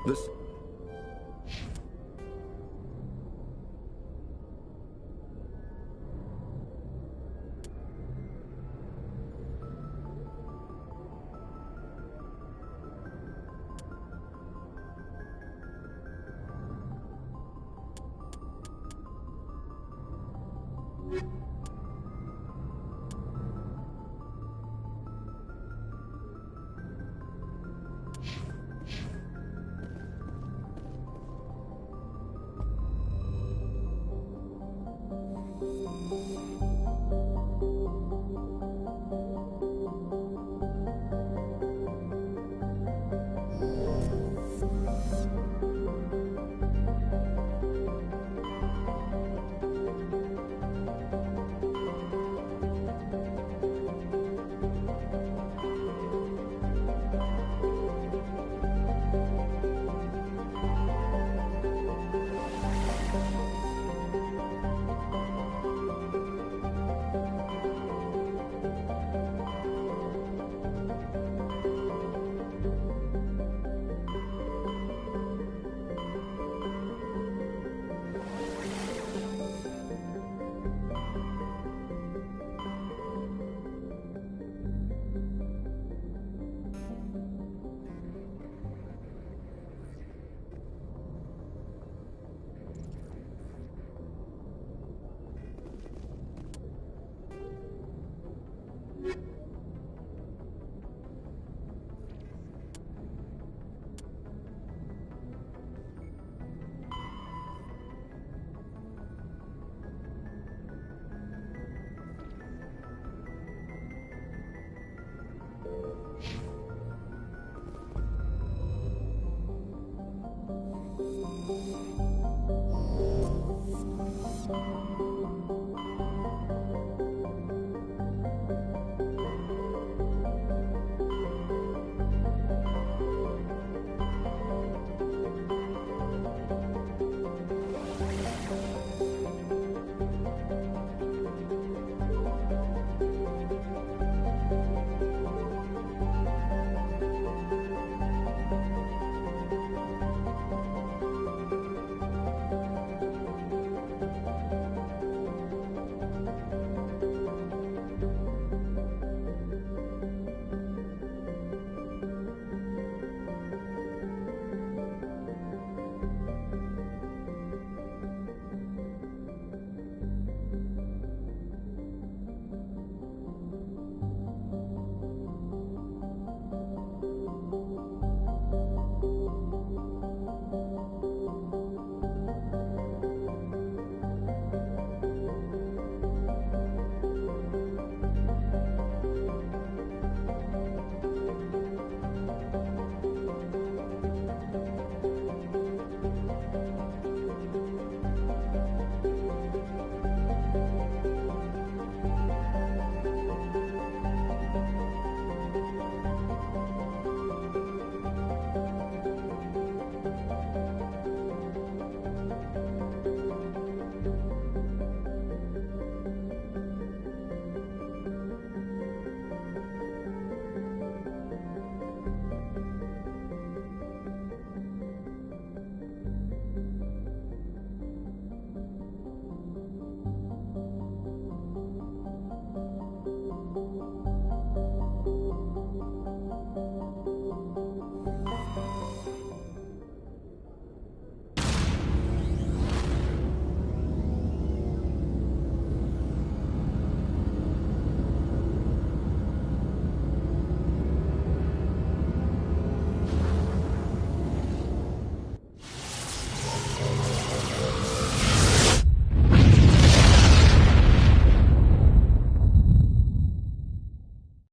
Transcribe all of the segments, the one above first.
This...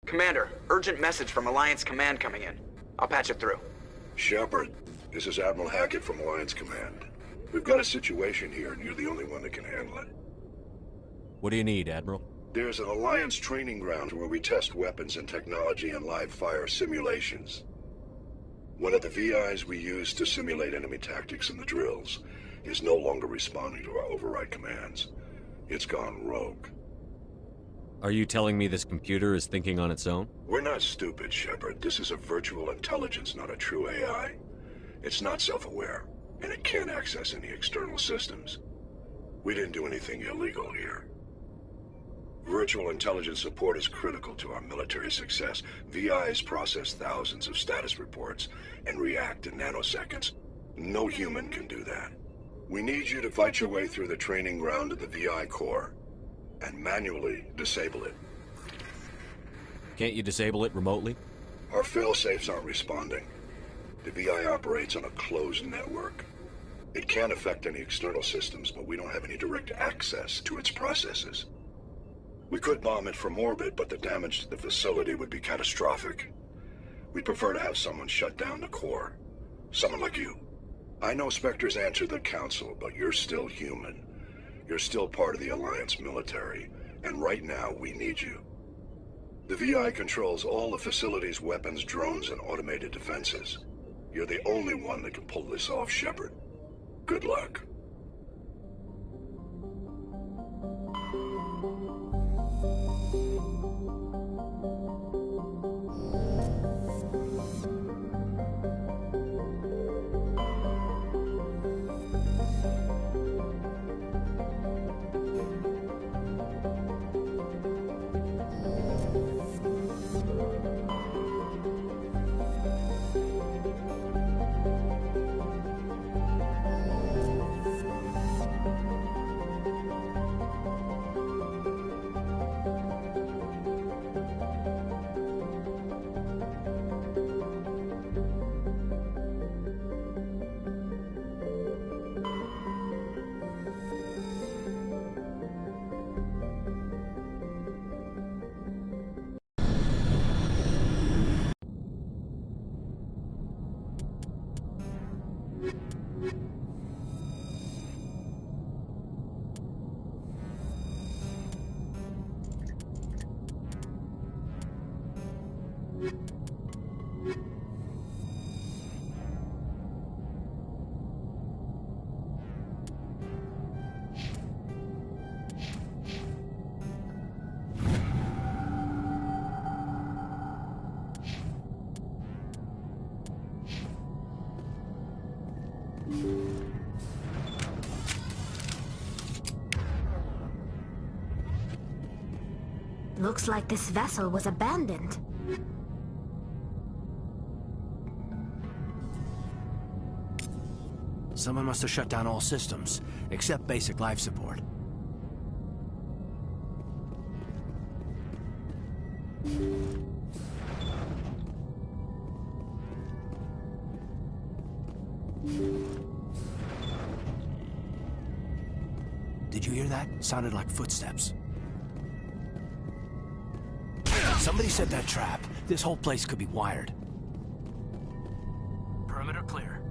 Commander, urgent message from Alliance Command coming in. I'll patch it through. Shepard, this is Admiral Hackett from Alliance Command. We've got a situation here, and you're the only one that can handle it. What do you need, Admiral? There's an Alliance training ground where we test weapons and technology in live fire simulations. One of the VIs we use to simulate enemy tactics in the drills is no longer responding to our override commands. It's gone rogue. Are you telling me this computer is thinking on its own? We're not stupid, Shepard. This is a virtual intelligence, not a true AI. It's not self-aware, and it can't access any external systems. We didn't do anything illegal here. Virtual intelligence support is critical to our military success. VIs process thousands of status reports and react in nanoseconds. No human can do that. We need you to fight your way through the training ground of the VI core and manually disable it. Can't you disable it remotely? Our failsafes aren't responding. The VI operates on a closed network. It can affect any external systems, but we don't have any direct access to its processes. We could bomb it from orbit, but the damage to the facility would be catastrophic. We'd prefer to have someone shut down the core. Someone like you. I know Spectres answered the Council, but you're still human. You're still part of the Alliance military, and right now we need you. The VI controls all the facility's weapons, drones, and automated defenses. You're the only one that can pull this off, Shepard. Good luck. Looks like this vessel was abandoned. Someone must have shut down all systems, except basic life support. Did you hear that? Sounded like footsteps. Somebody set that trap. This whole place could be wired. Perimeter clear.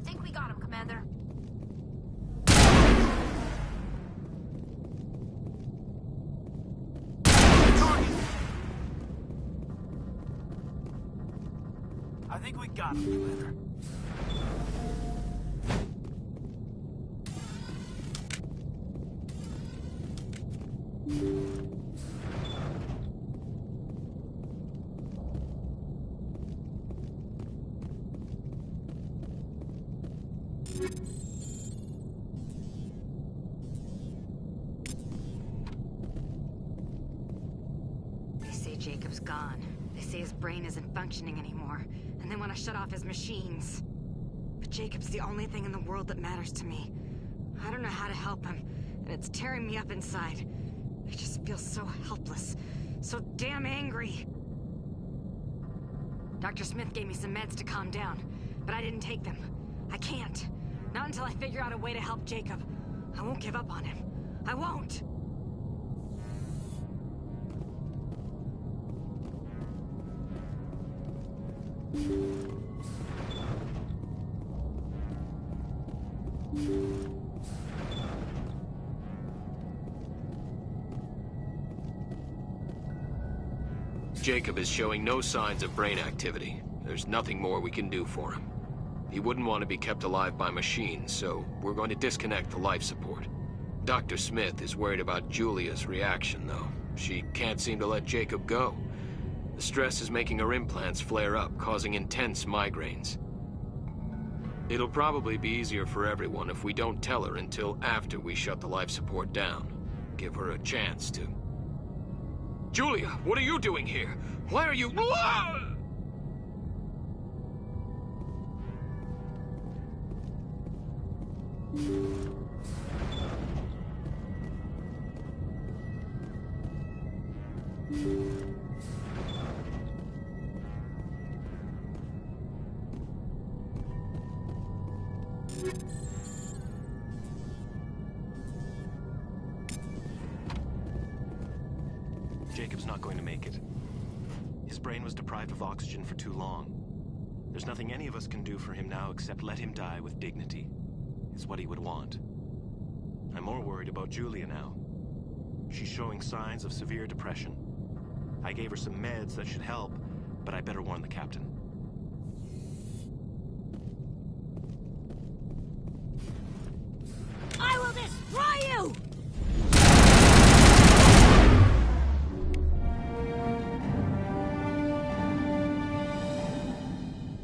Think we got him, Commander. I think we got him, Commander. They say Jacob's gone. They say his brain isn't functioning anymore, and they want to shut off his machines. But Jacob's the only thing in the world that matters to me. I don't know how to help him, and it's tearing me up inside. I just feel so helpless, so damn angry. Dr. Smith gave me some meds to calm down, but I didn't take them. I can't. Not until I figure out a way to help Jacob. I won't give up on him. I won't! Jacob is showing no signs of brain activity. There's nothing more we can do for him. He wouldn't want to be kept alive by machines, so we're going to disconnect the life support. Dr. Smith is worried about Julia's reaction, though. She can't seem to let Jacob go. The stress is making her implants flare up, causing intense migraines. It'll probably be easier for everyone if we don't tell her until after we shut the life support down. Give her a chance to... Julia, what are you doing here? Why are you... Jacob's not going to make it. His brain was deprived of oxygen for too long. There's nothing any of us can do for him now except let him die with dignity. Is what he would want. I'm more worried about Julia now. She's showing signs of severe depression. I gave her some meds that should help, but I better warn the captain. I will destroy you!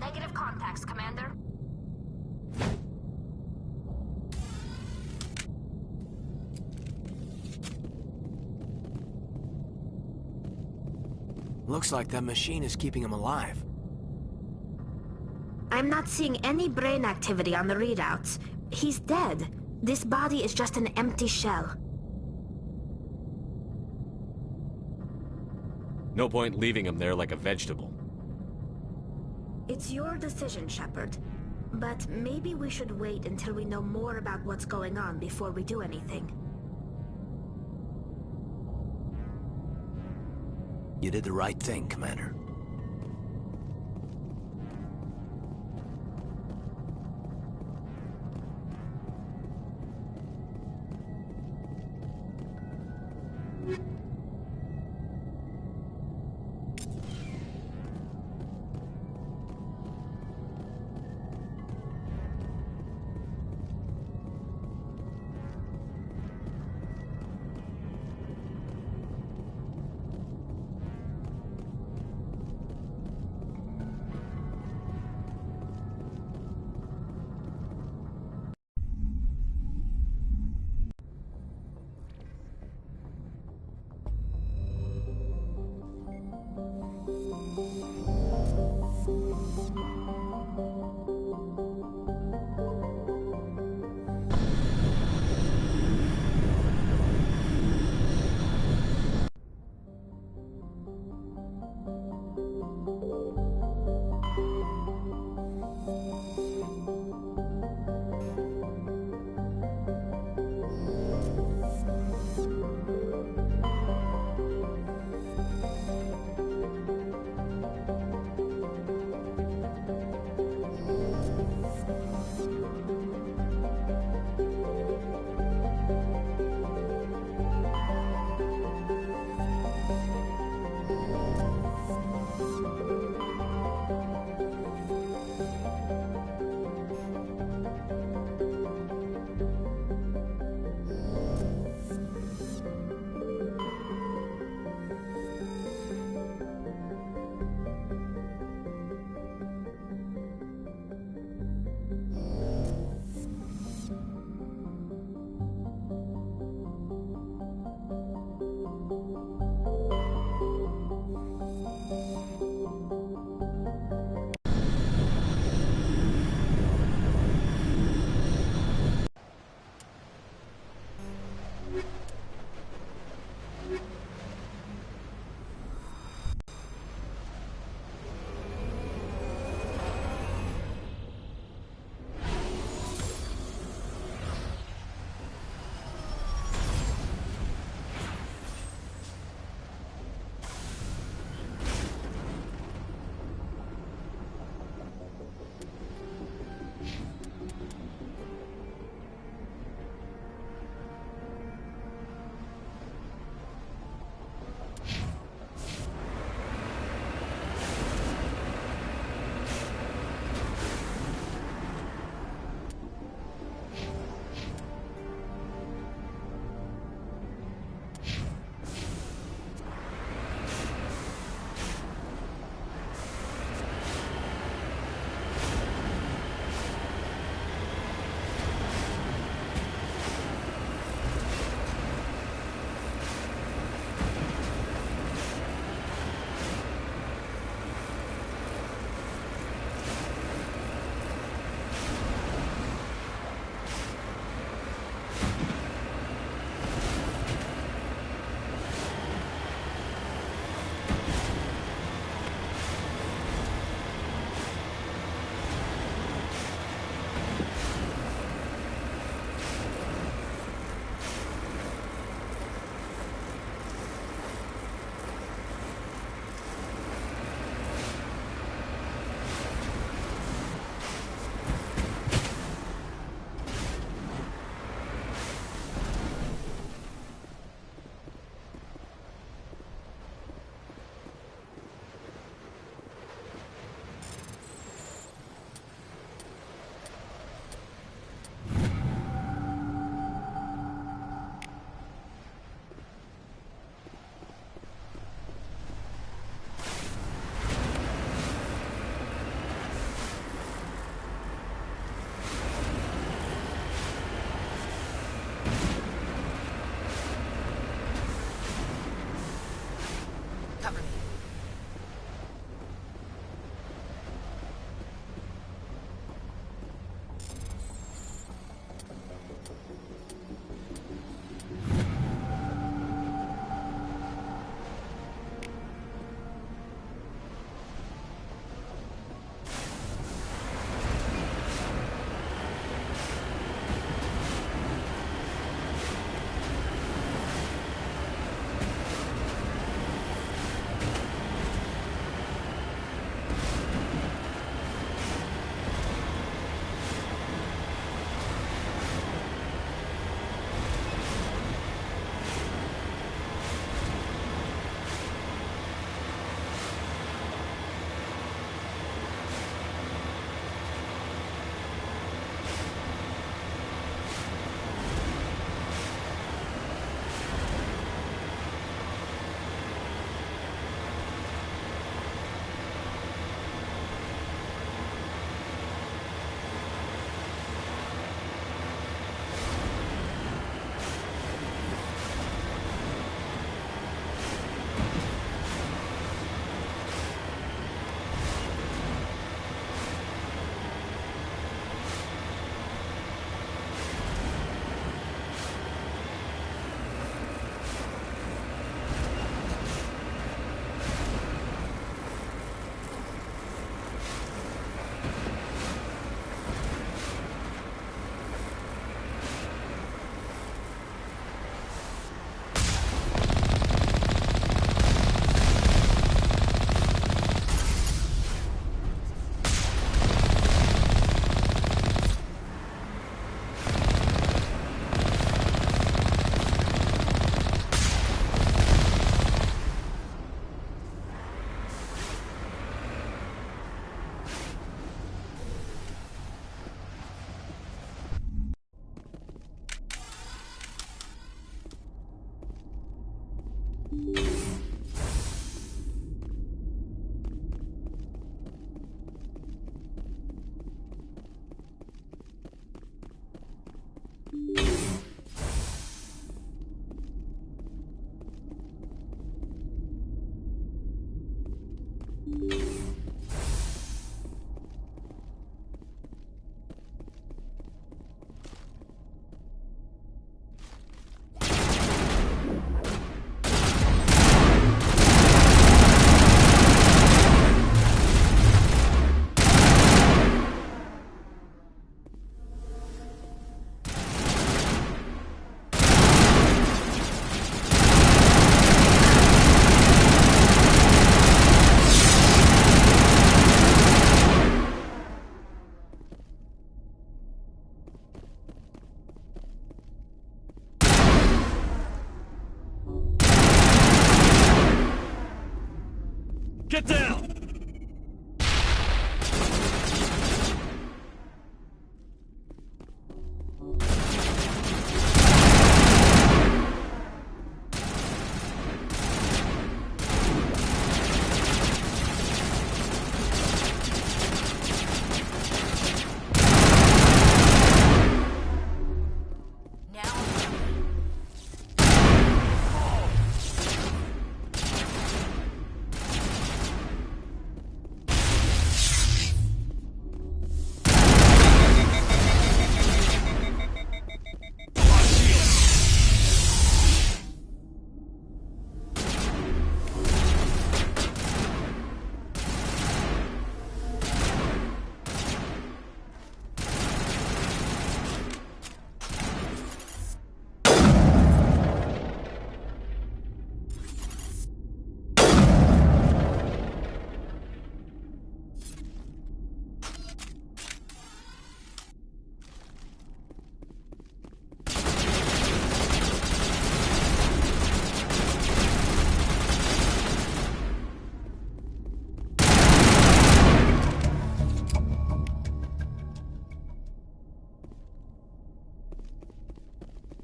Negative contacts, Commander. Looks like that machine is keeping him alive. I'm not seeing any brain activity on the readouts. He's dead. This body is just an empty shell. No point leaving him there like a vegetable. It's your decision, Shepard. But maybe we should wait until we know more about what's going on before we do anything. You did the right thing, Commander. Get down!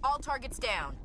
All targets down.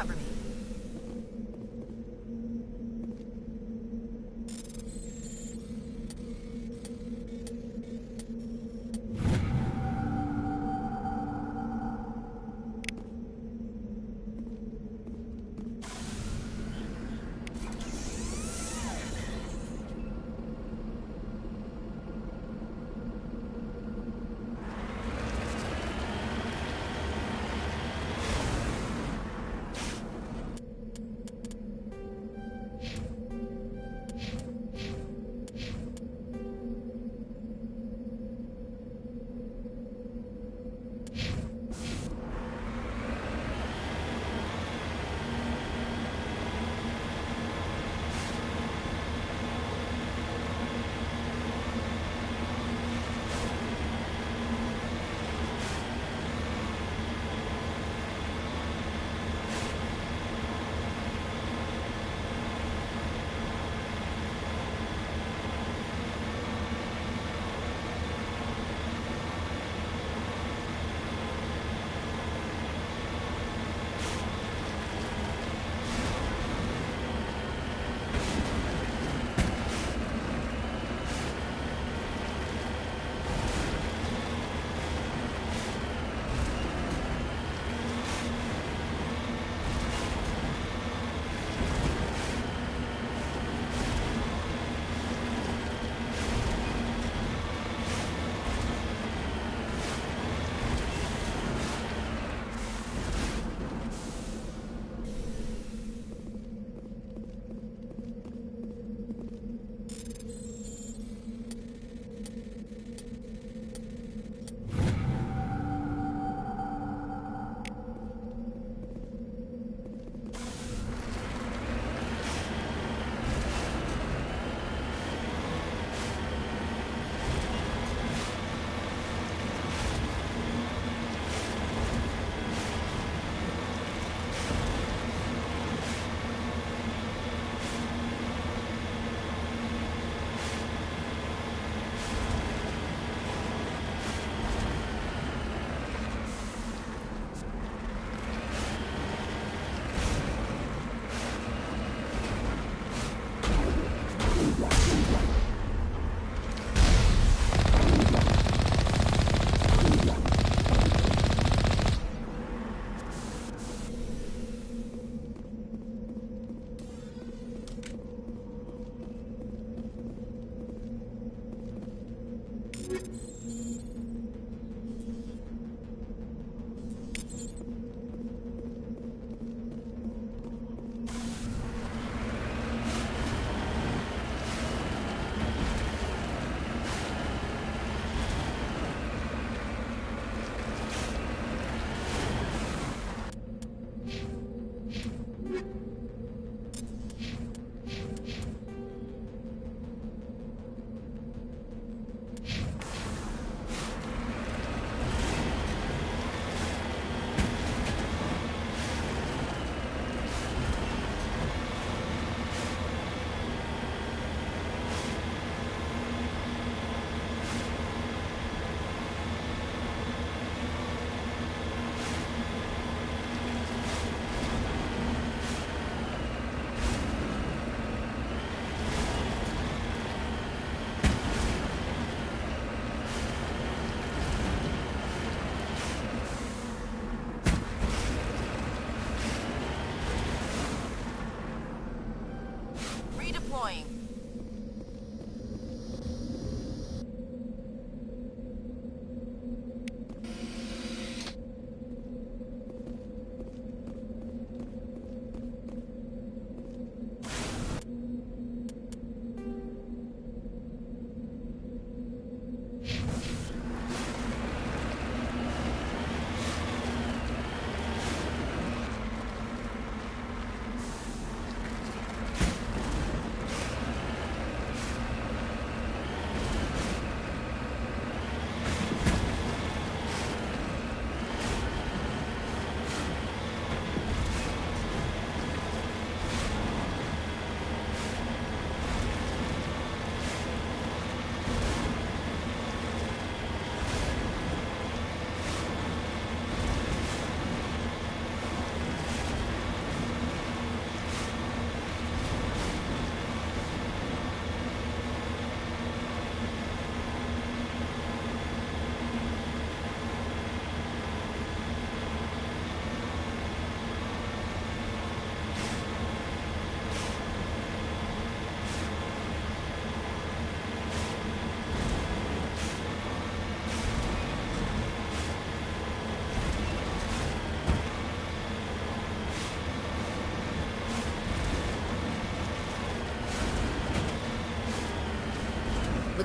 Cover me.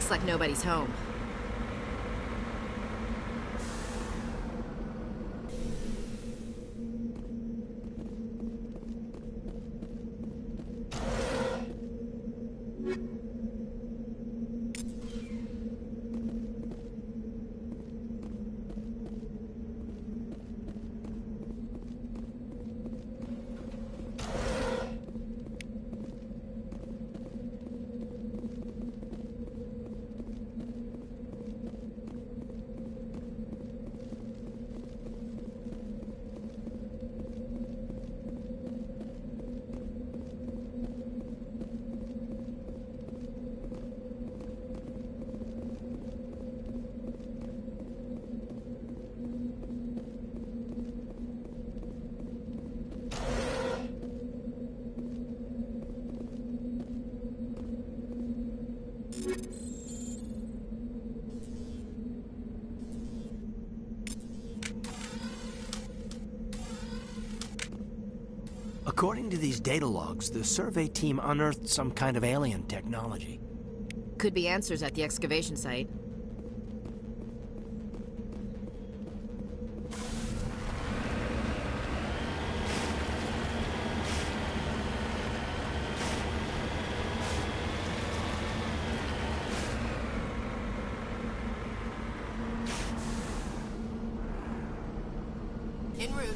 Looks like nobody's home. According to these data logs, the survey team unearthed some kind of alien technology. Could be answers at the excavation site. En route.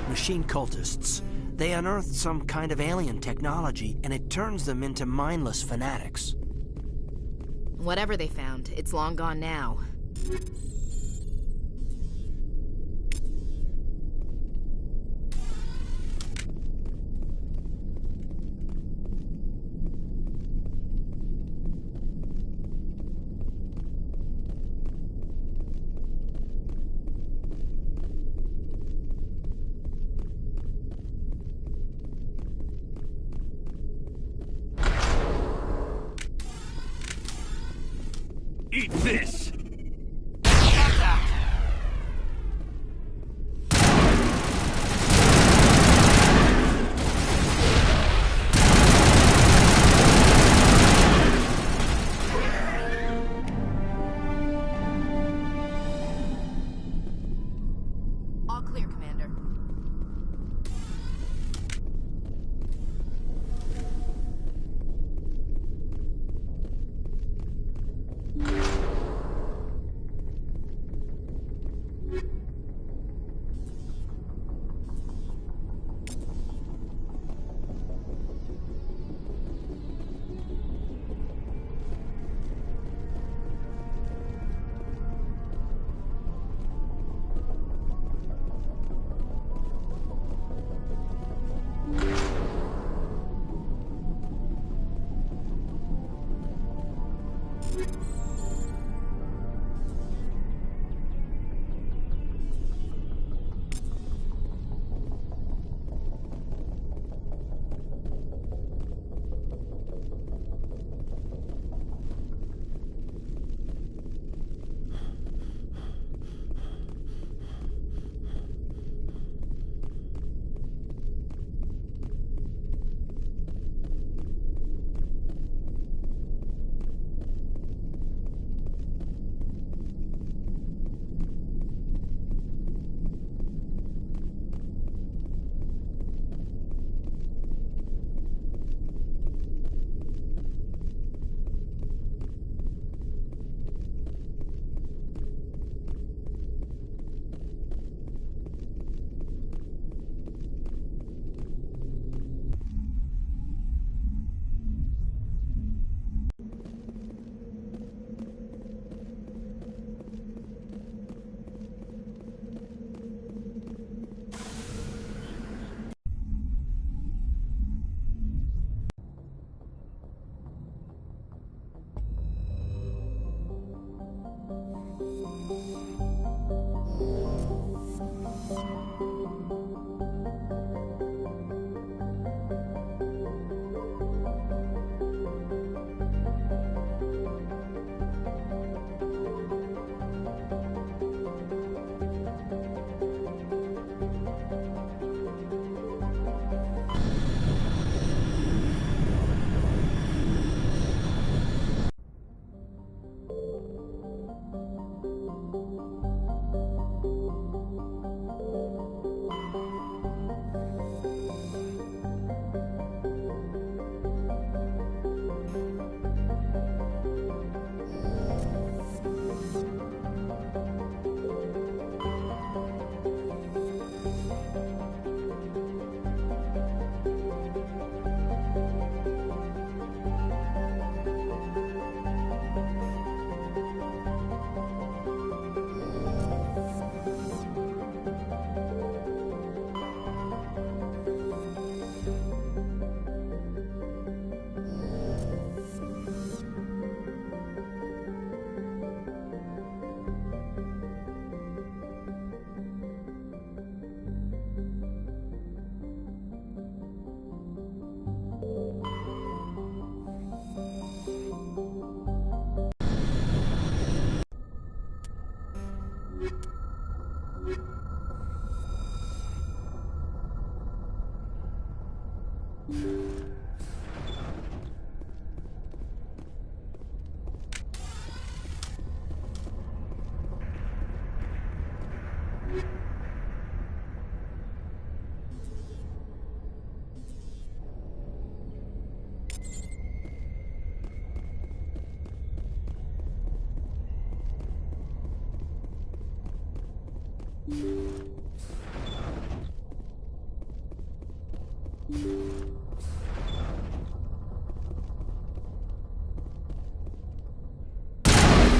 Machine cultists. They unearthed some kind of alien technology, and it turns them into mindless fanatics. Whatever they found, it's long gone now. Eat this! All clear, Commander.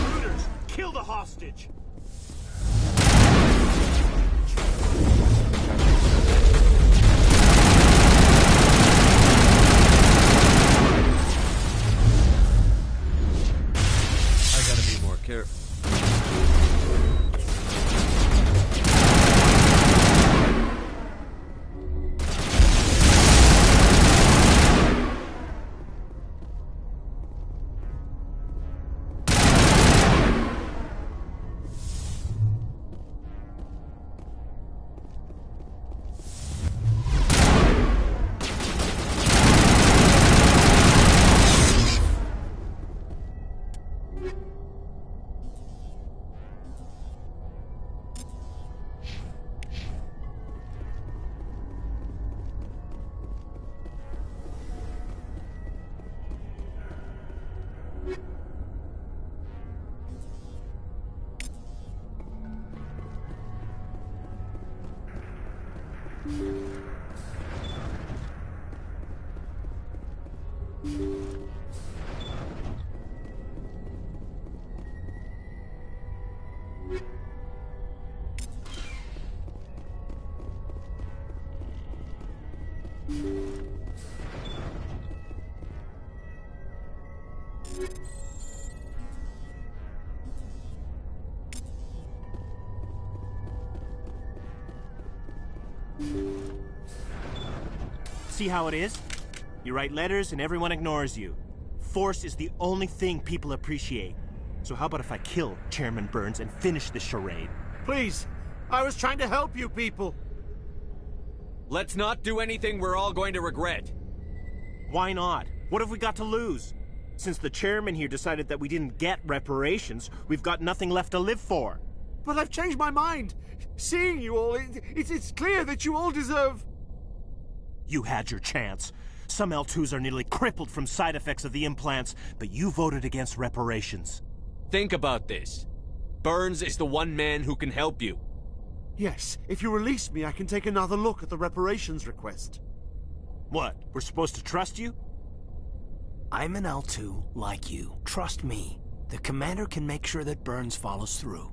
Looters, kill the hostage! I gotta be more careful. See how it is? You write letters and everyone ignores you. Force is the only thing people appreciate. So how about if I kill Chairman Burns and finish this charade? Please, I was trying to help you people. Let's not do anything we're all going to regret. Why not? What have we got to lose? Since the chairman here decided that we didn't get reparations, we've got nothing left to live for. But I've changed my mind. Seeing you all, it's clear that you all deserve... You had your chance. Some L2s are nearly crippled from side effects of the implants, but you voted against reparations. Think about this. Burns is the one man who can help you. Yes, if you release me, I can take another look at the reparations request. What, we're supposed to trust you? I'm an L2, like you. Trust me. The commander can make sure that Burns follows through.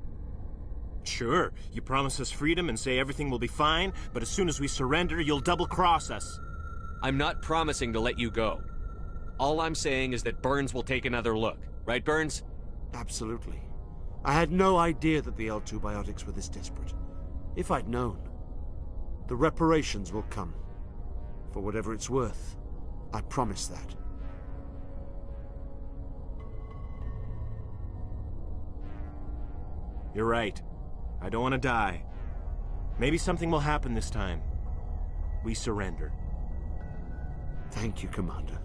Sure, you promise us freedom and say everything will be fine, but as soon as we surrender, you'll double-cross us. I'm not promising to let you go. All I'm saying is that Burns will take another look. Right, Burns? Absolutely. I had no idea that the L2 biotics were this desperate. If I'd known, the reparations will come. For whatever it's worth, I promise that. You're right. I don't want to die. Maybe something will happen this time. We surrender. Thank you, Commander.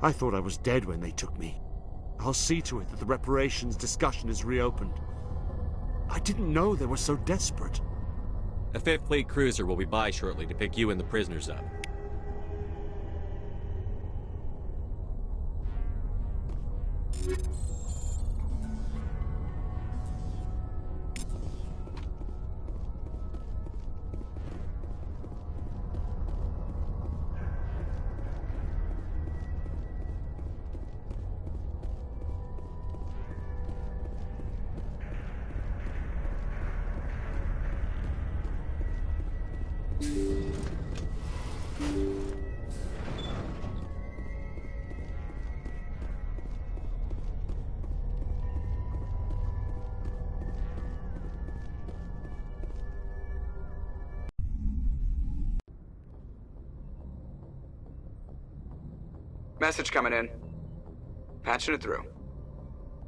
I thought I was dead when they took me. I'll see to it that the reparations discussion is reopened. I didn't know they were so desperate. A 5th Fleet cruiser will be by shortly to pick you and the prisoners up. Message coming in. Patching it through.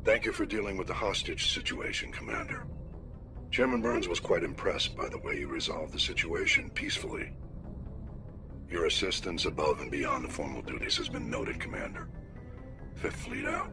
Thank you for dealing with the hostage situation, Commander. Chairman Burns was quite impressed by the way you resolved the situation peacefully. Your assistance above and beyond the formal duties has been noted, Commander. 5th Fleet out.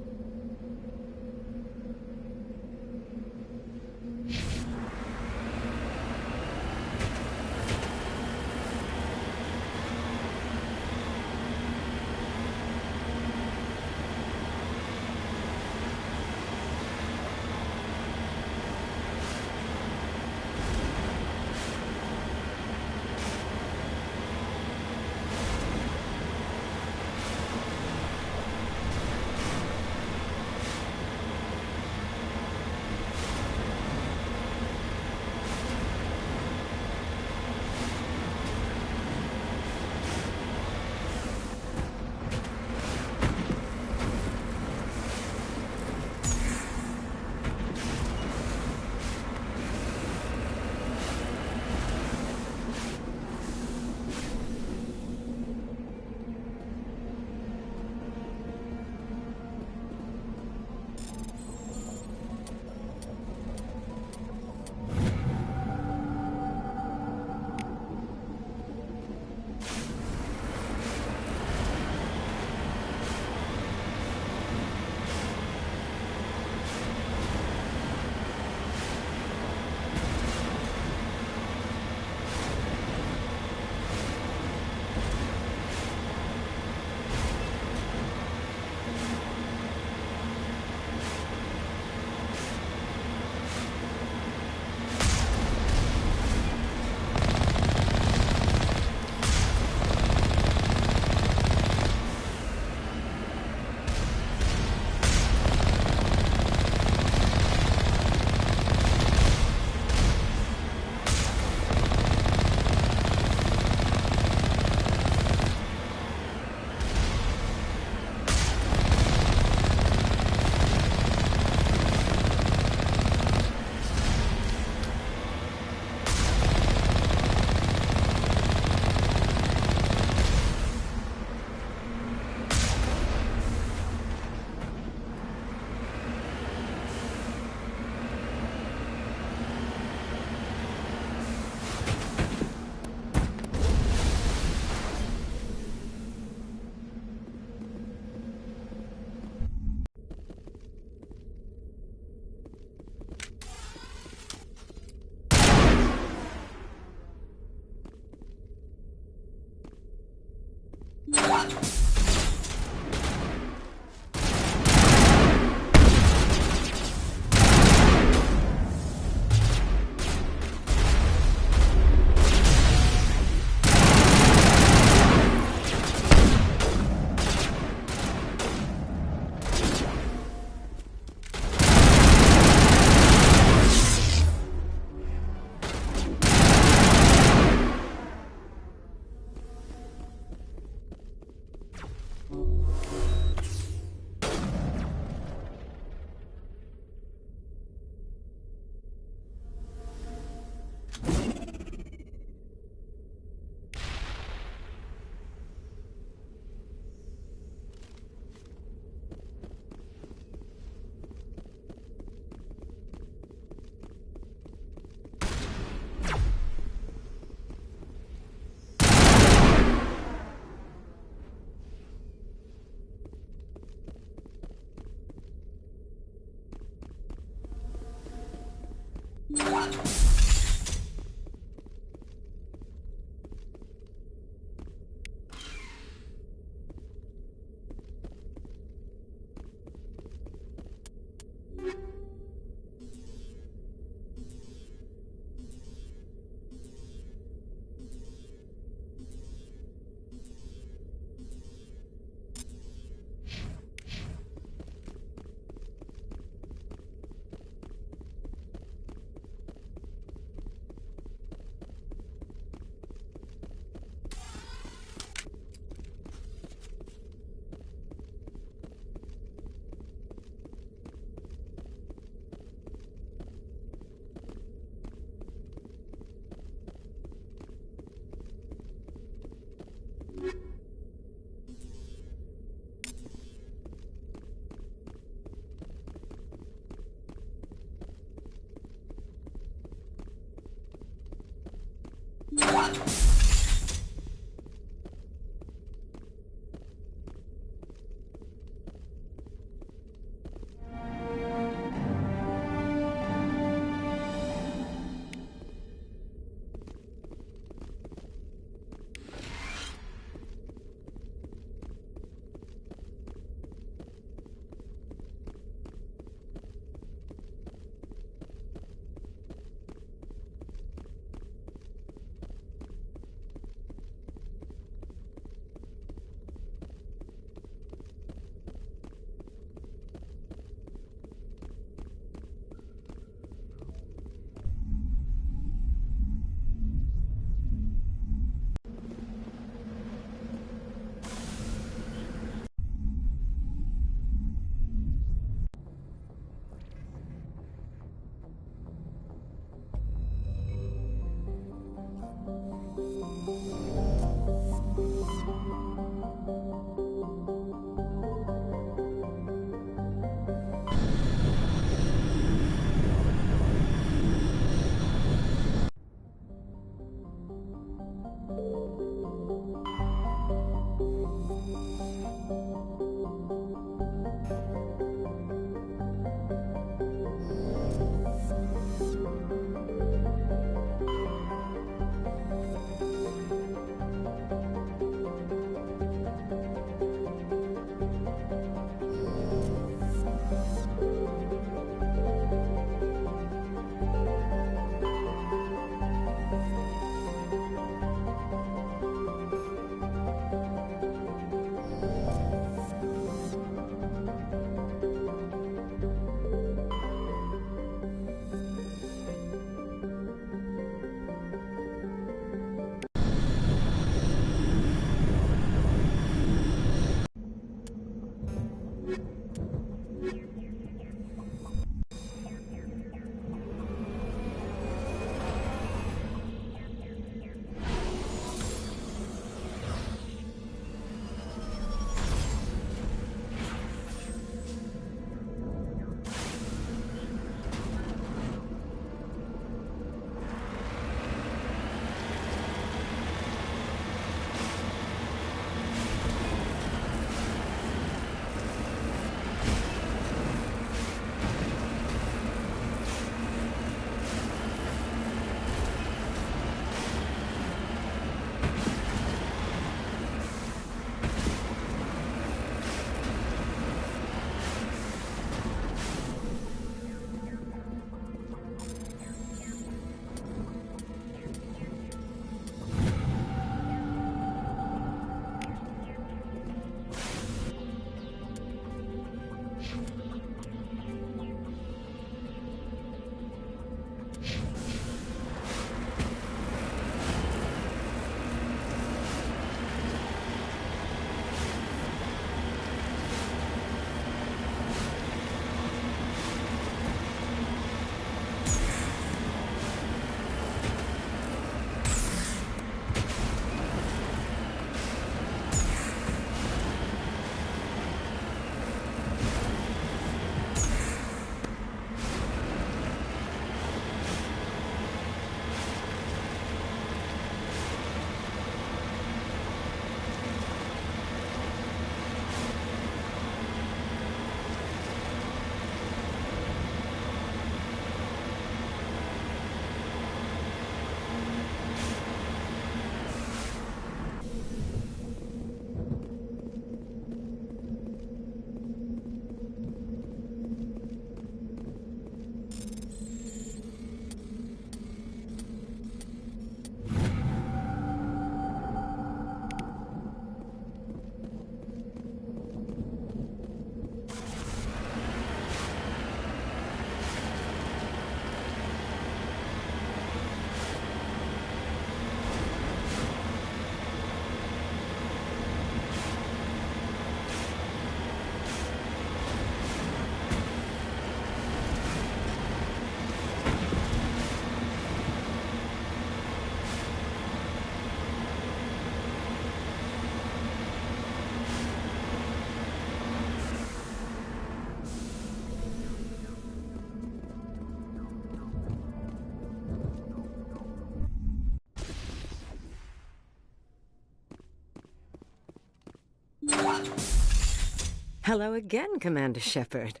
Hello again, Commander Shepard.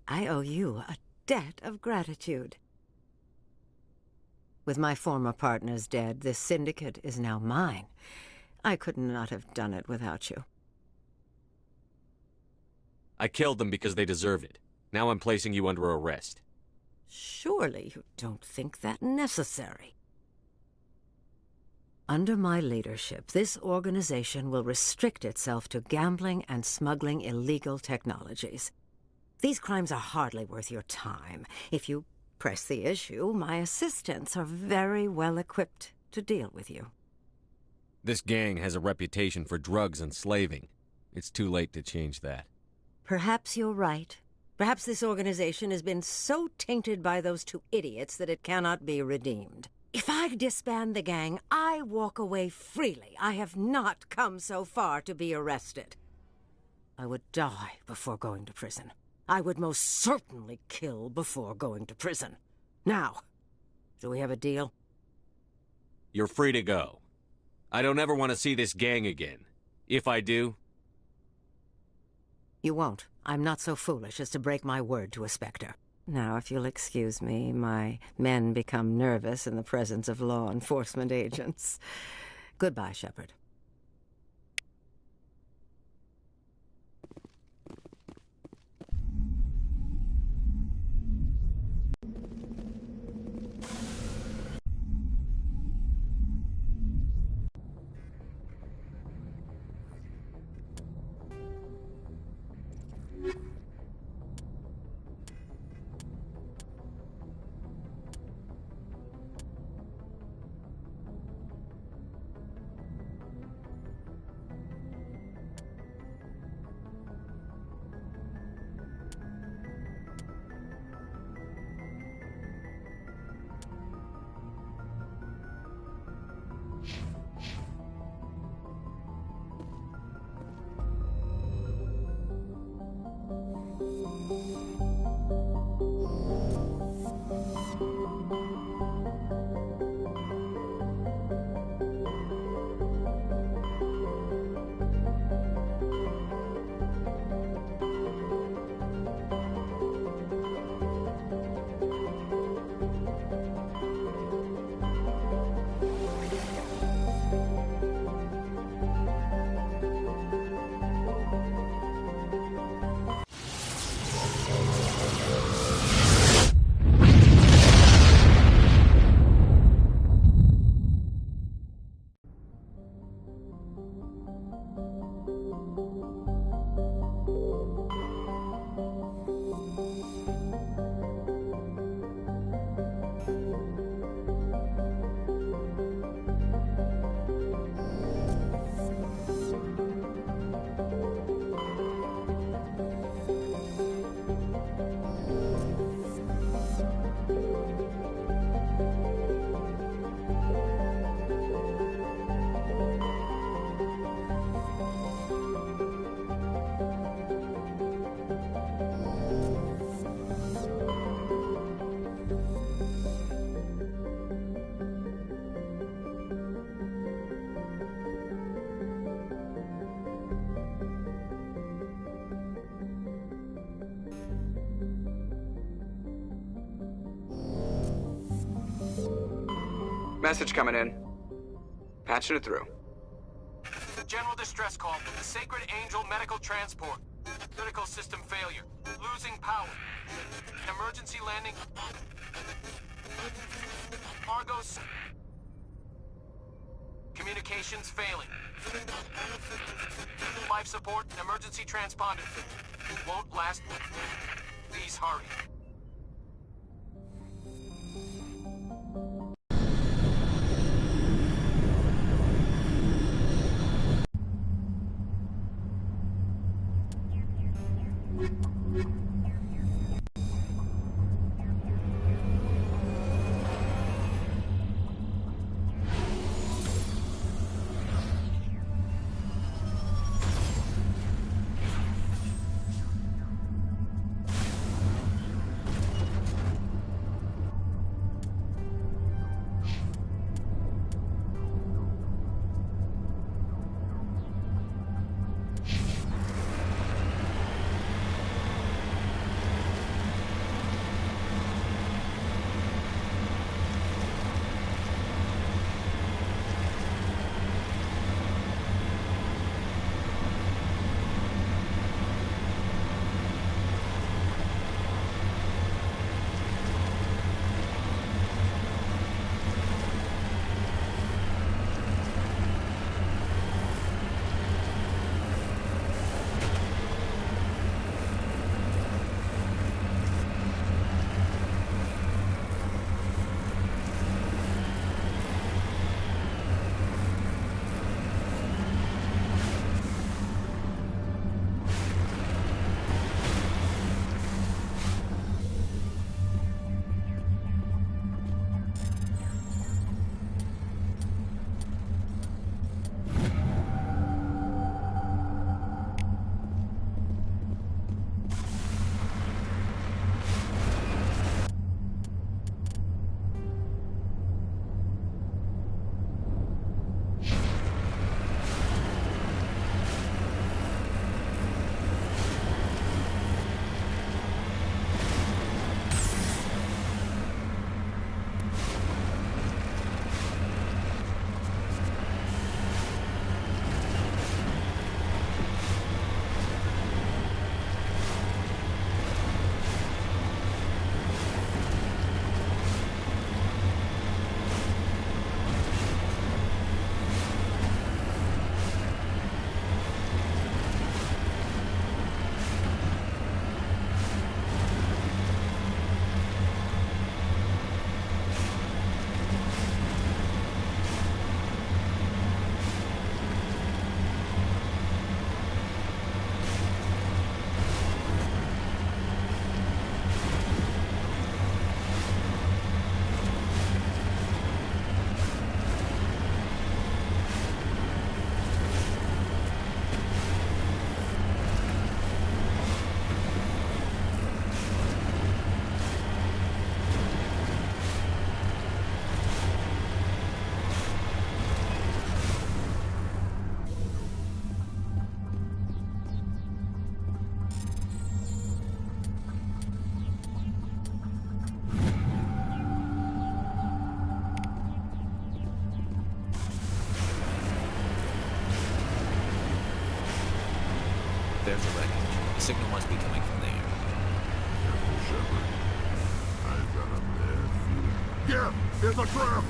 I owe you a debt of gratitude. With my former partners dead, this syndicate is now mine. I could not have done it without you. I killed them because they deserve it. Now I'm placing you under arrest. Surely you don't think that necessary. Under my leadership, this organization will restrict itself to gambling and smuggling illegal technologies. These crimes are hardly worth your time. If you press the issue, my assistants are very well equipped to deal with you. This gang has a reputation for drugs and slaving. It's too late to change that. Perhaps you're right. Perhaps this organization has been so tainted by those two idiots that it cannot be redeemed. If I disband the gang, I walk away freely. I have not come so far to be arrested. I would die before going to prison. I would most certainly kill before going to prison. Now, do we have a deal? You're free to go. I don't ever want to see this gang again. If I do... You won't. I'm not so foolish as to break my word to a Spectre. Now, if you'll excuse me, my men become nervous in the presence of law enforcement agents. Goodbye, Shepard. Message coming in. Patching it through. General distress call from the Sacred Angel Medical Transport. Critical system failure. Losing power. Emergency landing. Argos. Communications failing. Life support and emergency transponder. Won't last. Please hurry. There's a wreckage. The signal must be coming from there. Shepard. I've got a bad feeling. Yeah, it's a trap!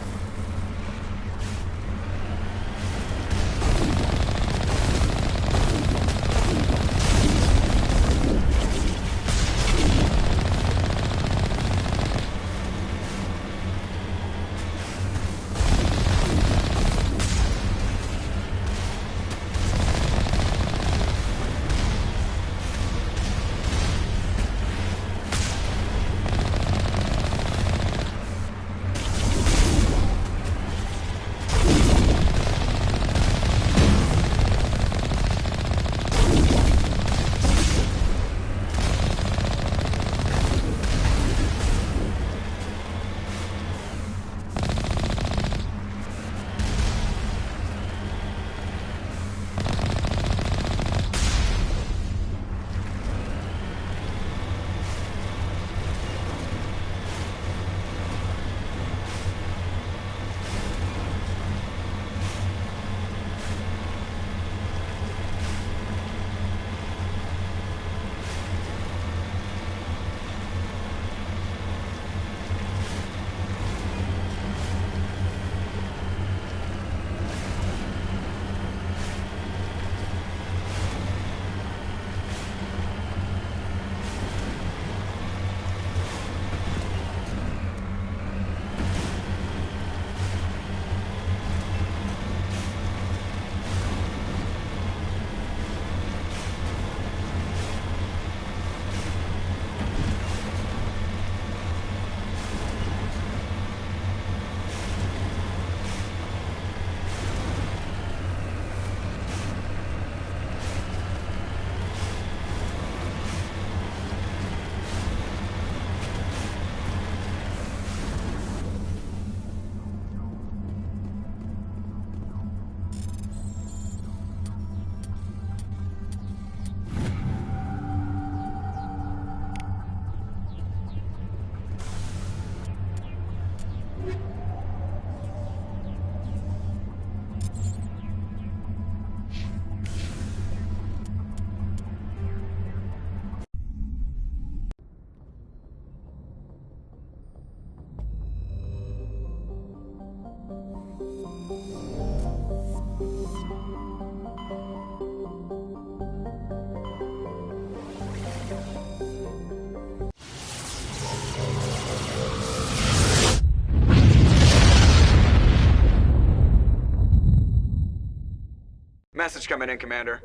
Message coming in, Commander.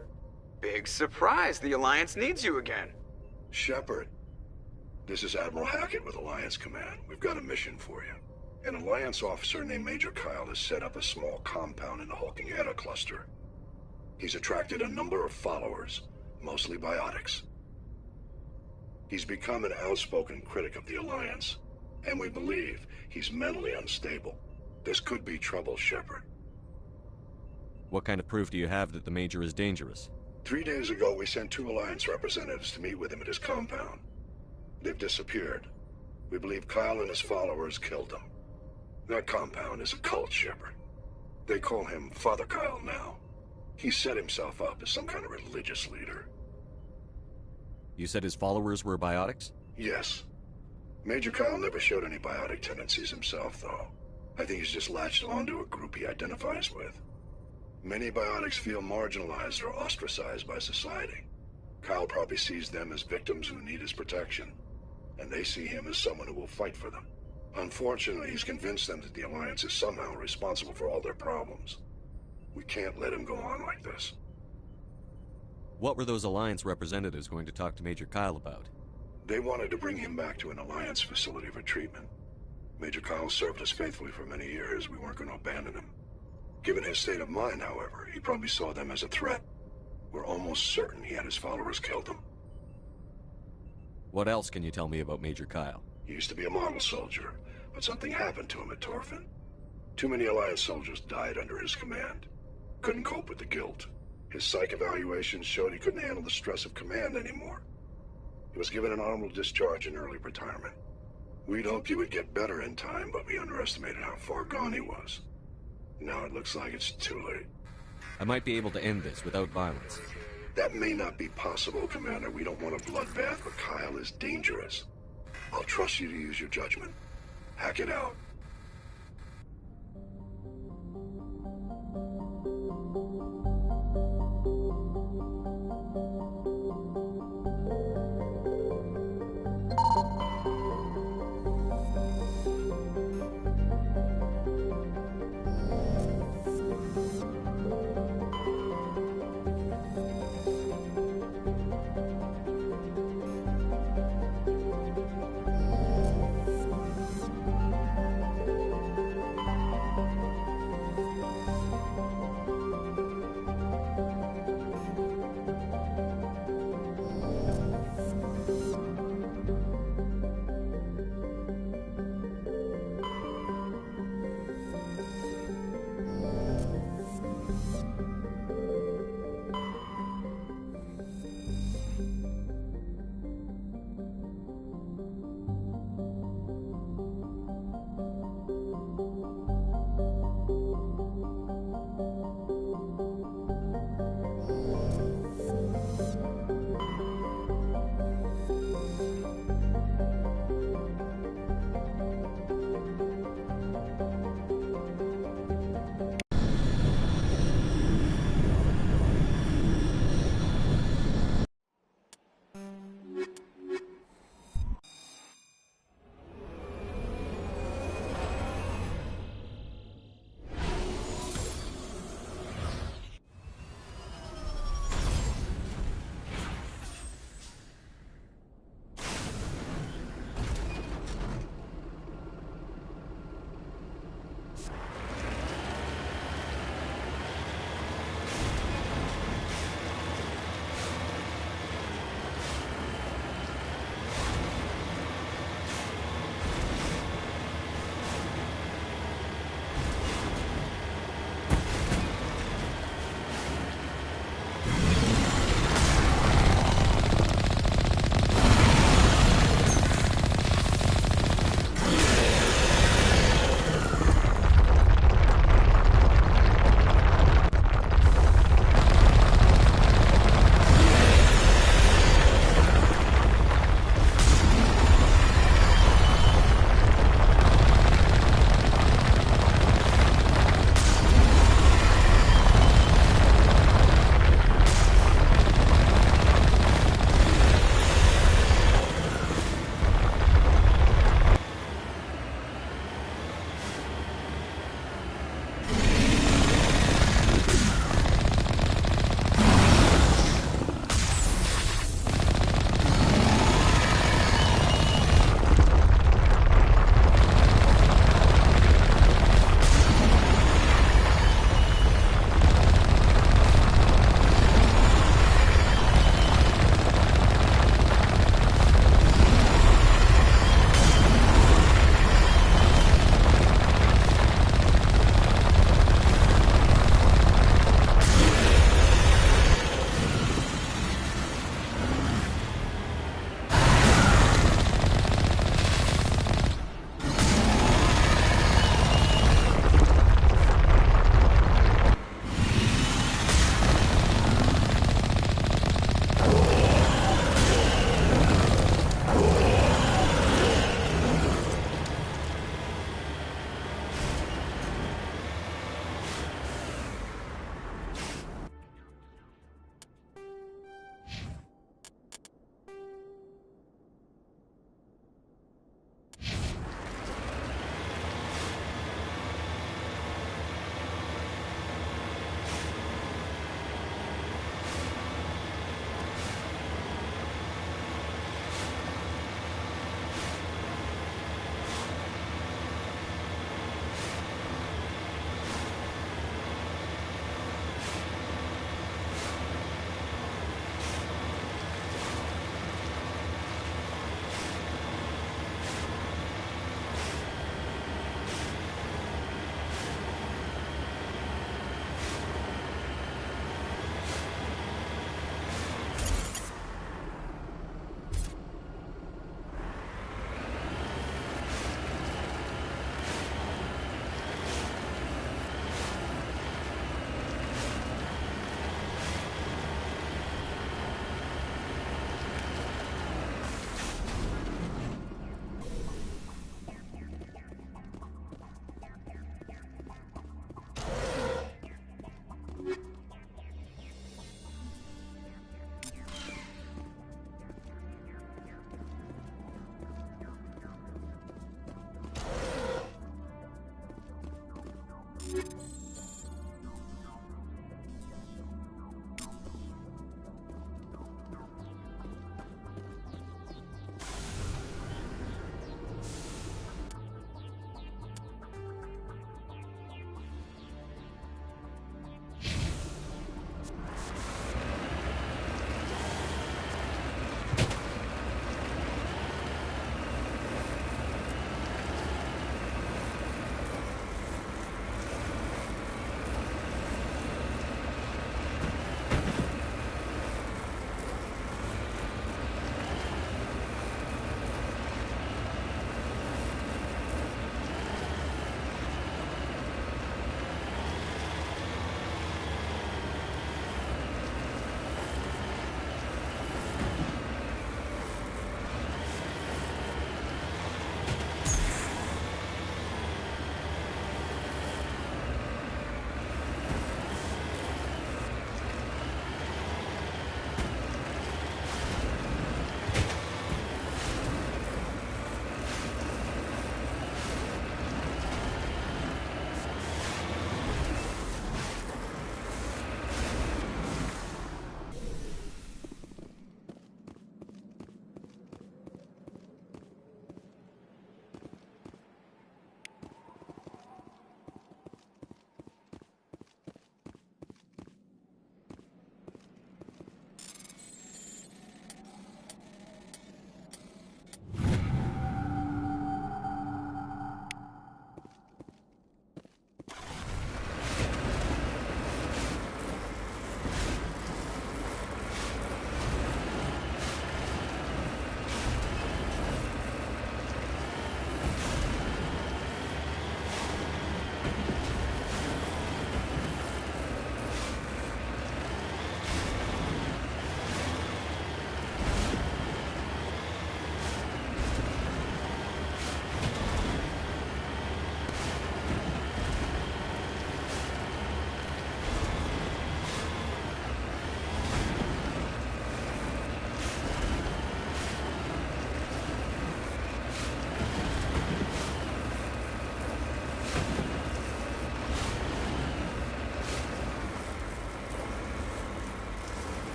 Big surprise, the Alliance needs you again. Shepard, this is Admiral Hackett with Alliance Command. We've got a mission for you. An Alliance officer named Major Kyle has set up a small compound in the Hulking Eta cluster. He's attracted a number of followers, mostly biotics. He's become an outspoken critic of the Alliance, and we believe he's mentally unstable. This could be trouble, Shepard. What kind of proof do you have that the Major is dangerous? 3 days ago, we sent 2 Alliance representatives to meet with him at his compound. They've disappeared. We believe Kyle and his followers killed them. That compound is a cult, Shepard. They call him Father Kyle now. He set himself up as some kind of religious leader. You said his followers were biotics? Yes. Major Kyle never showed any biotic tendencies himself, though. I think he's just latched onto a group he identifies with. Many biotics feel marginalized or ostracized by society. Kyle probably sees them as victims who need his protection, and they see him as someone who will fight for them. Unfortunately, he's convinced them that the Alliance is somehow responsible for all their problems. We can't let him go on like this. What were those Alliance representatives going to talk to Major Kyle about? They wanted to bring him back to an Alliance facility for treatment. Major Kyle served us faithfully for many years. We weren't going to abandon him. Given his state of mind, however, he probably saw them as a threat. We're almost certain he had his followers killed him. What else can you tell me about Major Kyle? He used to be a model soldier, but something happened to him at Torfin. Too many Alliance soldiers died under his command. Couldn't cope with the guilt. His psych evaluations showed he couldn't handle the stress of command anymore. He was given an honorable discharge in early retirement. We'd hoped he would get better in time, but we underestimated how far gone he was. Now it looks like it's too late. I might be able to end this without violence. That may not be possible, Commander. We don't want a bloodbath, but Kyle is dangerous. I'll trust you to use your judgment. Hack it out.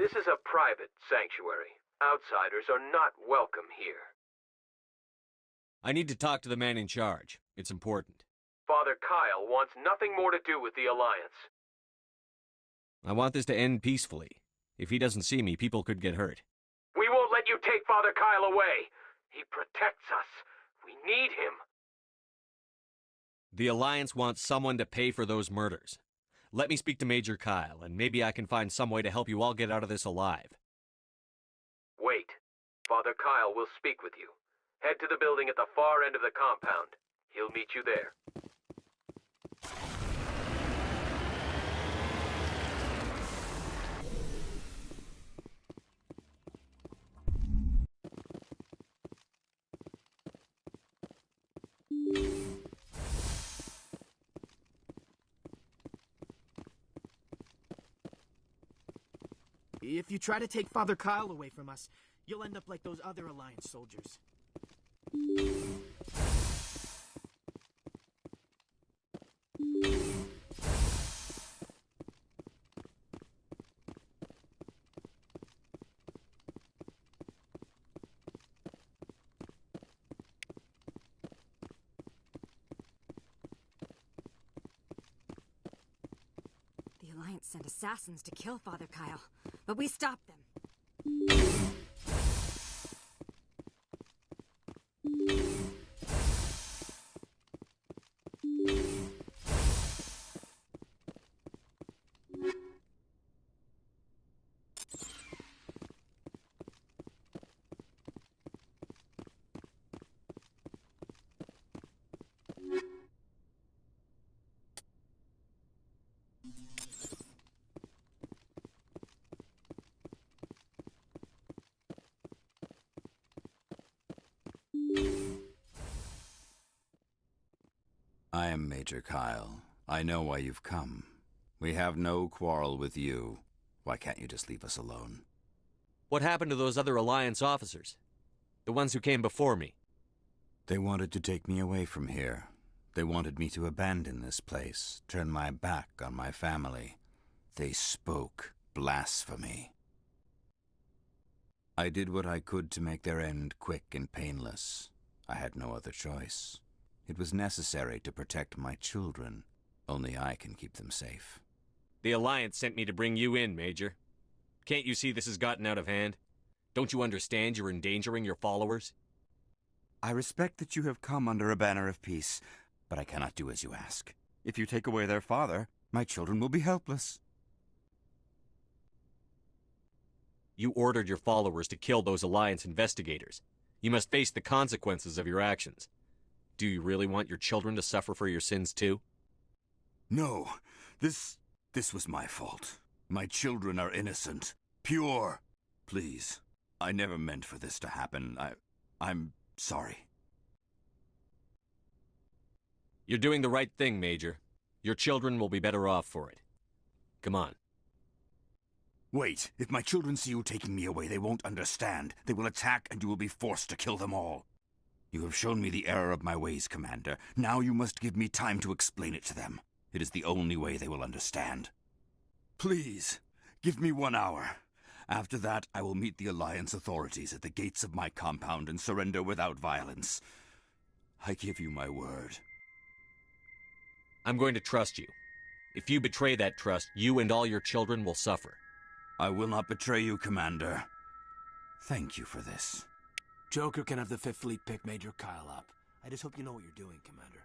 This is a private sanctuary. Outsiders are not welcome here. I need to talk to the man in charge. It's important. Father Kyle wants nothing more to do with the Alliance. I want this to end peacefully. If he doesn't see me, people could get hurt. We won't let you take Father Kyle away. He protects us. We need him. The Alliance wants someone to pay for those murders. Let me speak to Major Kyle, and maybe I can find some way to help you all get out of this alive. Wait. Father Kyle will speak with you. Head to the building at the far end of the compound. He'll meet you there. If you try to take Father Kyle away from us, you'll end up like those other Alliance soldiers. sent assassins to kill Father Kyle, but we stopped them. I am Major Kyle. I know why you've come. We have no quarrel with you. Why can't you just leave us alone? What happened to those other Alliance officers? The ones who came before me? They wanted to take me away from here. They wanted me to abandon this place, turn my back on my family. They spoke blasphemy. I did what I could to make their end quick and painless. I had no other choice. It was necessary to protect my children. Only I can keep them safe. The Alliance sent me to bring you in, Major. Can't you see this has gotten out of hand? Don't you understand you're endangering your followers? I respect that you have come under a banner of peace, but I cannot do as you ask. If you take away their father, my children will be helpless. You ordered your followers to kill those Alliance investigators. You must face the consequences of your actions. Do you really want your children to suffer for your sins too? No, this was my fault. My children are innocent, pure. Please, I never meant for this to happen. I'm sorry. You're doing the right thing, Major. Your children will be better off for it. Come on. Wait, if my children see you taking me away, they won't understand. They will attack and you will be forced to kill them all. You have shown me the error of my ways, Commander. Now you must give me time to explain it to them. It is the only way they will understand. Please, give me 1 hour. After that, I will meet the Alliance authorities at the gates of my compound and surrender without violence. I give you my word. I'm going to trust you. If you betray that trust, you and all your children will suffer. I will not betray you, Commander. Thank you for this. Joker can have the 5th Fleet pick Major Kyle up. I just hope you know what you're doing, Commander.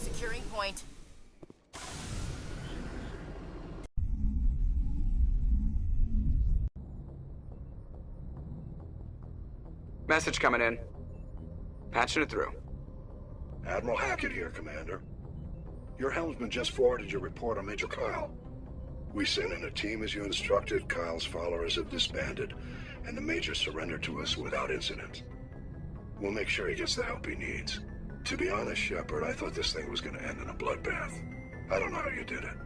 Securing point. Message coming in. Patching it through. Admiral Hackett here, Commander. Your helmsman just forwarded your report on Major Kyle. We sent in a team as you instructed. Kyle's followers have disbanded, and the Major surrendered to us without incident. We'll make sure he gets the help he needs. To be honest, Shepard, I thought this thing was going to end in a bloodbath. I don't know how you did it,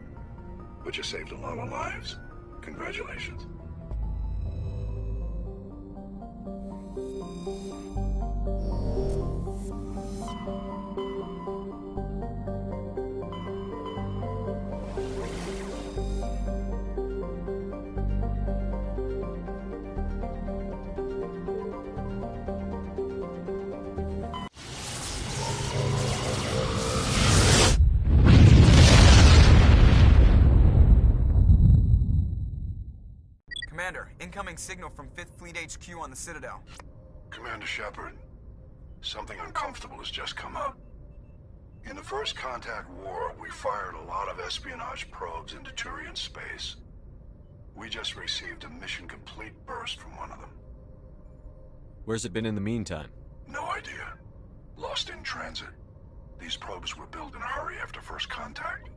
but you saved a lot of lives. Congratulations. Commander, incoming signal from 5th Fleet HQ on the Citadel. Commander Shepard, something uncomfortable has just come up. In the First Contact War, we fired a lot of espionage probes into Turian space. We just received a mission complete burst from one of them. Where's it been in the meantime? No idea. Lost in transit. These probes were built in a hurry after first contact.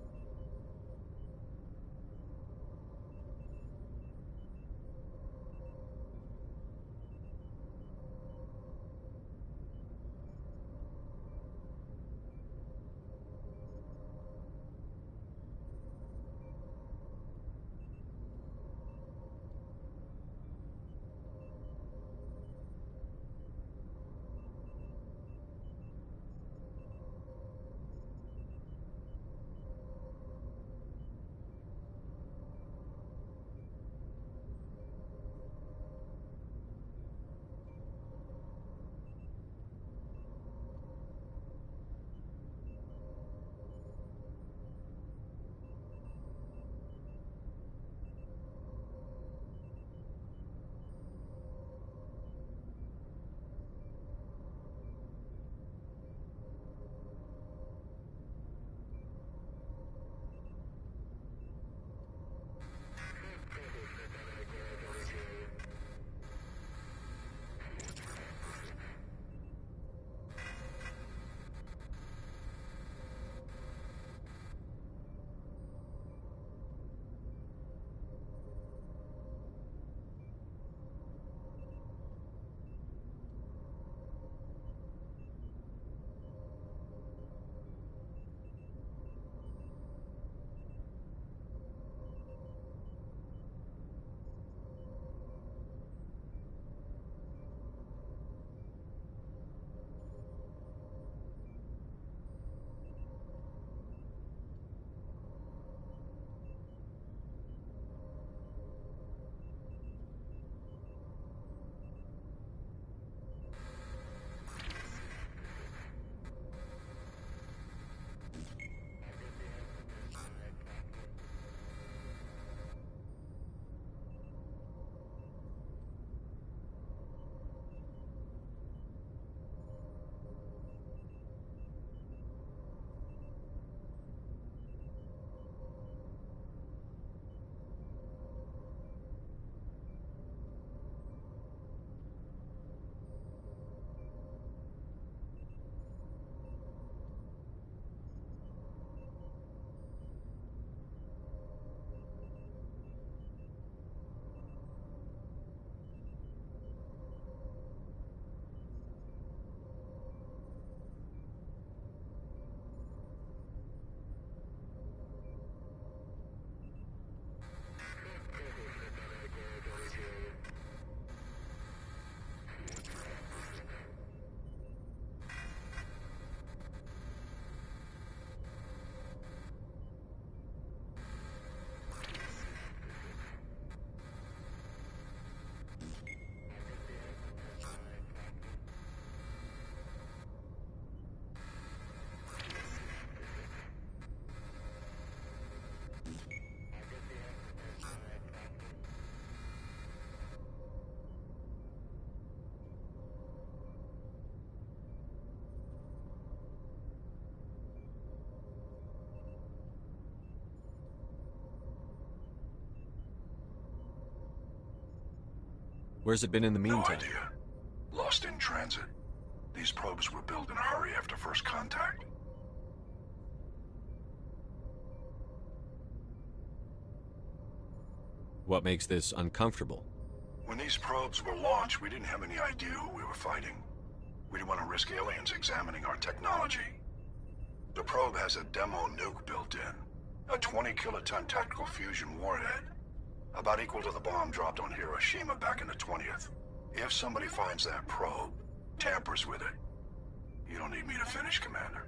Where's it been in the meantime? No idea. Lost in transit. These probes were built in a hurry after first contact. What makes this uncomfortable? When these probes were launched, we didn't have any idea who we were fighting. We didn't want to risk aliens examining our technology. The probe has a demo nuke built in. A 20-kiloton tactical fusion warhead. About equal to the bomb dropped on Hiroshima back in the 20th. If somebody finds that probe, tampers with it, you don't need me to finish, Commander.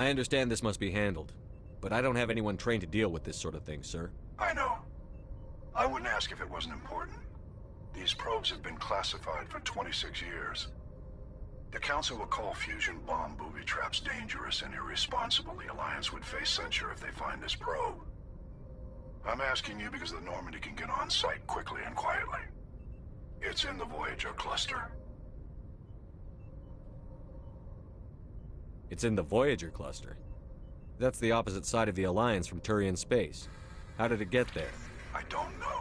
I understand this must be handled, but I don't have anyone trained to deal with this sort of thing, sir. I know. ask if it wasn't important. These probes have been classified for 26 years. The Council will call fusion bomb booby traps dangerous and irresponsible. The Alliance would face censure if they find this probe. I'm asking you because the Normandy can get on site quickly and quietly. It's in the Voyager cluster. It's in the Voyager cluster. That's the opposite side of the Alliance from Turian space. How did it get there? I don't know.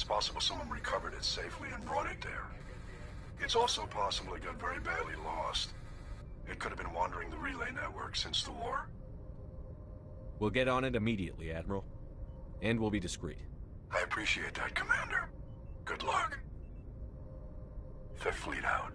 It's possible someone recovered it safely and brought it there. It's also possible it got very badly lost. It could have been wandering the relay network since the war. We'll get on it immediately, Admiral. And we'll be discreet. I appreciate that, Commander. Good luck. Fifth Fleet out.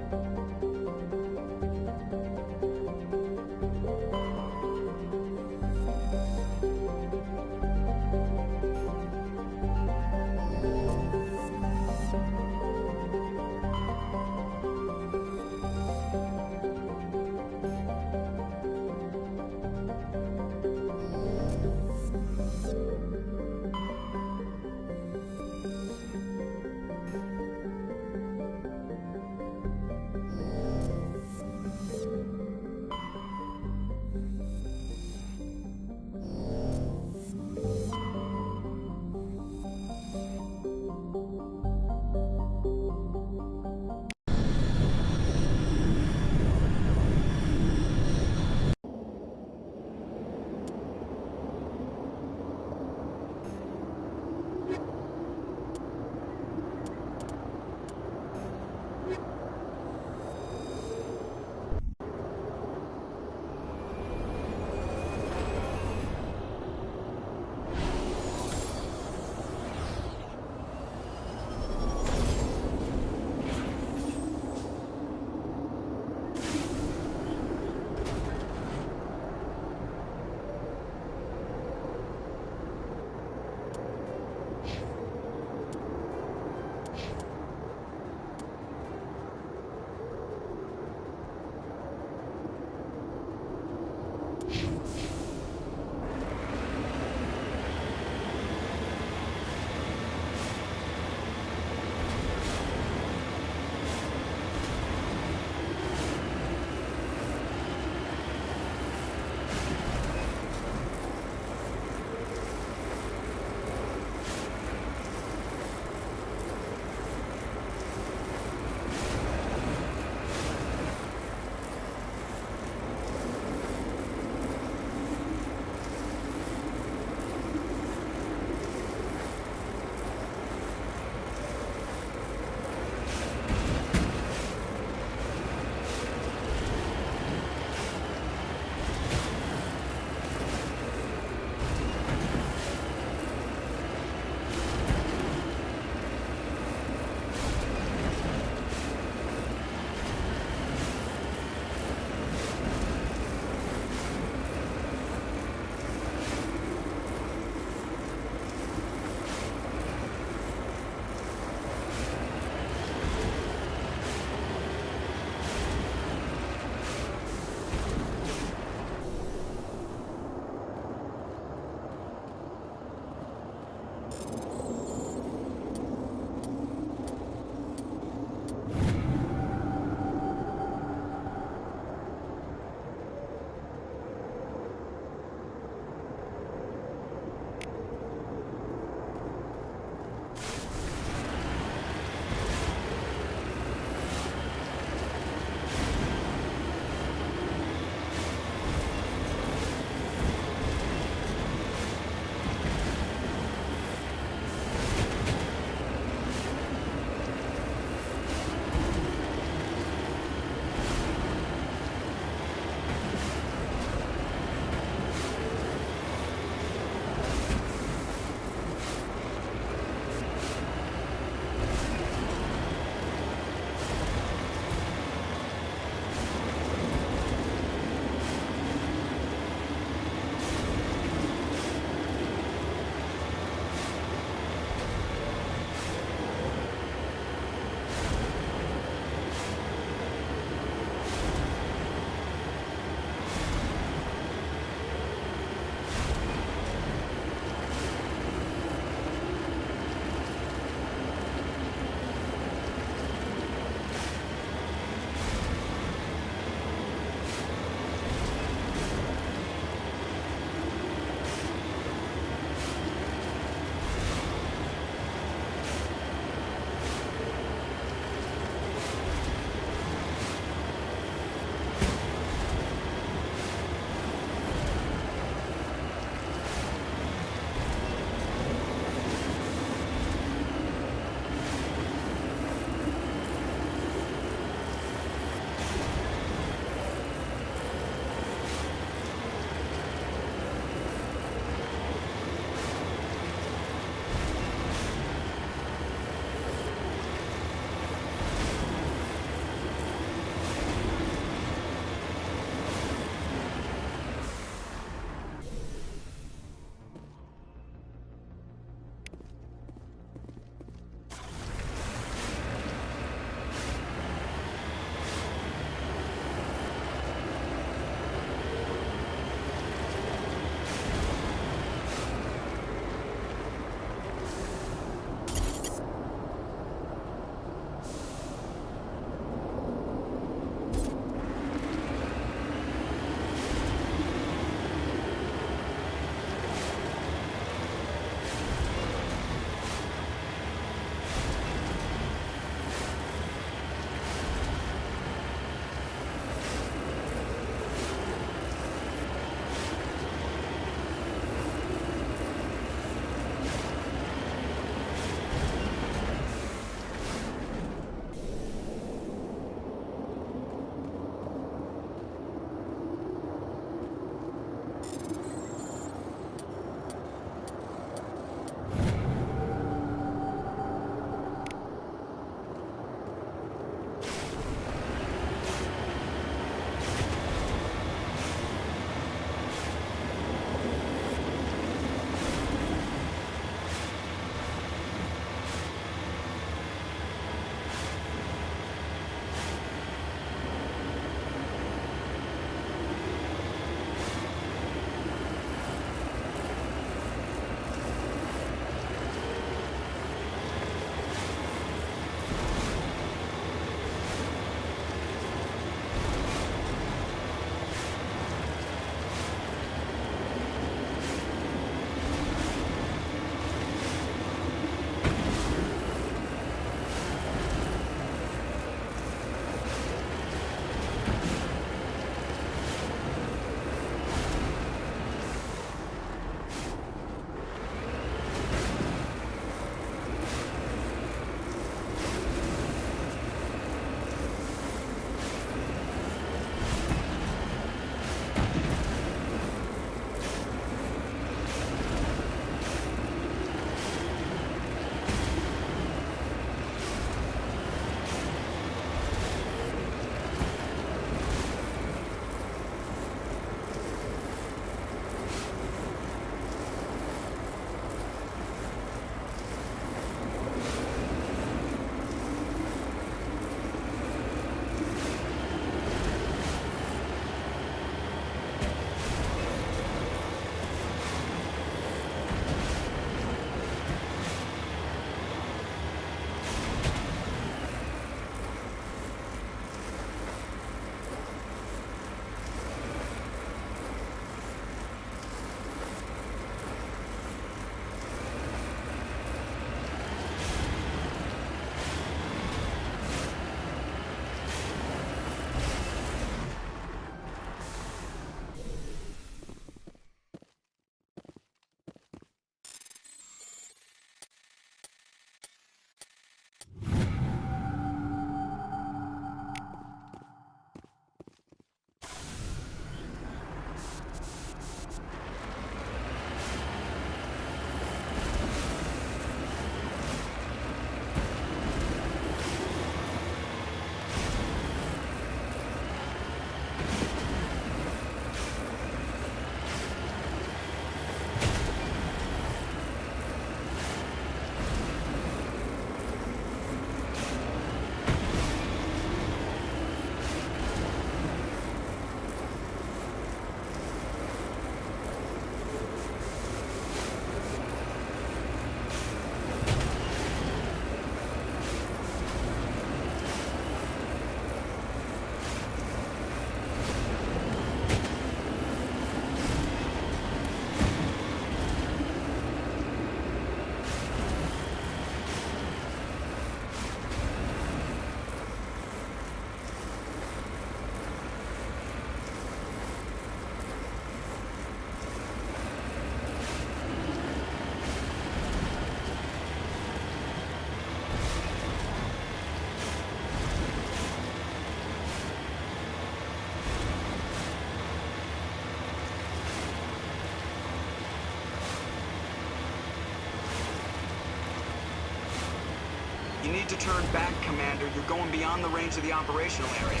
turn back, Commander. You're going beyond the range of the operational area.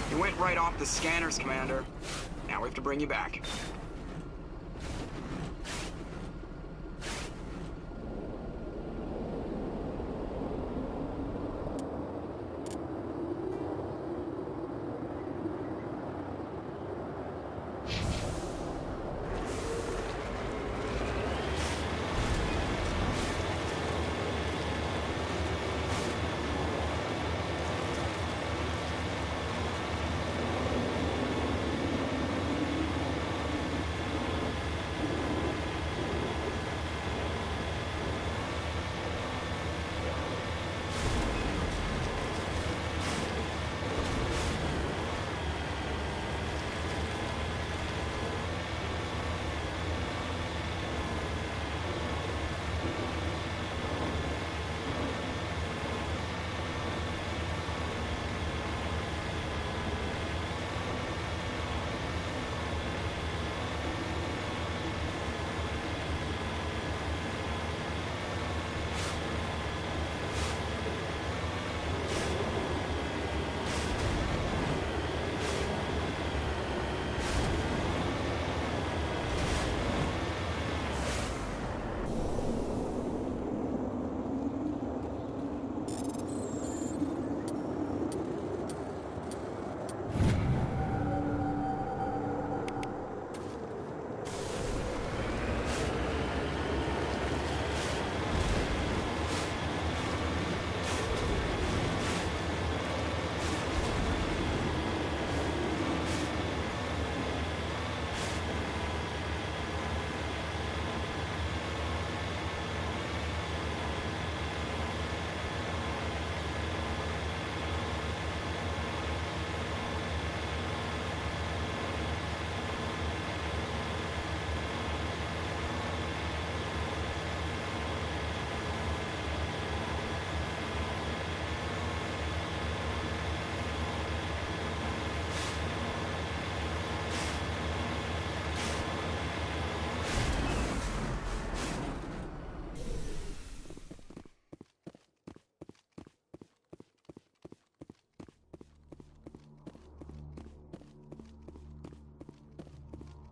You went right off the scanners, Commander. Now we have to bring you back.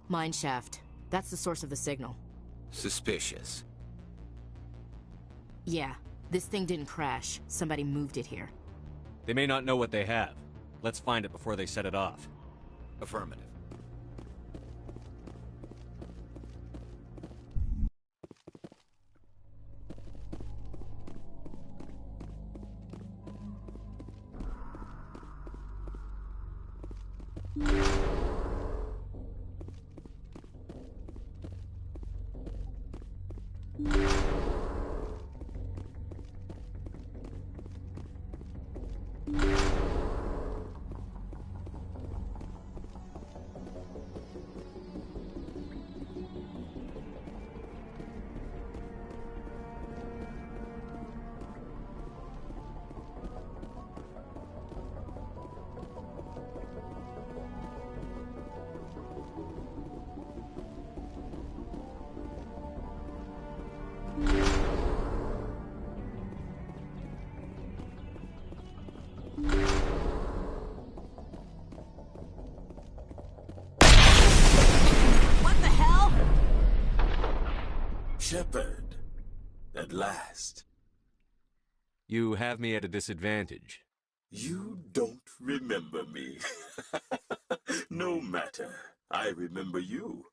Mine shaft. That's the source of the signal. Suspicious. Yeah, this thing didn't crash. Somebody moved it here. They may not know what they have. Let's find it before they set it off. Affirmative. What the hell? Shepard, at last. You have me at a disadvantage. You don't remember me. No matter. I remember you.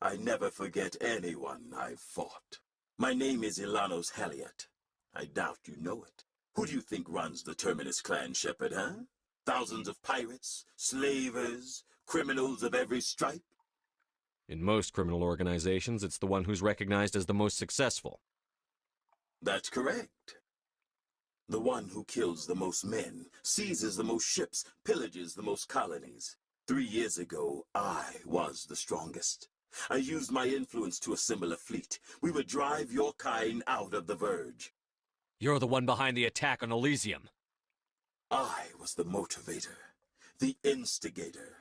I never forget anyone I've fought. My name is Ilanos Haliat. I doubt you know it. Who do you think runs the Terminus clan, Shepard, huh? Thousands of pirates, slavers, criminals of every stripe? In most criminal organizations, it's the one who's recognized as the most successful. That's correct. The one who kills the most men, seizes the most ships, pillages the most colonies. 3 years ago, I was the strongest. I used my influence to assemble a fleet. We would drive your kind out of the Verge. You're the one behind the attack on Elysium. I was the motivator, the instigator,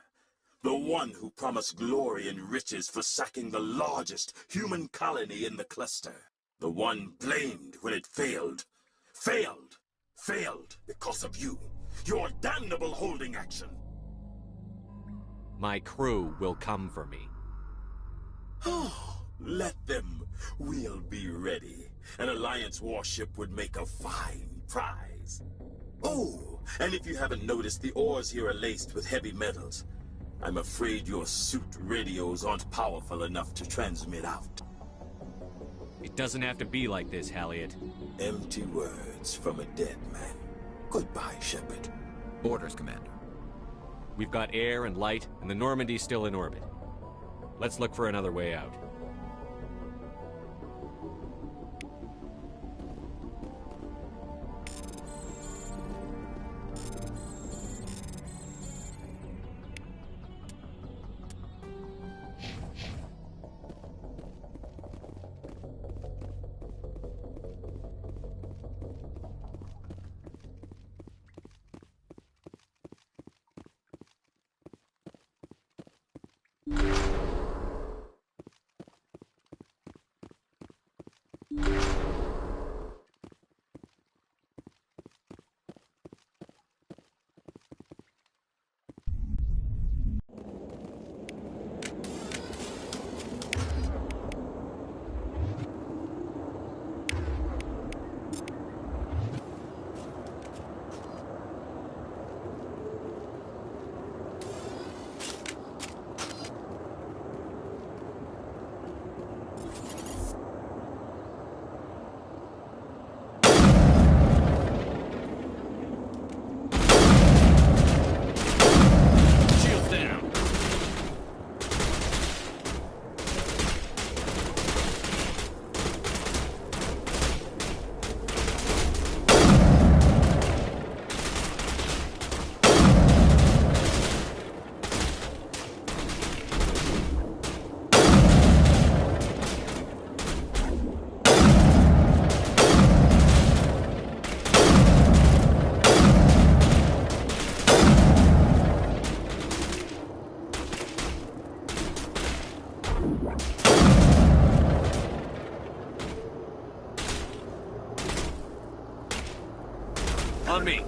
the one who promised glory and riches for sacking the largest human colony in the cluster. The one blamed when it failed. Failed because of you. Your damnable holding action. My crew will come for me. Oh, let them. We'll be ready. An Alliance warship would make a fine prize. Oh, and if you haven't noticed, the ores here are laced with heavy metals. I'm afraid your suit radios aren't powerful enough to transmit out. It doesn't have to be like this, Halliot. Empty words from a dead man. Goodbye, Shepard. Orders, Commander. We've got air and light, and the Normandy's still in orbit. Let's look for another way out. On me.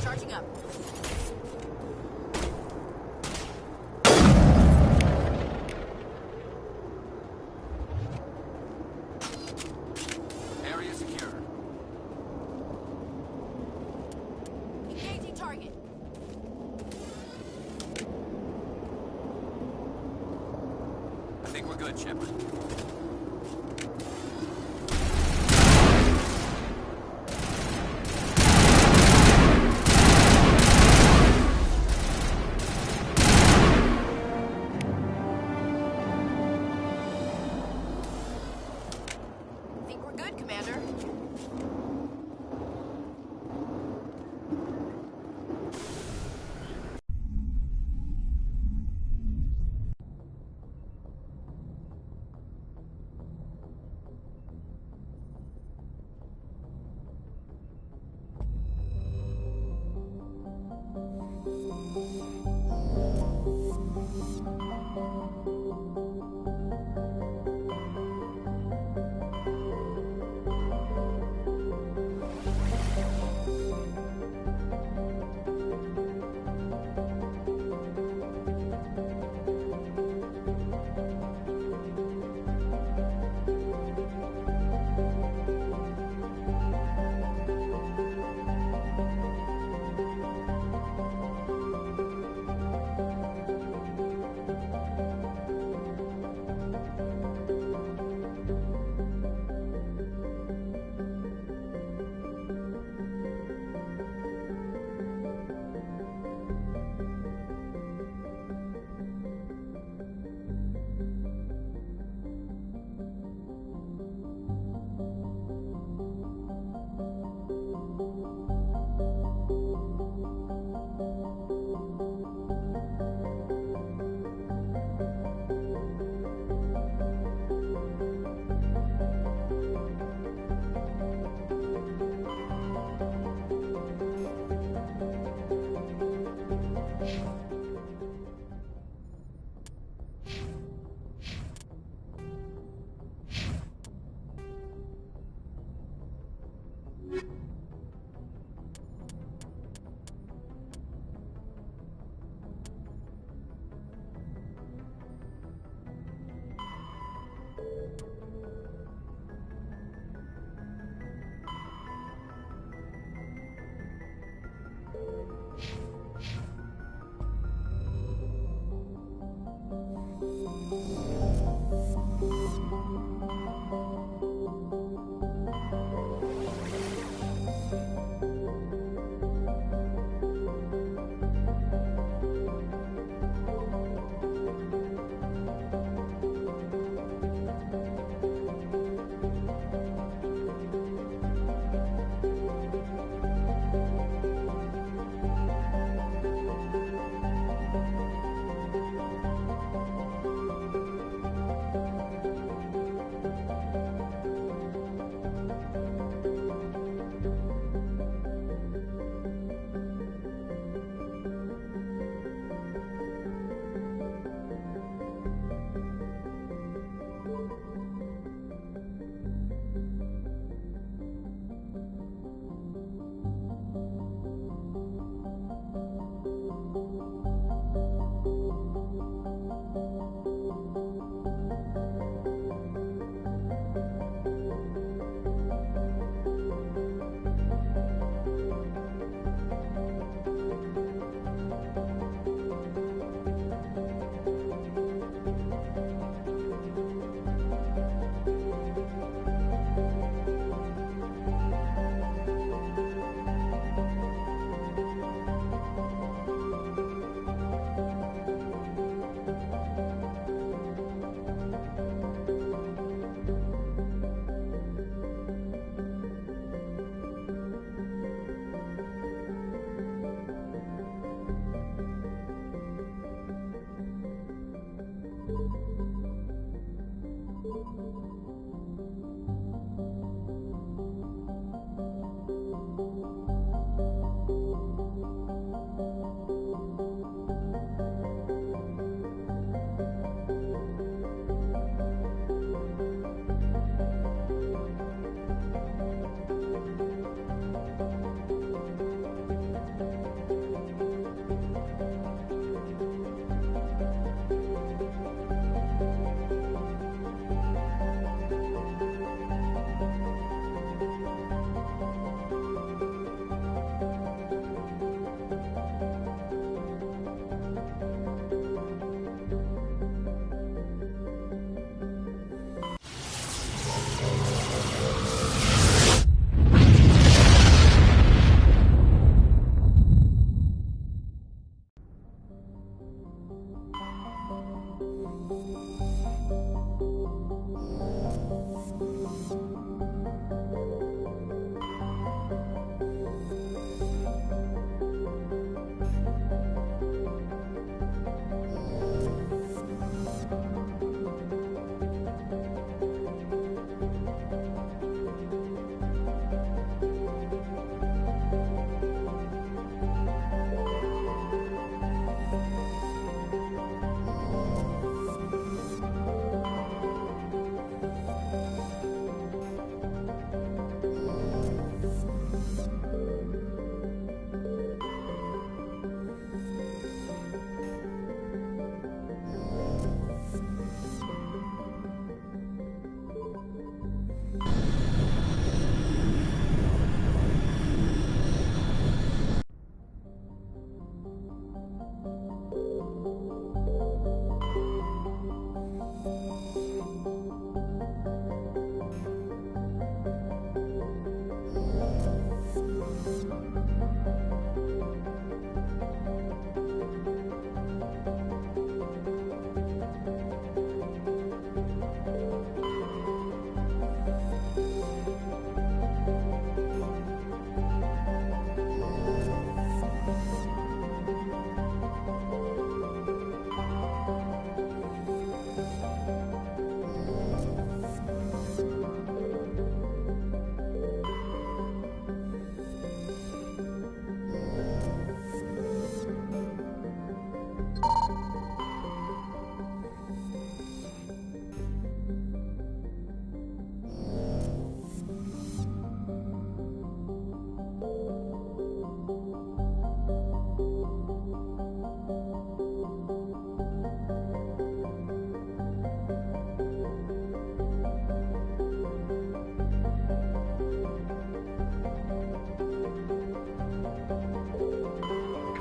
Charging up. Area secure. Engaging target. I think we're good, Shepard. Think we're good, Commander.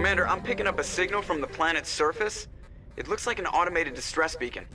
Commander, I'm picking up a signal from the planet's surface. It looks like an automated distress beacon.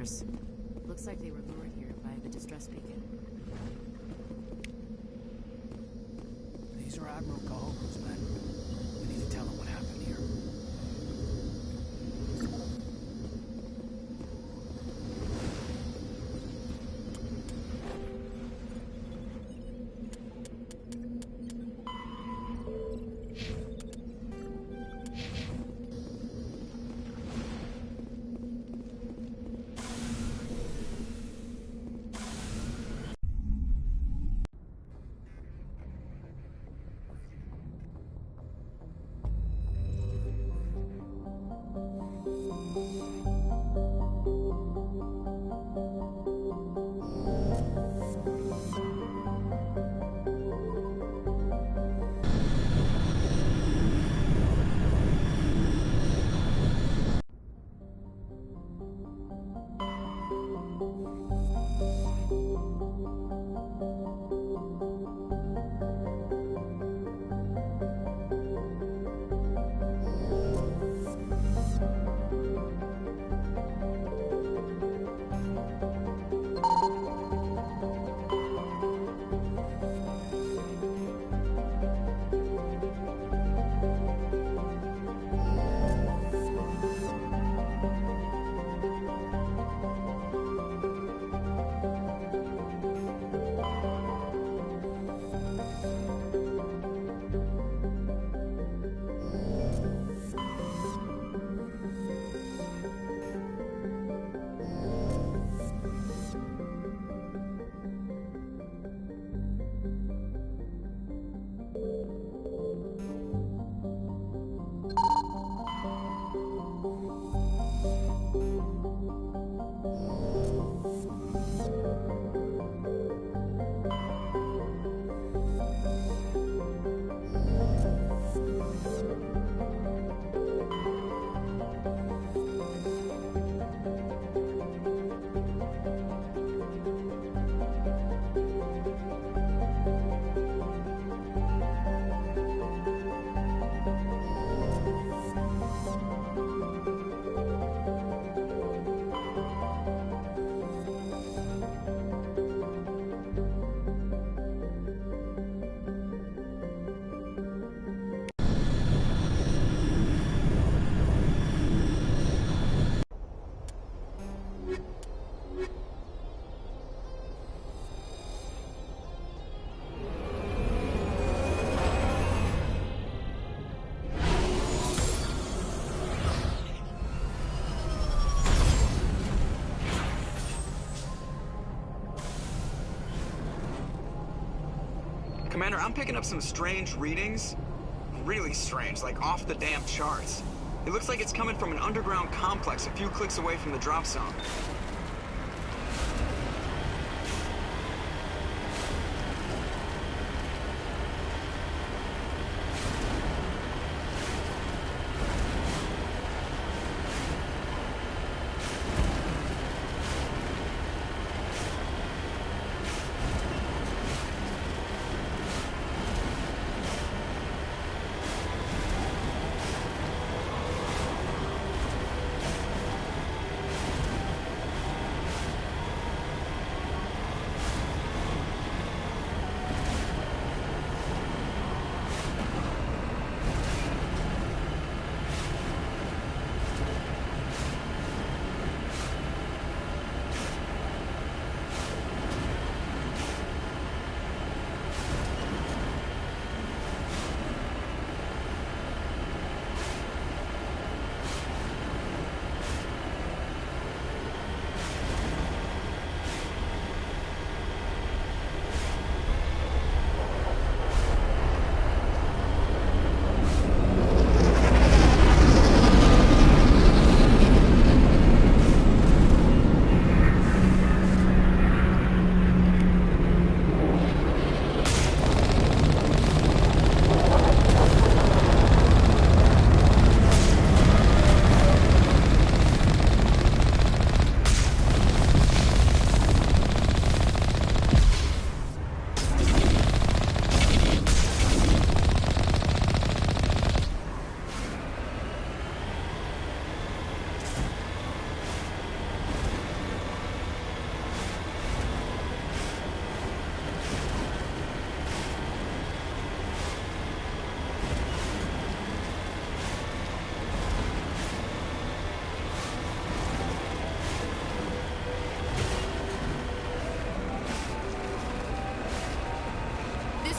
passengers. Looks like they were lured here by the distress beacon. These are Admiral Cahogo's men. We need to tell him what happened here. Commander, I'm picking up some strange readings. Really strange, like off the damn charts. It looks like it's coming from an underground complex a few clicks away from the drop zone.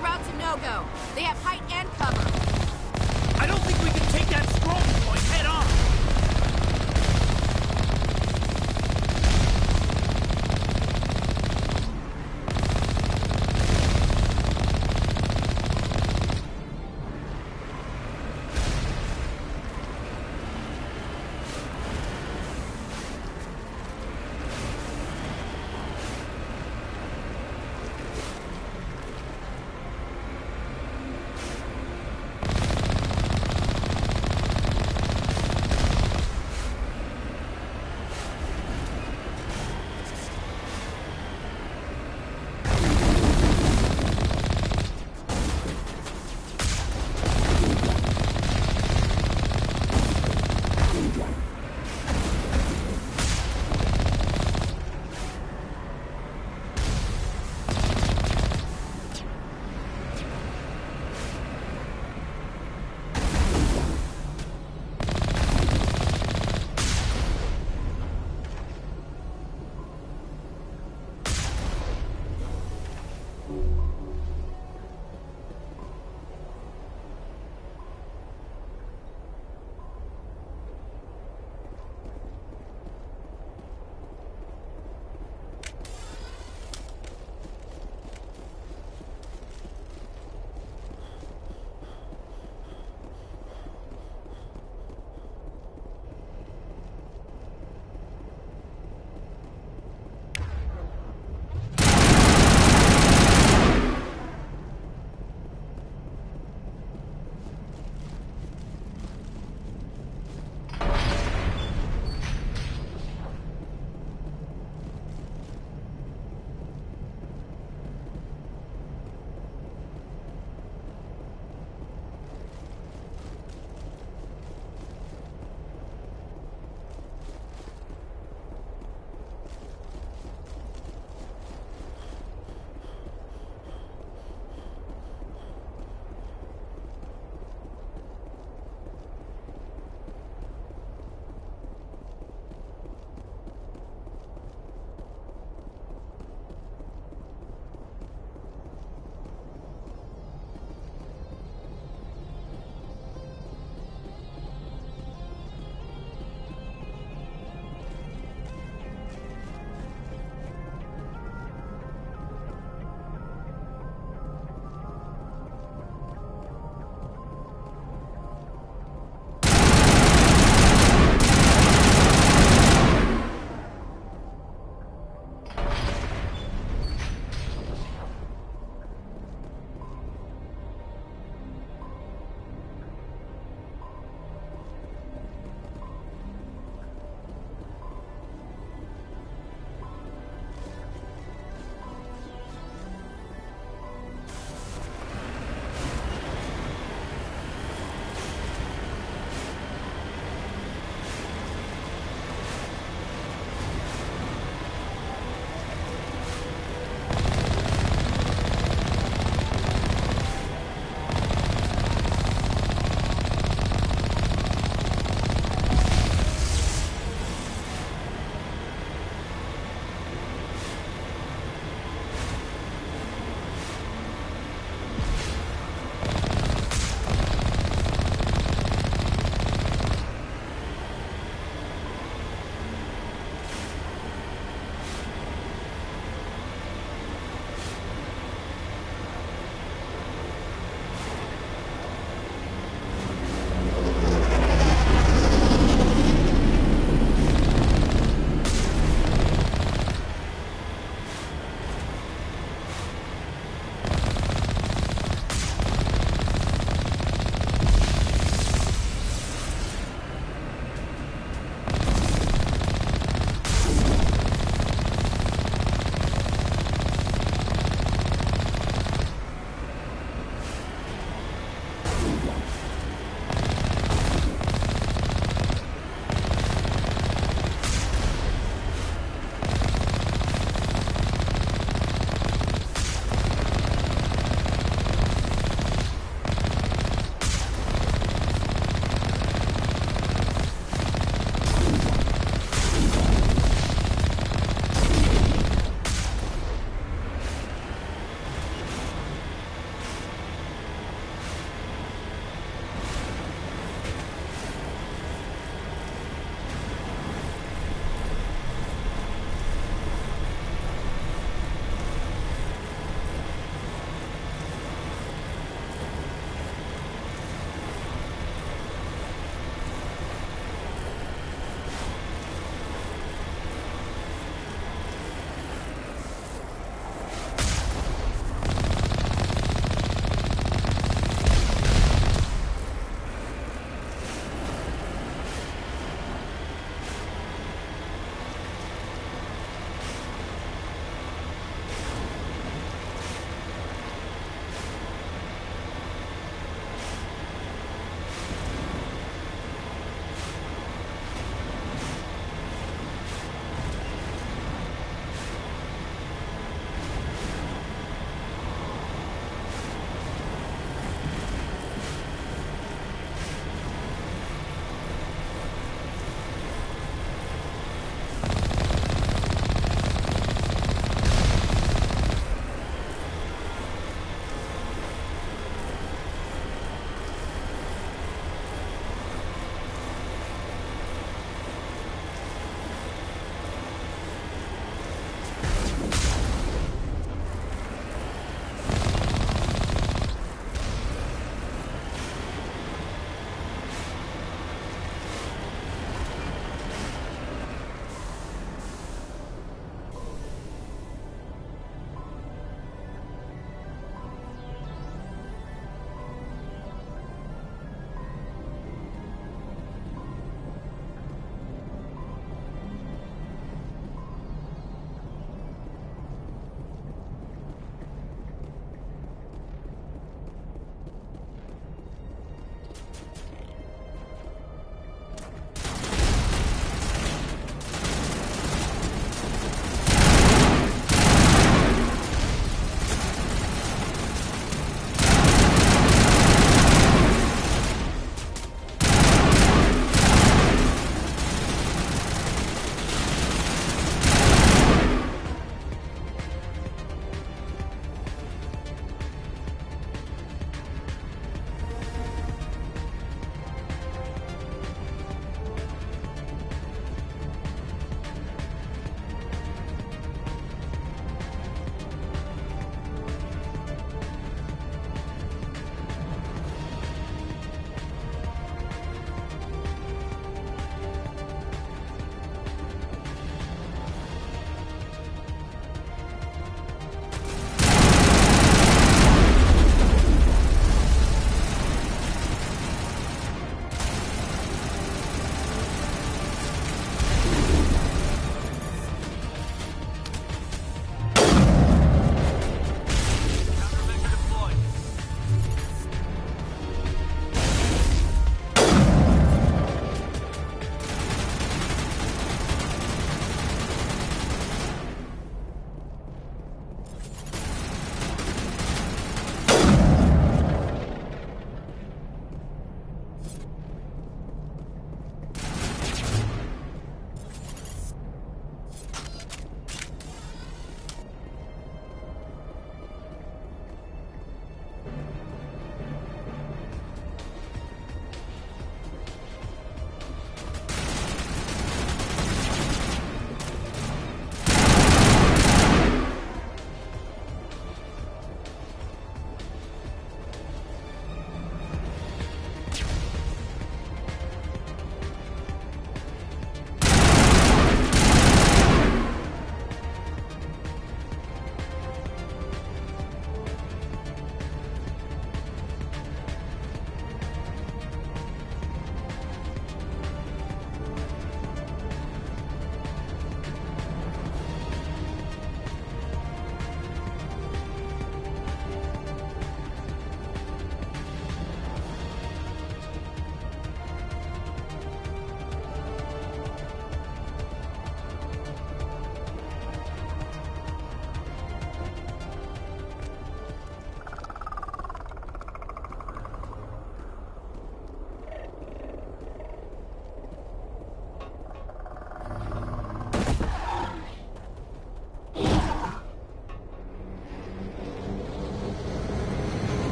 route's a no-go. They have height and cover. I don't think we can take that strong point head on.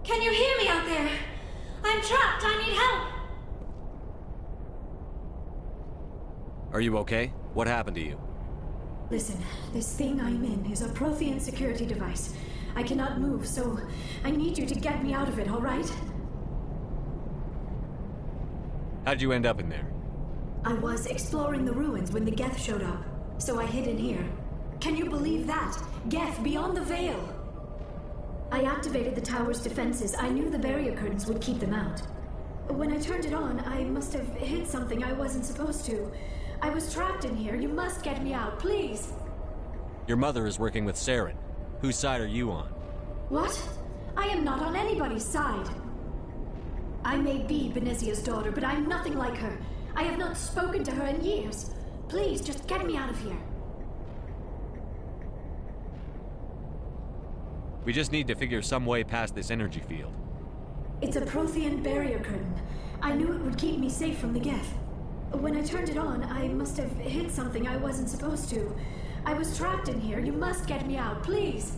Can you hear me out there? I'm trapped. I need help. Are you okay? What happened to you? Listen, this thing I'm in is a Prothean security device. I cannot move, so I need you to get me out of it, all right? How'd you end up in there? I was exploring the ruins when the Geth showed up, so I hid in here. Can you believe that? Geth beyond the veil! I activated the tower's defenses. I knew the barrier curtains would keep them out. When I turned it on, I must have hit something I wasn't supposed to. I was trapped in here. You must get me out, please! Your mother is working with Saren. Whose side are you on? What? I am not on anybody's side. I may be Benezia's daughter, but I'm nothing like her. I have not spoken to her in years. Please, just get me out of here. We just need to figure some way past this energy field. It's a Prothean barrier curtain. I knew it would keep me safe from the Geth. When I turned it on, I must have hit something I wasn't supposed to. I was trapped in here. You must get me out, please.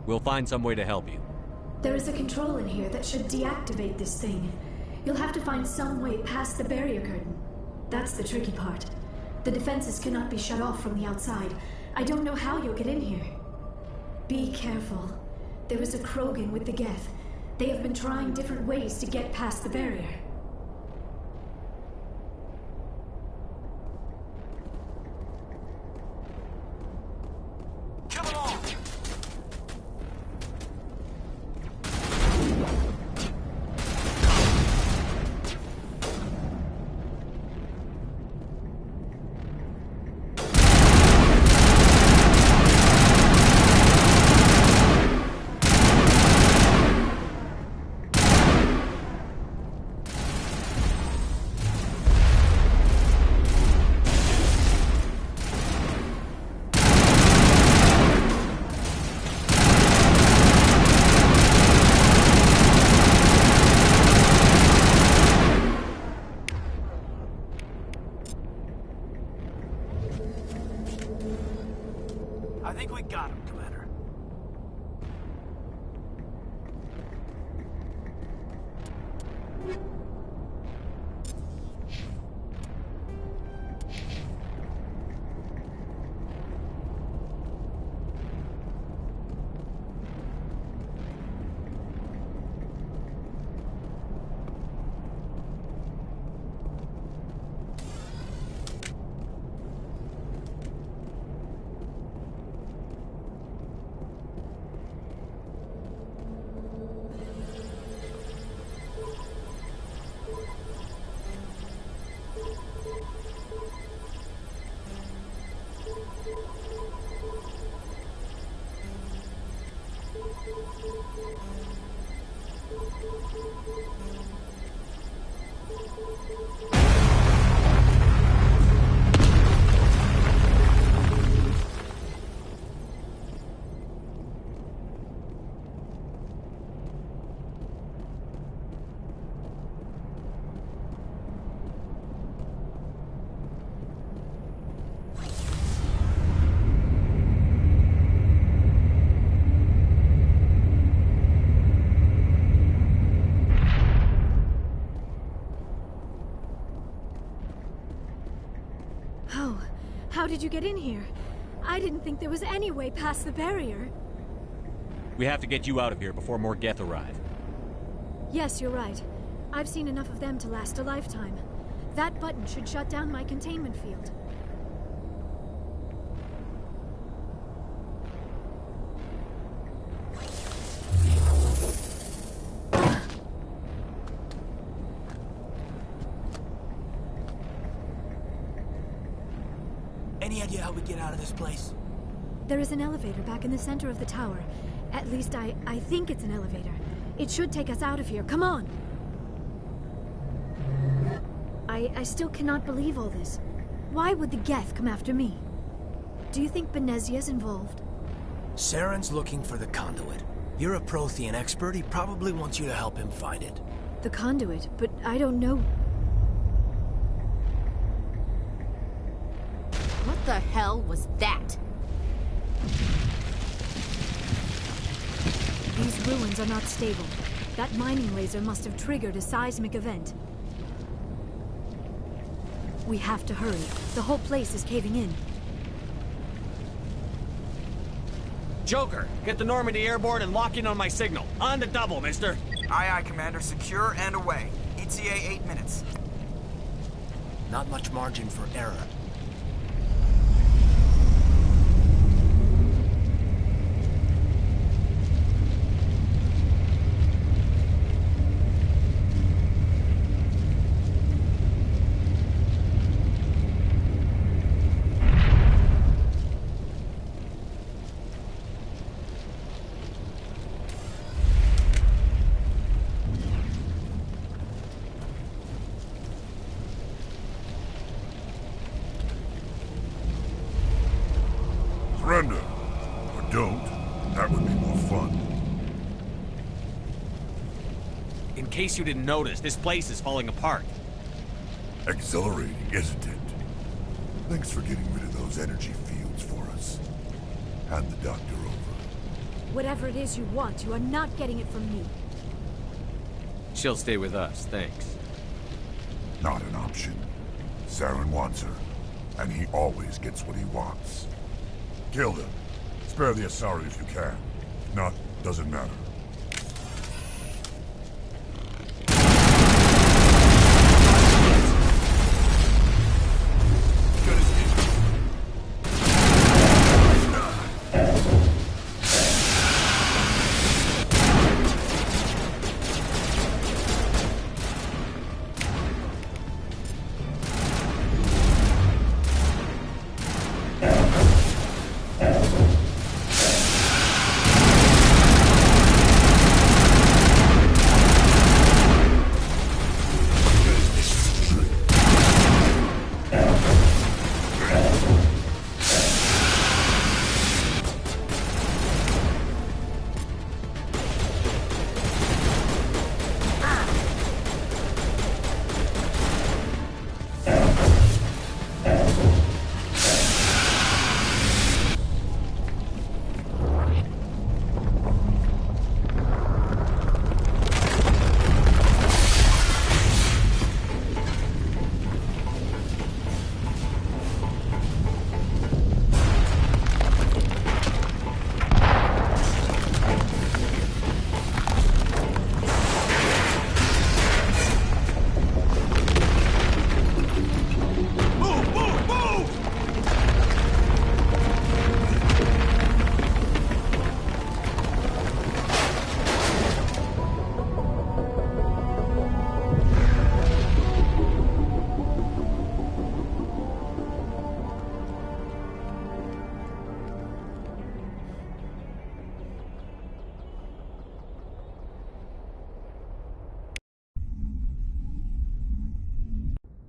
We'll find some way to help you. There is a control in here that should deactivate this thing. You'll have to find some way past the barrier curtain. That's the tricky part. The defenses cannot be shut off from the outside. I don't know how you'll get in here. Be careful. There is a Krogan with the Geth. They have been trying different ways to get past the barrier. I think we got him, Commander. How did you get in here? I didn't think there was any way past the barrier. We have to get you out of here before more Geth arrive. Yes, you're right. I've seen enough of them to last a lifetime. That button should shut down my containment field. Any idea how we get out of this place? There is an elevator back in the center of the tower. At least I think it's an elevator. It should take us out of here. Come on! I still cannot believe all this. Why would the Geth come after me? Do you think Benezia's involved? Saren's looking for the conduit. You're a Prothean expert. He probably wants you to help him find it. The conduit, but I don't know. What the hell was that? These ruins are not stable. That mining laser must have triggered a seismic event. We have to hurry. The whole place is caving in. Joker, get the Normandy airborne and lock in on my signal. On the double, mister. Aye, aye, Commander. Secure and away. ETA 8 minutes. Not much margin for error. Surrender. Or don't. That would be more fun. In case you didn't notice, this place is falling apart. Exhilarating, isn't it? Thanks for getting rid of those energy fields for us. Hand the doctor over. Whatever it is you want, you are not getting it from me. She'll stay with us, thanks. Not an option. Saren wants her, and he always gets what he wants. Kill them. Spare the Asari if you can. If not, doesn't matter.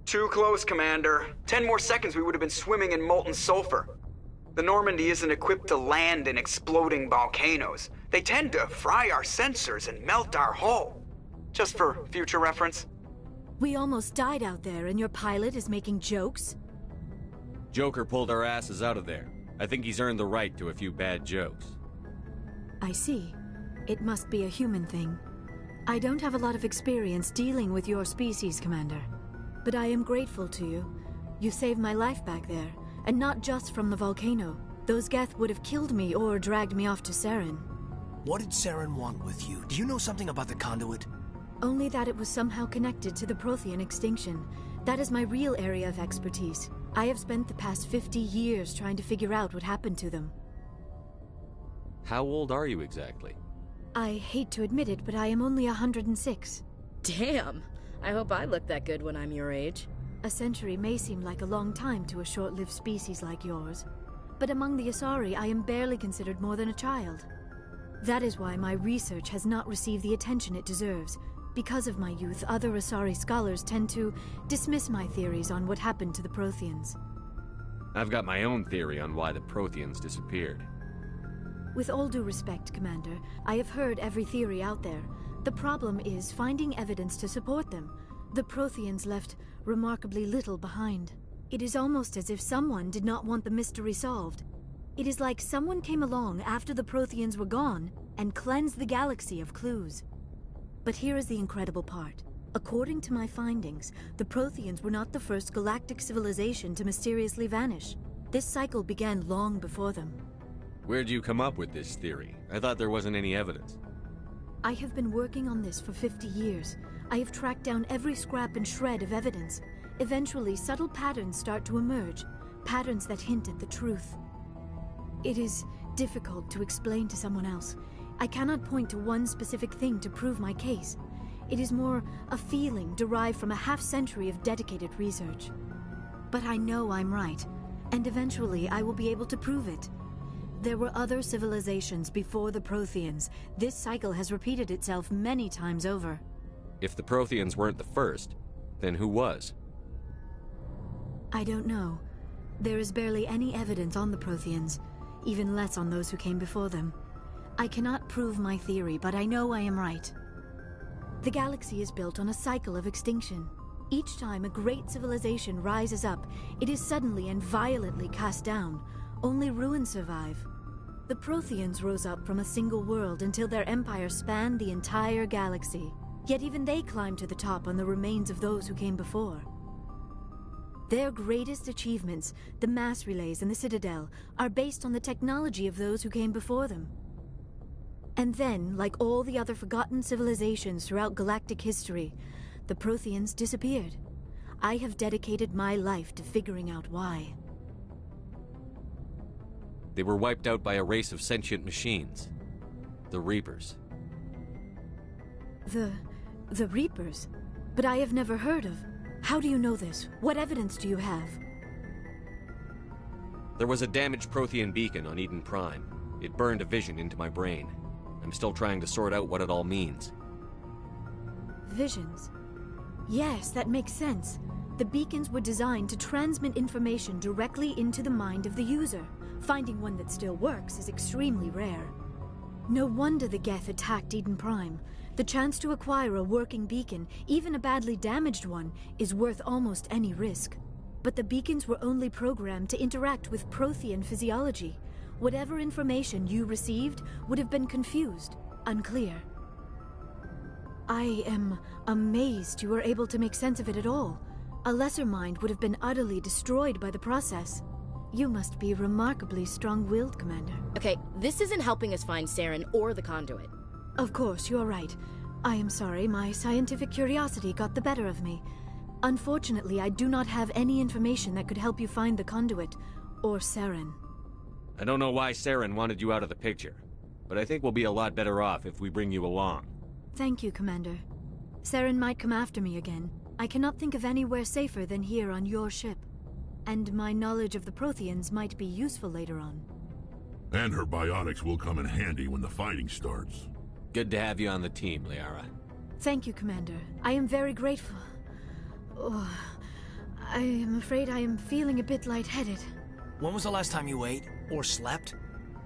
Too close, Commander. 10 more seconds we would have been swimming in molten sulfur. The Normandy isn't equipped to land in exploding volcanoes. They tend to fry our sensors and melt our hull. Just for future reference. We almost died out there, and your pilot is making jokes? Joker pulled our asses out of there. I think he's earned the right to a few bad jokes. I see. It must be a human thing. I don't have a lot of experience dealing with your species, Commander. But I am grateful to you. You saved my life back there, and not just from the volcano. Those Geth would have killed me or dragged me off to Saren. What did Saren want with you? Do you know something about the conduit? Only that it was somehow connected to the Prothean extinction. That is my real area of expertise. I have spent the past 50 years trying to figure out what happened to them. How old are you exactly? I hate to admit it, but I am only 106. Damn! I hope I look that good when I'm your age. A century may seem like a long time to a short-lived species like yours, but among the Asari I am barely considered more than a child. That is why my research has not received the attention it deserves. Because of my youth, other Asari scholars tend to dismiss my theories on what happened to the Protheans. I've got my own theory on why the Protheans disappeared. With all due respect, Commander, I have heard every theory out there. The problem is finding evidence to support them. The Protheans left remarkably little behind. It is almost as if someone did not want the mystery solved. It is like someone came along after the Protheans were gone and cleansed the galaxy of clues. But here is the incredible part. According to my findings, the Protheans were not the first galactic civilization to mysteriously vanish. This cycle began long before them. Where'd you come up with this theory? I thought there wasn't any evidence. I have been working on this for 50 years. I have tracked down every scrap and shred of evidence. Eventually, subtle patterns start to emerge, patterns that hint at the truth. It is difficult to explain to someone else. I cannot point to one specific thing to prove my case. It is more a feeling derived from a half-century of dedicated research. But I know I'm right, and eventually I will be able to prove it. There were other civilizations before the Protheans. This cycle has repeated itself many times over. If the Protheans weren't the first, then who was? I don't know. There is barely any evidence on the Protheans, even less on those who came before them. I cannot prove my theory, but I know I am right. The galaxy is built on a cycle of extinction. Each time a great civilization rises up, it is suddenly and violently cast down. Only ruins survive. The Protheans rose up from a single world until their empire spanned the entire galaxy. Yet even they climbed to the top on the remains of those who came before. Their greatest achievements, the mass relays and the Citadel, are based on the technology of those who came before them. And then, like all the other forgotten civilizations throughout galactic history, the Protheans disappeared. I have dedicated my life to figuring out why. They were wiped out by a race of sentient machines. The Reapers. The Reapers? But I have never heard of. How do you know this? What evidence do you have? There was a damaged Prothean beacon on Eden Prime. It burned a vision into my brain. I'm still trying to sort out what it all means. Visions? Yes, that makes sense. The beacons were designed to transmit information directly into the mind of the user. Finding one that still works is extremely rare. No wonder the Geth attacked Eden Prime. The chance to acquire a working beacon, even a badly damaged one, is worth almost any risk. But the beacons were only programmed to interact with Prothean physiology. Whatever information you received would have been confused, unclear. I am amazed you were able to make sense of it at all. A lesser mind would have been utterly destroyed by the process. You must be remarkably strong-willed, Commander. Okay, this isn't helping us find Saren or the conduit. Of course, you're right. I am sorry, my scientific curiosity got the better of me. Unfortunately, I do not have any information that could help you find the conduit, or Saren. I don't know why Saren wanted you out of the picture, but I think we'll be a lot better off if we bring you along. Thank you, Commander. Saren might come after me again. I cannot think of anywhere safer than here on your ship. And my knowledge of the Protheans might be useful later on. And her biotics will come in handy when the fighting starts. Good to have you on the team, Liara. Thank you, Commander. I am very grateful. Oh, I am afraid I am feeling a bit lightheaded. When was the last time you ate? Or slept?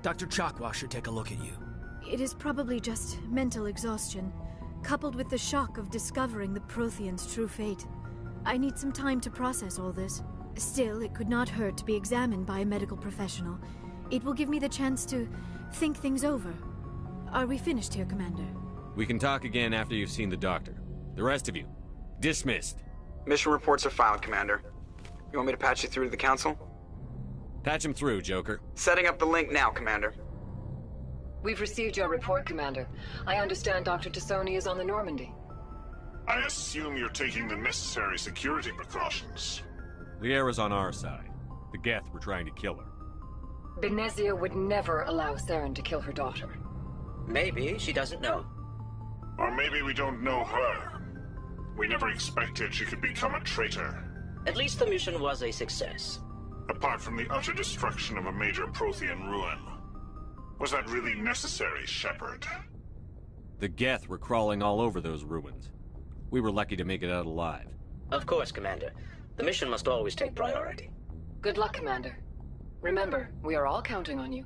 Dr. Chakwa should take a look at you. It is probably just mental exhaustion, coupled with the shock of discovering the Protheans' true fate. I need some time to process all this. Still, it could not hurt to be examined by a medical professional. It will give me the chance to think things over. Are we finished here, Commander? We can talk again after you've seen the doctor. The rest of you, dismissed. Mission reports are filed, Commander. You want me to patch you through to the Council? Patch him through, Joker. Setting up the link now, Commander. We've received your report, Commander. I understand Dr. Tassoni is on the Normandy. I assume you're taking the necessary security precautions. Liara's on our side. The Geth were trying to kill her. Benezia would never allow Saren to kill her daughter. Maybe she doesn't know. Or maybe we don't know her. We never expected she could become a traitor. At least the mission was a success. Apart from the utter destruction of a major Prothean ruin. Was that really necessary, Shepard? The Geth were crawling all over those ruins. We were lucky to make it out alive. Of course, Commander. The mission must always take priority. Good luck, Commander. Remember, we are all counting on you.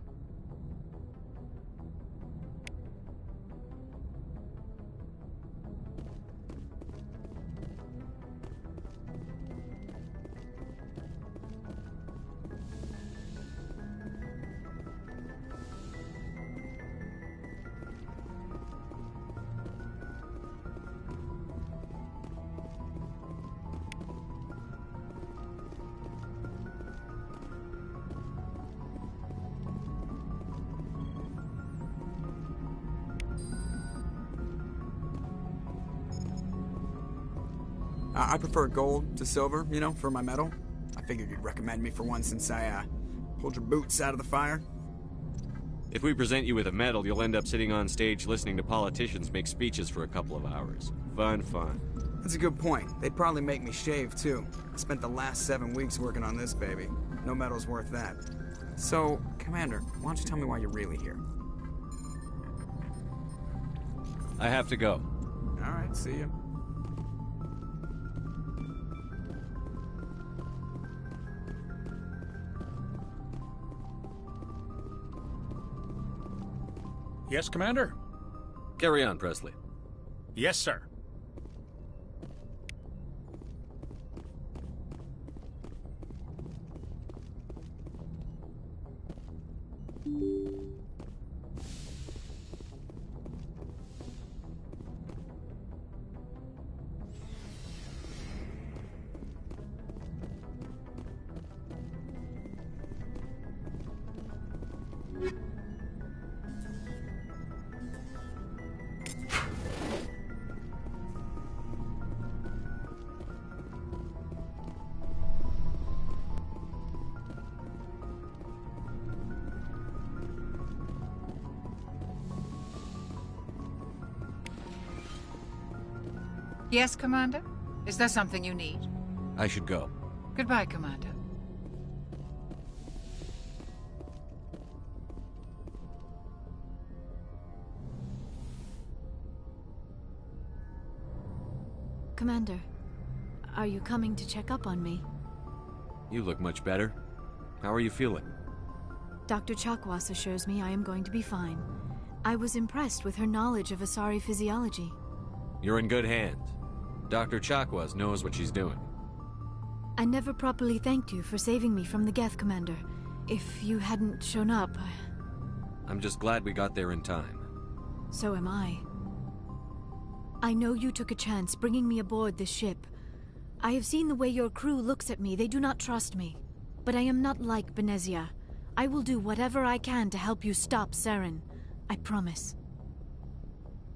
I prefer gold to silver, you know, for my medal. I figured you'd recommend me for one since I, pulled your boots out of the fire. If we present you with a medal, you'll end up sitting on stage listening to politicians make speeches for a couple of hours. Fun, fun. That's a good point. They'd probably make me shave, too. I spent the last 7 weeks working on this baby. No medal's worth that. So, Commander, why don't you tell me why you're really here? I have to go. All right, see ya. Yes, Commander? Carry on, Presley. Yes, sir. Yes, Commander? Is there something you need? I should go. Goodbye, Commander. Commander, are you coming to check up on me? You look much better. How are you feeling? Dr. Chakwas assures me I am going to be fine. I was impressed with her knowledge of Asari physiology. You're in good hands. Dr. Chakwas knows what she's doing. I never properly thanked you for saving me from the Geth, Commander. If you hadn't shown up... I'm just glad we got there in time. So am I. I know you took a chance bringing me aboard this ship. I have seen the way your crew looks at me. They do not trust me. But I am not like Benezia. I will do whatever I can to help you stop Saren. I promise.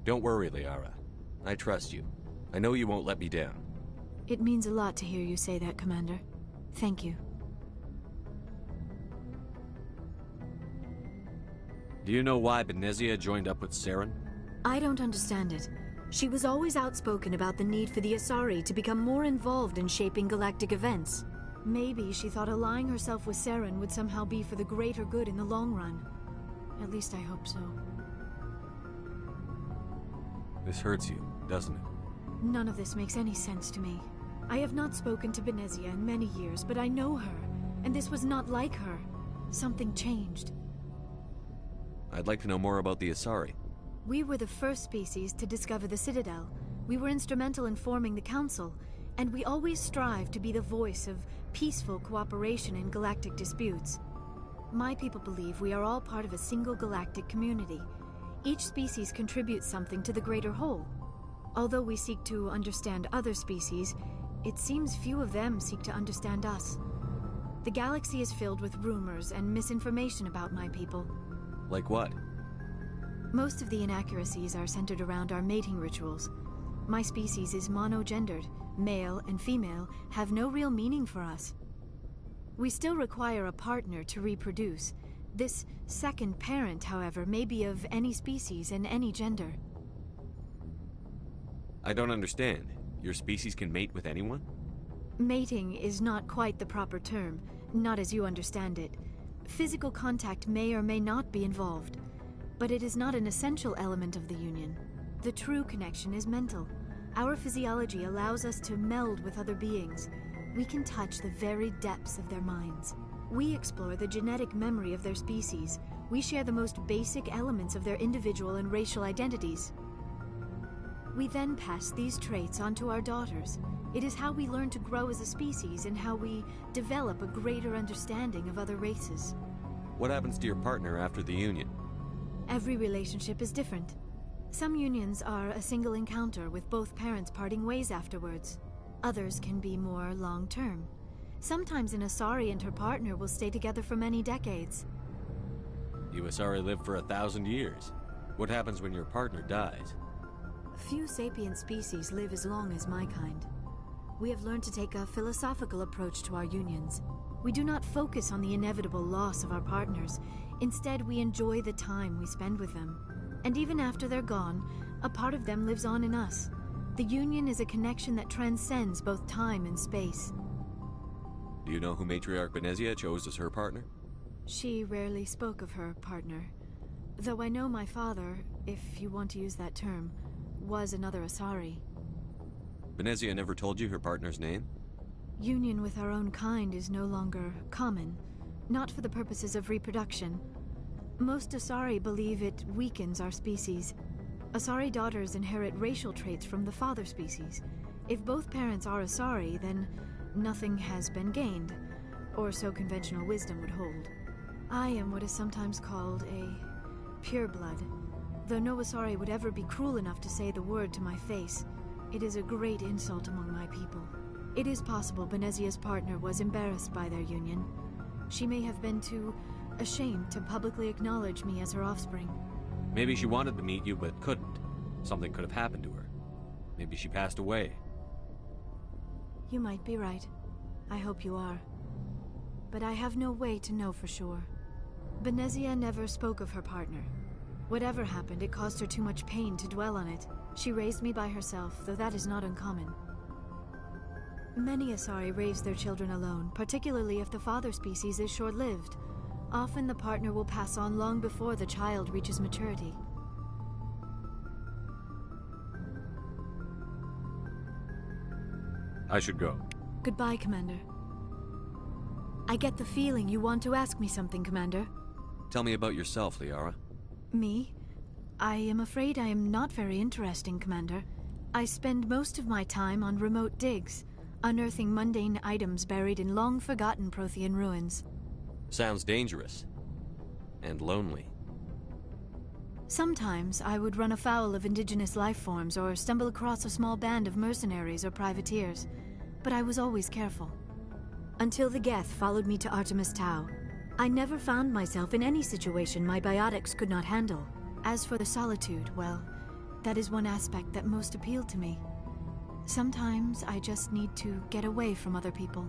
Don't worry, Liara. I trust you. I know you won't let me down. It means a lot to hear you say that, Commander. Thank you. Do you know why Benezia joined up with Saren? I don't understand it. She was always outspoken about the need for the Asari to become more involved in shaping galactic events. Maybe she thought allying herself with Saren would somehow be for the greater good in the long run. At least I hope so. This hurts you, doesn't it? None of this makes any sense to me. I have not spoken to Benezia in many years, but I know her, and this was not like her. Something changed. I'd like to know more about the Asari. We were the first species to discover the Citadel. We were instrumental in forming the Council, and we always strive to be the voice of peaceful cooperation in galactic disputes. My people believe we are all part of a single galactic community. Each species contributes something to the greater whole. Although we seek to understand other species, it seems few of them seek to understand us. The galaxy is filled with rumors and misinformation about my people. Like what? Most of the inaccuracies are centered around our mating rituals. My species is monogendered. Male and female have no real meaning for us. We still require a partner to reproduce. This second parent, however, may be of any species and any gender. I don't understand. Your species can mate with anyone? Mating is not quite the proper term, not as you understand it. Physical contact may or may not be involved, but it is not an essential element of the union. The true connection is mental. Our physiology allows us to meld with other beings. We can touch the very depths of their minds. We explore the genetic memory of their species. We share the most basic elements of their individual and racial identities. We then pass these traits on to our daughters. It is how we learn to grow as a species and how we develop a greater understanding of other races. What happens to your partner after the union? Every relationship is different. Some unions are a single encounter with both parents parting ways afterwards. Others can be more long-term. Sometimes an Asari and her partner will stay together for many decades. You Asari live for 1,000 years. What happens when your partner dies? Few sapient species live as long as my kind. We have learned to take a philosophical approach to our unions. We do not focus on the inevitable loss of our partners. Instead, we enjoy the time we spend with them. And even after they're gone, a part of them lives on in us. The union is a connection that transcends both time and space. Do you know who Matriarch Benezia chose as her partner? She rarely spoke of her partner. Though I know my father, if you want to use that term, was another Asari. Benezia never told you her partner's name? Union with our own kind is no longer common, not for the purposes of reproduction. Most Asari believe it weakens our species. Asari daughters inherit racial traits from the father species. If both parents are Asari, then nothing has been gained, or so conventional wisdom would hold. I am what is sometimes called a pureblood, though no Asari would ever be cruel enough to say the word to my face. It is a great insult among my people. It is possible Benezia's partner was embarrassed by their union. She may have been too ashamed to publicly acknowledge me as her offspring. Maybe she wanted to meet you but couldn't. Something could have happened to her. Maybe she passed away. You might be right. I hope you are. But I have no way to know for sure. Benezia never spoke of her partner. Whatever happened, it caused her too much pain to dwell on it. She raised me by herself, though that is not uncommon. Many Asari raise their children alone, particularly if the father species is short-lived. Often the partner will pass on long before the child reaches maturity. I should go. Goodbye, Commander. I get the feeling you want to ask me something, Commander. Tell me about yourself, Liara. Me? I am afraid I am not very interesting, Commander. I spend most of my time on remote digs, unearthing mundane items buried in long-forgotten Prothean ruins. Sounds dangerous. And lonely. Sometimes I would run afoul of indigenous life forms or stumble across a small band of mercenaries or privateers, but I was always careful. Until the Geth followed me to Artemis Tau, I never found myself in any situation my biotics could not handle. As for the solitude, well, that is one aspect that most appealed to me. Sometimes I just need to get away from other people.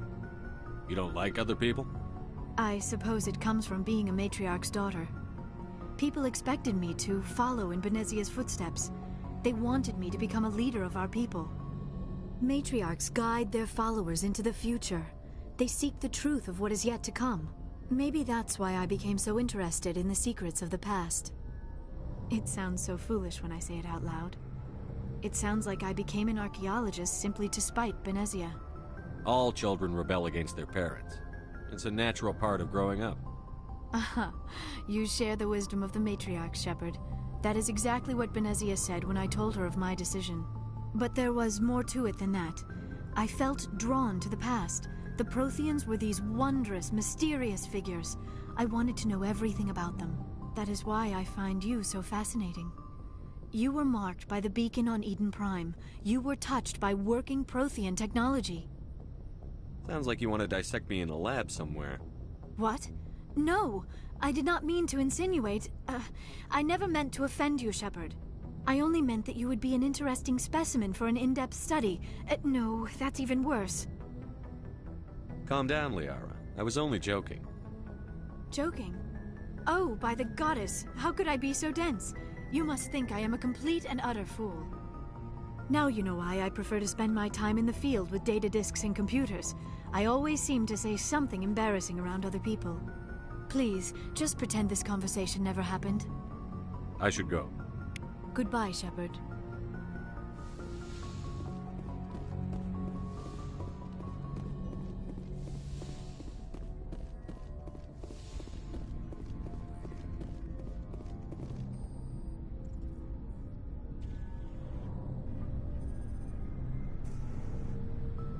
You don't like other people? I suppose it comes from being a matriarch's daughter. People expected me to follow in Benezia's footsteps. They wanted me to become a leader of our people. Matriarchs guide their followers into the future. They seek the truth of what is yet to come. Maybe that's why I became so interested in the secrets of the past. It sounds so foolish when I say it out loud. It sounds like I became an archaeologist simply to spite Benezia. All children rebel against their parents. It's a natural part of growing up. Aha, you share the wisdom of the matriarch, Shepard. That is exactly what Benezia said when I told her of my decision. But there was more to it than that. I felt drawn to the past. The Protheans were these wondrous, mysterious figures. I wanted to know everything about them. That is why I find you so fascinating. You were marked by the beacon on Eden Prime. You were touched by working Prothean technology. Sounds like you want to dissect me in a lab somewhere. What? No! I did not mean to insinuate. I never meant to offend you, Shepard. I only meant that you would be an interesting specimen for an in-depth study. No, that's even worse. Calm down, Liara. I was only joking. Joking? Oh, by the goddess, how could I be so dense? You must think I am a complete and utter fool. Now you know why I prefer to spend my time in the field with data disks and computers. I always seem to say something embarrassing around other people. Please, just pretend this conversation never happened. I should go. Goodbye, Shepard.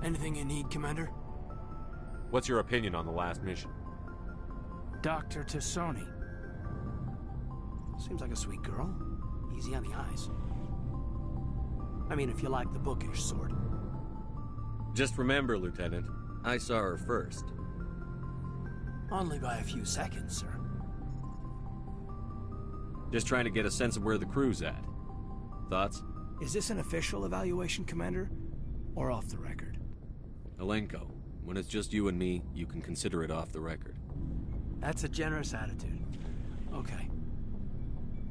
Anything you need, Commander? What's your opinion on the last mission? Dr. T'Soni. Seems like a sweet girl. Easy on the eyes. I mean, if you like the bookish sort. Just remember, Lieutenant, I saw her first. Only by a few seconds, sir. Just trying to get a sense of where the crew's at. Thoughts? Is this an official evaluation, Commander? Or off the record? Alenko, when it's just you and me, you can consider it off the record. That's a generous attitude. Okay.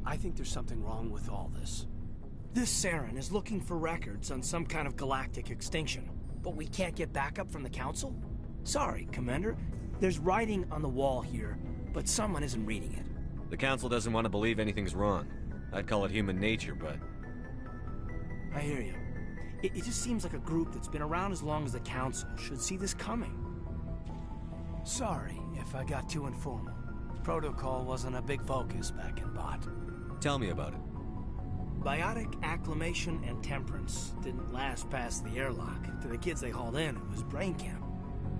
I think there's something wrong with all this. This Saren is looking for records on some kind of galactic extinction, but we can't get backup from the Council? Sorry, Commander. There's writing on the wall here, but someone isn't reading it. The Council doesn't want to believe anything's wrong. I'd call it human nature, but... I hear you. It just seems like a group that's been around as long as the Council should see this coming. Sorry if I got too informal. Protocol wasn't a big focus back in Bot. Tell me about it. Biotic acclimation and temperance didn't last past the airlock. To the kids they hauled in, it was brain camp.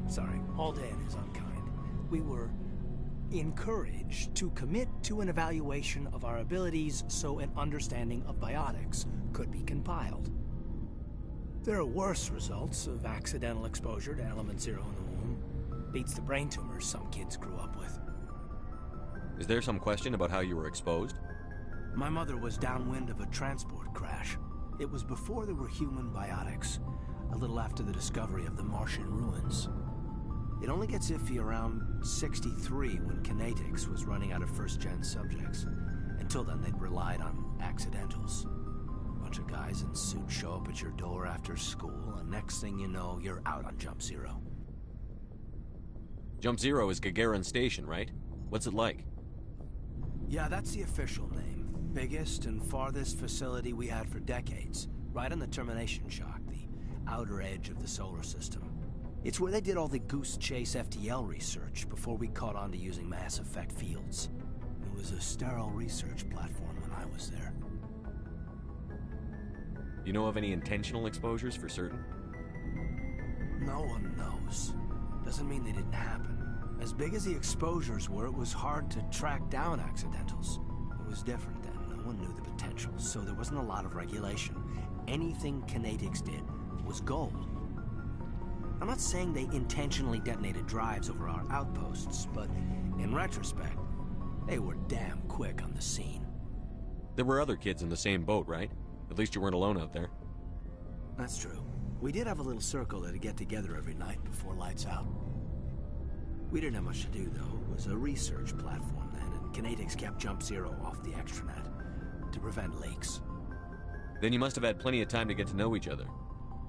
Sorry, hauled in is unkind. We were encouraged to commit to an evaluation of our abilities so an understanding of biotics could be compiled. There are worse results of accidental exposure to Element Zero in the womb. Beats the brain tumors some kids grew up with. Is there some question about how you were exposed? My mother was downwind of a transport crash. It was before there were human biotics, a little after the discovery of the Martian ruins. It only gets iffy around 63 when Kinetics was running out of first-gen subjects. Until then, they'd relied on accidentals. A bunch of guys in suits show up at your door after school, and next thing you know, you're out on Jump Zero. Jump Zero is Gagarin Station, right? What's it like? Yeah, that's the official name. Biggest and farthest facility we had for decades. Right on the termination shock, the outer edge of the solar system. It's where they did all the Goose Chase FTL research before we caught on to using mass effect fields. It was a sterile research platform when I was there. You know of any intentional exposures for certain? No one knows. Doesn't mean they didn't happen. As big as the exposures were, it was hard to track down accidentals. It was different then. No one knew the potential, so there wasn't a lot of regulation. Anything Kinetics did was gold. I'm not saying they intentionally detonated drives over our outposts, but in retrospect, they were damn quick on the scene. There were other kids in the same boat, right? At least you weren't alone out there. That's true. We did have a little circle that'd get together every night before lights out. We didn't have much to do, though. It was a research platform then, and Kinetics kept Jump Zero off the extranet to prevent leaks. Then you must have had plenty of time to get to know each other.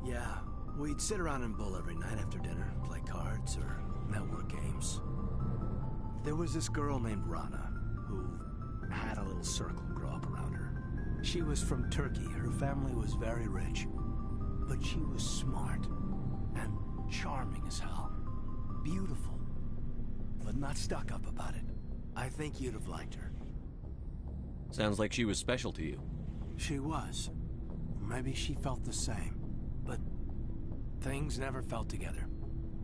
Yeah, we'd sit around and bull every night after dinner, play cards or network games. There was this girl named Rana, who had a little circle grow up around her. She was from Turkey. Her family was very rich. But she was smart and charming as hell. Beautiful, but not stuck up about it. I think you'd have liked her. Sounds like she was special to you. She was. Maybe she felt the same. But things never felt together.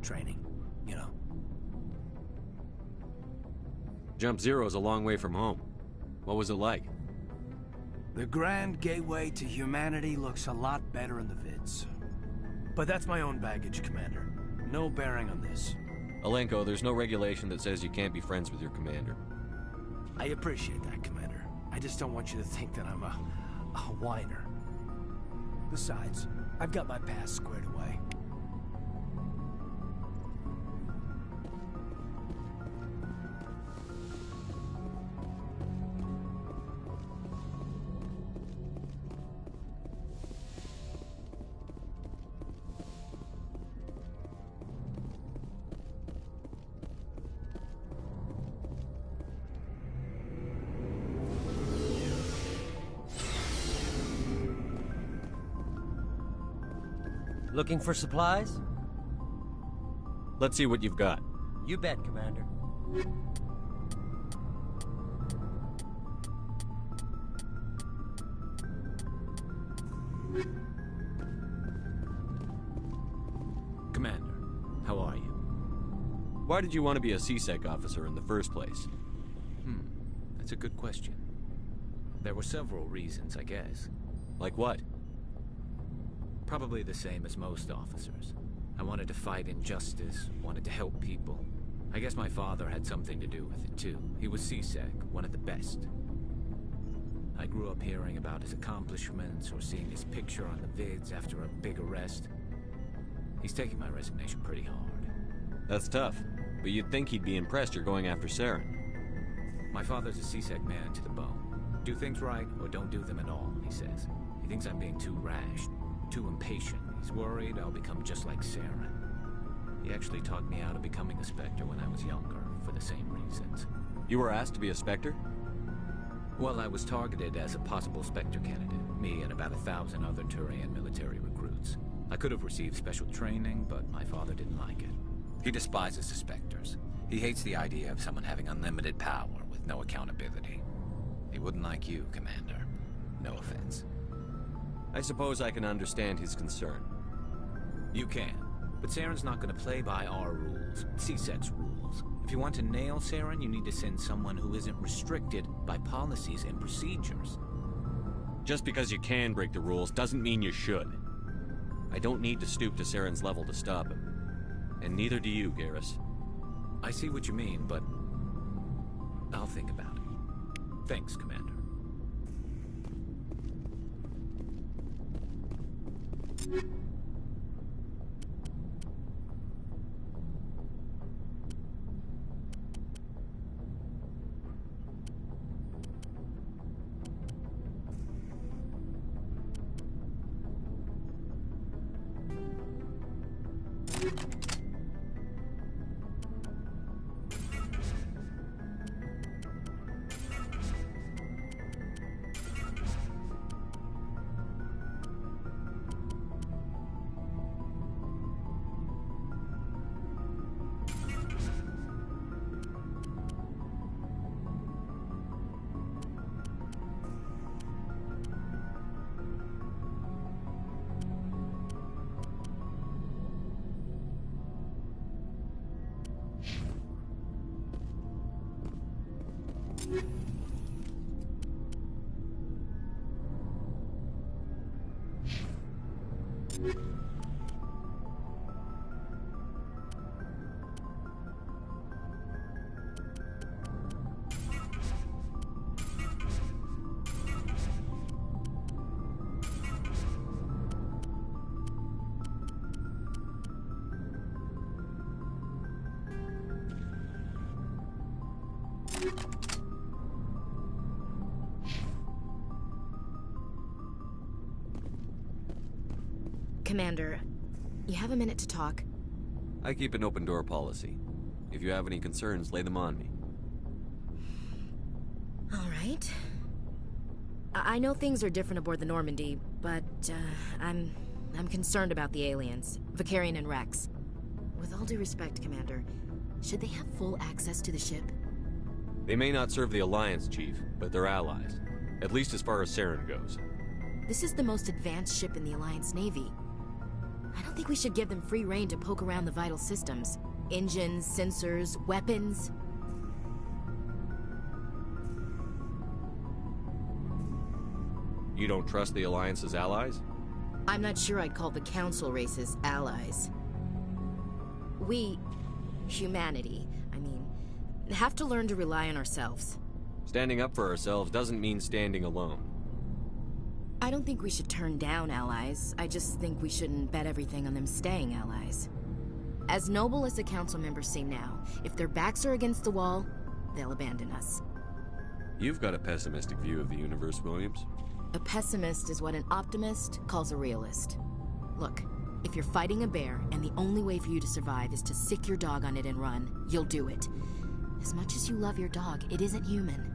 Training, you know. Jump Zero's a long way from home. What was it like? The grand gateway to humanity looks a lot better in the vids. But that's my own baggage, Commander. No bearing on this. Alenko, there's no regulation that says you can't be friends with your commander. I appreciate that, Commander. I just don't want you to think that I'm a whiner. Besides, I've got my past squared away. Looking for supplies? Let's see what you've got. You bet, Commander. Commander, how are you? Why did you want to be a CSEC officer in the first place? That's a good question. There were several reasons, I guess. Like what? Probably the same as most officers. I wanted to fight injustice, wanted to help people. I guess my father had something to do with it too. He was CSEC, one of the best. I grew up hearing about his accomplishments or seeing his picture on the vids after a big arrest. He's taking my resignation pretty hard. That's tough, but you'd think he'd be impressed you're going after Saren. My father's a C-Sec man to the bone. Do things right, or don't do them at all, he says. He thinks I'm being too rash, too impatient. He's worried I'll become just like Saren. He actually talked me out of becoming a Spectre when I was younger, for the same reasons. You were asked to be a Spectre? Well, I was targeted as a possible Spectre candidate, me and about 1,000 other Turian military recruits. I could have received special training, but my father didn't like it. He despises the Spectres. He hates the idea of someone having unlimited power with no accountability. He wouldn't like you, Commander. No offense. I suppose I can understand his concern. You can. But Saren's not going to play by our rules, C-Sec's rules. If you want to nail Saren, you need to send someone who isn't restricted by policies and procedures. Just because you can break the rules doesn't mean you should. I don't need to stoop to Saren's level to stop him. And neither do you, Garrus. I see what you mean, but I'll think about it. Thanks, Commander. Commander, you have a minute to talk? I keep an open door policy. If you have any concerns, lay them on me. All right. I know things are different aboard the Normandy, but I'm concerned about the aliens, Vakarian and Rex. With all due respect, Commander, should they have full access to the ship? They may not serve the Alliance, Chief, but they're allies. At least as far as Saren goes. This is the most advanced ship in the Alliance Navy. I don't think we should give them free rein to poke around the vital systems. Engines, sensors, weapons. You don't trust the Alliance's allies? I'm not sure I'd call the Council races allies. We, humanity, have to learn to rely on ourselves. Standing up for ourselves doesn't mean standing alone. I don't think we should turn down allies. I just think we shouldn't bet everything on them staying allies. As noble as the Council members seem now, if their backs are against the wall, they'll abandon us. You've got a pessimistic view of the universe, Williams. A pessimist is what an optimist calls a realist. Look, if you're fighting a bear and the only way for you to survive is to sick your dog on it and run, you'll do it. As much as you love your dog, it isn't human.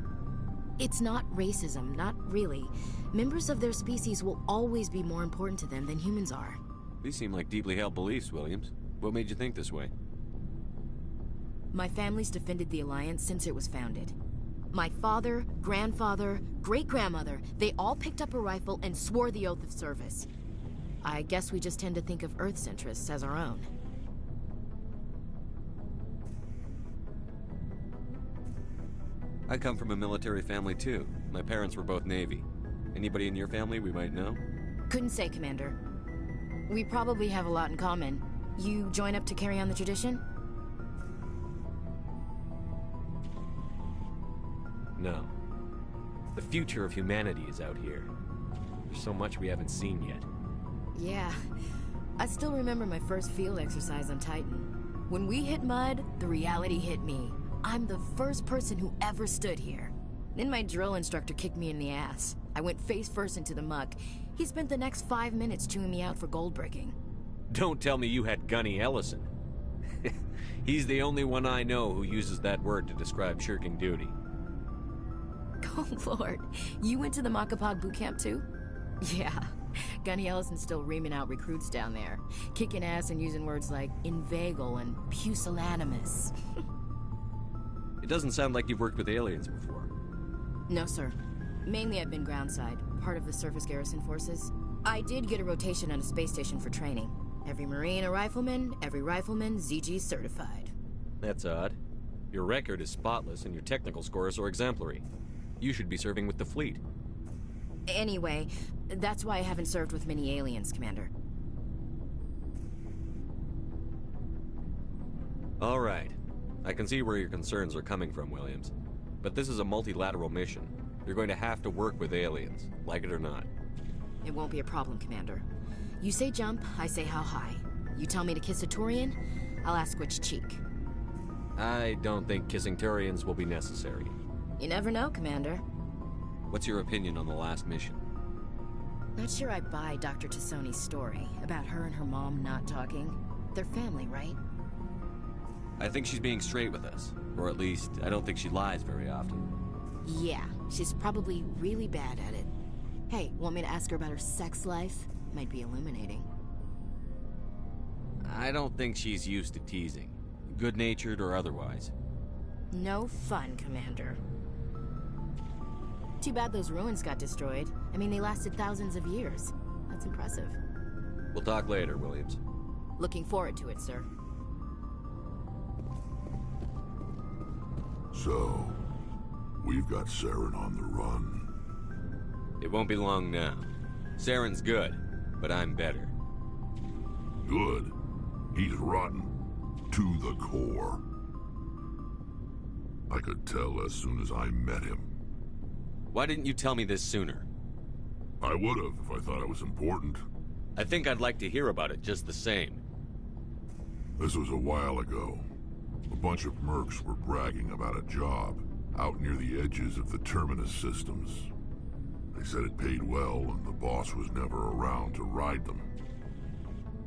It's not racism, not really. Members of their species will always be more important to them than humans are. These seem like deeply held beliefs, Williams. What made you think this way? My family's defended the Alliance since it was founded. My father, grandfather, great-grandmother, they all picked up a rifle and swore the oath of service. I guess we just tend to think of Earth's interests as our own. I come from a military family too. My parents were both Navy. Anybody in your family we might know? Couldn't say, Commander. We probably have a lot in common. You join up to carry on the tradition? No. The future of humanity is out here. There's so much we haven't seen yet. Yeah. I still remember my first field exercise on Titan. When we hit mud, the reality hit me. I'm the first person who ever stood here. Then my drill instructor kicked me in the ass. I went face first into the muck. He spent the next 5 minutes chewing me out for gold bricking. Don't tell me you had Gunny Ellison. He's the only one I know who uses that word to describe shirking duty. Oh, Lord. You went to the Makapog boot camp, too? Yeah. Gunny Ellison's still reaming out recruits down there. Kicking ass and using words like inveigle and pusillanimous. It doesn't sound like you've worked with aliens before. No, sir. Mainly I've been groundside, part of the surface garrison forces. I did get a rotation on a space station for training. Every Marine a rifleman, every rifleman ZG certified. That's odd. Your record is spotless and your technical scores are exemplary. You should be serving with the fleet. Anyway, that's why I haven't served with many aliens, Commander. All right. I can see where your concerns are coming from, Williams. But this is a multilateral mission. You're going to have to work with aliens, like it or not. It won't be a problem, Commander. You say jump, I say how high. You tell me to kiss a Turian, I'll ask which cheek. I don't think kissing Turians will be necessary. You never know, Commander. What's your opinion on the last mission? Not sure I buy Dr. Tassoni's story about her and her mom not talking. They're family, right? I think she's being straight with us. Or at least, I don't think she lies very often. Yeah, she's probably really bad at it. Hey, want me to ask her about her sex life? Might be illuminating. I don't think she's used to teasing. Good-natured or otherwise. No fun, Commander. Too bad those ruins got destroyed. I mean, they lasted thousands of years. That's impressive. We'll talk later, Williams. Looking forward to it, sir. So, we've got Saren on the run. It won't be long now. Saren's good, but I'm better. Good? He's rotten. To the core. I could tell as soon as I met him. Why didn't you tell me this sooner? I would've if I thought it was important. I think I'd like to hear about it just the same. This was a while ago. A bunch of mercs were bragging about a job out near the edges of the Terminus systems. They said it paid well and the boss was never around to ride them.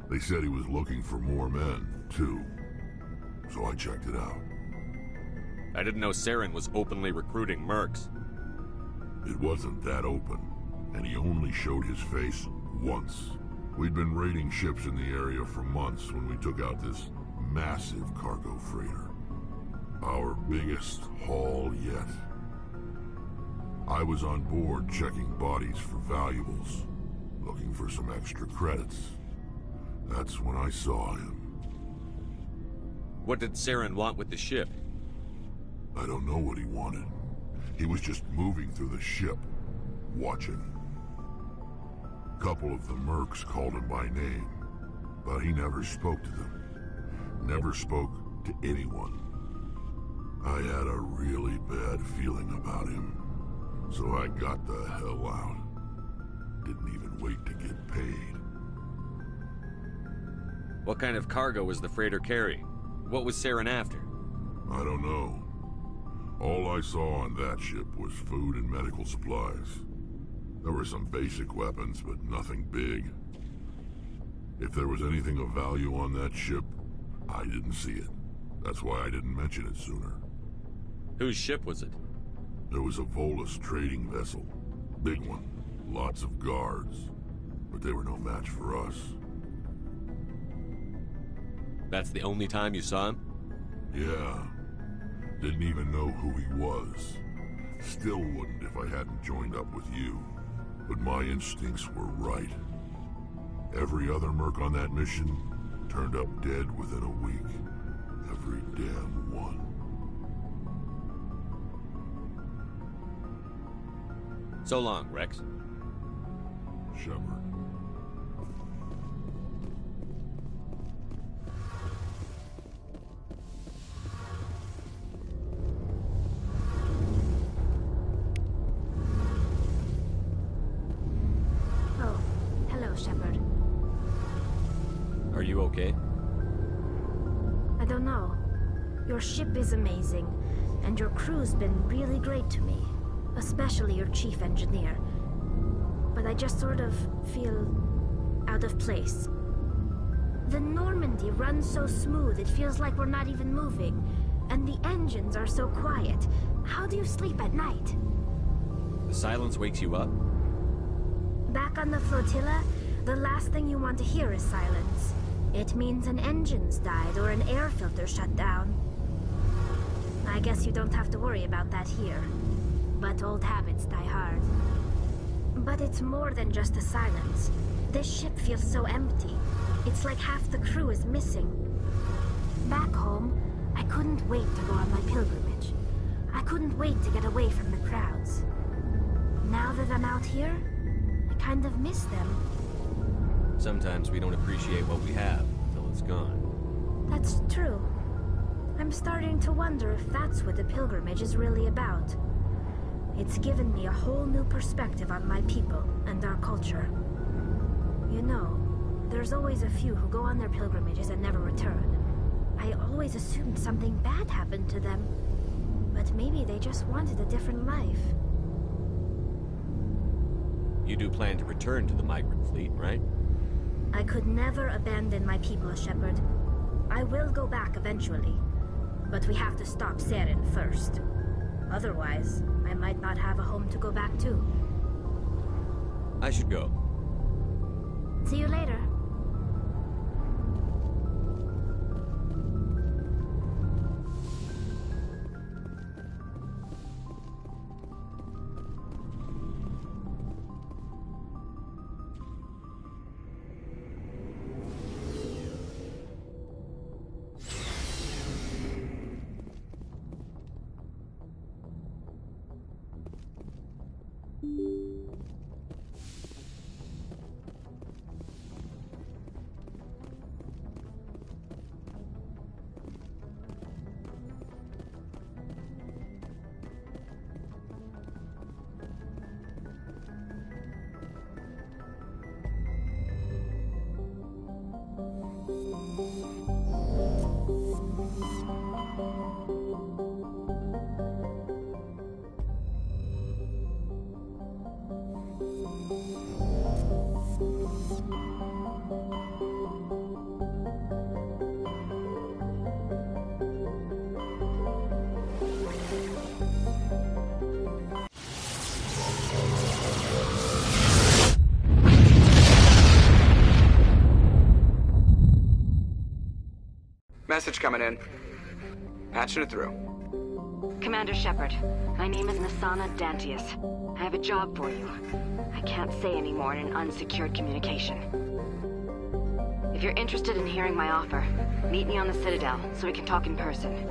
They said he was looking for more men, too. So I checked it out. I didn't know Saren was openly recruiting mercs. It wasn't that open, and he only showed his face once. We'd been raiding ships in the area for months when we took out this massive cargo freighter. Our biggest haul yet. I was on board checking bodies for valuables, looking for some extra credits. That's when I saw him. What did Saren want with the ship? I don't know what he wanted. He was just moving through the ship, watching. A couple of the mercs called him by name, but he never spoke to them. Never spoke to anyone. I had a really bad feeling about him, so I got the hell out. Didn't even wait to get paid. What kind of cargo was the freighter carrying? What was Saren after? I don't know. All I saw on that ship was food and medical supplies. There were some basic weapons, but nothing big. If there was anything of value on that ship, I didn't see it. That's why I didn't mention it sooner. Whose ship was it? There was a Volus trading vessel. Big one. Lots of guards. But they were no match for us. That's the only time you saw him? Yeah. Didn't even know who he was. Still wouldn't if I hadn't joined up with you. But my instincts were right. Every other merc on that mission turned up dead within a week. Every damn one. So long, Rex. Shepard. Oh, hello, Shepard. you okay? I don't know. Your ship is amazing, and your crew's been really great to me. Especially your chief engineer. But I just sort of feel out of place. The Normandy runs so smooth, it feels like we're not even moving. And the engines are so quiet. How do you sleep at night? The silence wakes you up? Back on the flotilla, the last thing you want to hear is silence. It means an engine's died or an air filter shut down. I guess you don't have to worry about that here. But old habits die hard. But it's more than just the silence. This ship feels so empty. It's like half the crew is missing. Back home, I couldn't wait to go on my pilgrimage. I couldn't wait to get away from the crowds. Now that I'm out here, I kind of miss them. Sometimes we don't appreciate what we have until it's gone. That's true. I'm starting to wonder if that's what the pilgrimage is really about. It's given me a whole new perspective on my people and our culture. You know, there's always a few who go on their pilgrimages and never return. I always assumed something bad happened to them. But maybe they just wanted a different life. You do plan to return to the migrant fleet, right? I could never abandon my people, Shepard. I will go back eventually. But we have to stop Saren first. Otherwise, I might not have a home to go back to. I should go. See you later. Message coming in. Patching it through. Commander Shepard, my name is Nassana Dantius. I have a job for you. I can't say any more in an unsecured communication. If you're interested in hearing my offer, meet me on the Citadel so we can talk in person.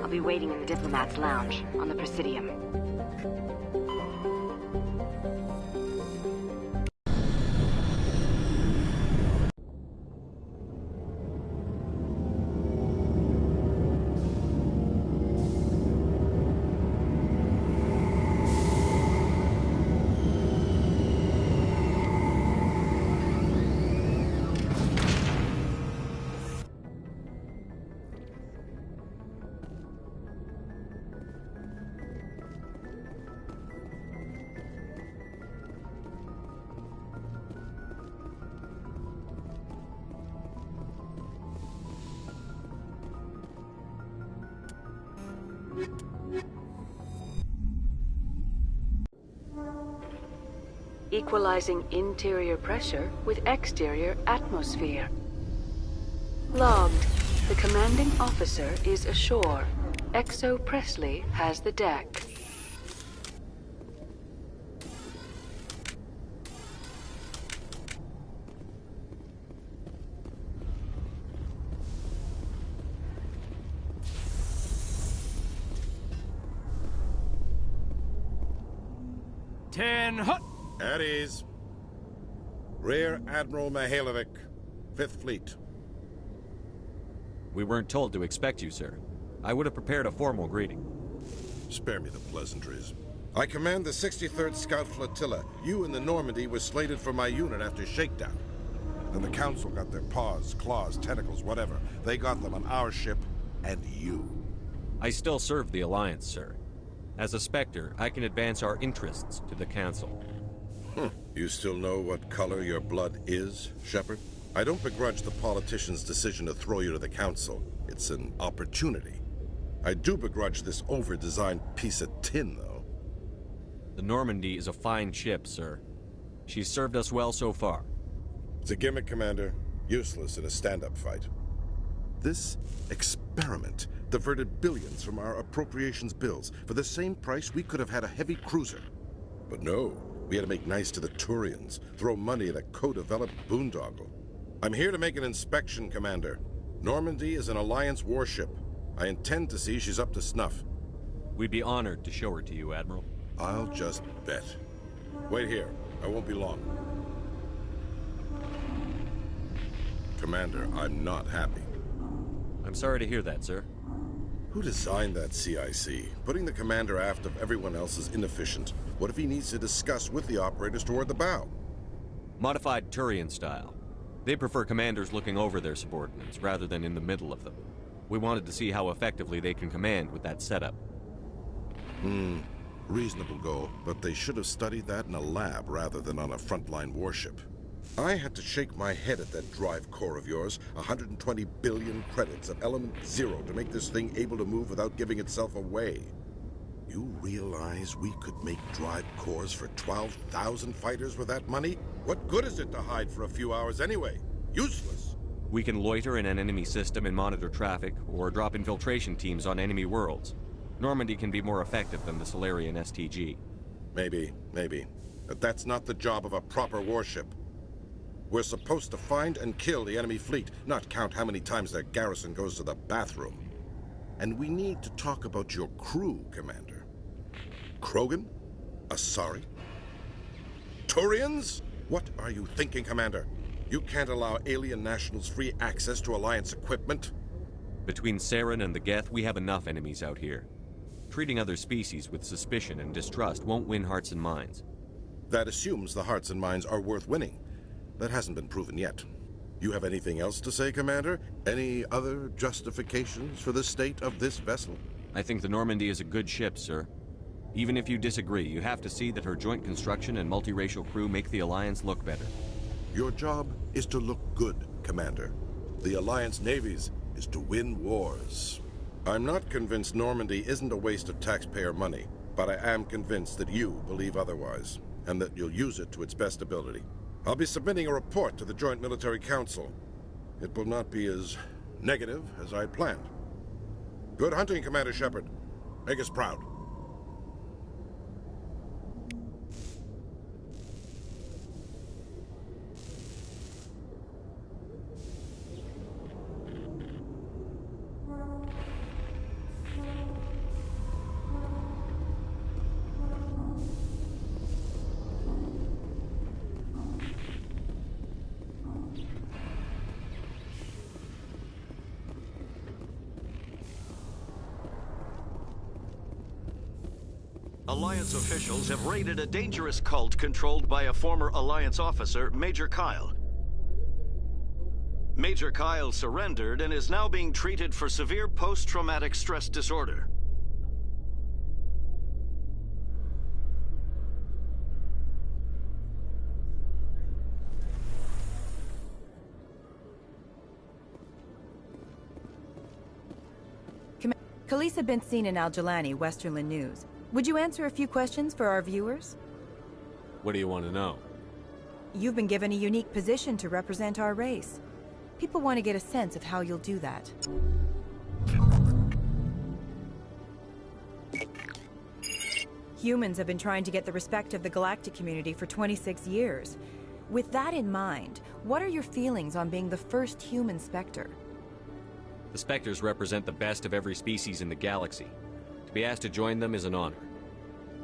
I'll be waiting in the Diplomat's Lounge on the Presidium. Equalizing interior pressure with exterior atmosphere. Logged. The commanding officer is ashore. Exo Presley has the deck. At ease. Rear Admiral Mihailovic, 5th Fleet. We weren't told to expect you, sir. I would have prepared a formal greeting. Spare me the pleasantries. I command the 63rd Scout Flotilla. You and the Normandy were slated for my unit after shakedown. Then the Council got their paws, claws, tentacles, whatever. They got them on our ship, and you. I still serve the Alliance, sir. As a Spectre, I can advance our interests to the Council. You still know what color your blood is, Shepard? I don't begrudge the politician's decision to throw you to the Council. It's an opportunity. I do begrudge this over-designed piece of tin, though. The Normandy is a fine ship, sir. She's served us well so far. It's a gimmick, Commander. Useless in a stand-up fight. This experiment diverted billions from our appropriations bills. For the same price, we could have had a heavy cruiser. But no, we had to make nice to the Turians, throw money at a co-developed boondoggle. I'm here to make an inspection, Commander. Normandy is an Alliance warship. I intend to see she's up to snuff. We'd be honored to show her to you, Admiral. I'll just bet. Wait here. I won't be long. Commander, I'm not happy. I'm sorry to hear that, sir. Who designed that CIC? Putting the commander aft of everyone else is inefficient. What if he needs to discuss with the operators toward the bow? Modified Turian style. They prefer commanders looking over their subordinates rather than in the middle of them. We wanted to see how effectively they can command with that setup. Reasonable goal, but they should have studied that in a lab rather than on a frontline warship. I had to shake my head at that drive core of yours. 120 billion credits of element 0 to make this thing able to move without giving itself away. You realize we could make drive cores for 12,000 fighters with that money? What good is it to hide for a few hours anyway? Useless. We can loiter in an enemy system and monitor traffic, or drop infiltration teams on enemy worlds. Normandy can be more effective than the Solarian STG. Maybe. But that's not the job of a proper warship. We're supposed to find and kill the enemy fleet, not count how many times their garrison goes to the bathroom. And we need to talk about your crew, Commander. Krogan? Asari? Turians? What are you thinking, Commander? You can't allow alien nationals free access to Alliance equipment? Between Saren and the Geth, we have enough enemies out here. Treating other species with suspicion and distrust won't win hearts and minds. That assumes the hearts and minds are worth winning. That hasn't been proven yet. You have anything else to say, Commander? Any other justifications for the state of this vessel? I think the Normandy is a good ship, sir. Even if you disagree, you have to see that her joint construction and multiracial crew make the Alliance look better. Your job is to look good, Commander. The Alliance navies is to win wars. I'm not convinced Normandy isn't a waste of taxpayer money, but I am convinced that you believe otherwise, and that you'll use it to its best ability. I'll be submitting a report to the Joint Military Council. It will not be as negative as I'd planned. Good hunting, Commander Shepard. Make us proud. Alliance officials have raided a dangerous cult controlled by a former Alliance officer, Major Kyle. Major Kyle surrendered and is now being treated for severe post-traumatic stress disorder. Khalisah been seen in Al-Jalani, Westerland News. Would you answer a few questions for our viewers? What do you want to know? You've been given a unique position to represent our race. People want to get a sense of how you'll do that. Humans have been trying to get the respect of the galactic community for 26 years. With that in mind, what are your feelings on being the first human Spectre? The Spectres represent the best of every species in the galaxy. To be asked to join them is an honor.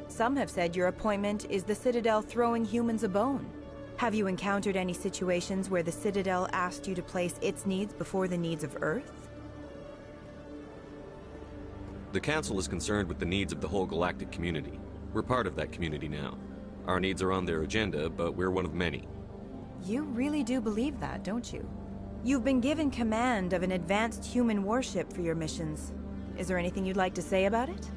Some have said your appointment is the Citadel throwing humans a bone. Have you encountered any situations where the Citadel asked you to place its needs before the needs of Earth? The Council is concerned with the needs of the whole galactic community. We're part of that community now. Our needs are on their agenda, but we're one of many. You really do believe that, don't you? You've been given command of an advanced human warship for your missions. Is there anything you'd like to say about it?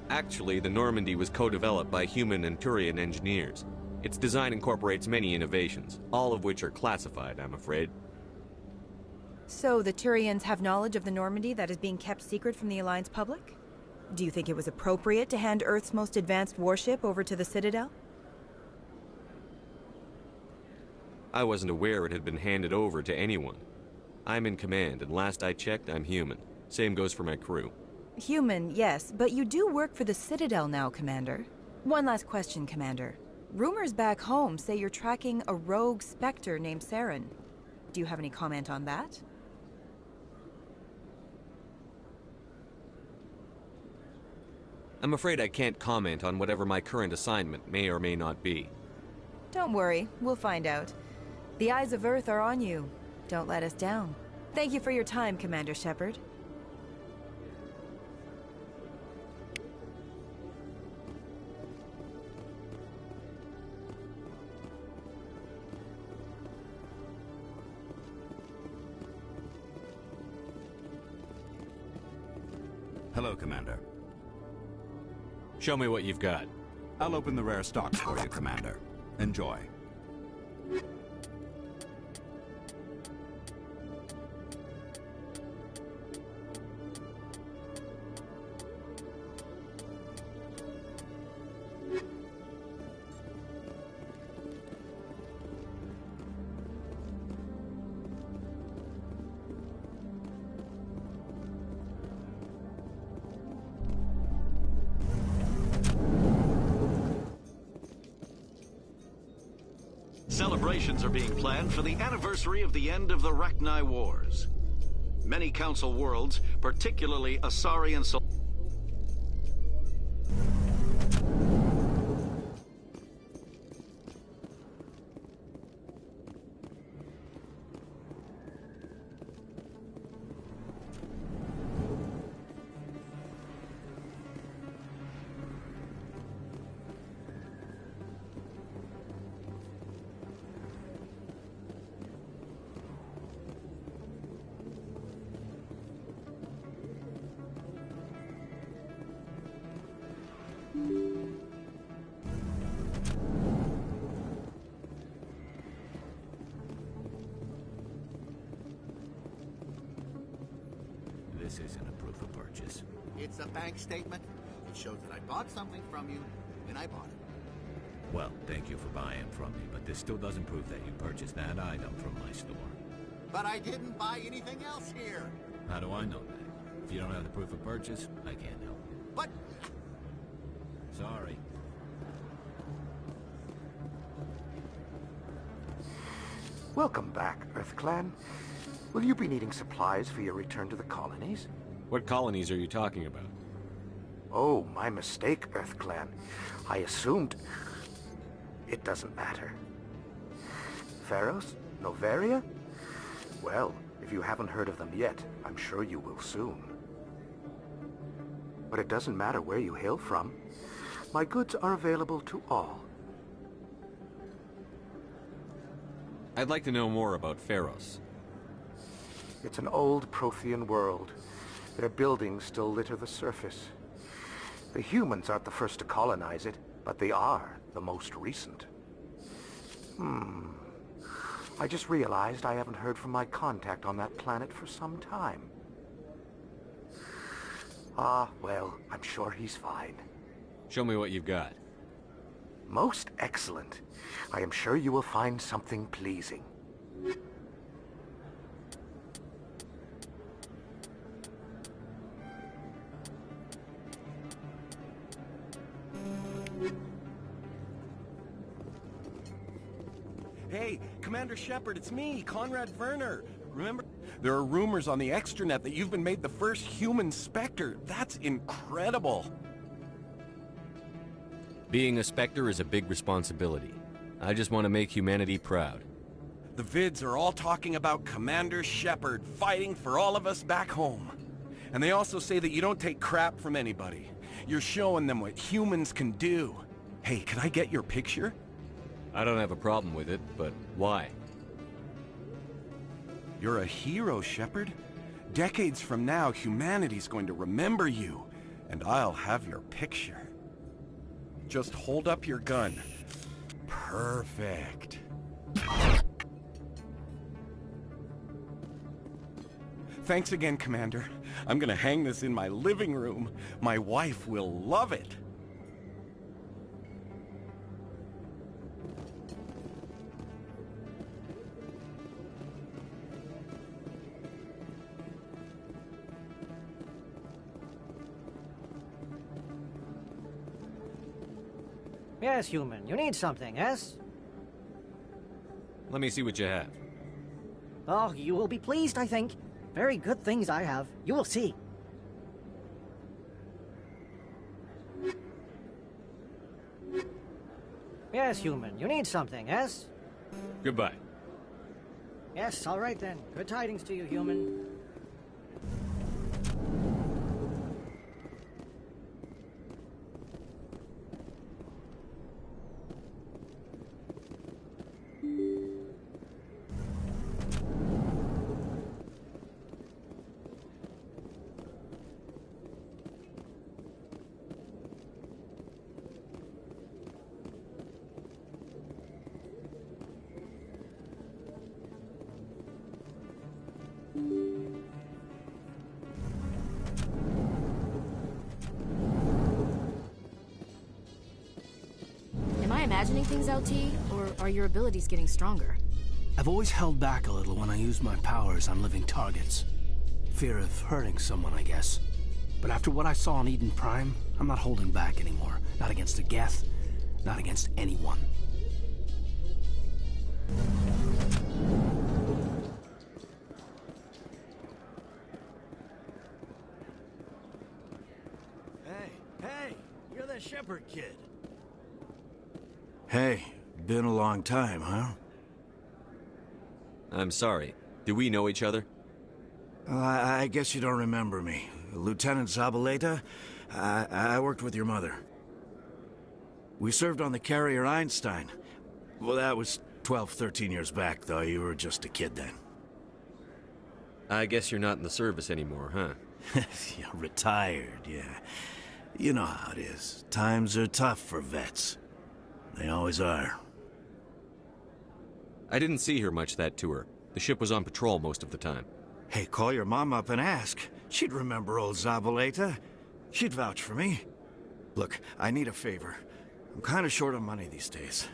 Actually, the Normandy was co-developed by human and Turian engineers. Its design incorporates many innovations, all of which are classified, I'm afraid. So the Turians have knowledge of the Normandy that is being kept secret from the Alliance public? Do you think it was appropriate to hand Earth's most advanced warship over to the Citadel? I wasn't aware it had been handed over to anyone. I'm in command, and last I checked, I'm human. Same goes for my crew. Human, yes, but you do work for the Citadel now, Commander. One last question, Commander. Rumors back home say you're tracking a rogue Spectre named Saren. Do you have any comment on that? I'm afraid I can't comment on whatever my current assignment may or may not be. Don't worry, we'll find out. The eyes of Earth are on you. Don't let us down. Thank you for your time, Commander Shepard. Hello, Commander. Show me what you've got. I'll open the rare stocks for you, Commander. Enjoy. Celebrations are being planned for the anniversary of the end of the Rachni Wars. Many Council worlds, particularly Asari and Sol... This isn't a proof of purchase. It's a bank statement. It shows that I bought something from you when I bought it. Well, thank you for buying from me, but this still doesn't prove that you purchased that item from my store. But I didn't buy anything else here. How do I know that? If you don't have the proof of purchase, I can't help. But... Sorry. Welcome back, EarthClan. Will you be needing supplies for your return to the colonies? What colonies are you talking about? Oh, my mistake, EarthClan. I assumed... It doesn't matter. Pharos? Noveria? Well, if you haven't heard of them yet, I'm sure you will soon. But it doesn't matter where you hail from. My goods are available to all. I'd like to know more about Pharos. It's an old Prothean world. Their buildings still litter the surface. The humans aren't the first to colonize it, but they are the most recent. I just realized I haven't heard from my contact on that planet for some time. Ah, well, I'm sure he's fine. Show me what you've got. Most excellent. I am sure you will find something pleasing. Hey, Commander Shepard, it's me, Conrad Werner. Remember? There are rumors on the extranet that you've been made the first human Spectre. That's incredible. Being a Spectre is a big responsibility. I just want to make humanity proud. The vids are all talking about Commander Shepard fighting for all of us back home. And they also say that you don't take crap from anybody. You're showing them what humans can do. Hey, can I get your picture? I don't have a problem with it, but why? You're a hero, Shepard. Decades from now, humanity's going to remember you, and I'll have your picture. Just hold up your gun. Perfect. Thanks again, Commander. I'm gonna hang this in my living room. My wife will love it. Yes, human. You need something, yes? Let me see what you have. Oh, you will be pleased, I think. Very good things I have. You will see. Yes, human. You need something, yes? Goodbye. Yes, all right then. Good tidings to you, human. Am I imagining things, LT? Or are your abilities getting stronger? I've always held back a little when I use my powers on living targets. Fear of hurting someone, I guess. But after what I saw on Eden Prime, I'm not holding back anymore. Not against the Geth, not against anyone. Hey, you're the Shepard kid. Hey, been a long time, huh? I'm sorry. Do we know each other? I guess you don't remember me. Lieutenant Zabaleta? I worked with your mother. We served on the carrier Einstein. Well, that was 12, 13 years back, though. You were just a kid then. I guess you're not in the service anymore, huh? Yeah, retired, yeah. You know how it is. Times are tough for vets. They always are. I didn't see her much that tour. The ship was on patrol most of the time. Hey, call your mom up and ask. She'd remember old Zabaleta. She'd vouch for me. Look, I need a favor. I'm kind of short on money these days.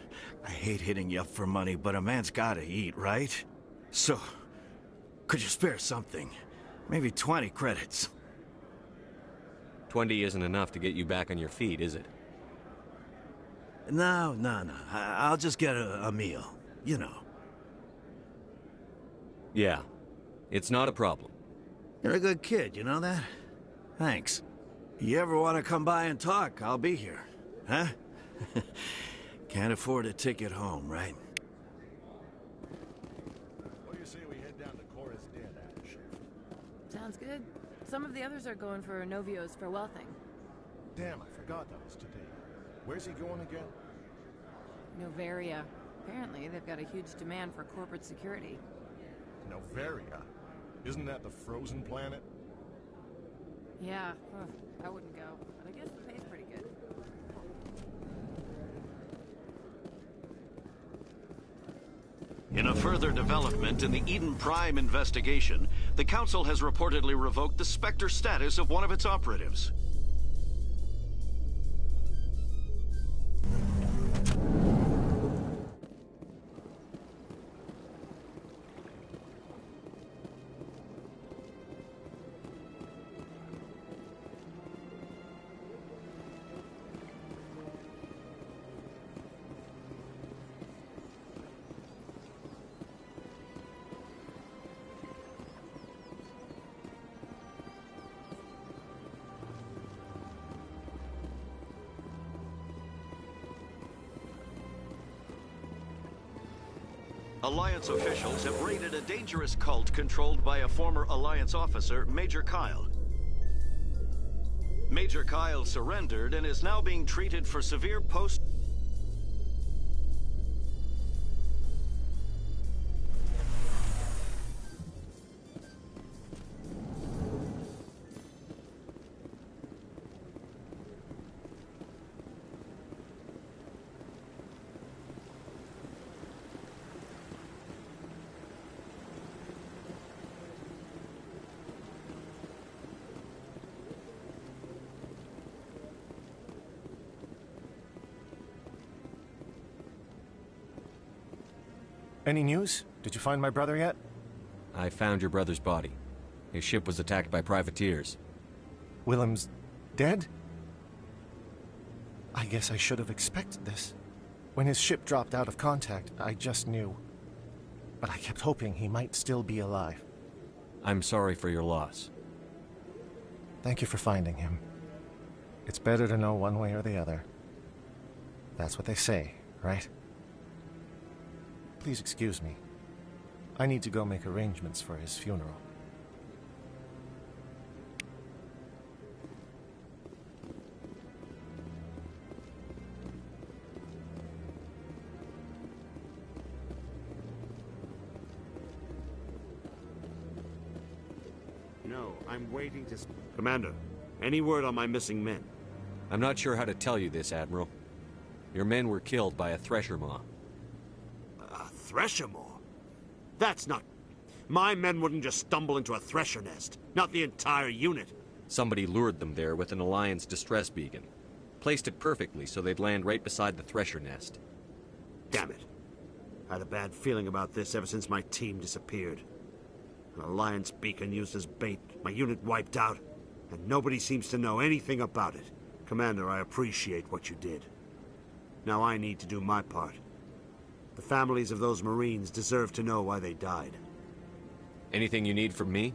I hate hitting you up for money, but a man's gotta eat, right? So, could you spare something? Maybe 20 credits. 20 isn't enough to get you back on your feet, is it? No. I'll just get a meal. You know. Yeah. It's not a problem. You're a good kid, you know that? Thanks. You ever want to come by and talk, I'll be here. Huh? Can't afford a ticket home, right? What do you say we head down to Cora's Den after shift? Sounds good. Some of the others are going for Novio's farewell thing. Damn, I forgot that was today. Where's he going again? Noveria. Apparently, they've got a huge demand for corporate security. Noveria? Isn't that the frozen planet? Yeah, I wouldn't go, but I guess the pay's pretty good. In a further development in the Eden Prime investigation, the Council has reportedly revoked the Spectre status of one of its operatives. Alliance officials have raided a dangerous cult controlled by a former Alliance officer, Major Kyle. Major Kyle surrendered and is now being treated for severe post... Any news? Did you find my brother yet? I found your brother's body. His ship was attacked by privateers. Willem's dead? I guess I should have expected this. When his ship dropped out of contact, I just knew. But I kept hoping he might still be alive. I'm sorry for your loss. Thank you for finding him. It's better to know one way or the other. That's what they say, right? Please excuse me. I need to go make arrangements for his funeral. No, I'm waiting to... Commander, any word on my missing men? I'm not sure how to tell you this, Admiral. Your men were killed by a thresher maw. A thresher maw? That's not... My men wouldn't just stumble into a thresher nest. Not the entire unit. Somebody lured them there with an Alliance distress beacon. Placed it perfectly so they'd land right beside the thresher nest. Damn it. I had a bad feeling about this ever since my team disappeared. An Alliance beacon used as bait, my unit wiped out, and nobody seems to know anything about it. Commander, I appreciate what you did. Now I need to do my part. The families of those Marines deserve to know why they died. Anything you need from me?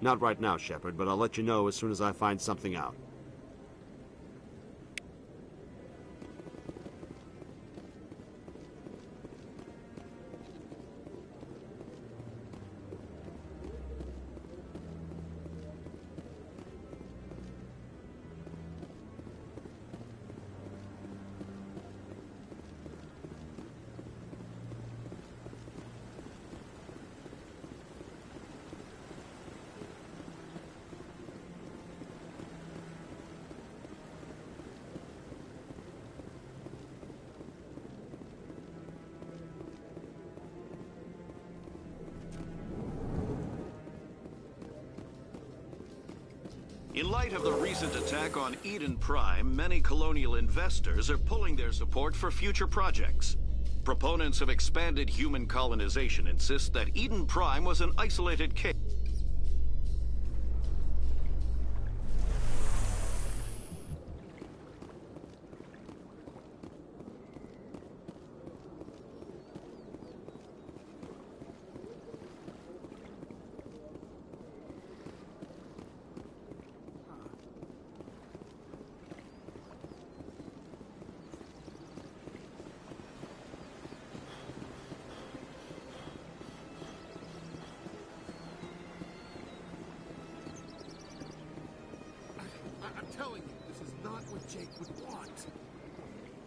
Not right now, Shepard, but I'll let you know as soon as I find something out. In light of the recent attack on Eden Prime, many colonial investors are pulling their support for future projects. Proponents of expanded human colonization insist that Eden Prime was an isolated case.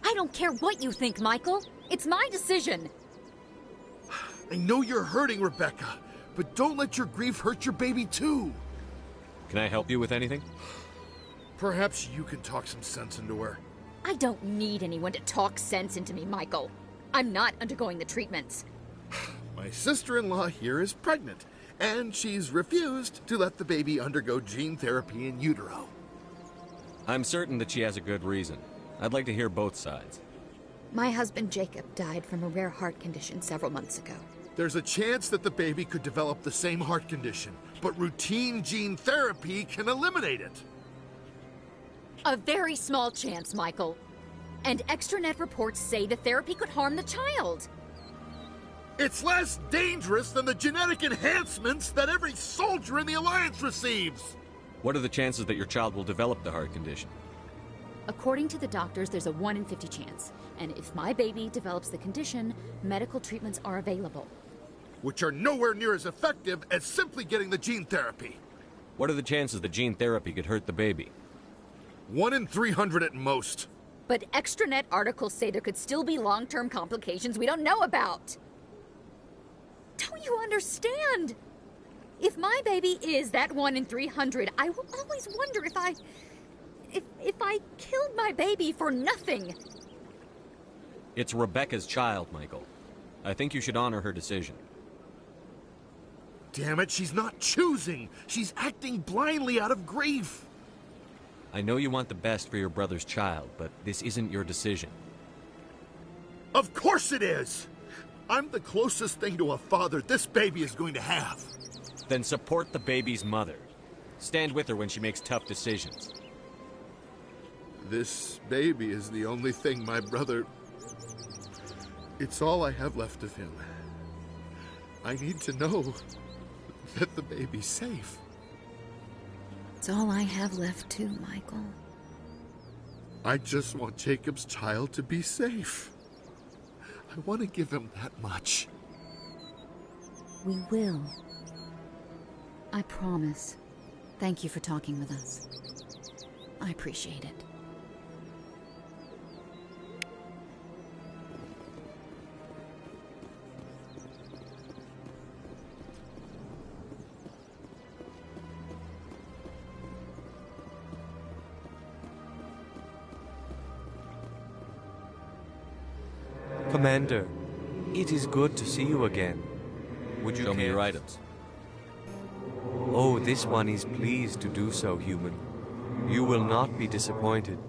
I don't care what you think, Michael. It's my decision. I know you're hurting, Rebecca, but don't let your grief hurt your baby too. Can I help you with anything? Perhaps you can talk some sense into her. I don't need anyone to talk sense into me, Michael. I'm not undergoing the treatments. My sister-in-law here is pregnant, and she's refused to let the baby undergo gene therapy in utero. I'm certain that she has a good reason. I'd like to hear both sides. My husband Jacob died from a rare heart condition several months ago. There's a chance that the baby could develop the same heart condition, but routine gene therapy can eliminate it. A very small chance, Michael. And extranet reports say the therapy could harm the child. It's less dangerous than the genetic enhancements that every soldier in the Alliance receives. What are the chances that your child will develop the heart condition? According to the doctors, there's a 1 in 50 chance. And if my baby develops the condition, medical treatments are available. Which are nowhere near as effective as simply getting the gene therapy. What are the chances that gene therapy could hurt the baby? 1 in 300 at most. But extranet articles say there could still be long-term complications we don't know about. Don't you understand? If my baby is that 1 in 300, I will always wonder if I killed my baby for nothing. It's Rebecca's child, Michael. I think you should honor her decision. Damn it, she's not choosing. She's acting blindly out of grief. I know you want the best for your brother's child, but this isn't your decision. Of course it is! I'm the closest thing to a father this baby is going to have. Then support the baby's mother. Stand with her when she makes tough decisions. This baby is the only thing my brother... It's all I have left of him. I need to know that the baby's safe. It's all I have left too, Michael. I just want Jacob's child to be safe. I want to give him that much. We will. I promise. Thank you for talking with us. I appreciate it. Commander, it is good to see you again. Would you show me your items? Oh, this one is pleased to do so, human. You will not be disappointed.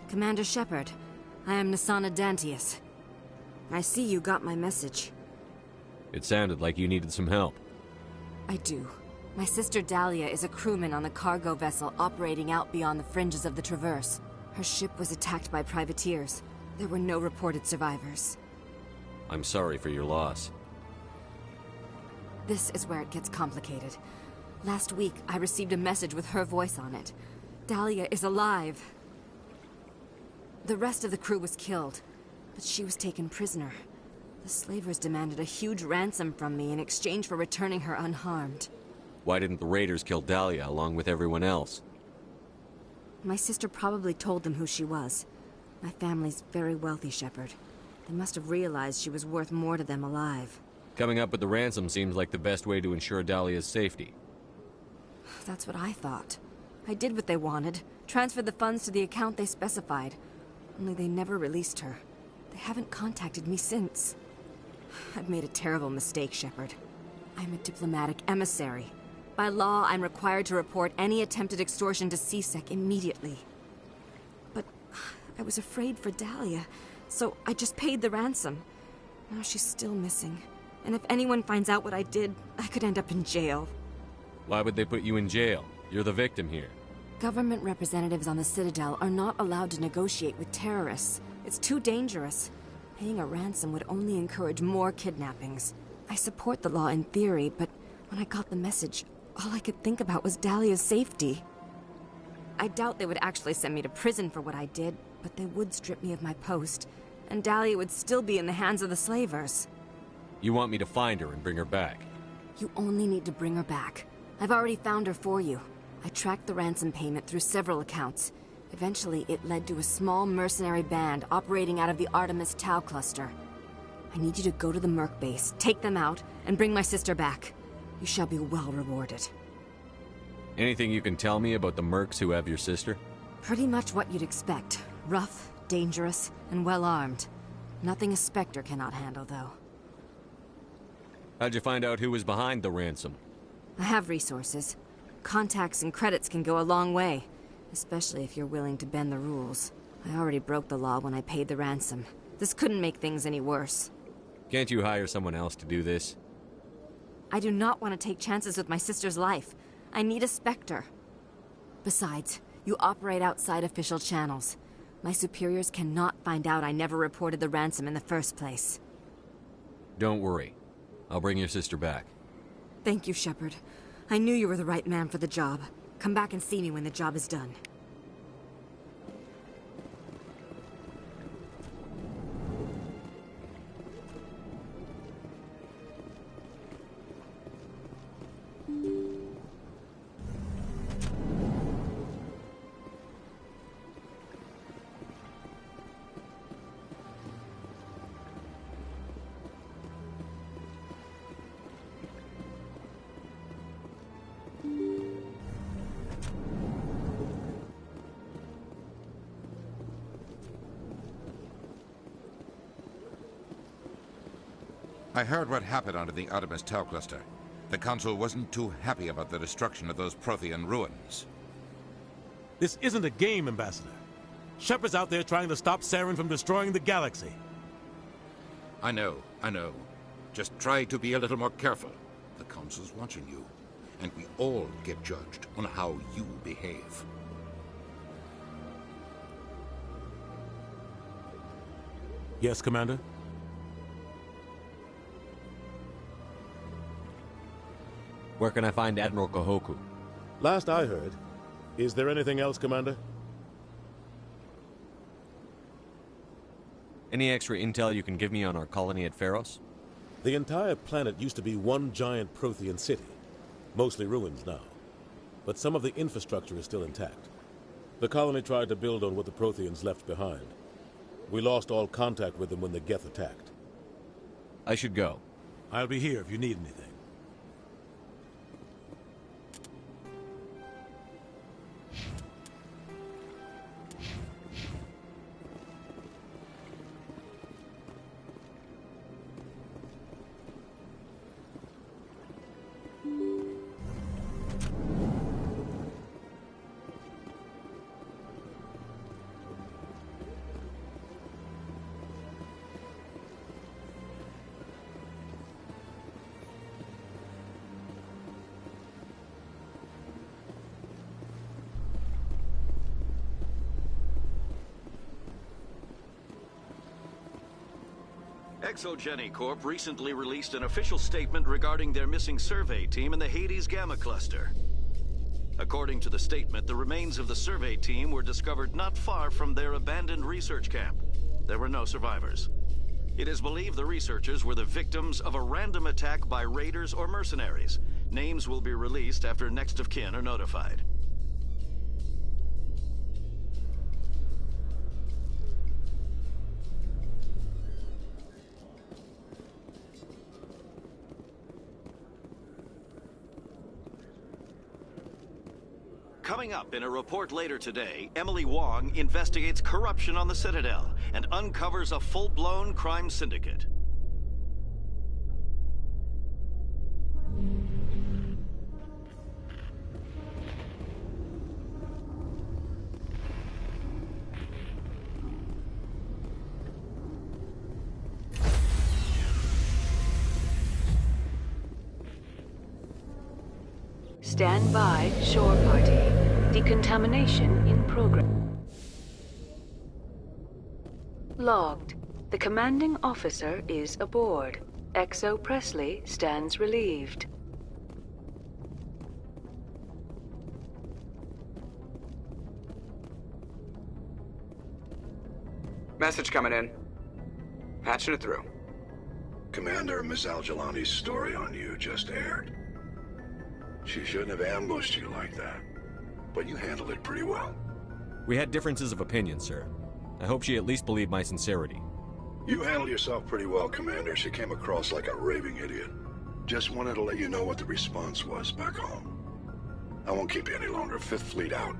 Commander Shepard, I am Nasana Dantius. I see you got my message. It sounded like you needed some help. I do. My sister Dahlia is a crewman on the cargo vessel operating out beyond the fringes of the Traverse. Her ship was attacked by privateers. There were no reported survivors. I'm sorry for your loss. This is where it gets complicated. Last week, I received a message with her voice on it. Dahlia is alive. The rest of the crew was killed, but she was taken prisoner. The slavers demanded a huge ransom from me in exchange for returning her unharmed. Why didn't the raiders kill Dahlia along with everyone else? My sister probably told them who she was. My family's very wealthy, Shepard. They must have realized she was worth more to them alive. Coming up with the ransom seems like the best way to ensure Dahlia's safety. That's what I thought. I did what they wanted, transferred the funds to the account they specified. Only they never released her. They haven't contacted me since. I've made a terrible mistake, Shepard. I'm a diplomatic emissary. By law, I'm required to report any attempted extortion to C-Sec immediately. But I was afraid for Dahlia, so I just paid the ransom. Now she's still missing. And if anyone finds out what I did, I could end up in jail. Why would they put you in jail? You're the victim here. Government representatives on the Citadel are not allowed to negotiate with terrorists. It's too dangerous. Paying a ransom would only encourage more kidnappings. I support the law in theory, but when I got the message, all I could think about was Dahlia's safety. I doubt they would actually send me to prison for what I did, but they would strip me of my post, and Dahlia would still be in the hands of the slavers. You want me to find her and bring her back? You only need to bring her back. I've already found her for you. I tracked the ransom payment through several accounts. Eventually, it led to a small mercenary band operating out of the Artemis Tau cluster. I need you to go to the Merc base, take them out, and bring my sister back. You shall be well rewarded. Anything you can tell me about the Mercs who have your sister? Pretty much what you'd expect. Rough, dangerous, and well-armed. Nothing a Spectre cannot handle, though. How'd you find out who was behind the ransom? I have resources. Contacts and credits can go a long way, especially if you're willing to bend the rules. I already broke the law when I paid the ransom. This couldn't make things any worse. Can't you hire someone else to do this? I do not want to take chances with my sister's life. I need a Spectre. Besides, you operate outside official channels. My superiors cannot find out I never reported the ransom in the first place. Don't worry. I'll bring your sister back. Thank you, Shepard. I knew you were the right man for the job. Come back and see me when the job is done. I heard what happened under the Artemis Tau cluster. The Council wasn't too happy about the destruction of those Prothean ruins. This isn't a game, Ambassador. Shepard's out there trying to stop Saren from destroying the galaxy. I know. Just try to be a little more careful. The Council's watching you, and we all get judged on how you behave. Yes, Commander? Where can I find Admiral Kahoku? Last I heard. Is there anything else, Commander? Any extra intel you can give me on our colony at Pharos? The entire planet used to be one giant Prothean city. Mostly ruins now. But some of the infrastructure is still intact. The colony tried to build on what the Protheans left behind. We lost all contact with them when the Geth attacked. I should go. I'll be here if you need anything. Exogeny Corp recently released an official statement regarding their missing survey team in the Hades Gamma Cluster. According to the statement, the remains of the survey team were discovered not far from their abandoned research camp. There were no survivors. It is believed the researchers were the victims of a random attack by raiders or mercenaries. Names will be released after next of kin are notified. Coming up in a report later today, Emily Wong investigates corruption on the Citadel and uncovers a full-blown crime syndicate. Stand by, shore party. Decontamination in progress. Logged. The commanding officer is aboard. Exo Presley stands relieved. Message coming in. Patching it through. Commander, Ms. Al-Jalani's story on you just aired. She shouldn't have ambushed you like that. But you handled it pretty well. We had differences of opinion, sir. I hope she at least believed my sincerity. You handled yourself pretty well, Commander. She came across like a raving idiot. Just wanted to let you know what the response was back home. I won't keep you any longer. Fifth Fleet out.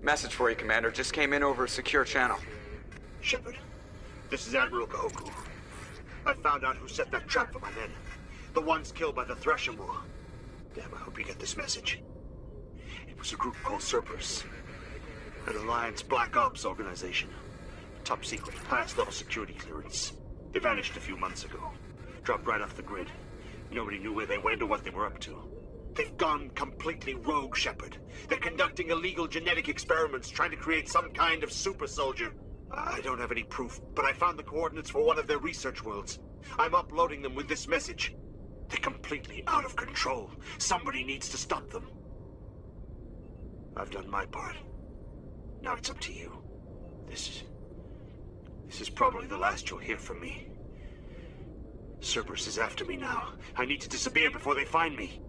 Message for you, Commander. Just came in over a secure channel. Shepard, this is Admiral Kahoku. I found out who set that trap for my men. The ones killed by the Threshermoor. Damn, I hope you get this message. It was a group called Cerberus. An Alliance Black Ops organization. Top secret, highest level security clearance. They vanished a few months ago. Dropped right off the grid. Nobody knew where they went or what they were up to. They've gone completely rogue, Shepard. They're conducting illegal genetic experiments, trying to create some kind of super soldier. I don't have any proof, but I found the coordinates for one of their research worlds. I'm uploading them with this message. They're completely out of control. Somebody needs to stop them. I've done my part. Now it's up to you. This is probably the last you'll hear from me. Cerberus is after me now. I need to disappear before they find me.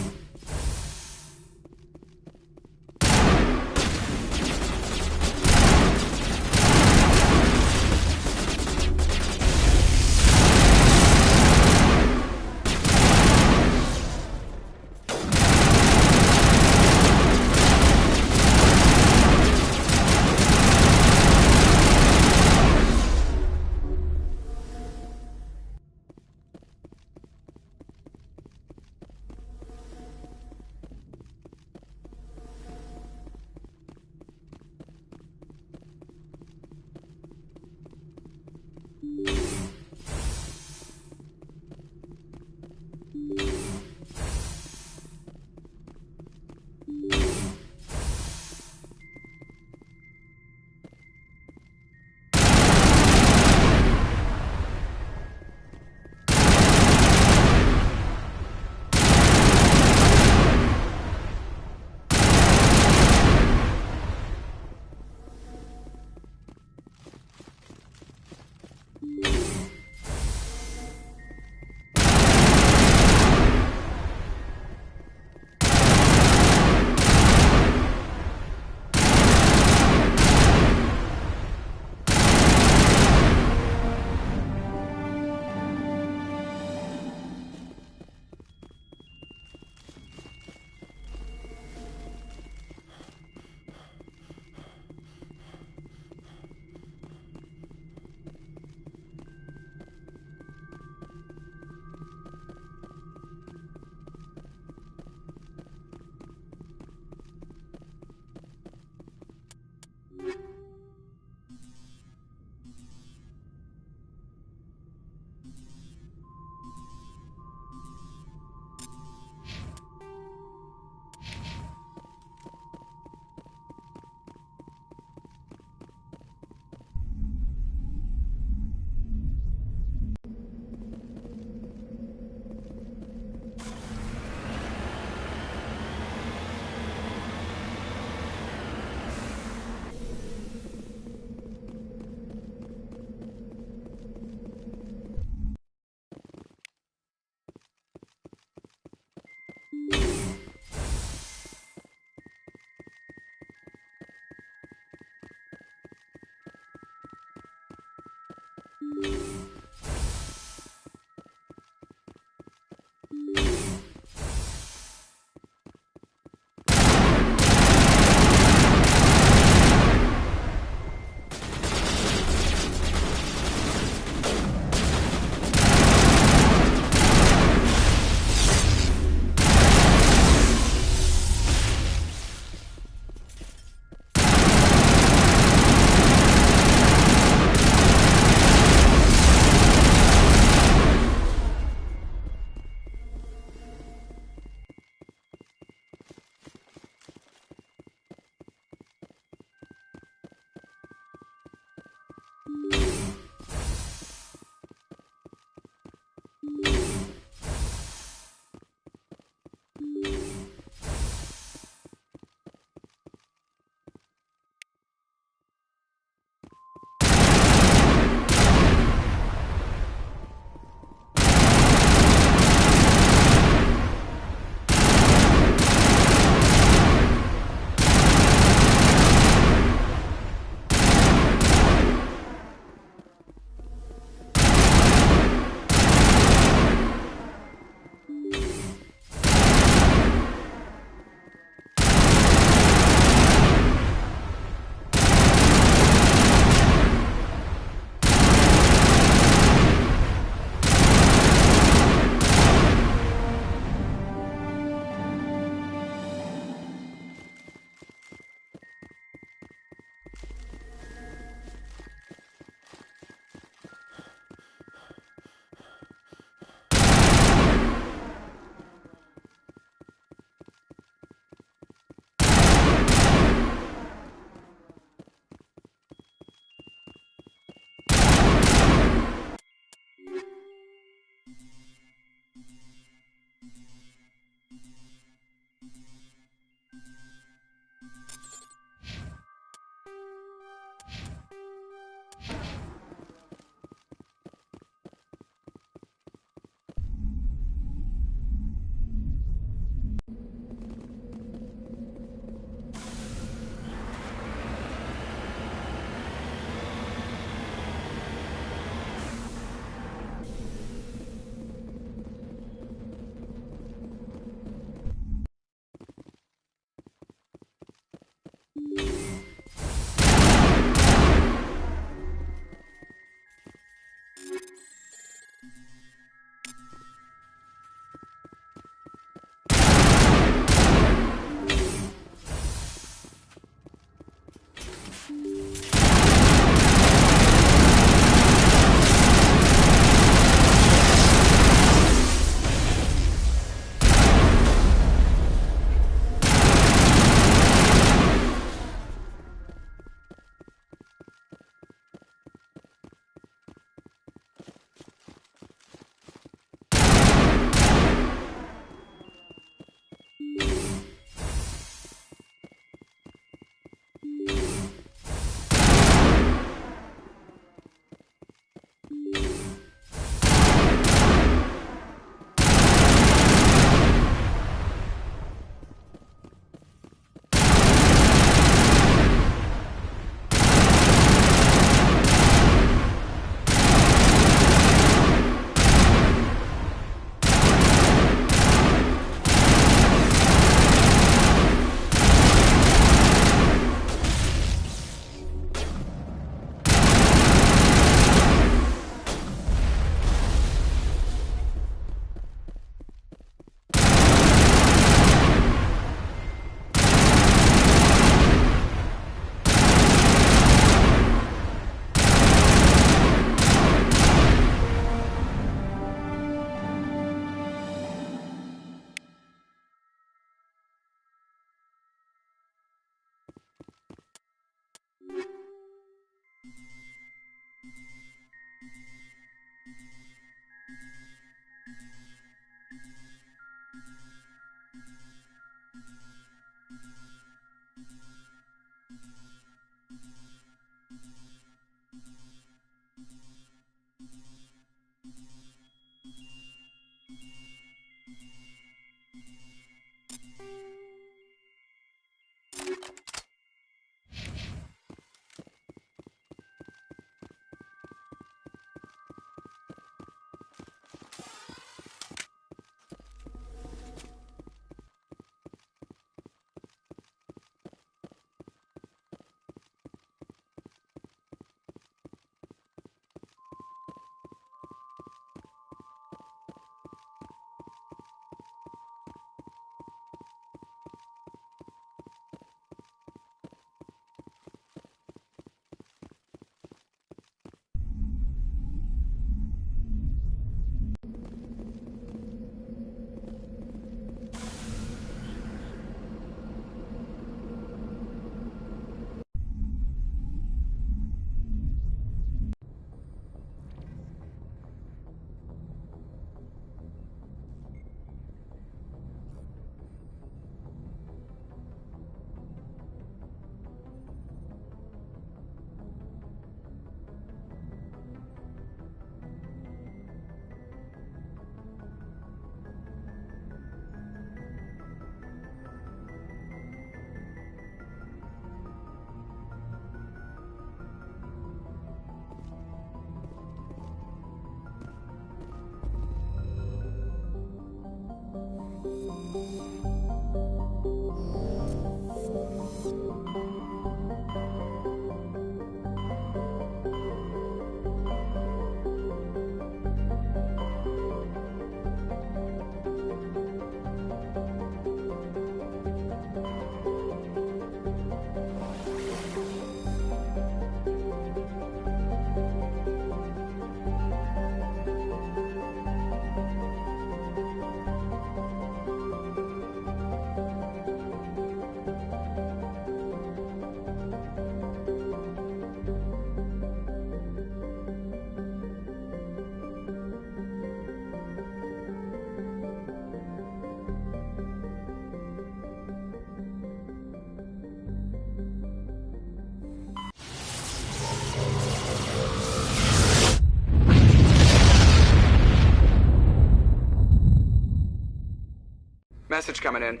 coming in.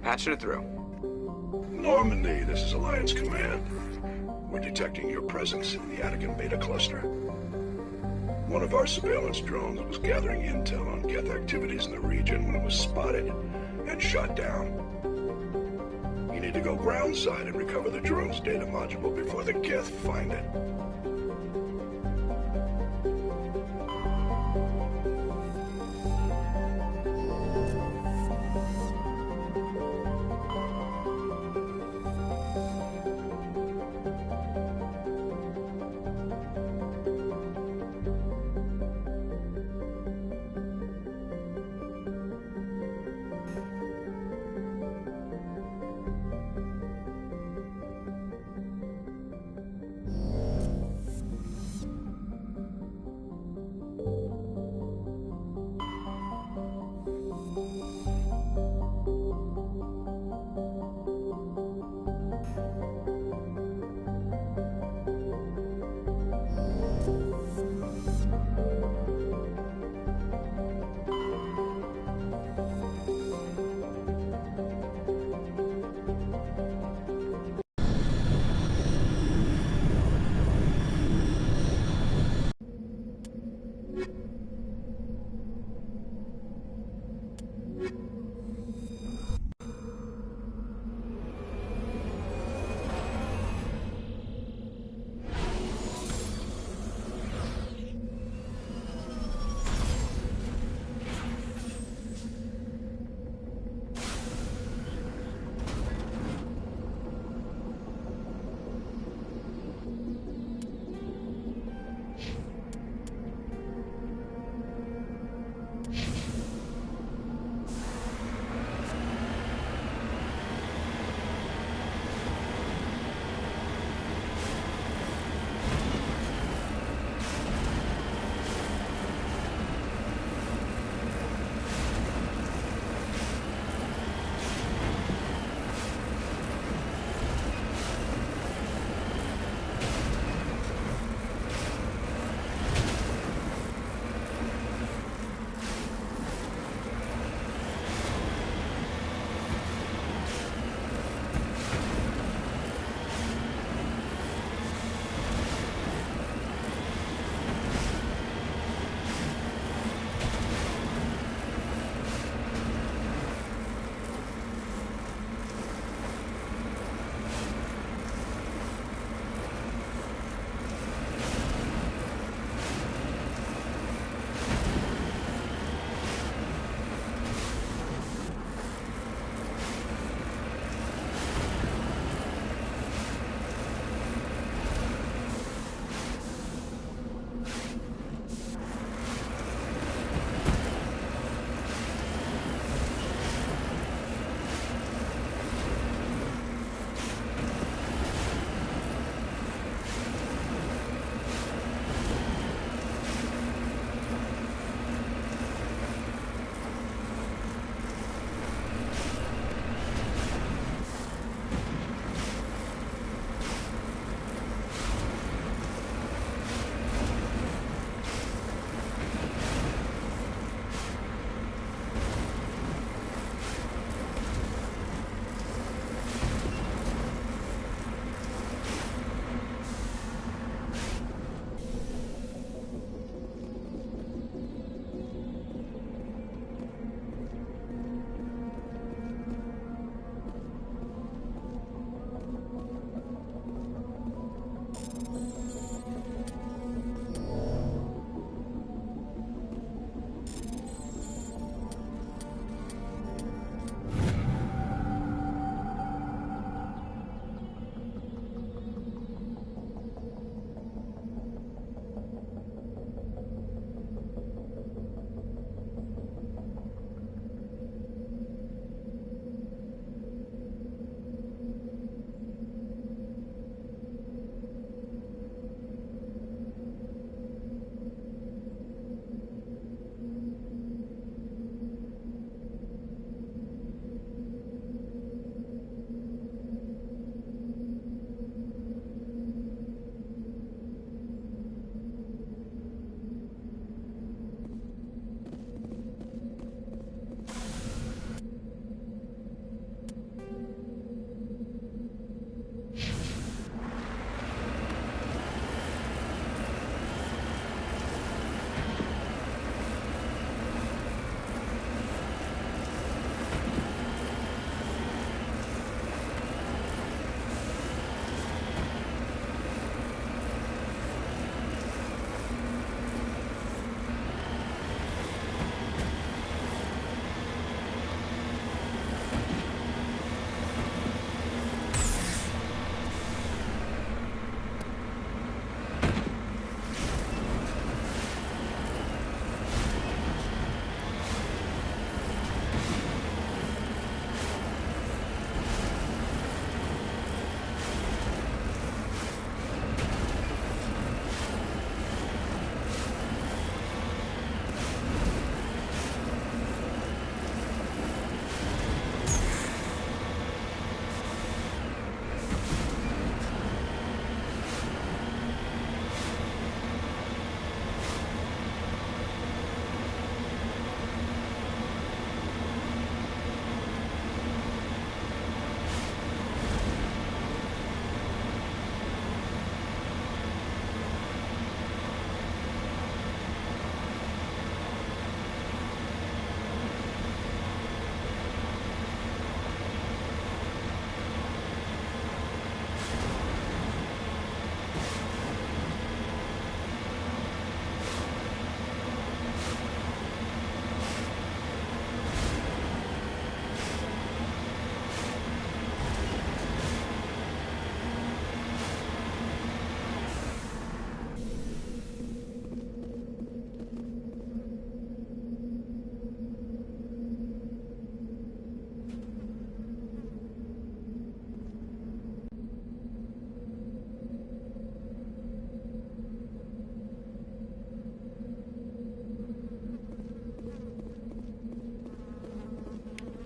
Patching it through. Normandy, this is Alliance Command. We're detecting your presence in the Attican Beta Cluster. One of our surveillance drones was gathering intel on Geth activities in the region when it was spotted and shot down. You need to go groundside and recover the drone's data module before the Geth find it.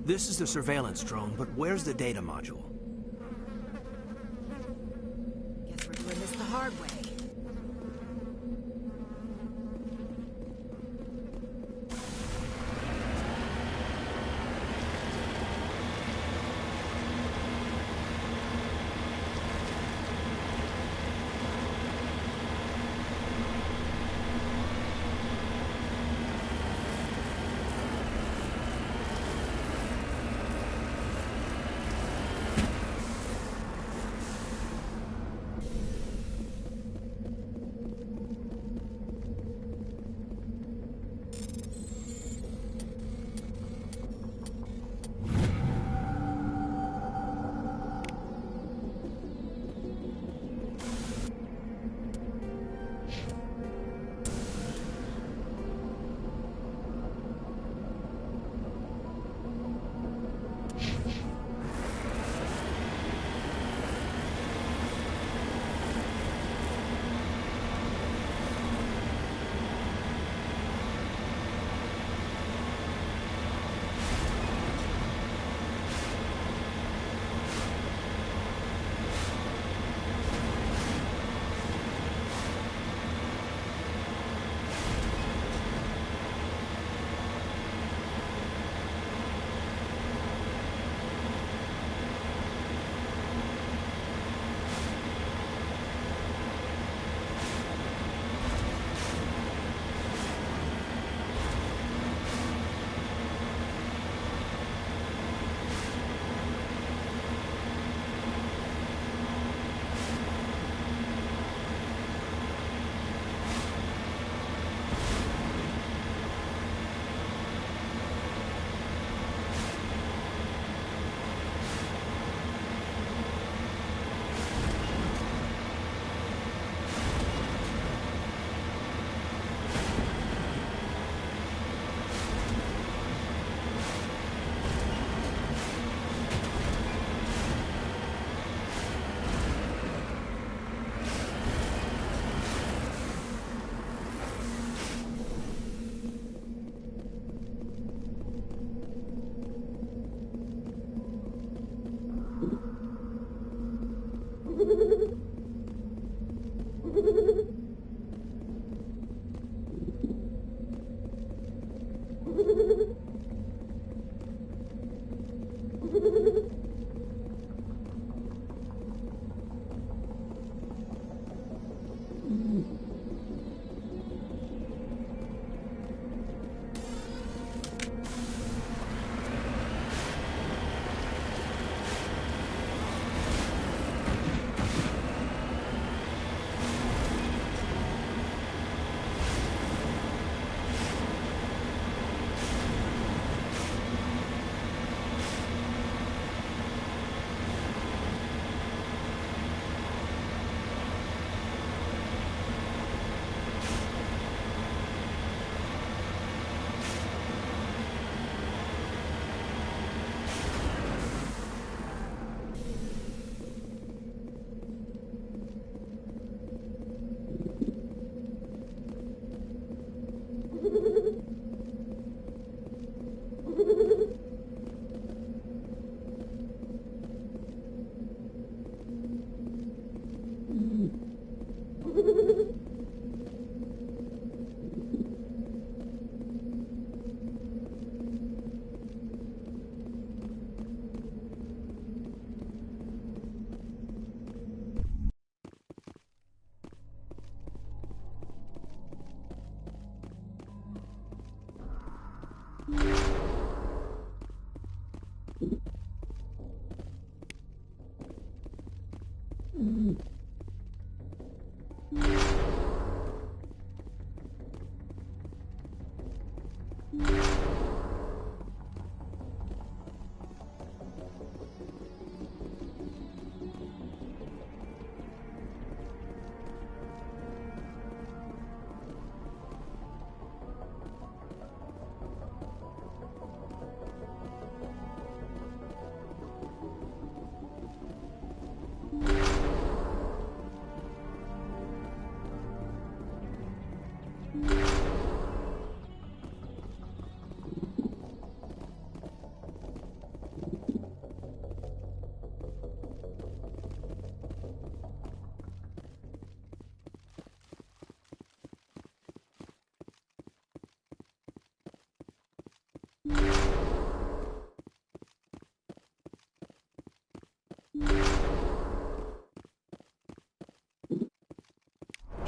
This is the surveillance drone, but where's the data module? Guess we're doing this the hard way.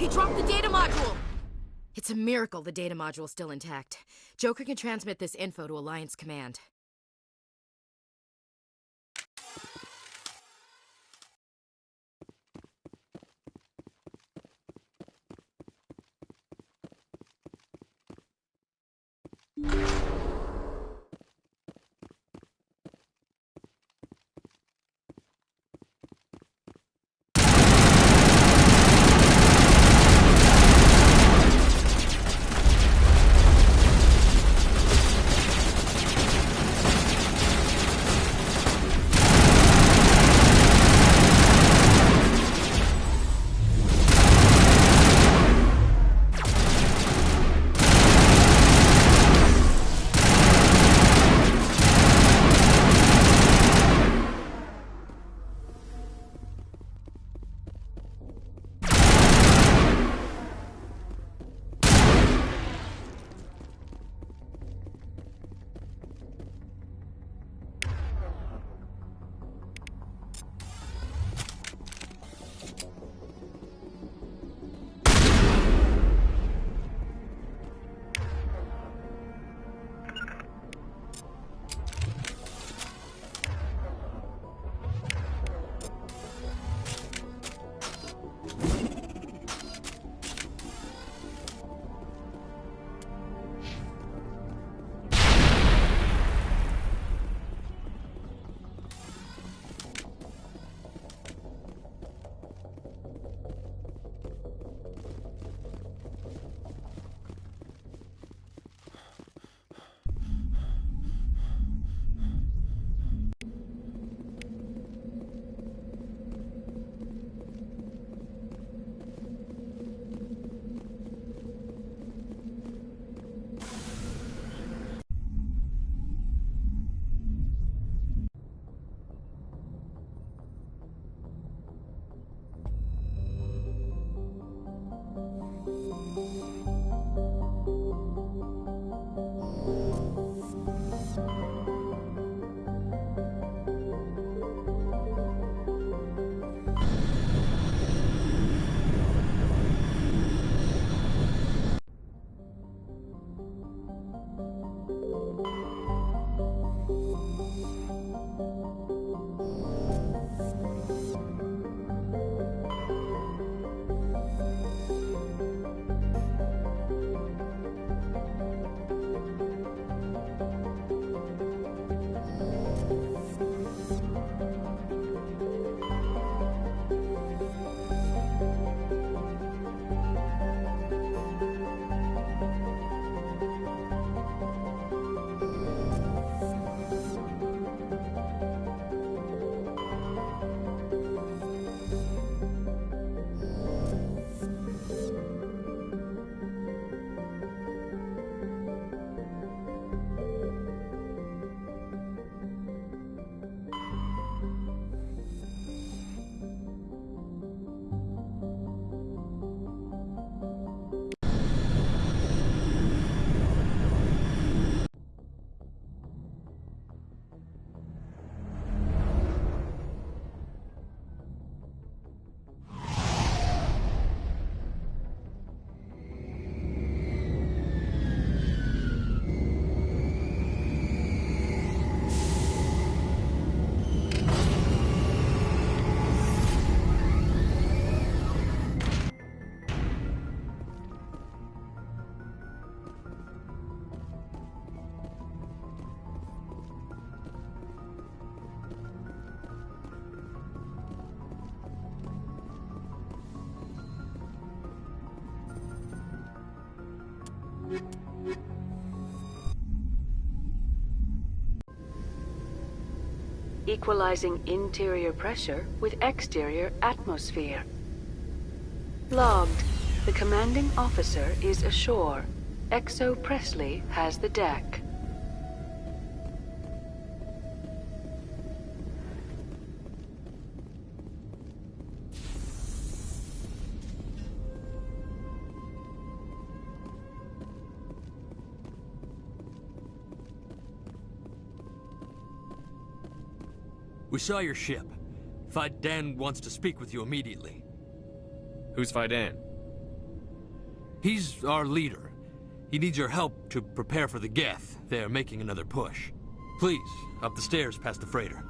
He dropped the data module! It's a miracle the data module's still intact. Joker can transmit this info to Alliance Command. Equalizing interior pressure with exterior atmosphere. Logged. The commanding officer is ashore. Exo Presley has the deck. We saw your ship. Faidan wants to speak with you immediately. Who's Faidan? He's our leader. He needs your help to prepare for the Geth. They're making another push. Please, up the stairs past the freighter.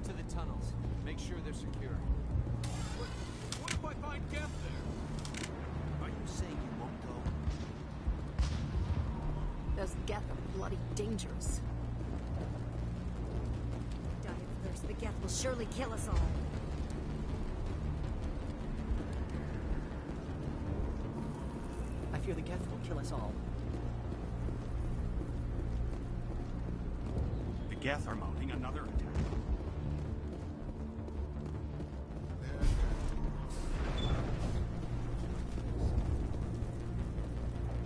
To the tunnels. Make sure they're secure. What if I find Geth there? Are you saying you won't go? Those Geth are bloody dangerous. Die of thirst. The Geth will surely kill us all. I fear the Geth will kill us all. The Geth are mounting another attack.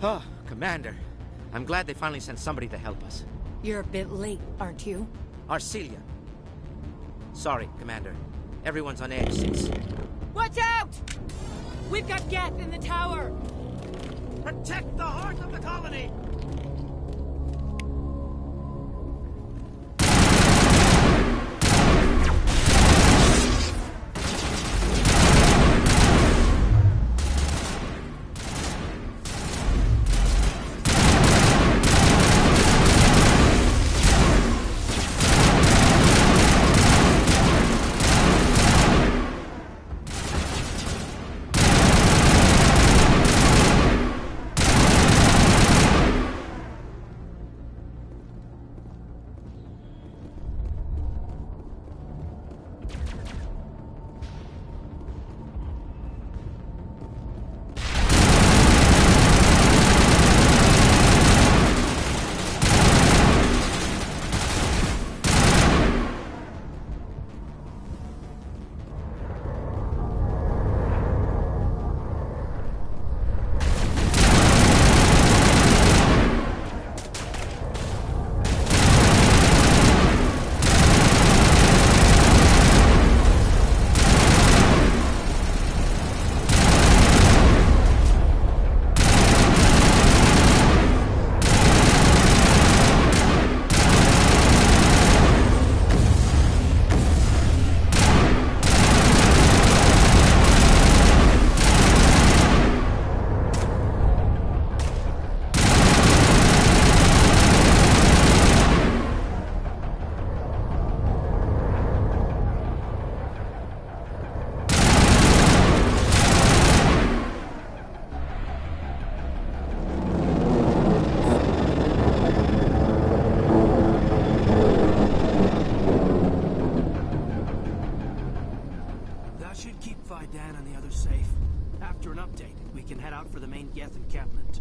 Oh, Commander. I'm glad they finally sent somebody to help us. You're a bit late, aren't you? Arcelia. Sorry, Commander. Everyone's on edge since... Watch out! We've got Geth in the tower! Protect the heart of the colony! After an update, we can head out for the main Geth encampment.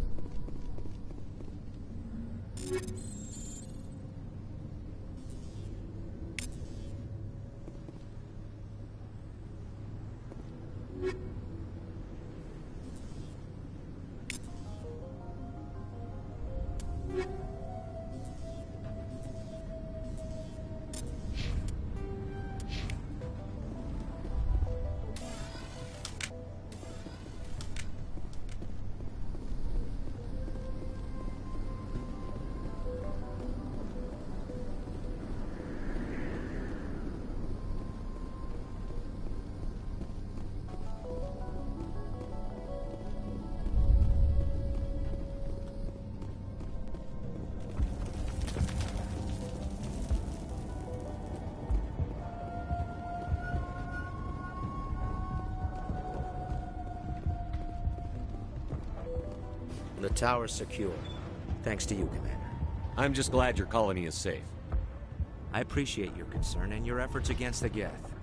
The tower's secure. Thanks to you, Commander. I'm just glad your colony is safe. I appreciate your concern and your efforts against the Geth.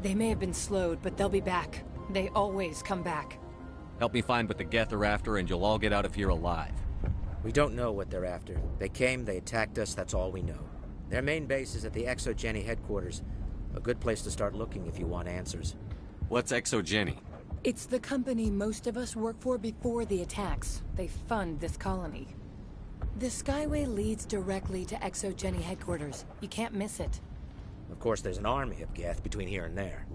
They may have been slowed, but they'll be back. They always come back. Help me find what the Geth are after, and you'll all get out of here alive. We don't know what they're after. They came, they attacked us, that's all we know. Their main base is at the ExoGeni headquarters. A good place to start looking if you want answers. What's ExoGeni? It's the company most of us work for before the attacks. They fund this colony. The Skyway leads directly to ExoGeni headquarters. You can't miss it. Of course, there's an army of Geth between here and there.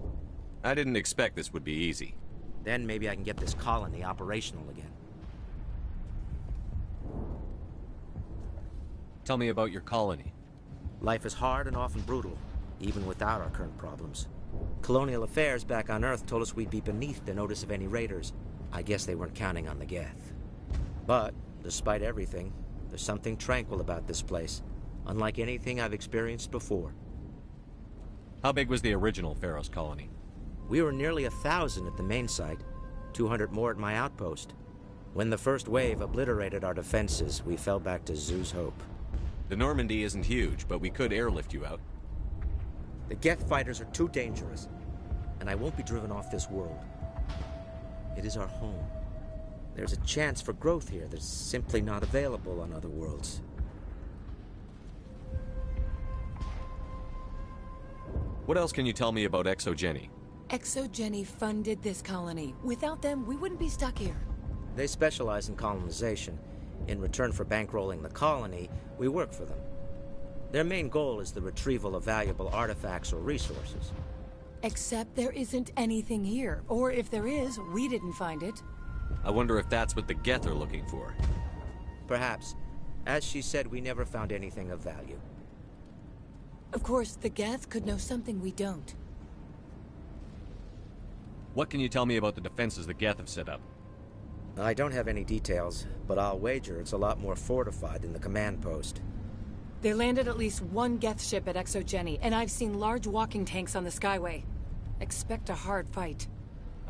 I didn't expect this would be easy. Then maybe I can get this colony operational again. Tell me about your colony. Life is hard and often brutal, even without our current problems. Colonial affairs back on Earth told us we'd be beneath the notice of any raiders. I guess they weren't counting on the Geth. But, despite everything, there's something tranquil about this place, unlike anything I've experienced before. How big was the original Pharos colony? We were nearly 1,000 at the main site, 200 more at my outpost. When the first wave obliterated our defenses, we fell back to Zoo's Hope. The Normandy isn't huge, but we could airlift you out. The Geth fighters are too dangerous, and I won't be driven off this world. It is our home. There's a chance for growth here that's simply not available on other worlds. What else can you tell me about ExoGeni? ExoGeni funded this colony. Without them, we wouldn't be stuck here. They specialize in colonization. In return for bankrolling the colony, we work for them. Their main goal is the retrieval of valuable artifacts or resources. Except there isn't anything here. Or if there is, we didn't find it. I wonder if that's what the Geth are looking for. Perhaps. As she said, we never found anything of value. Of course, the Geth could know something we don't. What can you tell me about the defenses the Geth have set up? I don't have any details, but I'll wager it's a lot more fortified than the command post. They landed at least one Geth ship at ExoGeni, and I've seen large walking tanks on the Skyway. Expect a hard fight.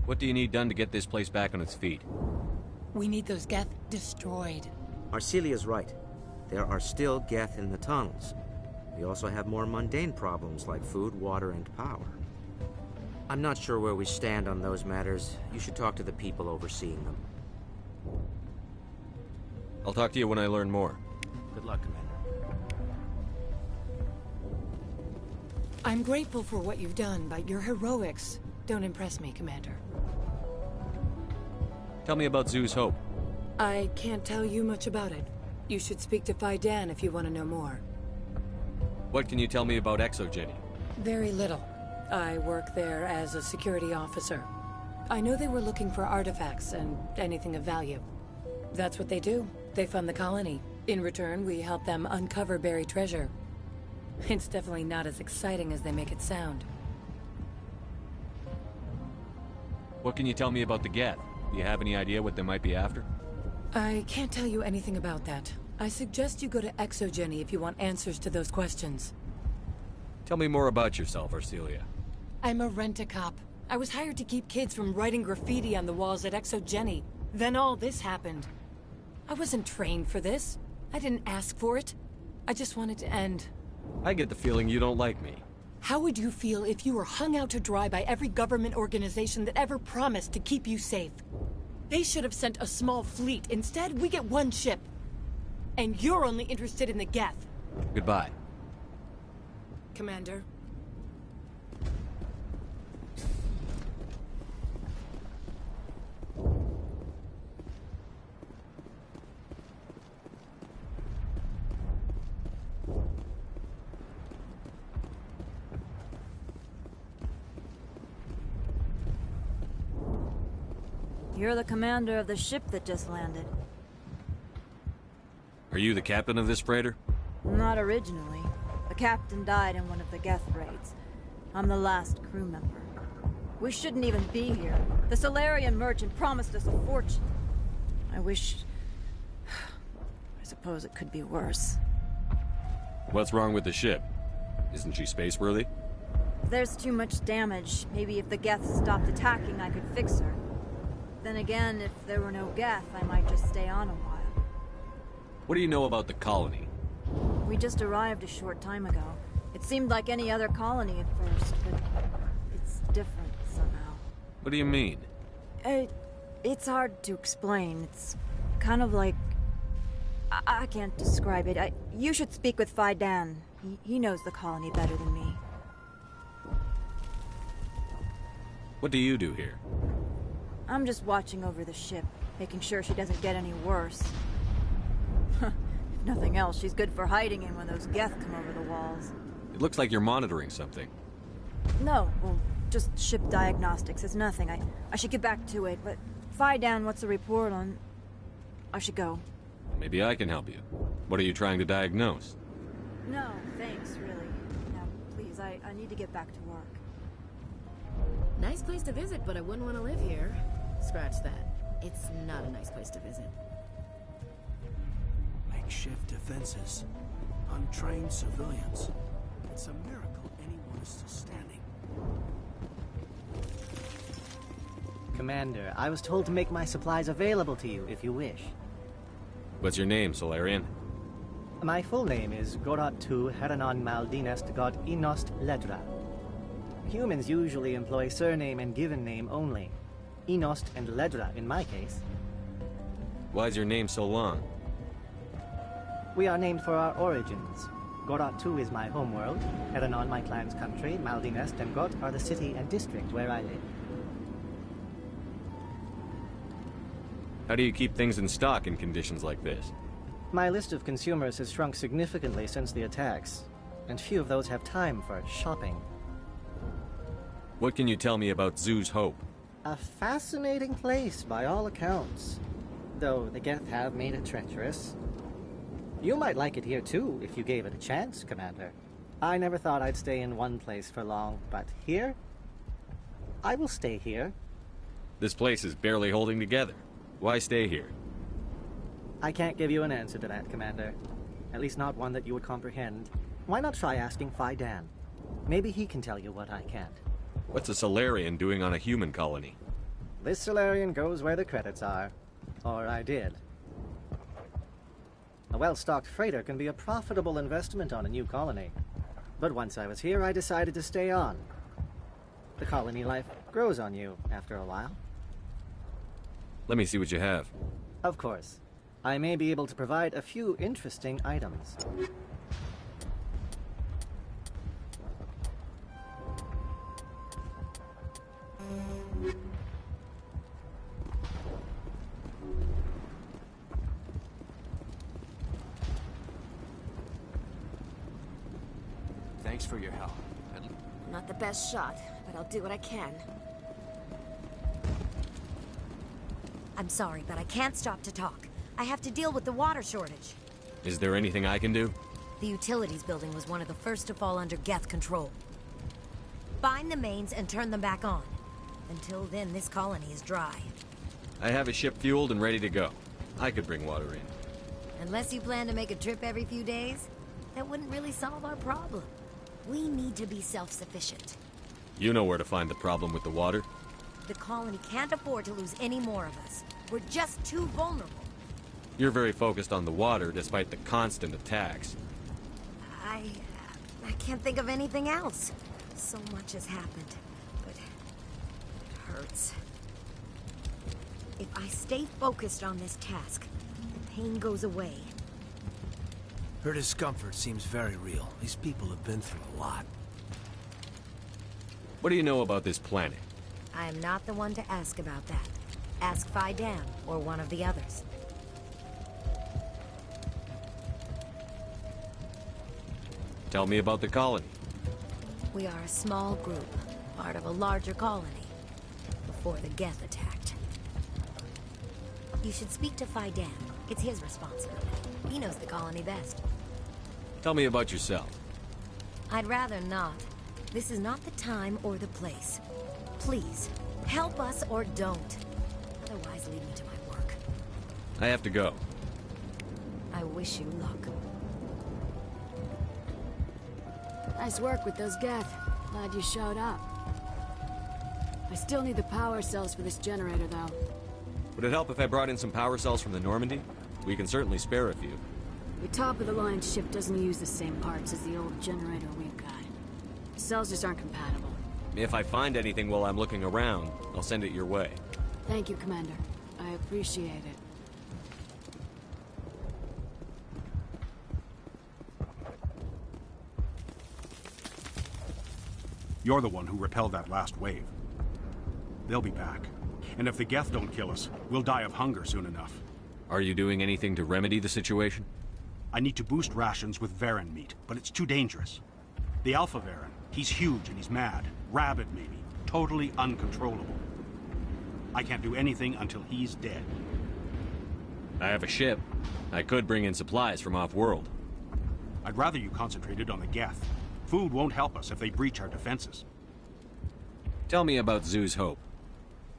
What do you need done to get this place back on its feet? We need those Geth destroyed. Arcelia's right. There are still Geth in the tunnels. We also have more mundane problems like food, water, and power. I'm not sure where we stand on those matters. You should talk to the people overseeing them. I'll talk to you when I learn more. Good luck, Commander. I'm grateful for what you've done, but your heroics don't impress me, Commander. Tell me about Zoo's Hope. I can't tell you much about it. You should speak to Phi Dan if you want to know more. What can you tell me about ExoGeni? Very little. I work there as a security officer. I know they were looking for artifacts and anything of value. That's what they do. They fund the colony. In return, we help them uncover buried treasure. It's definitely not as exciting as they make it sound. What can you tell me about the Geth? Do you have any idea what they might be after? I can't tell you anything about that. I suggest you go to ExoGeni if you want answers to those questions. Tell me more about yourself, Arcelia. I'm a rent-a-cop. I was hired to keep kids from writing graffiti on the walls at ExoGeni. Then all this happened. I wasn't trained for this. I didn't ask for it. I just wanted to end. I get the feeling you don't like me. How would you feel if you were hung out to dry by every government organization that ever promised to keep you safe? They should have sent a small fleet. Instead, we get one ship. And you're only interested in the Geth. Goodbye. Commander. You're the commander of the ship that just landed. Are you the captain of this freighter? Not originally. The captain died in one of the Geth raids. I'm the last crew member. We shouldn't even be here. The Solarian merchant promised us a fortune. I wish... I suppose it could be worse. What's wrong with the ship? Isn't she spaceworthy? If there's too much damage, maybe if the Geth stopped attacking, I could fix her. Then again, if there were no Geth, I might just stay on a while. What do you know about the colony? We just arrived a short time ago. It seemed like any other colony at first, but it's different somehow. What do you mean? It's hard to explain. It's kind of like... I can't describe it. You should speak with Phi Dan. He knows the colony better than me. What do you do here? I'm just watching over the ship, making sure she doesn't get any worse. If nothing else, she's good for hiding in when those Geth come over the walls. It looks like you're monitoring something. No, well, just ship diagnostics. It's nothing. I should get back to it, but Phi Dan, what's the report on... I should go. Maybe I can help you. What are you trying to diagnose? No, thanks, really. Now, please, I need to get back to work. Nice place to visit, but I wouldn't want to live here. Scratch that. It's not a nice place to visit. Makeshift defenses. Untrained civilians. It's a miracle anyone is still standing. Commander, I was told to make my supplies available to you if you wish. What's your name, Solarian? My full name is Gorat Tu Heranon Maldinest God Inost Ledra. Humans usually employ surname and given name only. Inost and Ledra in my case. Why is your name so long? We are named for our origins. Gorat Tu is my homeworld, Heranon my clan's country, Maldinest and Got are the city and district where I live. How do you keep things in stock in conditions like this? My list of consumers has shrunk significantly since the attacks, and few of those have time for shopping. What can you tell me about Zhu's Hope? A fascinating place by all accounts, though the Geth have made it treacherous. You might like it here too, if you gave it a chance, Commander. I never thought I'd stay in one place for long, but here? I will stay here. This place is barely holding together. Why stay here? I can't give you an answer to that, Commander. At least not one that you would comprehend. Why not try asking Phi Dan? Maybe he can tell you what I can't. What's a Solarian doing on a human colony? This Solarian goes where the credits are. Or I did. A well-stocked freighter can be a profitable investment on a new colony. But once I was here, I decided to stay on. The colony life grows on you after a while. Let me see what you have. Of course. I may be able to provide a few interesting items. Thanks for your help. Not the best shot, but I'll do what I can. I'm sorry, but I can't stop to talk. I have to deal with the water shortage. Is there anything I can do? The utilities building was one of the first to fall under Geth control. Find the mains and turn them back on. Until then, this colony is dry. I have a ship fueled and ready to go. I could bring water in. Unless you plan to make a trip every few days, that wouldn't really solve our problem. We need to be self-sufficient. You know where to find the problem with the water? The colony can't afford to lose any more of us. We're just too vulnerable. You're very focused on the water despite the constant attacks. I can't think of anything else. So much has happened, but it hurts. If I stay focused on this task, the pain goes away. Her discomfort seems very real. These people have been through a lot. What do you know about this planet? I am not the one to ask about that. Ask Phi Dan or one of the others. Tell me about the colony. We are a small group, part of a larger colony, before the Geth attacked. You should speak to Phi Dan. It's his responsibility. He knows the colony best. Tell me about yourself. I'd rather not. This is not the time or the place. Please, help us or don't. Otherwise, leave me to my work. I have to go. I wish you luck. Nice work with those Geth. Glad you showed up. I still need the power cells for this generator, though. Would it help if I brought in some power cells from the Normandy? We can certainly spare a few. The top-of-the-line ship doesn't use the same parts as the old generator we've got. The cells just aren't compatible. If I find anything while I'm looking around, I'll send it your way. Thank you, Commander. I appreciate it. You're the one who repelled that last wave. They'll be back. And if the Geth don't kill us, we'll die of hunger soon enough. Are you doing anything to remedy the situation? I need to boost rations with Varren meat, but it's too dangerous. The Alpha Varren, he's huge and he's mad. Rabid, maybe. Totally uncontrollable. I can't do anything until he's dead. I have a ship. I could bring in supplies from off-world. I'd rather you concentrated on the Geth. Food won't help us if they breach our defenses. Tell me about Zhu's Hope.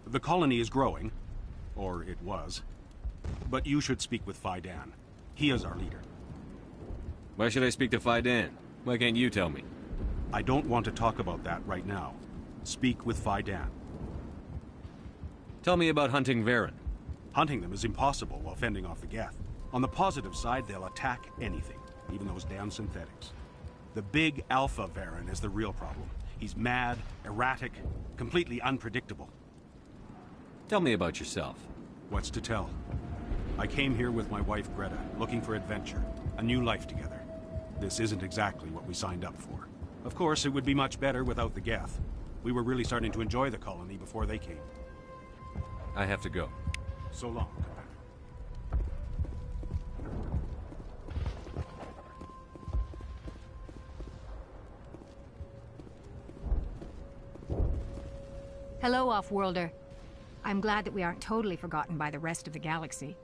The colony is growing. Or it was. But you should speak with Phi Dan. He is our leader. Why should I speak to Phi Dan? Why can't you tell me? I don't want to talk about that right now. Speak with Phi Dan. Tell me about hunting Varren. Hunting them is impossible while fending off the Geth. On the positive side, they'll attack anything, even those damn synthetics. The big Alpha Varren is the real problem. He's mad, erratic, completely unpredictable. Tell me about yourself. What's to tell? I came here with my wife Greta, looking for adventure, a new life together. This isn't exactly what we signed up for. Of course, it would be much better without the Geth. We were really starting to enjoy the colony before they came. I have to go. So long, Commander. Hello, Off-Worlder. I'm glad that we aren't totally forgotten by the rest of the galaxy.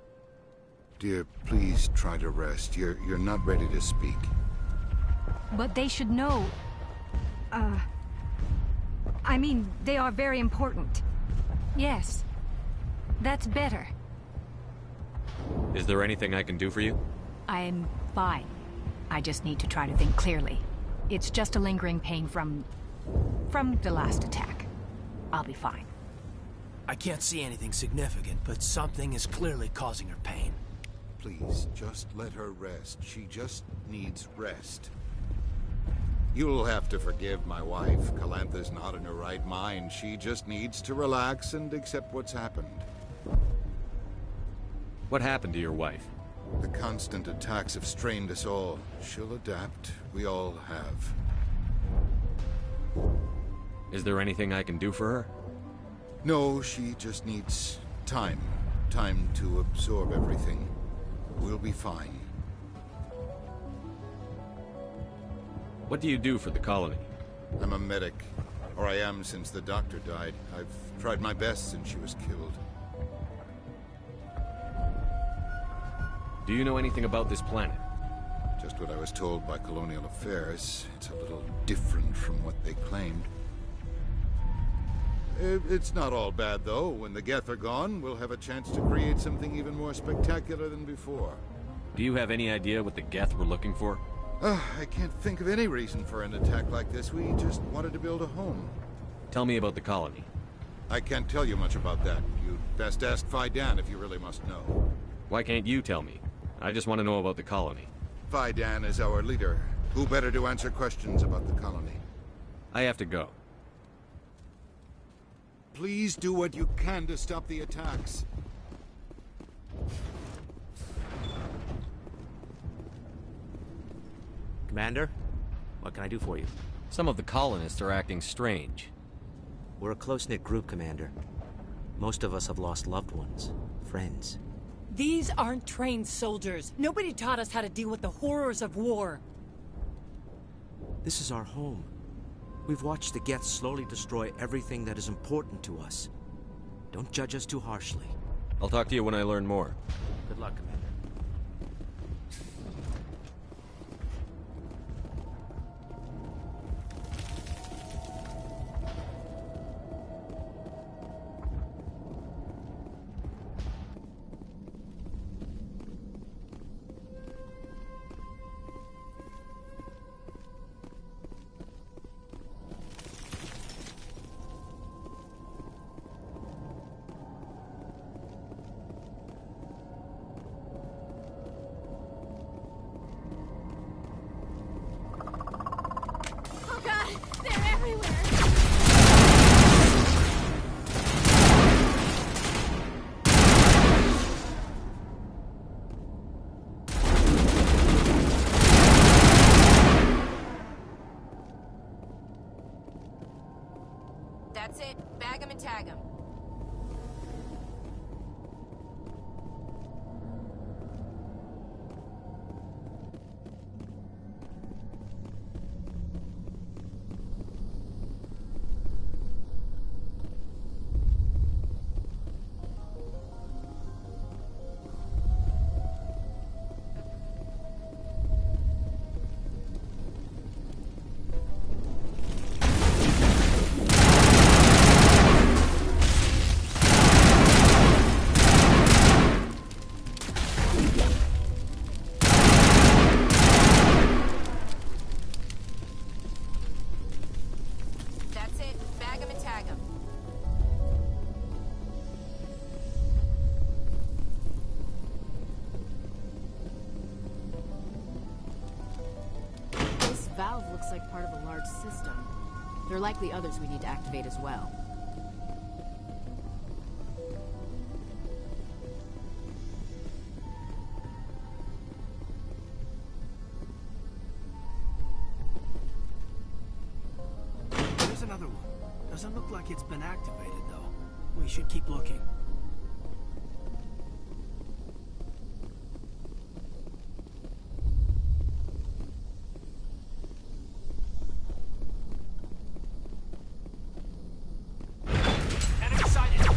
Dear, please try to rest. You're not ready to speak. But they should know... I mean, they are very important. Yes. That's better. Is there anything I can do for you? I'm fine. I just need to try to think clearly. It's just a lingering pain from the last attack. I'll be fine. I can't see anything significant, but something is clearly causing her pain. Please, just let her rest. She just needs rest. You'll have to forgive my wife. Calantha's not in her right mind. She just needs to relax and accept what's happened. What happened to your wife? The constant attacks have strained us all. She'll adapt. We all have. Is there anything I can do for her? No, she just needs time. Time to absorb everything. We'll be fine. What do you do for the colony? I'm a medic. Or I am since the doctor died. I've tried my best since she was killed. Do you know anything about this planet? Just what I was told by Colonial Affairs. It's a little different from what they claimed. It's not all bad, though. When the Geth are gone, we'll have a chance to create something even more spectacular than before. Do you have any idea what the Geth were looking for? I can't think of any reason for an attack like this. We just wanted to build a home. Tell me about the colony. I can't tell you much about that. You'd best ask Phi Dan if you really must know. Why can't you tell me? I just want to know about the colony. Phi Dan is our leader. Who better to answer questions about the colony? I have to go. Please do what you can to stop the attacks. Commander, what can I do for you? Some of the colonists are acting strange. We're a close-knit group, Commander. Most of us have lost loved ones, friends. These aren't trained soldiers. Nobody taught us how to deal with the horrors of war. This is our home. We've watched the Geth slowly destroy everything that is important to us. Don't judge us too harshly. I'll talk to you when I learn more. Good luck, Commander. Oh god, they're everywhere! That's it. Bag 'em and tag 'em. That's it. Bag 'em and tag 'em. This valve looks like part of a large system. There are likely others we need to activate as well. There's another one. Doesn't look like it's been activated, though. We should keep looking. Enemy sighted!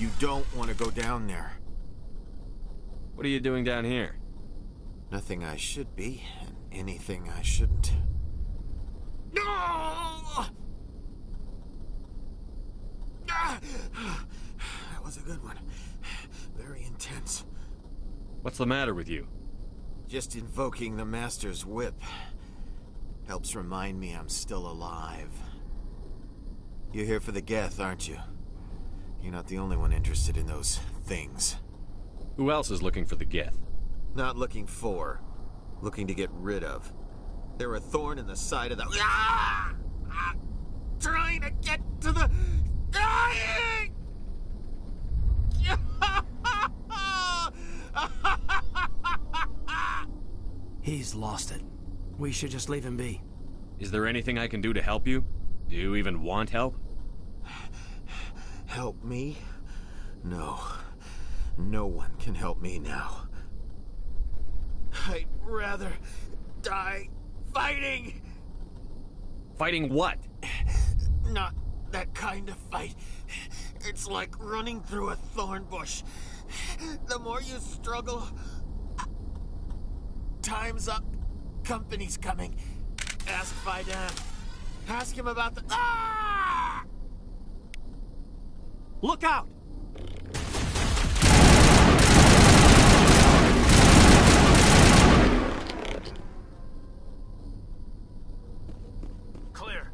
You don't want to go down there. What are you doing down here? Nothing I should be, and anything I shouldn't. No! That was a good one. Very intense. What's the matter with you? Just invoking the Master's whip helps remind me I'm still alive. You're here for the Geth, aren't you? You're not the only one interested in those things. Who else is looking for the Geth? Not looking for. Looking to get rid of. They're a thorn in the side of the... Ah! I'm trying to get to the... Dying! He's lost it. We should just leave him be. Is there anything I can do to help you? Do you even want help? Help me? No. No one can help me now. I'd rather die fighting! Fighting what? Not that kind of fight. It's like running through a thorn bush. The more you struggle... Time's up. Company's coming. Ask Faidan. Ask him about the... Ah! Look out! Clear.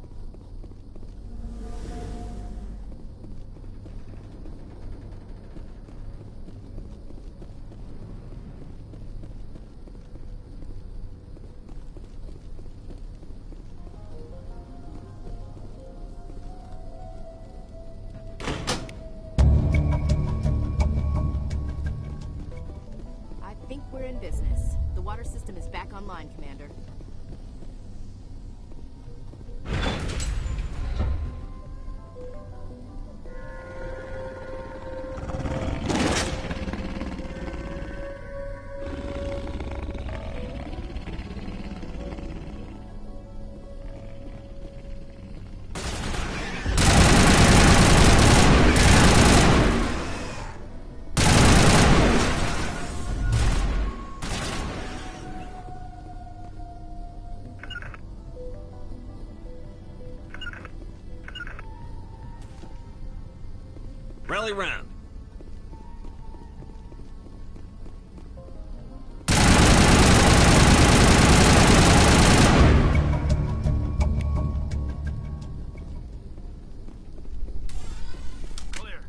I think we're in business. The water system is back online, Commander. Rally round. Clear.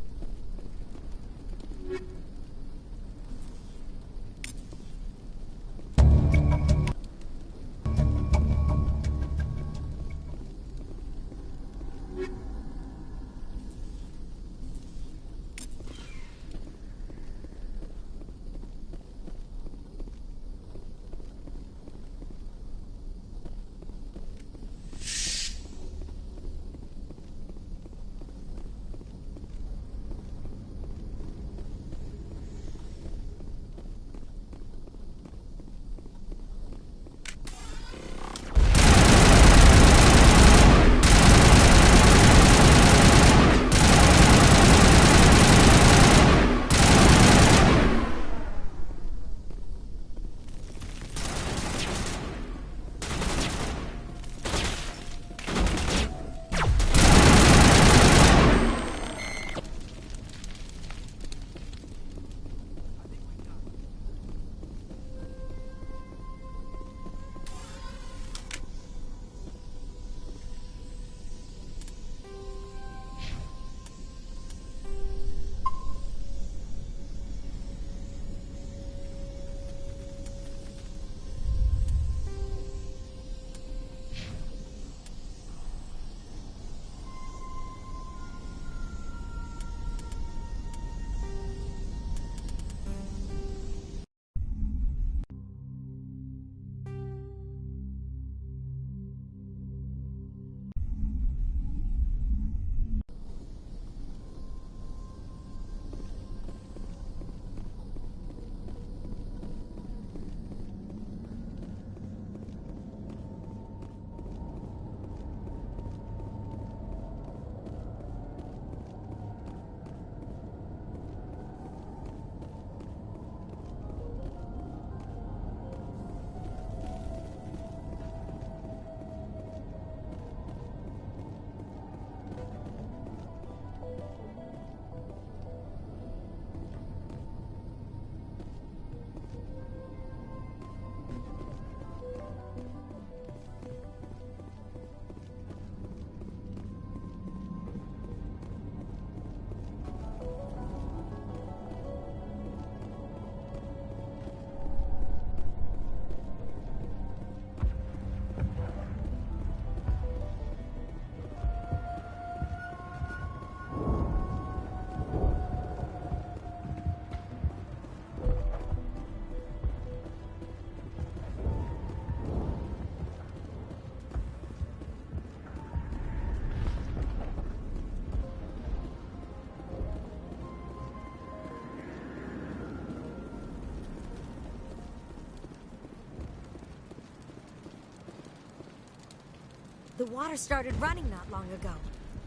The water started running not long ago.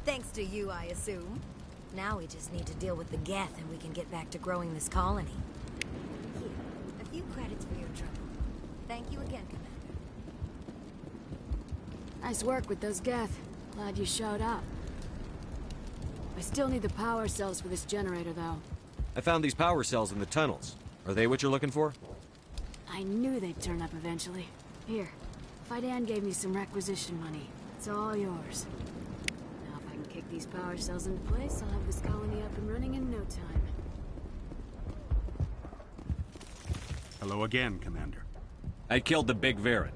Thanks to you, I assume. Now we just need to deal with the Geth and we can get back to growing this colony. Here, a few credits for your trouble. Thank you again, Commander. Nice work with those Geth. Glad you showed up. I still need the power cells for this generator, though. I found these power cells in the tunnels. Are they what you're looking for? I knew they'd turn up eventually. Here, Faidan gave me some requisition money. It's all yours. Now if I can kick these power cells into place, I'll have this colony up and running in no time. Hello again, Commander. I killed the big Varren.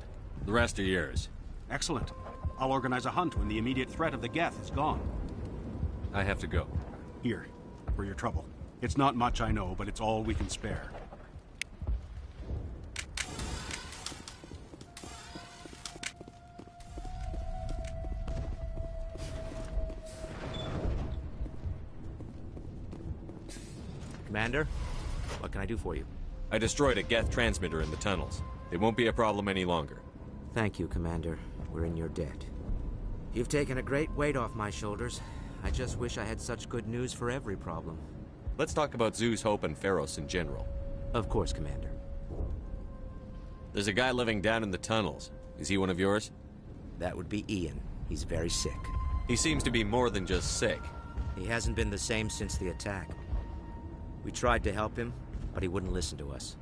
The rest are yours. Excellent. I'll organize a hunt when the immediate threat of the Geth is gone. I have to go. Here, for your trouble. It's not much, I know, but it's all we can spare. Commander, what can I do for you? I destroyed a Geth transmitter in the tunnels. It won't be a problem any longer. Thank you, Commander. We're in your debt. You've taken a great weight off my shoulders. I just wish I had such good news for every problem. Let's talk about Zhu's Hope and Pharos in general. Of course, Commander. There's a guy living down in the tunnels. Is he one of yours? That would be Ian. He's very sick. He seems to be more than just sick. He hasn't been the same since the attack. We tried to help him, but he wouldn't listen to us.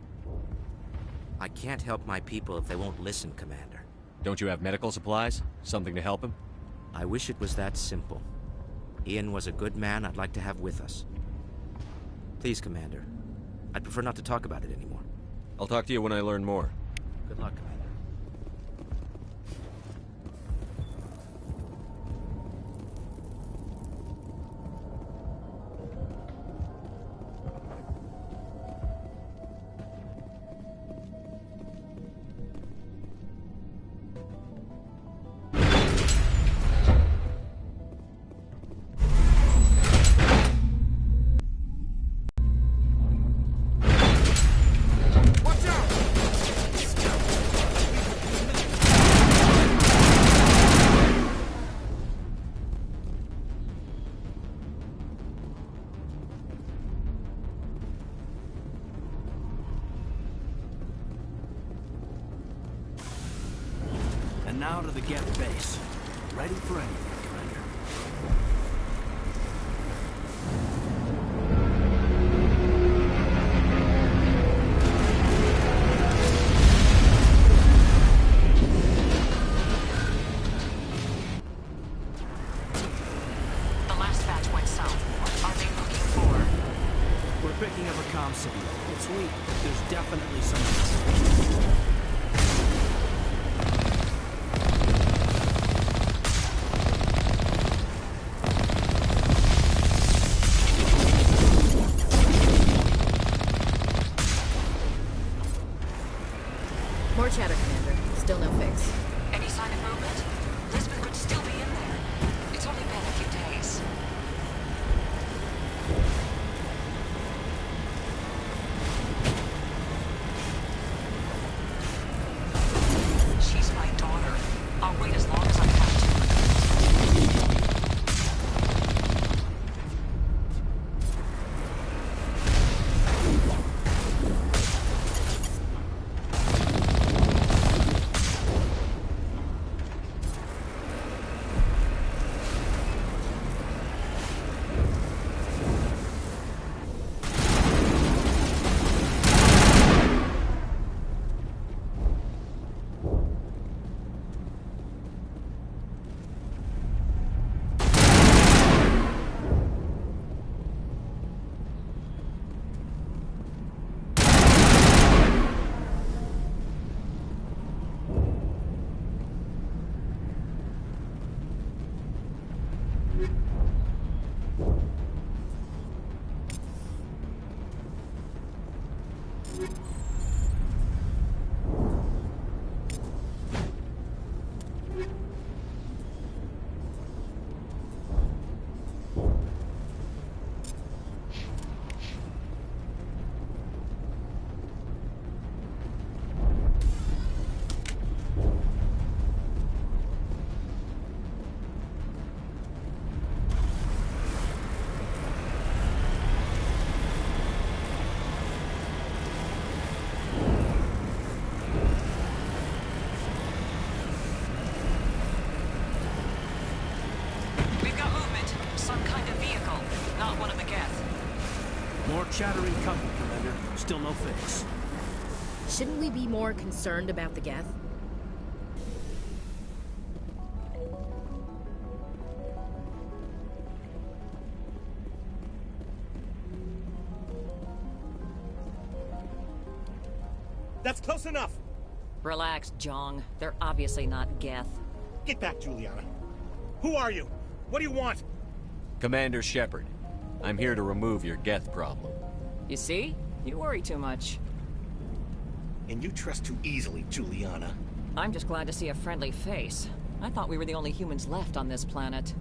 I can't help my people if they won't listen, Commander. Don't you have medical supplies? Something to help him? I wish it was that simple. Ian was a good man I'd like to have with us. Please, Commander. I'd prefer not to talk about it anymore. I'll talk to you when I learn more. Good luck, Commander. And now to the Geth base. Ready for anything, Commander. The last batch went south. What are they looking for? We're picking up a comm signal. It's weak, but there's definitely something. More chatter, Commander. Still no fix. Any sign of movement? Lisbeth could still be in there. It's only been a few days. She's my daughter. I'll wait as long as I have to. about one of the Geth. More chattering coming, Commander. Still no fix. Shouldn't we be more concerned about the Geth? That's close enough! Relax, Jong. They're obviously not Geth. Get back, Juliana. Who are you? What do you want? Commander Shepard. I'm here to remove your Geth problem. You see? You worry too much. And you trust too easily, Juliana. I'm just glad to see a friendly face. I thought we were the only humans left on this planet.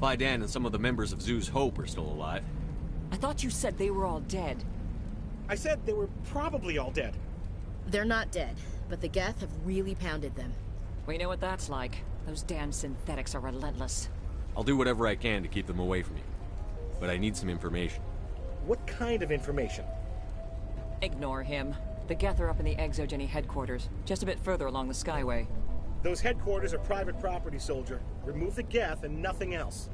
Faidan and some of the members of Zhu's Hope are still alive. I thought you said they were all dead. I said they were probably all dead. They're not dead, but the Geth have really pounded them. We know what that's like. Those damn synthetics are relentless. I'll do whatever I can to keep them away from you. But I need some information. What kind of information? Ignore him. The Geth are up in the Exogeny headquarters, just a bit further along the Skyway. Those headquarters are private property, soldier. Remove the Geth and nothing else.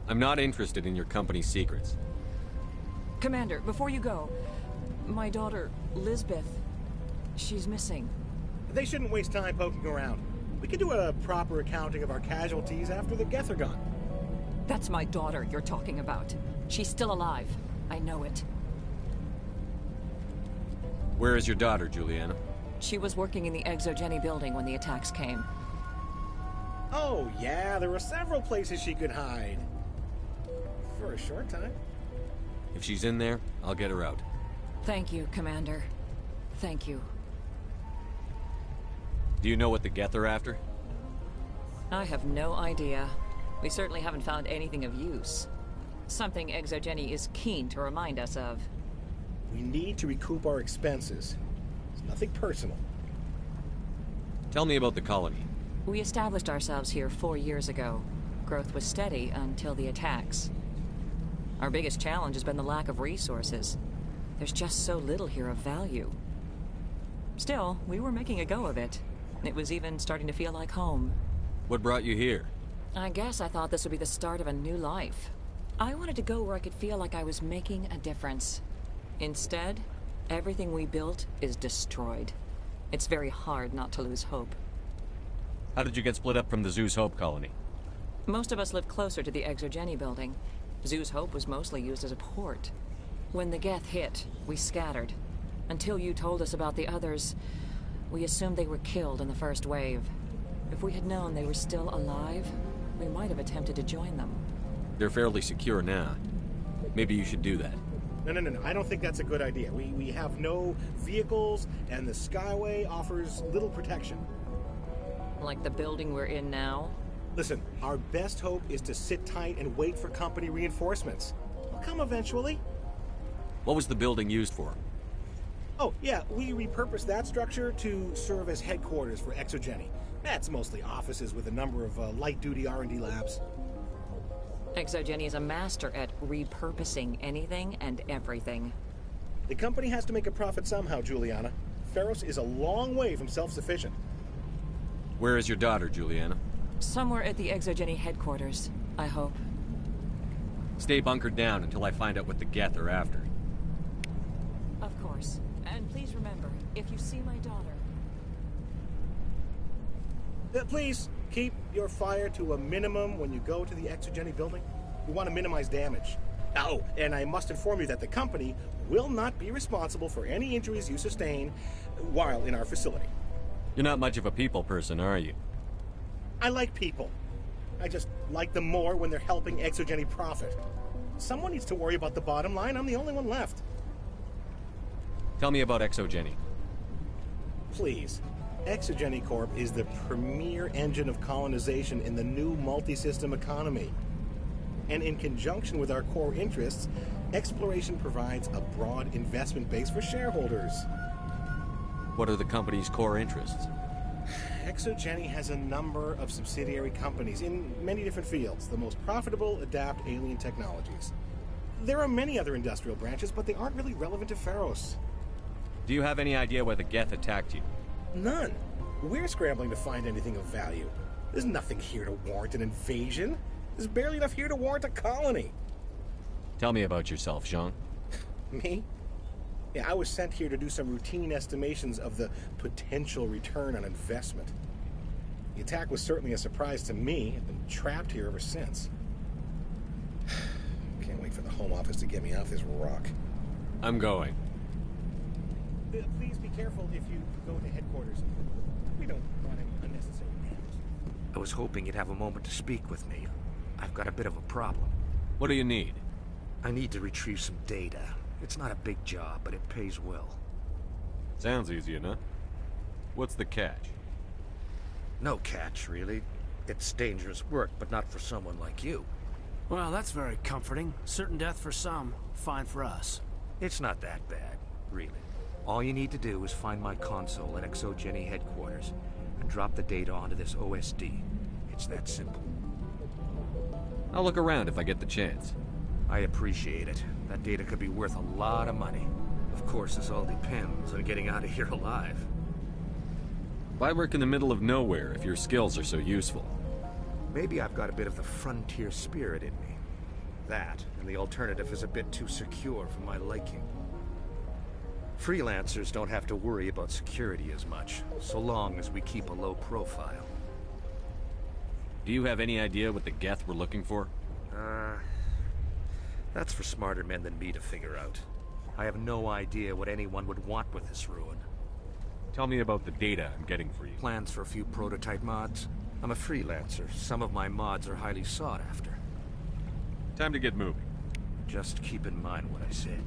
I'm not interested in your company's secrets. Commander, before you go, my daughter, Lisbeth, she's missing. They shouldn't waste time poking around. We can do a proper accounting of our casualties after the Geth are gone. That's my daughter you're talking about. She's still alive. I know it. Where is your daughter, Juliana? She was working in the Exogeny building when the attacks came. Oh, yeah, there were several places she could hide. For a short time. If she's in there, I'll get her out. Thank you, Commander. Thank you. Do you know what the Geth are after? I have no idea. We certainly haven't found anything of use. Something Exogeny is keen to remind us of. We need to recoup our expenses. It's nothing personal. Tell me about the colony. We established ourselves here 4 years ago. Growth was steady until the attacks. Our biggest challenge has been the lack of resources. There's just so little here of value. Still, we were making a go of it. It was even starting to feel like home. What brought you here? I guess I thought this would be the start of a new life. I wanted to go where I could feel like I was making a difference. Instead, everything we built is destroyed. It's very hard not to lose hope. How did you get split up from the Zhu's Hope colony? Most of us lived closer to the Exogeny building. Zhu's Hope was mostly used as a port. When the Geth hit, we scattered. Until you told us about the others, we assumed they were killed in the first wave. If we had known they were still alive, we might have attempted to join them. They're fairly secure now. Maybe you should do that. No. I don't think that's a good idea. We have no vehicles, and the Skyway offers little protection. Like the building we're in now? Listen, our best hope is to sit tight and wait for company reinforcements. They'll come eventually. What was the building used for? Oh, yeah, we repurposed that structure to serve as headquarters for Exogeny. That's mostly offices with a number of light-duty R&D labs. Exogeny is a master at repurposing anything and everything. The company has to make a profit somehow, Juliana. Feros is a long way from self-sufficient. Where is your daughter, Juliana? Somewhere at the Exogeny headquarters, I hope. Stay bunkered down until I find out what the Geth are after. Of course. And please remember, if you see my daughter... Please, keep your fire to a minimum when you go to the Exogeny building. We want to minimize damage. Oh, and I must inform you that the company will not be responsible for any injuries you sustain while in our facility. You're not much of a people person, are you? I like people. I just like them more when they're helping Exogeny profit. Someone needs to worry about the bottom line. I'm the only one left. Tell me about Exogeny. Please. Exogeny Corp is the premier engine of colonization in the new multi-system economy. And in conjunction with our core interests, exploration provides a broad investment base for shareholders. What are the company's core interests? Exogeny has a number of subsidiary companies in many different fields. The most profitable adapt alien technologies. There are many other industrial branches, but they aren't really relevant to Feros. Do you have any idea why the Geth attacked you? None. We're scrambling to find anything of value. There's nothing here to warrant an invasion. There's barely enough here to warrant a colony. Tell me about yourself, Jean. Me? Yeah, I was sent here to do some routine estimations of the potential return on investment. The attack was certainly a surprise to me. I've been trapped here ever since. Can't wait for the Home Office to get me off this rock. I'm going. Please be careful if you go to headquarters. We don't want any unnecessary damage. I was hoping you'd have a moment to speak with me. I've got a bit of a problem. What do you need? I need to retrieve some data. It's not a big job, but it pays well. Sounds easy enough. What's the catch? No catch, really. It's dangerous work, but not for someone like you. Well, that's very comforting. Certain death for some, fine for us. It's not that bad, really. All you need to do is find my console at ExoGeni headquarters and drop the data onto this OSD. It's that simple. I'll look around if I get the chance. I appreciate it. That data could be worth a lot of money. Of course, this all depends on getting out of here alive. Why work in the middle of nowhere if your skills are so useful? Maybe I've got a bit of the frontier spirit in me. That, and the alternative is a bit too secure for my liking. Freelancers don't have to worry about security as much, so long as we keep a low profile. Do you have any idea what the Geth were looking for? That's for smarter men than me to figure out. I have no idea what anyone would want with this ruin. Tell me about the data I'm getting for you. Plans for a few prototype mods? I'm a freelancer. Some of my mods are highly sought after. Time to get moving. Just keep in mind what I said.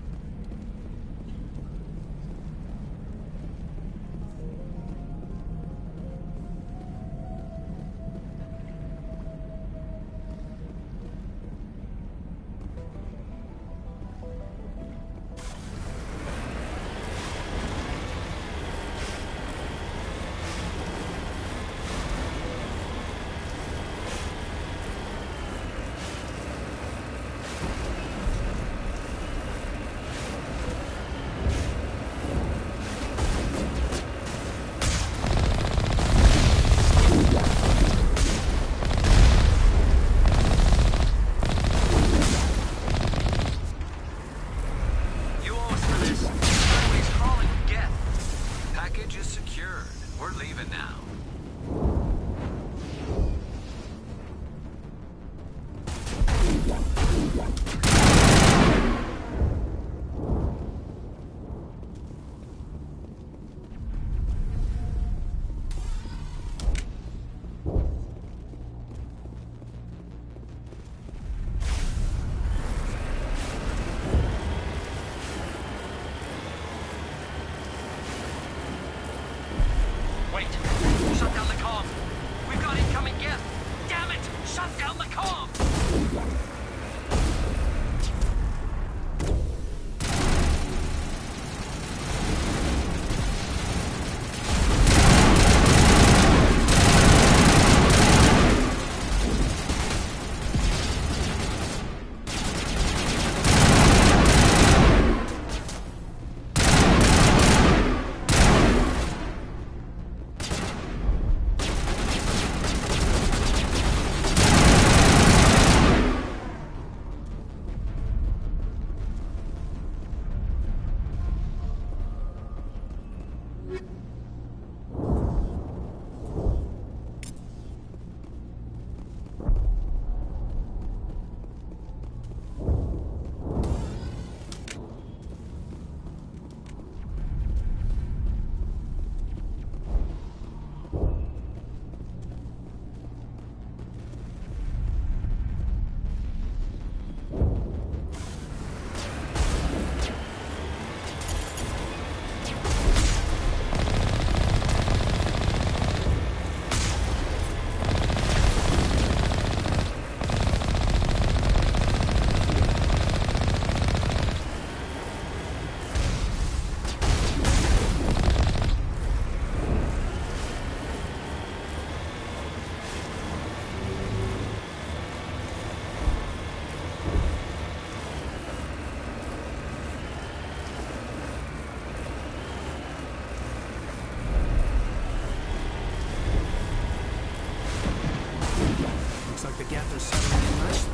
Looks like the Geth are settling in nicely.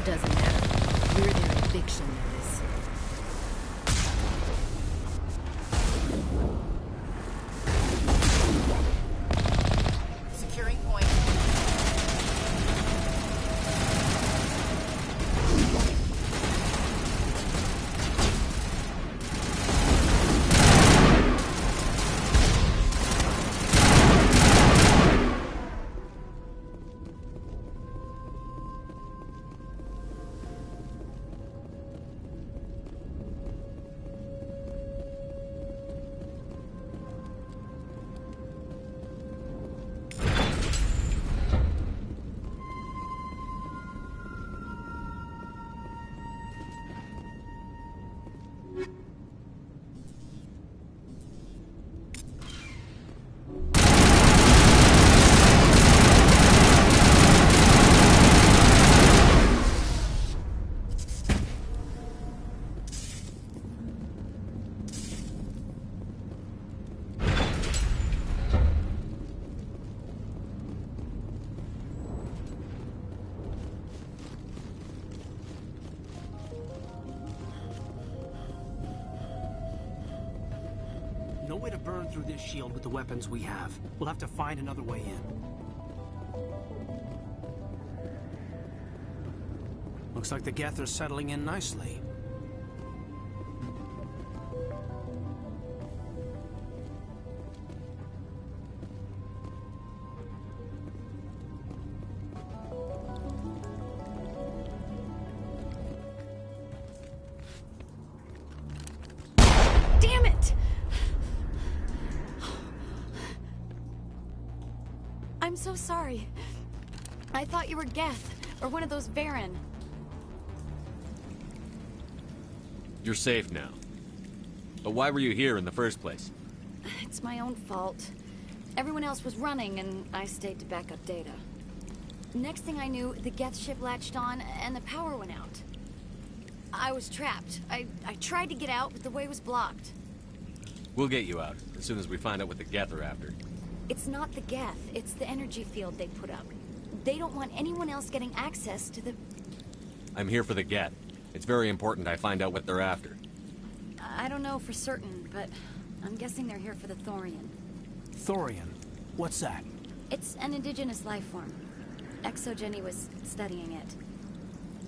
Doesn't matter. You're their eviction notice. Securing point. No way to burn through this shield with the weapons we have. We'll have to find another way in. Looks like the Geth are settling in nicely. Damn it! I'm so sorry. I thought you were Geth, or one of those Varen. You're safe now. But why were you here in the first place? It's my own fault. Everyone else was running, and I stayed to back up data. Next thing I knew, the Geth ship latched on, and the power went out. I was trapped. I tried to get out, but the way was blocked. We'll get you out, as soon as we find out what the Geth are after. It's not the Geth, it's the energy field they put up. They don't want anyone else getting access to the... I'm here for the Geth. It's very important I find out what they're after. I don't know for certain, but I'm guessing they're here for the Thorian. Thorian? What's that? It's an indigenous life form. ExoGeni was studying it.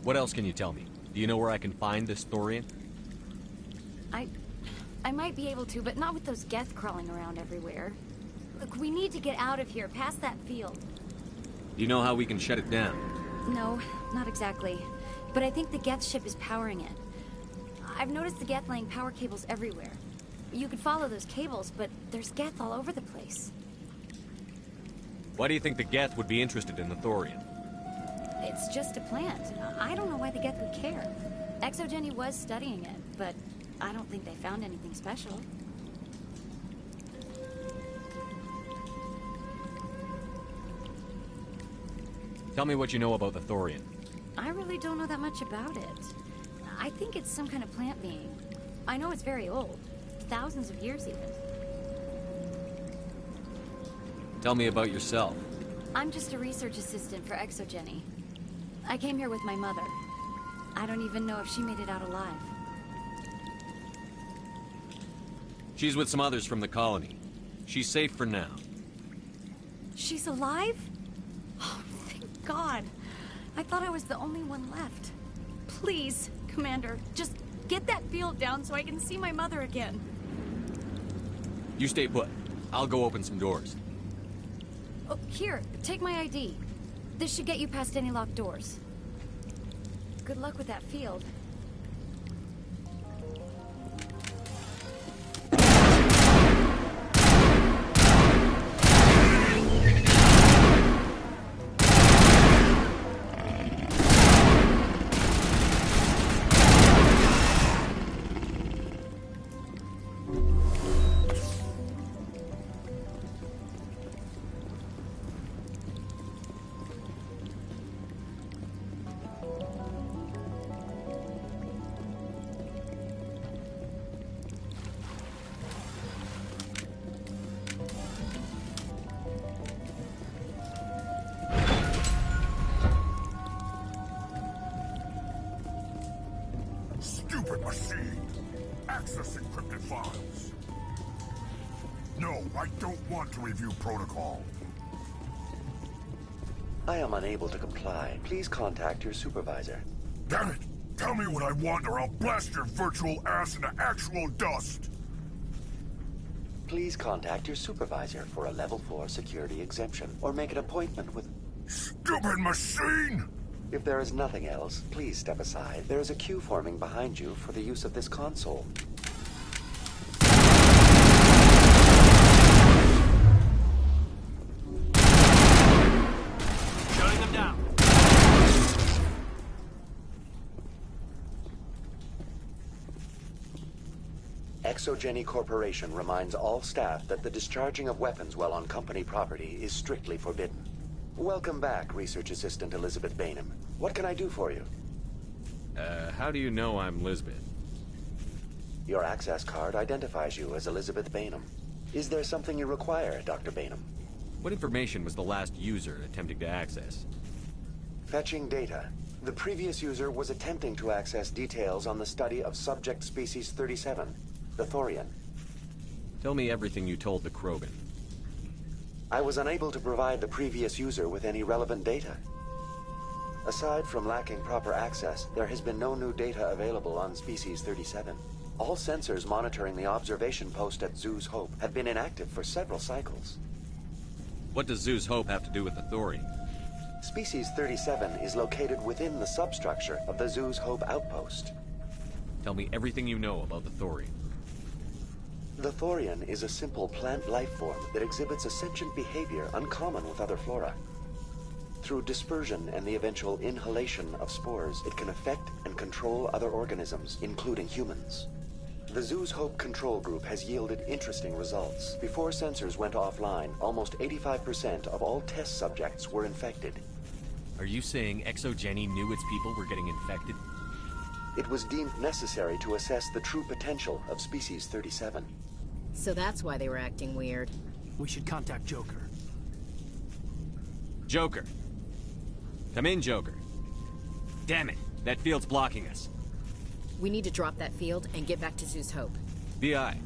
What else can you tell me? Do you know where I can find this Thorian? I might be able to, but not with those Geth crawling around everywhere. Look, we need to get out of here, past that field. Do you know how we can shut it down? No, not exactly. But I think the Geth ship is powering it. I've noticed the Geth laying power cables everywhere. You could follow those cables, but there's Geth all over the place. Why do you think the Geth would be interested in the Thorian? It's just a plant. I don't know why the Geth would care. ExoGeni was studying it, but I don't think they found anything special. Tell me what you know about the Thorian. I really don't know that much about it. I think it's some kind of plant being. I know it's very old. Thousands of years even. Tell me about yourself. I'm just a research assistant for ExoGeni. I came here with my mother. I don't even know if she made it out alive. She's with some others from the colony. She's safe for now. She's alive? Oh, thank God. I thought I was the only one left. Please, Commander, just get that field down so I can see my mother again. You stay put. I'll go open some doors. Oh, here, take my ID. This should get you past any locked doors. Good luck with that field. Stupid machine! Access encrypted files! No, I don't want to review protocol. I am unable to comply. Please contact your supervisor. Damn it! Tell me what I want or I'll blast your virtual ass into actual dust! Please contact your supervisor for a Level 4 security exemption, or make an appointment with... Stupid machine! If there is nothing else, please step aside. There is a queue forming behind you for the use of this console. Shutting them down. Exogeny Corporation reminds all staff that the discharging of weapons while on company property is strictly forbidden. Welcome back, Research Assistant Elizabeth Bainham. What can I do for you? How do you know I'm Lisbeth? Your access card identifies you as Elizabeth Bainham. Is there something you require, Dr. Bainham? What information was the last user attempting to access? Fetching data. The previous user was attempting to access details on the study of subject species 37, the Thorian. Tell me everything you told the Krogan. I was unable to provide the previous user with any relevant data. Aside from lacking proper access, there has been no new data available on Species 37. All sensors monitoring the observation post at Zoo's Hope have been inactive for several cycles. What does Zoo's Hope have to do with the Thorian? Species 37 is located within the substructure of the Zoo's Hope outpost. Tell me everything you know about the Thorian. The Thorian is a simple plant life form that exhibits a sentient behavior uncommon with other flora. Through dispersion and the eventual inhalation of spores, it can affect and control other organisms, including humans. The Zoo's Hope control group has yielded interesting results. Before sensors went offline, almost 85% of all test subjects were infected. Are you saying Exogeny knew its people were getting infected? It was deemed necessary to assess the true potential of Species 37. So that's why they were acting weird. We should contact Joker. Joker. Come in, Joker. Damn it, that field's blocking us. We need to drop that field and get back to Zoo's Hope. BI,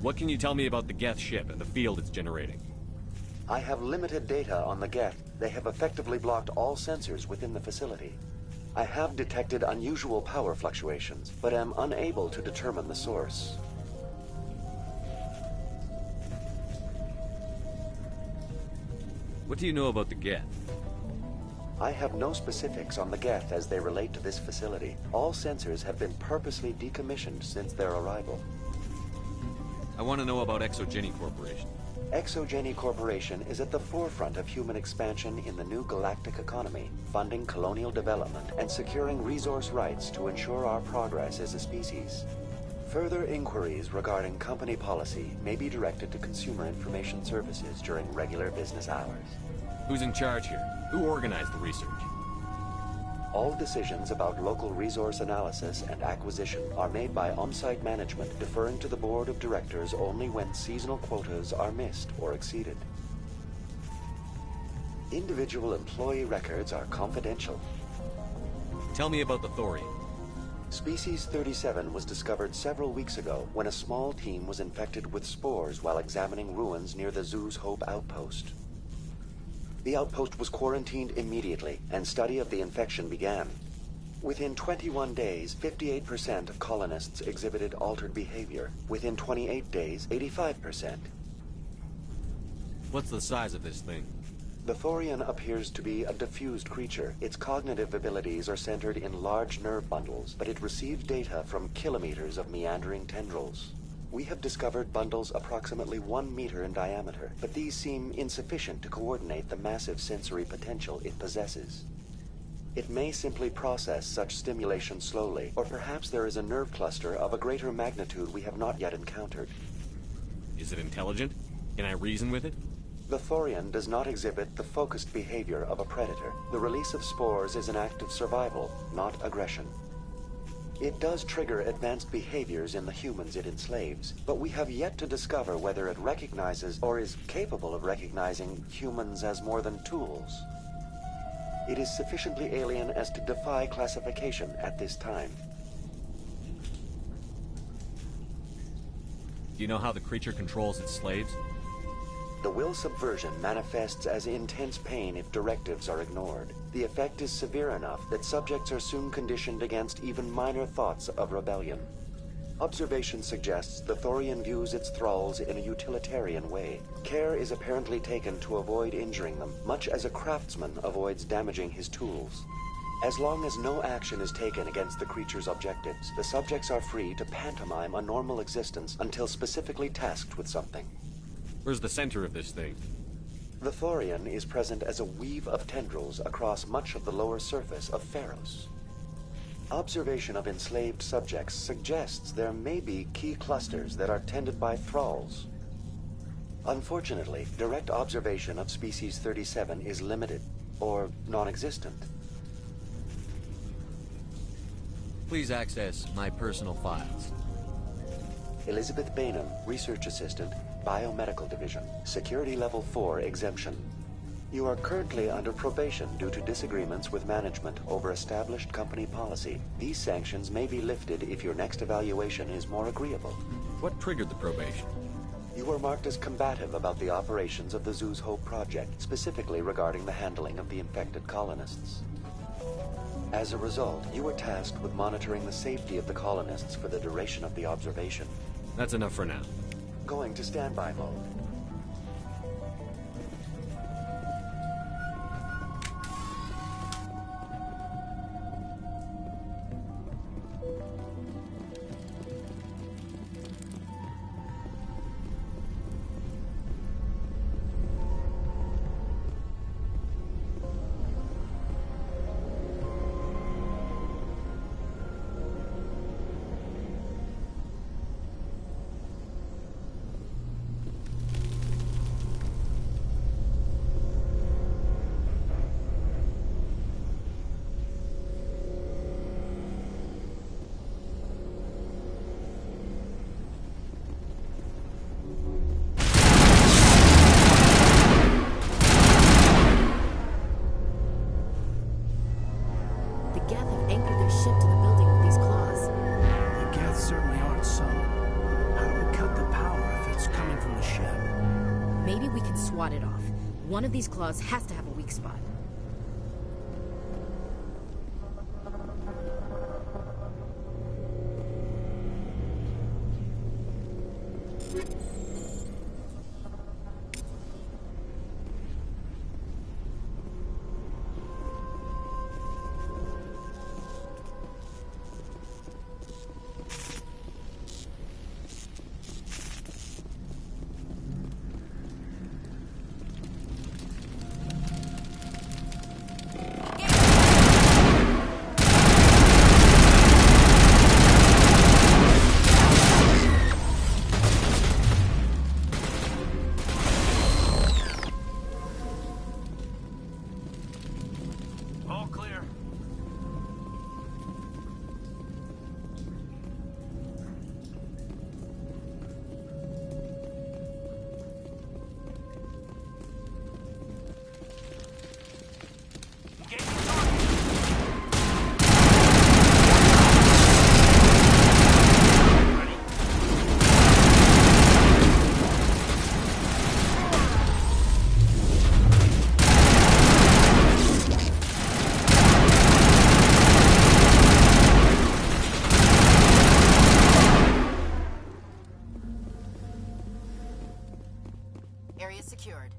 what can you tell me about the Geth ship and the field it's generating? I have limited data on the Geth. They have effectively blocked all sensors within the facility. I have detected unusual power fluctuations, but am unable to determine the source. What do you know about the Geth? I have no specifics on the Geth as they relate to this facility. All sensors have been purposely decommissioned since their arrival. I want to know about Exogeny Corporation. Exogeny Corporation is at the forefront of human expansion in the new galactic economy, funding colonial development and securing resource rights to ensure our progress as a species. Further inquiries regarding company policy may be directed to Consumer Information Services during regular business hours. Who's in charge here? Who organized the research? All decisions about local resource analysis and acquisition are made by on-site management, deferring to the board of directors only when seasonal quotas are missed or exceeded. Individual employee records are confidential. Tell me about the Thorian. Species 37 was discovered several weeks ago when a small team was infected with spores while examining ruins near the Zoo's Hope outpost. The outpost was quarantined immediately, and study of the infection began. Within 21 days, 58% of colonists exhibited altered behavior. Within 28 days, 85%. What's the size of this thing? The Thorian appears to be a diffused creature. Its cognitive abilities are centered in large nerve bundles, but it receives data from kilometers of meandering tendrils. We have discovered bundles approximately 1 meter in diameter, but these seem insufficient to coordinate the massive sensory potential it possesses. It may simply process such stimulation slowly, or perhaps there is a nerve cluster of a greater magnitude we have not yet encountered. Is it intelligent? Can I reason with it? The Thorian does not exhibit the focused behavior of a predator. The release of spores is an act of survival, not aggression. It does trigger advanced behaviors in the humans it enslaves, but we have yet to discover whether it recognizes or is capable of recognizing humans as more than tools. It is sufficiently alien as to defy classification at this time. Do you know how the creature controls its slaves? The will subversion manifests as intense pain if directives are ignored. The effect is severe enough that subjects are soon conditioned against even minor thoughts of rebellion. Observation suggests the Thorian views its thralls in a utilitarian way. Care is apparently taken to avoid injuring them, much as a craftsman avoids damaging his tools. As long as no action is taken against the creature's objectives, the subjects are free to pantomime a normal existence until specifically tasked with something. Where's the center of this thing? The Thorian is present as a weave of tendrils across much of the lower surface of Pharos. Observation of enslaved subjects suggests there may be key clusters that are tended by thralls. Unfortunately, direct observation of species 37 is limited, or non-existent. Please access my personal files. Elizabeth Bainham, Research Assistant, Biomedical Division, Security Level 4 exemption. You are currently under probation due to disagreements with management over established company policy. These sanctions may be lifted if your next evaluation is more agreeable. What triggered the probation? You were marked as combative about the operations of the Zeus Hope project, specifically regarding the handling of the infected colonists. As a result, you were tasked with monitoring the safety of the colonists for the duration of the observation. That's enough for now. Going to standby mode. One of these claws has to have a weak spot. Area secured.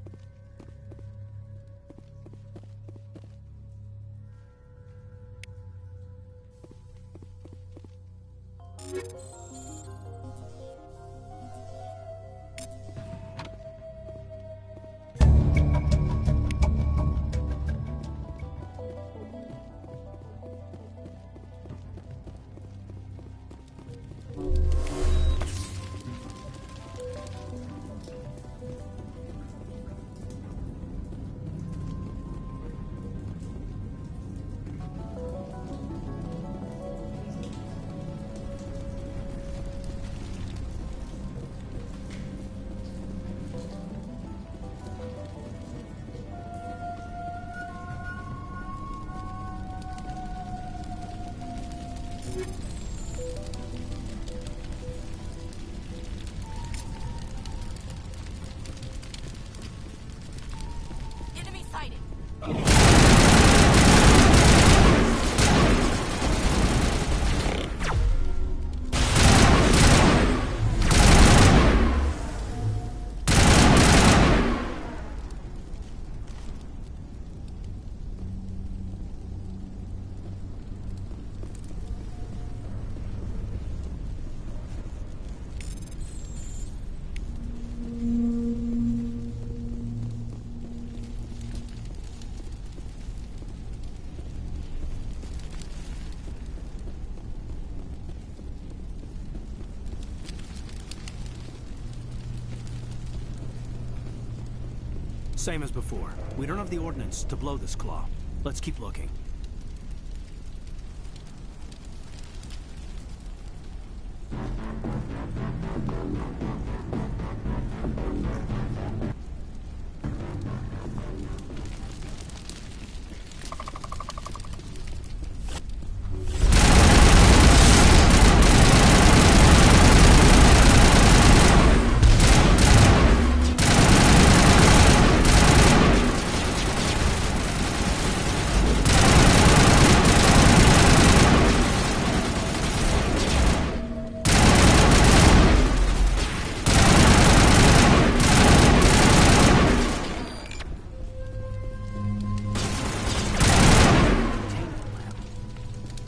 Same as before. We don't have the ordnance to blow this claw. Let's keep looking.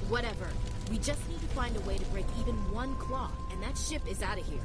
Whatever. We just need to find a way to break even one claw, and that ship is out of here.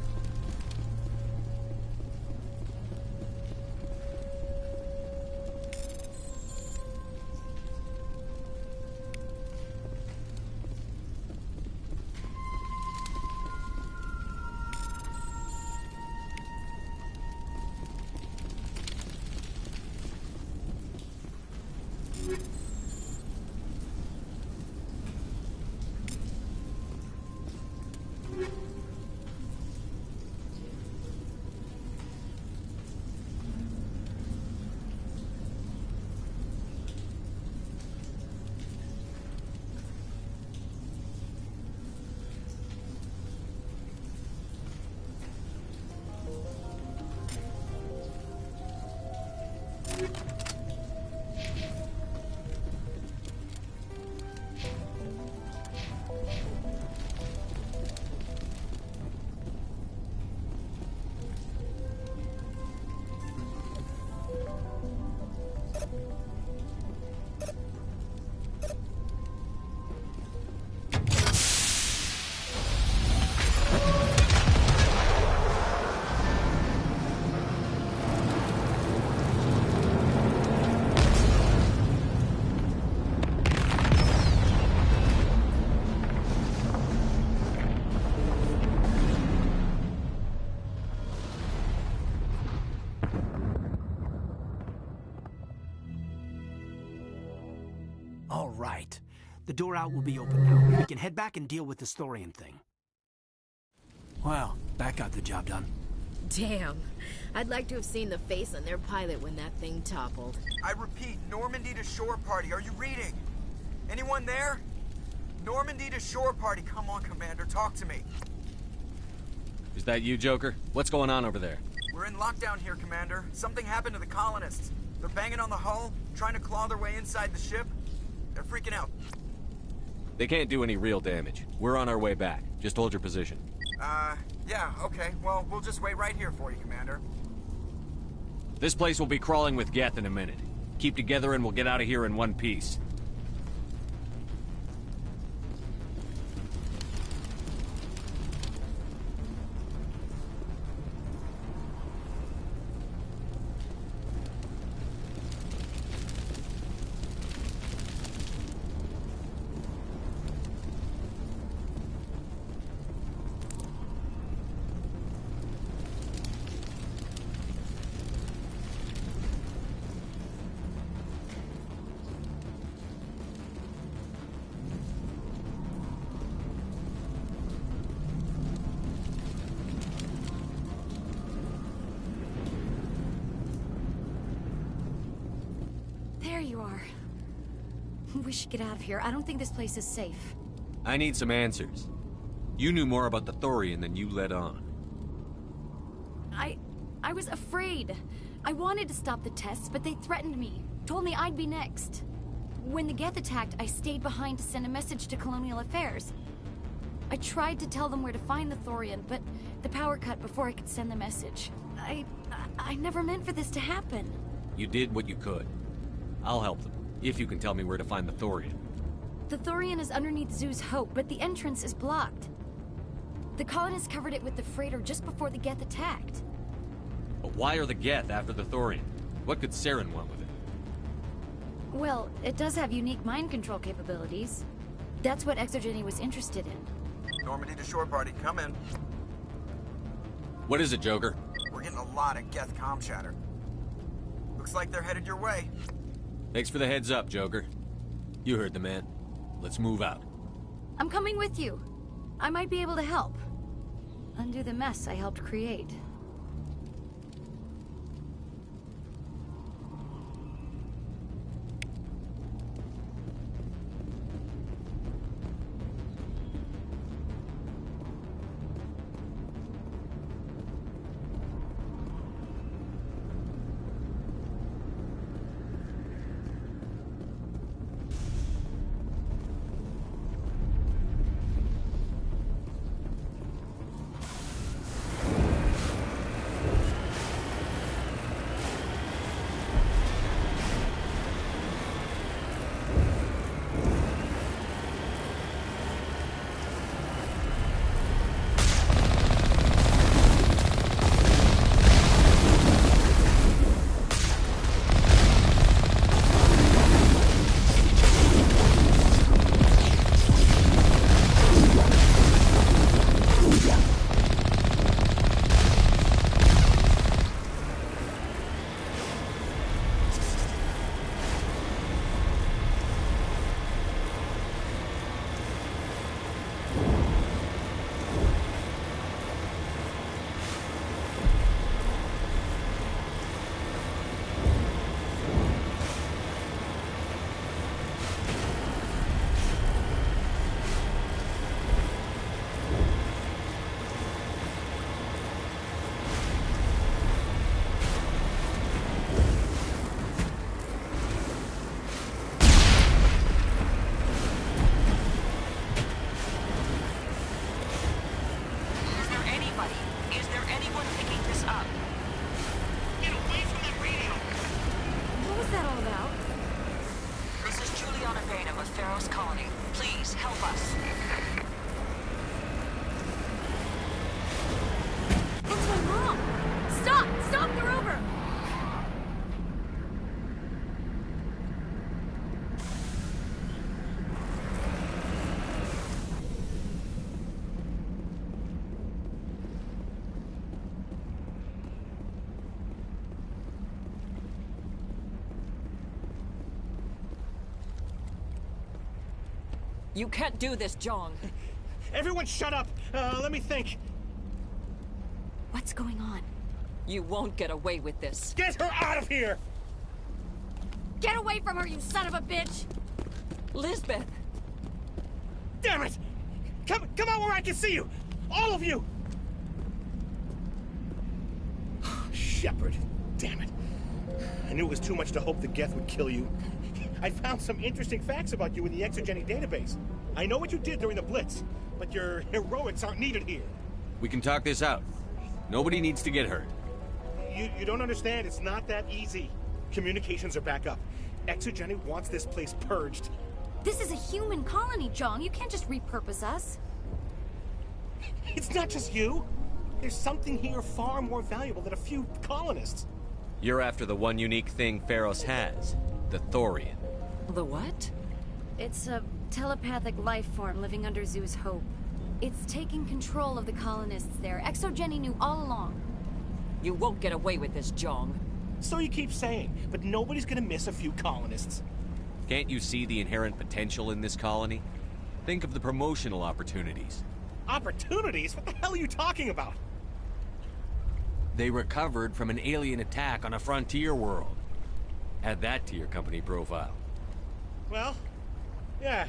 All right. The door out will be open now. We can head back and deal with this thorium thing. Well, that got the job done. Damn. I'd like to have seen the face on their pilot when that thing toppled. I repeat, Normandy to shore party. Are you reading? Anyone there? Normandy to shore party. Come on, Commander. Talk to me. Is that you, Joker? What's going on over there? We're in lockdown here, Commander. Something happened to the colonists. They're banging on the hull, trying to claw their way inside the ship. They're freaking out. They can't do any real damage. We're on our way back. Just hold your position. Yeah, okay. Well, we'll just wait right here for you, Commander. This place will be crawling with Geth in a minute. Keep together and we'll get out of here in one piece. There you are. We should get out of here. I don't think this place is safe. I need some answers. You knew more about the Thorian than you let on. I was afraid. I wanted to stop the tests, but they threatened me. Told me I'd be next. When the Geth attacked, I stayed behind to send a message to Colonial Affairs. I tried to tell them where to find the Thorian, but the power cut before I could send the message. I never meant for this to happen. You did what you could. I'll help them, if you can tell me where to find the Thorian. The Thorian is underneath Zeus Hope, but the entrance is blocked. The colonists covered it with the freighter just before the Geth attacked. But why are the Geth after the Thorian? What could Saren want with it? Well, it does have unique mind control capabilities. That's what Exogeny was interested in. Normandy to shore party, come in. What is it, Joker? We're getting a lot of Geth comm chatter. The Looks like they're headed your way. Thanks for the heads up, Joker. You heard the man. Let's move out. I'm coming with you. I might be able to help. Undo the mess I helped create. You can't do this, Jong. Everyone shut up! Let me think. What's going on? You won't get away with this. Get her out of here! Get away from her, you son of a bitch! Lisbeth! Damn it! Come out where I can see you! All of you! Shepard, damn it. I knew it was too much to hope the Geth would kill you. I found some interesting facts about you in the Exogeny database. I know what you did during the Blitz, but your heroics aren't needed here. We can talk this out. Nobody needs to get hurt. You don't understand. It's not that easy. Communications are back up. Exogeny wants this place purged. This is a human colony, Jong. You can't just repurpose us. It's not just you. There's something here far more valuable than a few colonists. You're after the one unique thing Pharos has. The Thorian. The what? It's a telepathic life form living under Zeus Hope. It's taking control of the colonists there. Exogeny knew all along. You won't get away with this, Jong. So you keep saying, but nobody's gonna miss a few colonists. Can't you see the inherent potential in this colony? Think of the promotional opportunities. Opportunities? What the hell are you talking about? They recovered from an alien attack on a frontier world. Add that to your company profile. Well, yeah.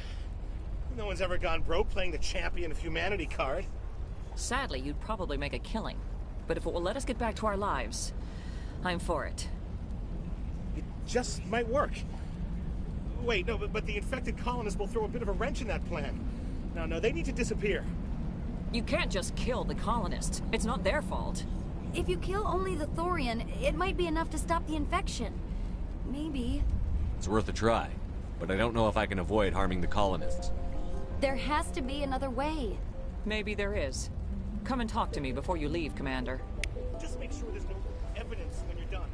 No one's ever gone broke playing the champion of humanity card. Sadly, you'd probably make a killing. But if it will let us get back to our lives, I'm for it. It just might work. Wait, no, but the infected colonists will throw a bit of a wrench in that plan. No, they need to disappear. You can't just kill the colonists. It's not their fault. If you kill only the Thorian, it might be enough to stop the infection. Maybe. It's worth a try, but I don't know if I can avoid harming the colonists. There has to be another way. Maybe there is. Come and talk to me before you leave, Commander. Just make sure there's no evidence when you're done.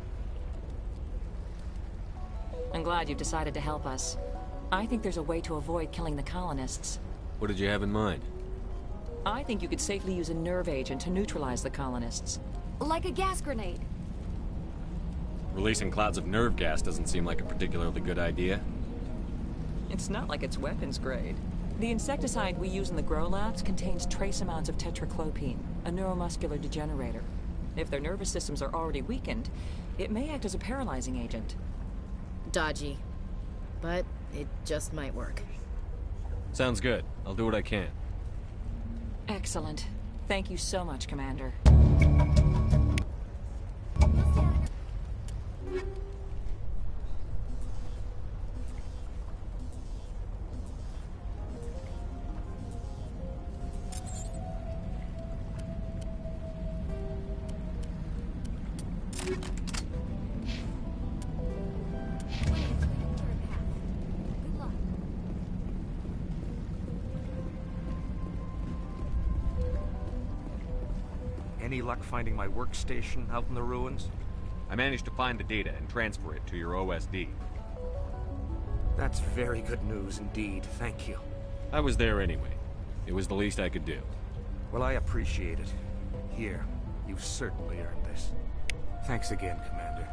I'm glad you've decided to help us. I think there's a way to avoid killing the colonists. What did you have in mind? I think you could safely use a nerve agent to neutralize the colonists. Like a gas grenade. Releasing clouds of nerve gas doesn't seem like a particularly good idea. It's not like it's weapons grade. The insecticide we use in the grow labs contains trace amounts of tetraclopine, a neuromuscular degenerator. If their nervous systems are already weakened, it may act as a paralyzing agent. Dodgy. But it just might work. Sounds good. I'll do what I can. Excellent. Thank you so much, Commander. Any luck finding my workstation out in the ruins? I managed to find the data and transfer it to your OSD. That's very good news indeed. Thank you. I was there anyway. It was the least I could do. Well, I appreciate it. Here, you've certainly earned this. Thanks again, Commander.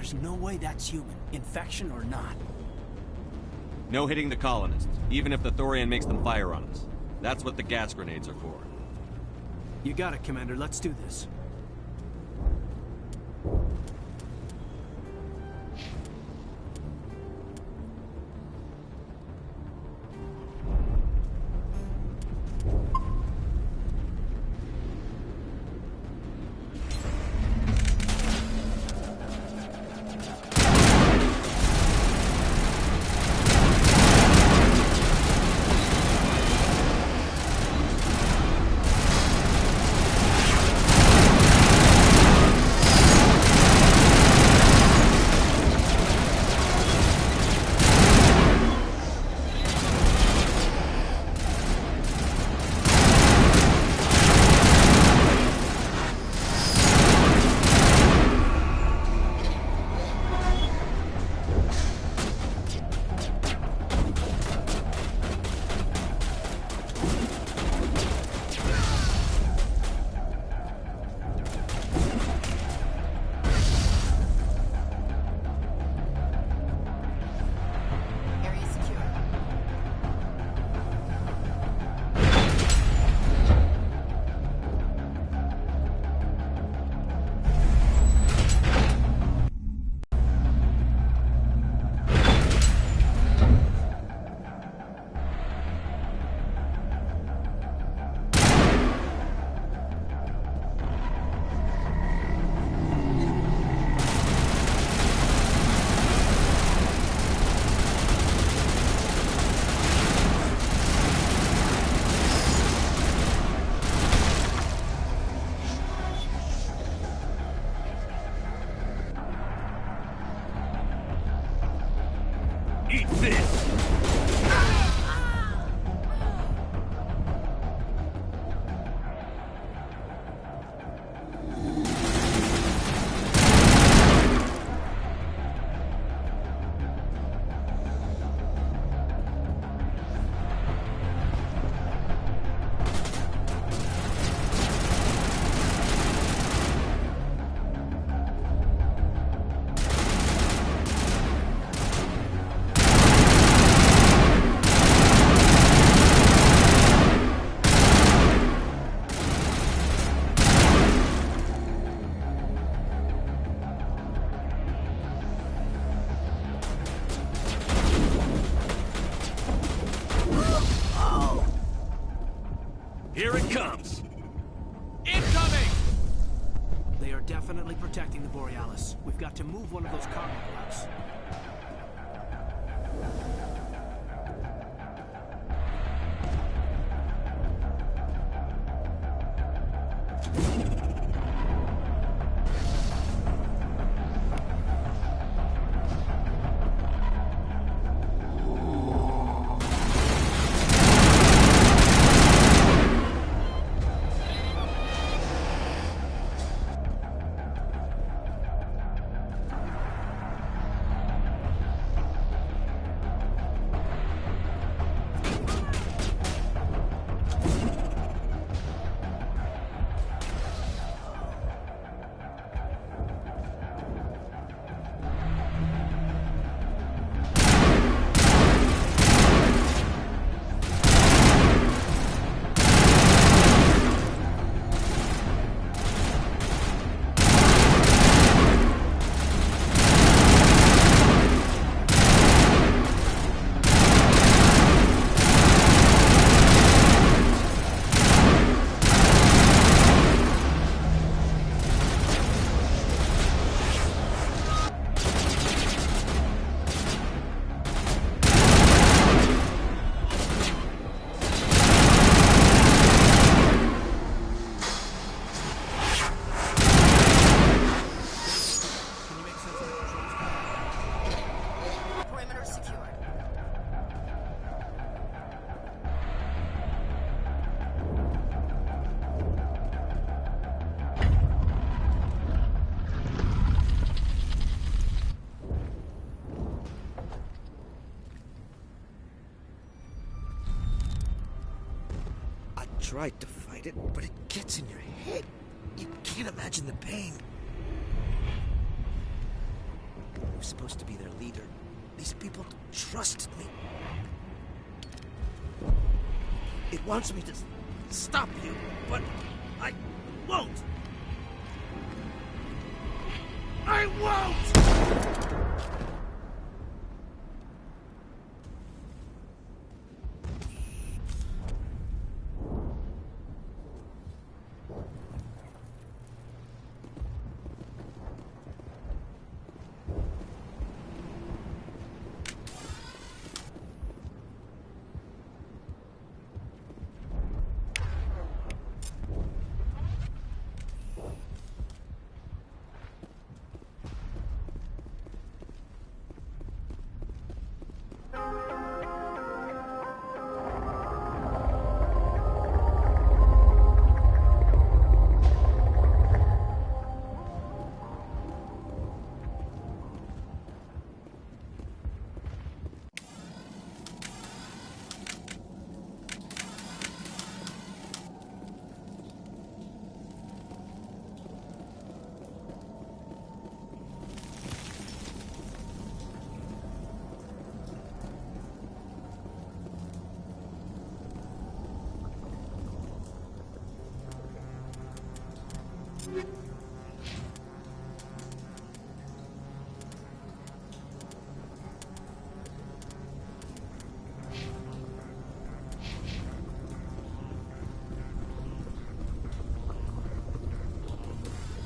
There's no way that's human, infection or not. No hitting the colonists, even if the Thorian makes them fire on us. That's what the gas grenades are for. You got it, Commander. Let's do this. Eat this! Here it comes! Incoming! They are definitely protecting the Borealis. We've got to move one of those cargo boats. Tried to fight it, but it gets in your head. You can't imagine the pain. I was supposed to be their leader. These people trusted me. It wants me to stop you, but I won't. I won't!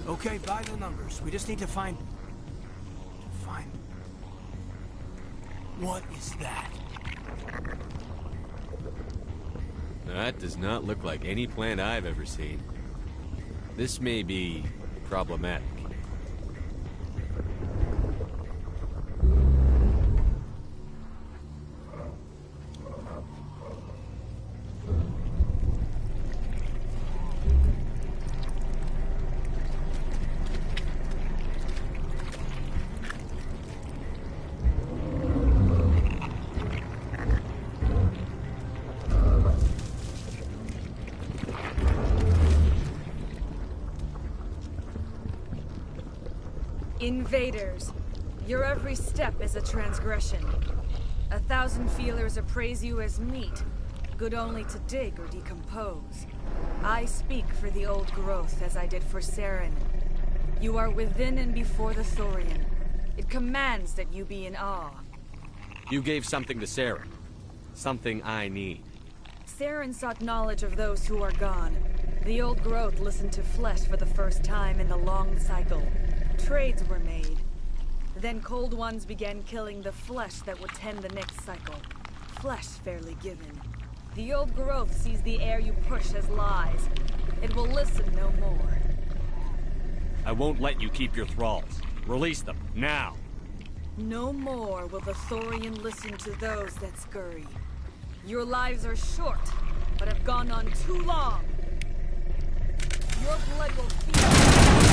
Okay, by the numbers. We just need to find... What is that? That does not look like any plant I've ever seen. This may be problematic. Invaders, your every step is a transgression. 1,000 feelers appraise you as meat, good only to dig or decompose. I speak for the old growth as I did for Saren. You are within and before the Thorian. It commands that you be in awe. You gave something to Saren. Something I need. Saren sought knowledge of those who are gone. The old growth listened to flesh for the first time in the long cycle. Trades were made. Then Cold Ones began killing the flesh that would tend the next cycle. Flesh fairly given. The old growth sees the air you push as lies. It will listen no more. I won't let you keep your thralls. Release them, now! No more will the Thorian listen to those that scurry. Your lives are short, but have gone on too long. Your blood will feel.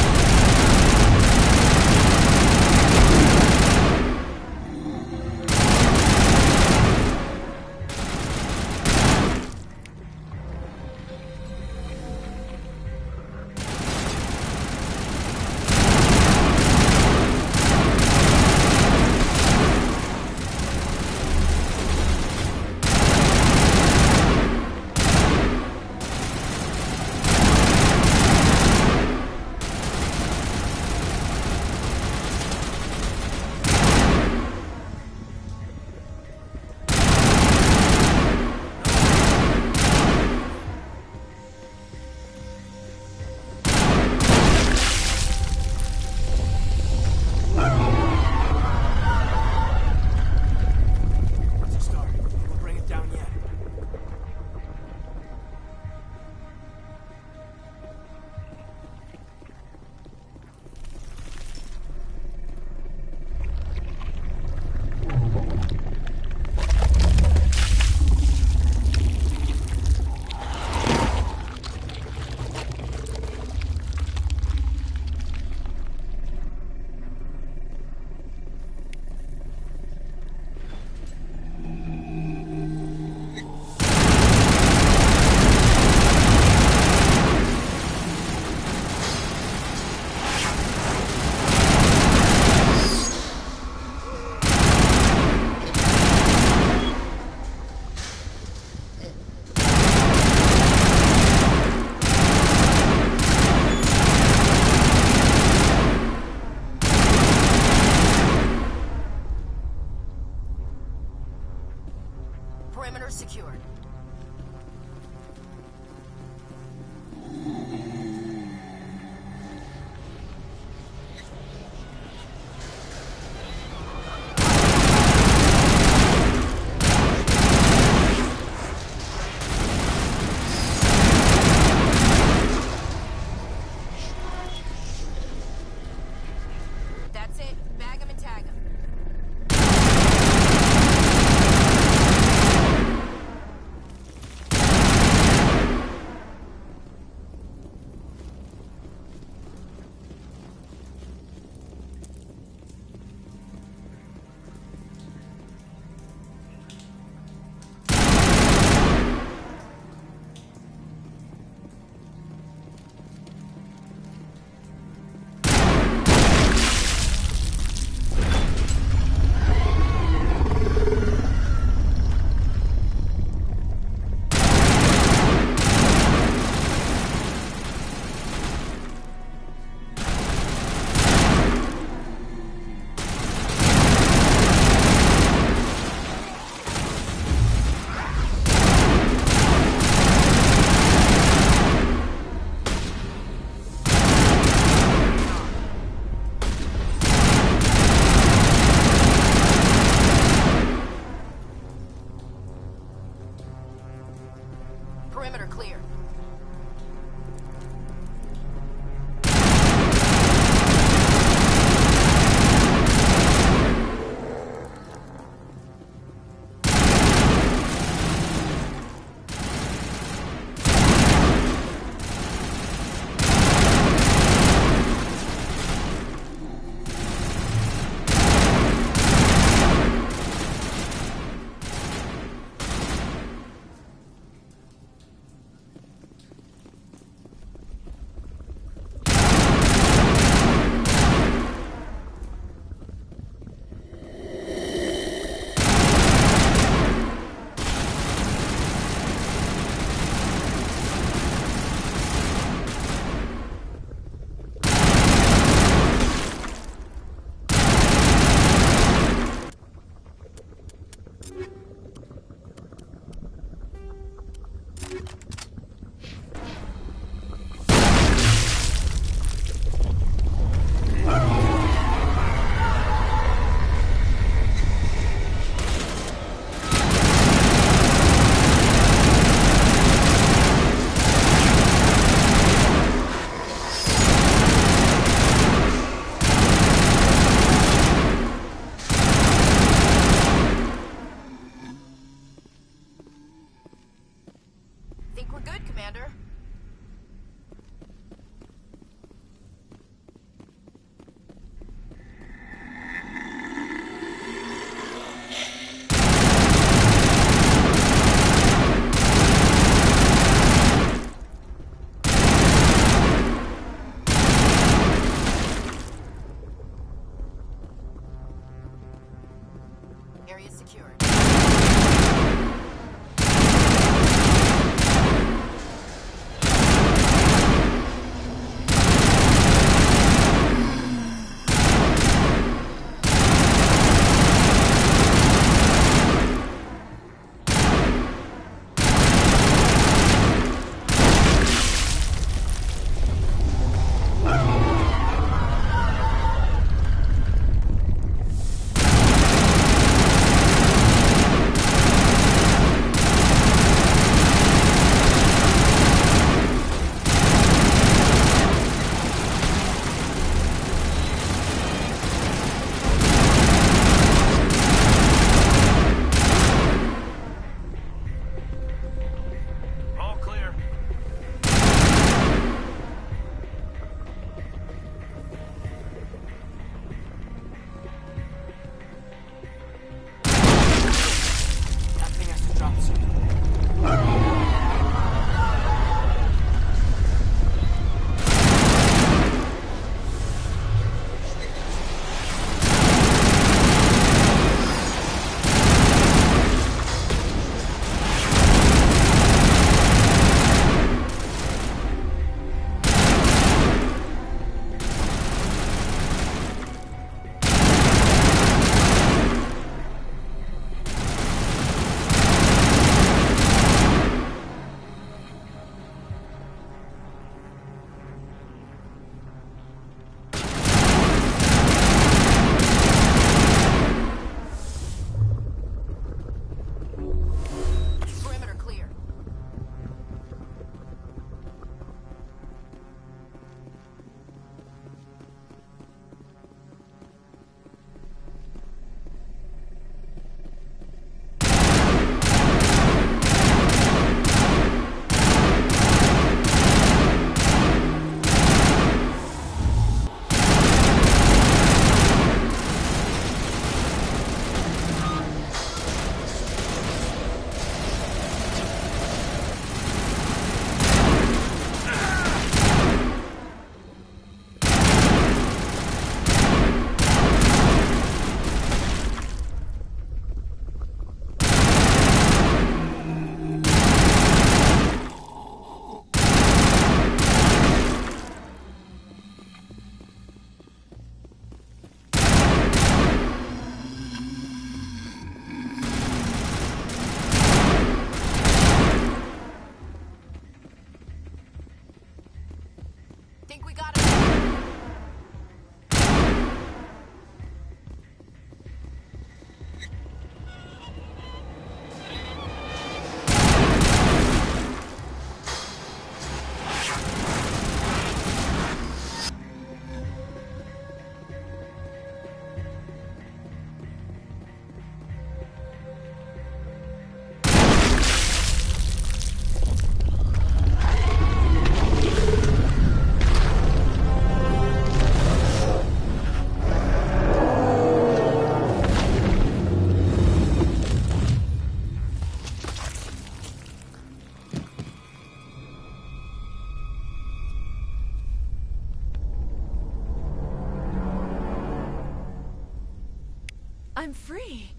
I'm free.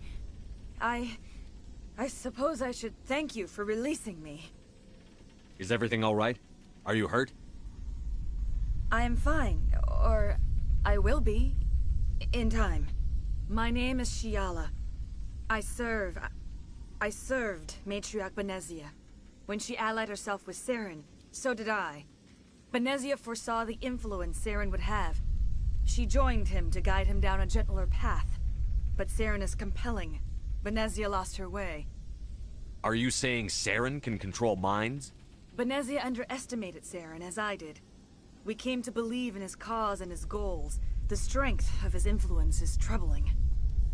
I suppose I should thank you for releasing me. Is everything all right? Are you hurt? I am fine, or I will be, in time. My name is Shiala. I served Matriarch Benezia. When she allied herself with Saren, so did I. Benezia foresaw the influence Saren would have. She joined him to guide him down a gentler path. But Saren is compelling. Benezia lost her way. Are you saying Saren can control minds? Benezia underestimated Saren, as I did. We came to believe in his cause and his goals. The strength of his influence is troubling.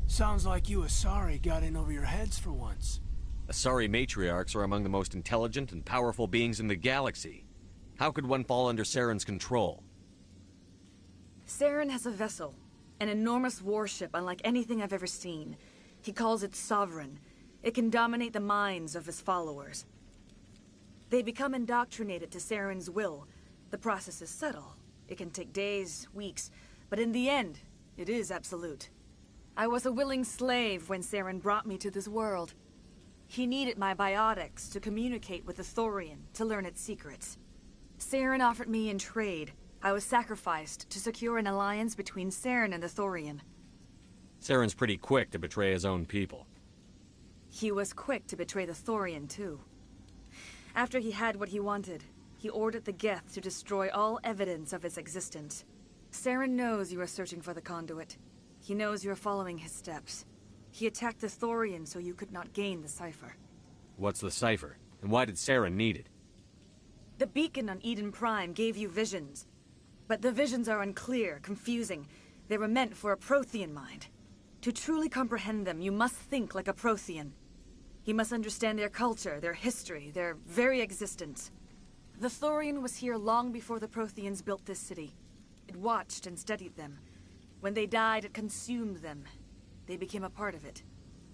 Sounds like you Asari got in over your heads for once. Asari matriarchs are among the most intelligent and powerful beings in the galaxy. How could one fall under Saren's control? Saren has a vessel, an enormous warship unlike anything I've ever seen. He calls it Sovereign. It can dominate the minds of his followers. They become indoctrinated to Saren's will. The process is subtle. It can take days, weeks, but in the end, it is absolute. I was a willing slave when Saren brought me to this world. He needed my biotics to communicate with the Thorian, to learn its secrets. Saren offered me in trade. I was sacrificed to secure an alliance between Saren and the Thorian. Saren's pretty quick to betray his own people. He was quick to betray the Thorian, too. After he had what he wanted, he ordered the Geth to destroy all evidence of its existence. Saren knows you are searching for the conduit. He knows you are following his steps. He attacked the Thorian so you could not gain the cipher. What's the cipher? And why did Saren need it? The beacon on Eden Prime gave you visions. But the visions are unclear, confusing. They were meant for a Prothean mind. To truly comprehend them, you must think like a Prothean. You must understand their culture, their history, their very existence. The Thorian was here long before the Protheans built this city. It watched and studied them. When they died, it consumed them. They became a part of it.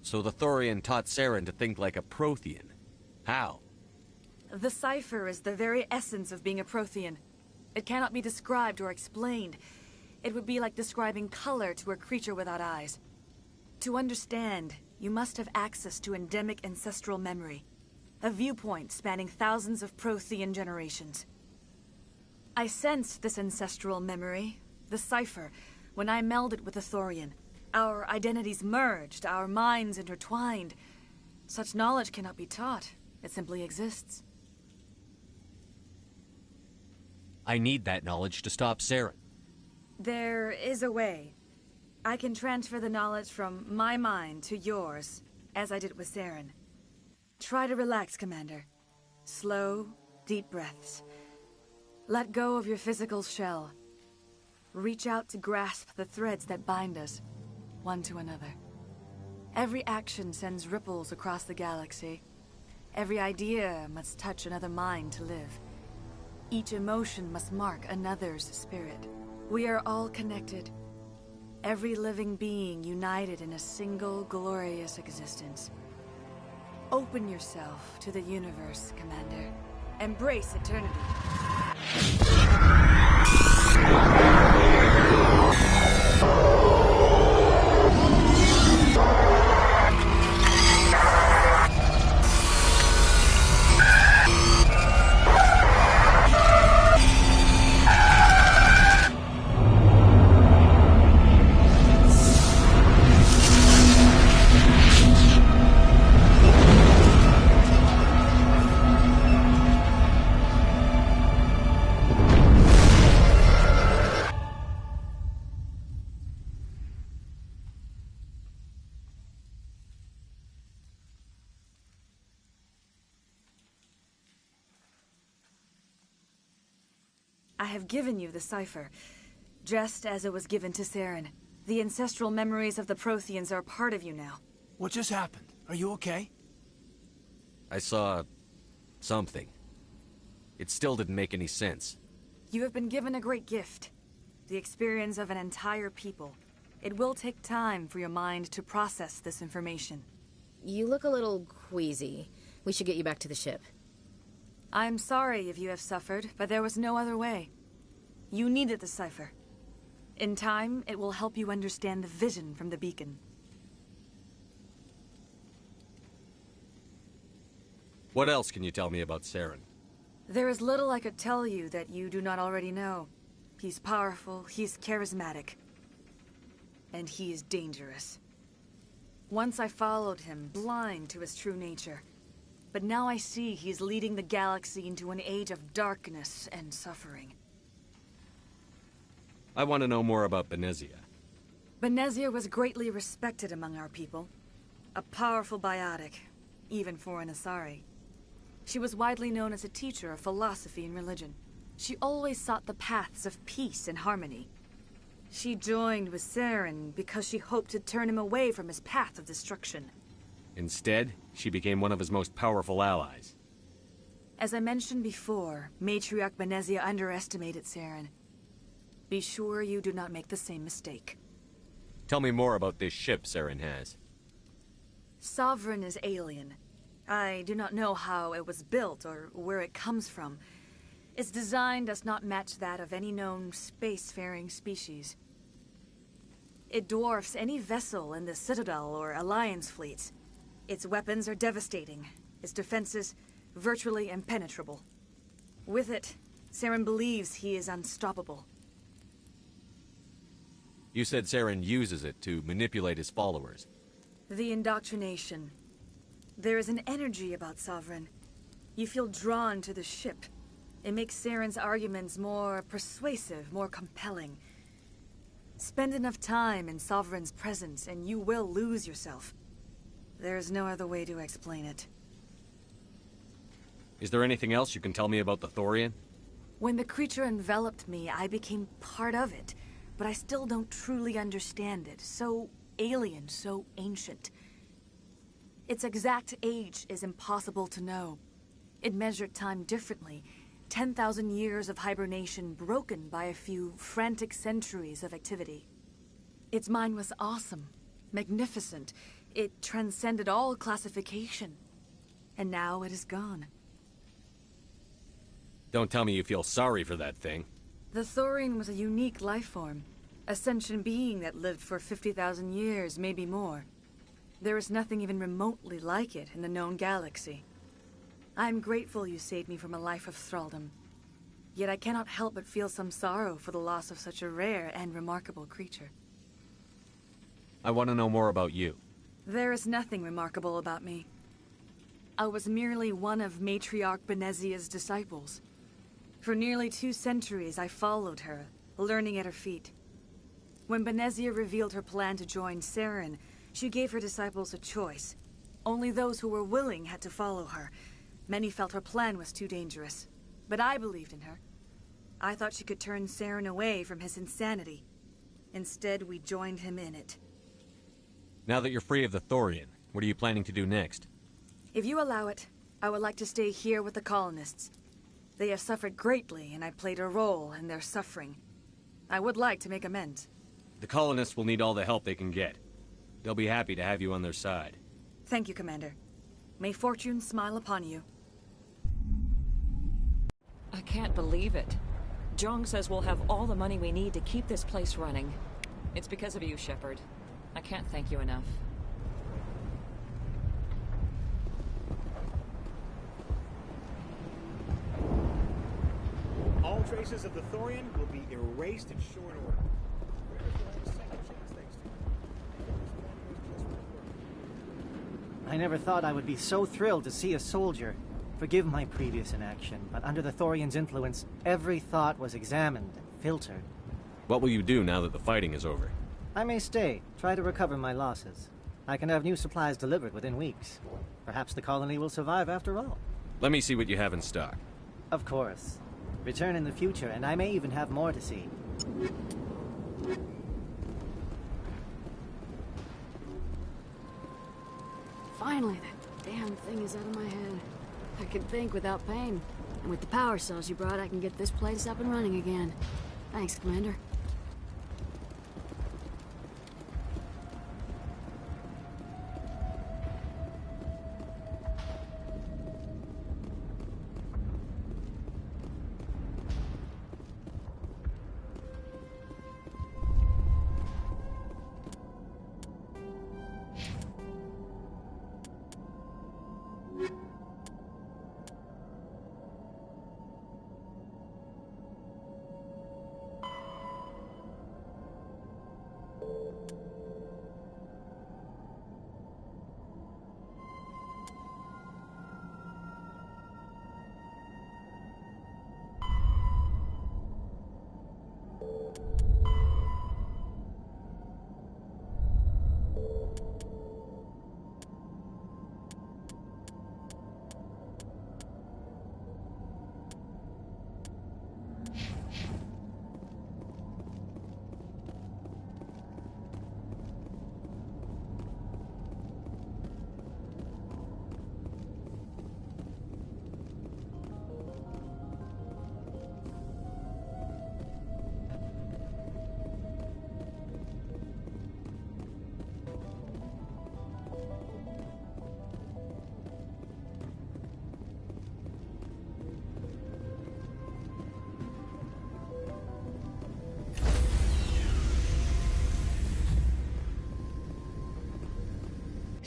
So the Thorian taught Saren to think like a Prothean. How? The cipher is the very essence of being a Prothean. It cannot be described or explained. It would be like describing color to a creature without eyes. To understand, you must have access to endemic ancestral memory. A viewpoint spanning thousands of Prothean generations. I sensed this ancestral memory, the cipher, when I melded with the Thorian. Our identities merged, our minds intertwined. Such knowledge cannot be taught. It simply exists. I need that knowledge to stop Saren. There is a way. I can transfer the knowledge from my mind to yours, as I did with Saren. Try to relax, Commander. Slow, deep breaths. Let go of your physical shell. Reach out to grasp the threads that bind us, one to another. Every action sends ripples across the galaxy. Every idea must touch another mind to live. Each emotion must mark another's spirit. We are all connected. Every living being united in a single glorious existence. Open yourself to the universe, Commander. Embrace eternity. I have given you the cipher, just as it was given to Saren. The ancestral memories of the Protheans are part of you now. What just happened? Are you okay? I saw... something. It still didn't make any sense. You have been given a great gift. The experience of an entire people. It will take time for your mind to process this information. You look a little queasy. We should get you back to the ship. I'm sorry if you have suffered, but there was no other way. You needed the cipher. In time, it will help you understand the vision from the beacon. What else can you tell me about Saren? There is little I could tell you that you do not already know. He's powerful, he's charismatic, and he is dangerous. Once I followed him, blind to his true nature. But now I see he's leading the galaxy into an age of darkness and suffering. I want to know more about Benezia. Benezia was greatly respected among our people. A powerful biotic, even for an Asari. She was widely known as a teacher of philosophy and religion. She always sought the paths of peace and harmony. She joined with Saren because she hoped to turn him away from his path of destruction. Instead, she became one of his most powerful allies. As I mentioned before, Matriarch Benezia underestimated Saren. Be sure you do not make the same mistake. Tell me more about this ship Saren has. Sovereign is alien. I do not know how it was built or where it comes from. Its design does not match that of any known spacefaring species. It dwarfs any vessel in the Citadel or Alliance fleets. Its weapons are devastating, its defenses virtually impenetrable. With it, Saren believes he is unstoppable. You said Saren uses it to manipulate his followers. The indoctrination. There is an energy about Sovereign. You feel drawn to the ship. It makes Saren's arguments more persuasive, more compelling. Spend enough time in Sovereign's presence and you will lose yourself. There is no other way to explain it. Is there anything else you can tell me about the Thorian? When the creature enveloped me, I became part of it, but I still don't truly understand it. So alien, so ancient. Its exact age is impossible to know. It measured time differently. 10,000 years of hibernation broken by a few frantic centuries of activity. Its mind was awesome, magnificent. It transcended all classification. And now it is gone. Don't tell me you feel sorry for that thing. The Thorian was a unique life form. A sentient being that lived for 50,000 years, maybe more. There is nothing even remotely like it in the known galaxy. I am grateful you saved me from a life of thraldom. Yet I cannot help but feel some sorrow for the loss of such a rare and remarkable creature. I want to know more about you. There is nothing remarkable about me. I was merely one of Matriarch Benezia's disciples. For nearly 2 centuries I followed her, learning at her feet. When Benezia revealed her plan to join Saren, she gave her disciples a choice. Only those who were willing had to follow her. Many felt her plan was too dangerous, but I believed in her. I thought she could turn Saren away from his insanity. Instead, we joined him in it. Now that you're free of the Thorian, what are you planning to do next? If you allow it, I would like to stay here with the colonists. They have suffered greatly, and I played a role in their suffering. I would like to make amends. The colonists will need all the help they can get. They'll be happy to have you on their side. Thank you, Commander. May fortune smile upon you. I can't believe it. Jong says we'll have all the money we need to keep this place running. It's because of you, Shepard. I can't thank you enough. All traces of the Thorian will be erased in short order. I never thought I would be so thrilled to see a soldier. Forgive my previous inaction, but under the Thorian's influence, every thought was examined and filtered. What will you do now that the fighting is over? I may stay, try to recover my losses. I can have new supplies delivered within weeks. Perhaps the colony will survive after all. Let me see what you have in stock. Of course. Return in the future, and I may even have more to see. Finally, that damn thing is out of my head. I can think without pain. And with the power cells you brought, I can get this place up and running again. Thanks, Commander.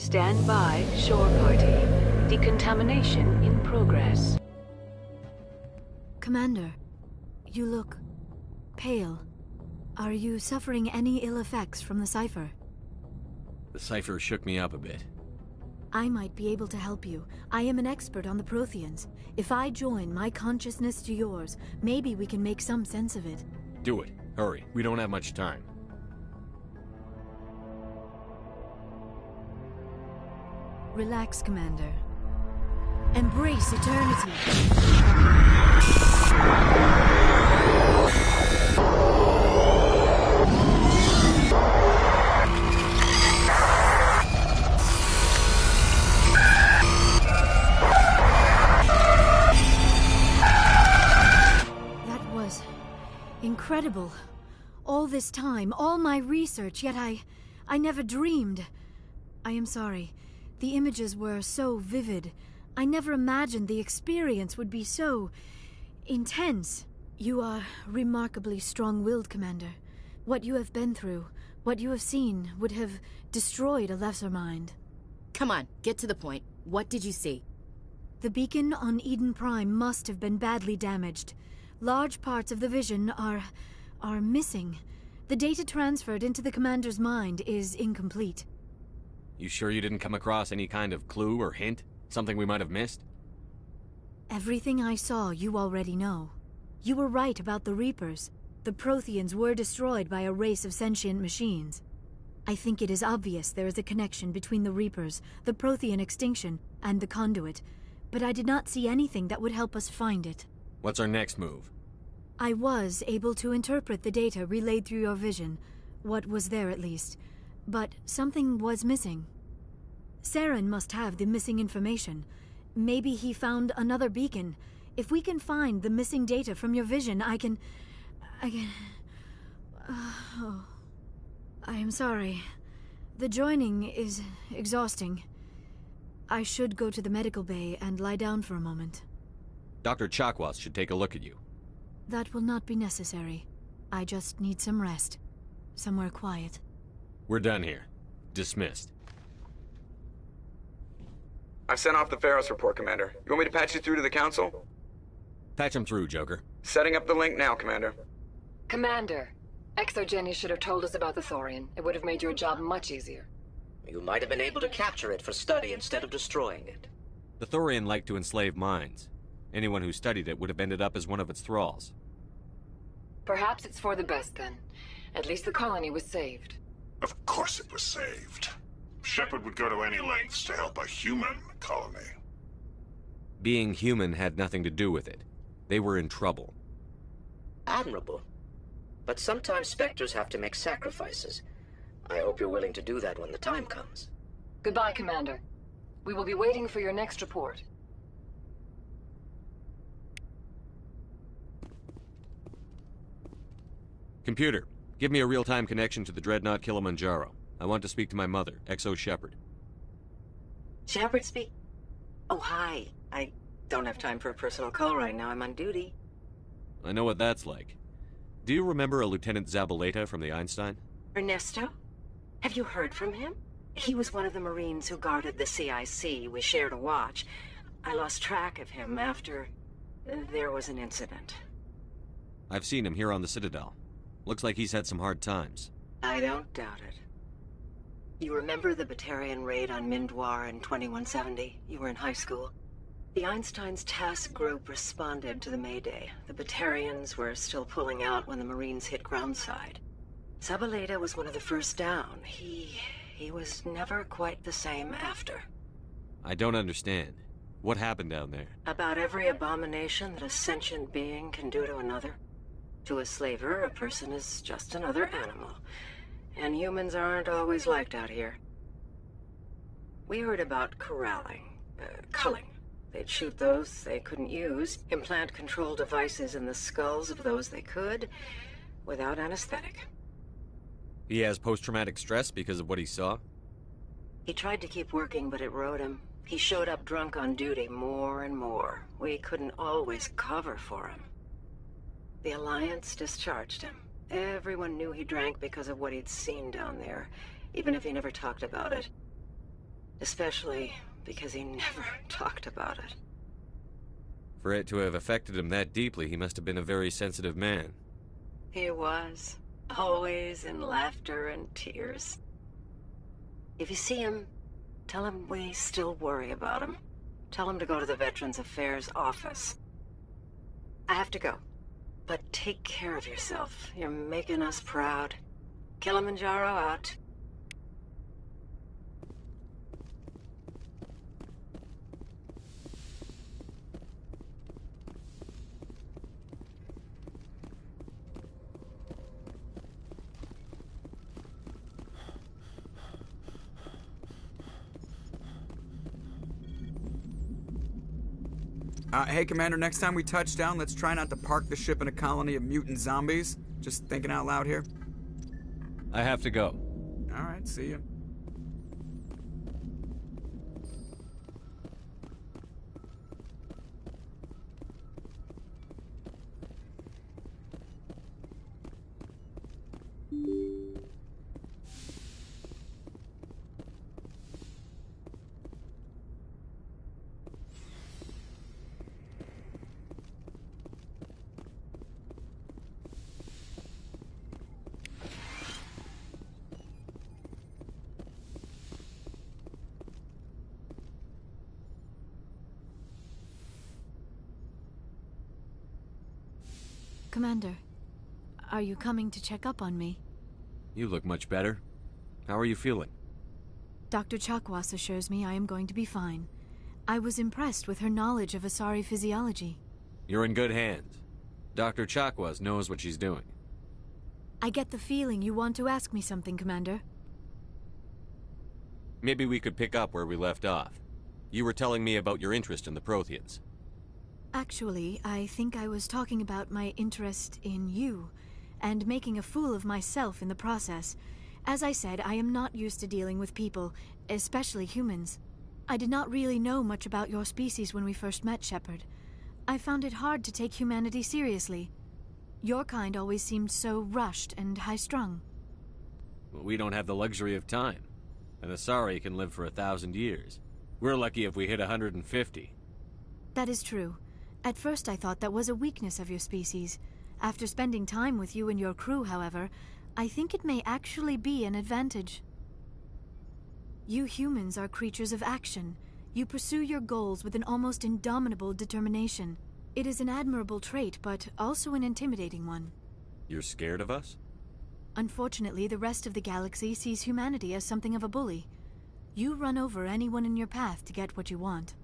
Stand by, shore party. Decontamination in progress. Commander, you look pale. Are you suffering any ill effects from the cipher? The cipher shook me up a bit. I might be able to help you. I am an expert on the Protheans. If I join my consciousness to yours, maybe we can make some sense of it. Do it. Hurry. We don't have much time. Relax, Commander. Embrace eternity. That was incredible. All this time, all my research, yet I never dreamed. I am sorry. The images were so vivid. I never imagined the experience would be so intense. You are remarkably strong-willed, Commander. What you have been through, what you have seen, would have destroyed a lesser mind. Come on, get to the point. What did you see? The beacon on Eden Prime must have been badly damaged. Large parts of the vision are missing. The data transferred into the Commander's mind is incomplete. You sure you didn't come across any kind of clue or hint? Something we might have missed? Everything I saw, you already know. You were right about the Reapers. The Protheans were destroyed by a race of sentient machines. I think it is obvious there is a connection between the Reapers, the Prothean extinction, and the Conduit, but I did not see anything that would help us find it. What's our next move? I was able to interpret the data relayed through your vision, what was there at least. But something was missing. Saren must have the missing information. Maybe he found another beacon. If we can find the missing data from your vision, I can... Oh. I am sorry. The joining is exhausting. I should go to the medical bay and lie down for a moment. Dr. Chakwas should take a look at you. That will not be necessary. I just need some rest. Somewhere quiet. We're done here. Dismissed. I've sent off the Pharos report, Commander. You want me to patch you through to the Council? Patch him through, Joker. Setting up the link now, Commander. Commander, ExoGeni should have told us about the Thorian. It would have made your job much easier. You might have been able to capture it for study instead of destroying it. The Thorian liked to enslave minds. Anyone who studied it would have ended up as one of its thralls. Perhaps it's for the best, then. At least the colony was saved. Of course it was saved. Shepard would go to any lengths to help a human colony. Being human had nothing to do with it. They were in trouble. Admirable. But sometimes Spectres have to make sacrifices. I hope you're willing to do that when the time comes. Goodbye, Commander. We will be waiting for your next report. Computer, give me a real-time connection to the Dreadnought Kilimanjaro. I want to speak to my mother, XO Shepard. Shepard speak? Oh, hi. I don't have time for a personal call right now. I'm on duty. I know what that's like. Do you remember a Lieutenant Zabaleta from the Einstein? Ernesto? Have you heard from him? He was one of the Marines who guarded the CIC. We shared a watch. I lost track of him after there was an incident. I've seen him here on the Citadel. Looks like he's had some hard times. I don't doubt it. You remember the Batarian raid on Mindwar in 2170? You were in high school. The Einstein's task group responded to the Mayday. The Batarians were still pulling out when the Marines hit groundside. Zabaleta was one of the first down. He was never quite the same after. I don't understand. What happened down there? About every abomination that a sentient being can do to another. To a slaver, a person is just another animal. And humans aren't always liked out here. We heard about corralling, culling. They'd shoot those they couldn't use, implant control devices in the skulls of those they could, without anesthetic. He has post-traumatic stress because of what he saw? He tried to keep working, but it rode him. He showed up drunk on duty more and more. We couldn't always cover for him. The Alliance discharged him. Everyone knew he drank because of what he'd seen down there, even if he never talked about it. Especially because he never talked about it. For it to have affected him that deeply, he must have been a very sensitive man. He was. Always in laughter and tears. If you see him, tell him we still worry about him. Tell him to go to the Veterans Affairs office. I have to go. But take care of yourself. You're making us proud. Kilimanjaro out. Hey, Commander, next time we touch down, let's try not to park the ship in a colony of mutant zombies. Just thinking out loud here. I have to go. All right, see you. Commander, are you coming to check up on me? You look much better. How are you feeling? Dr. Chakwas assures me I am going to be fine. I was impressed with her knowledge of Asari physiology. You're in good hands. Dr. Chakwas knows what she's doing. I get the feeling you want to ask me something, Commander. Maybe we could pick up where we left off. You were telling me about your interest in the Protheans. Actually, I think I was talking about my interest in you, and making a fool of myself in the process. As I said, I am not used to dealing with people, especially humans. I did not really know much about your species when we first met, Shepard. I found it hard to take humanity seriously. Your kind always seemed so rushed and high-strung. We don't have the luxury of time. An Asari can live for 1,000 years. We're lucky if we hit 150. That is true. At first I thought that was a weakness of your species. After spending time with you and your crew, however, I think it may actually be an advantage. You humans are creatures of action. You pursue your goals with an almost indomitable determination. It is an admirable trait, but also an intimidating one. You're scared of us? Unfortunately, the rest of the galaxy sees humanity as something of a bully. You run over anyone in your path to get what you want.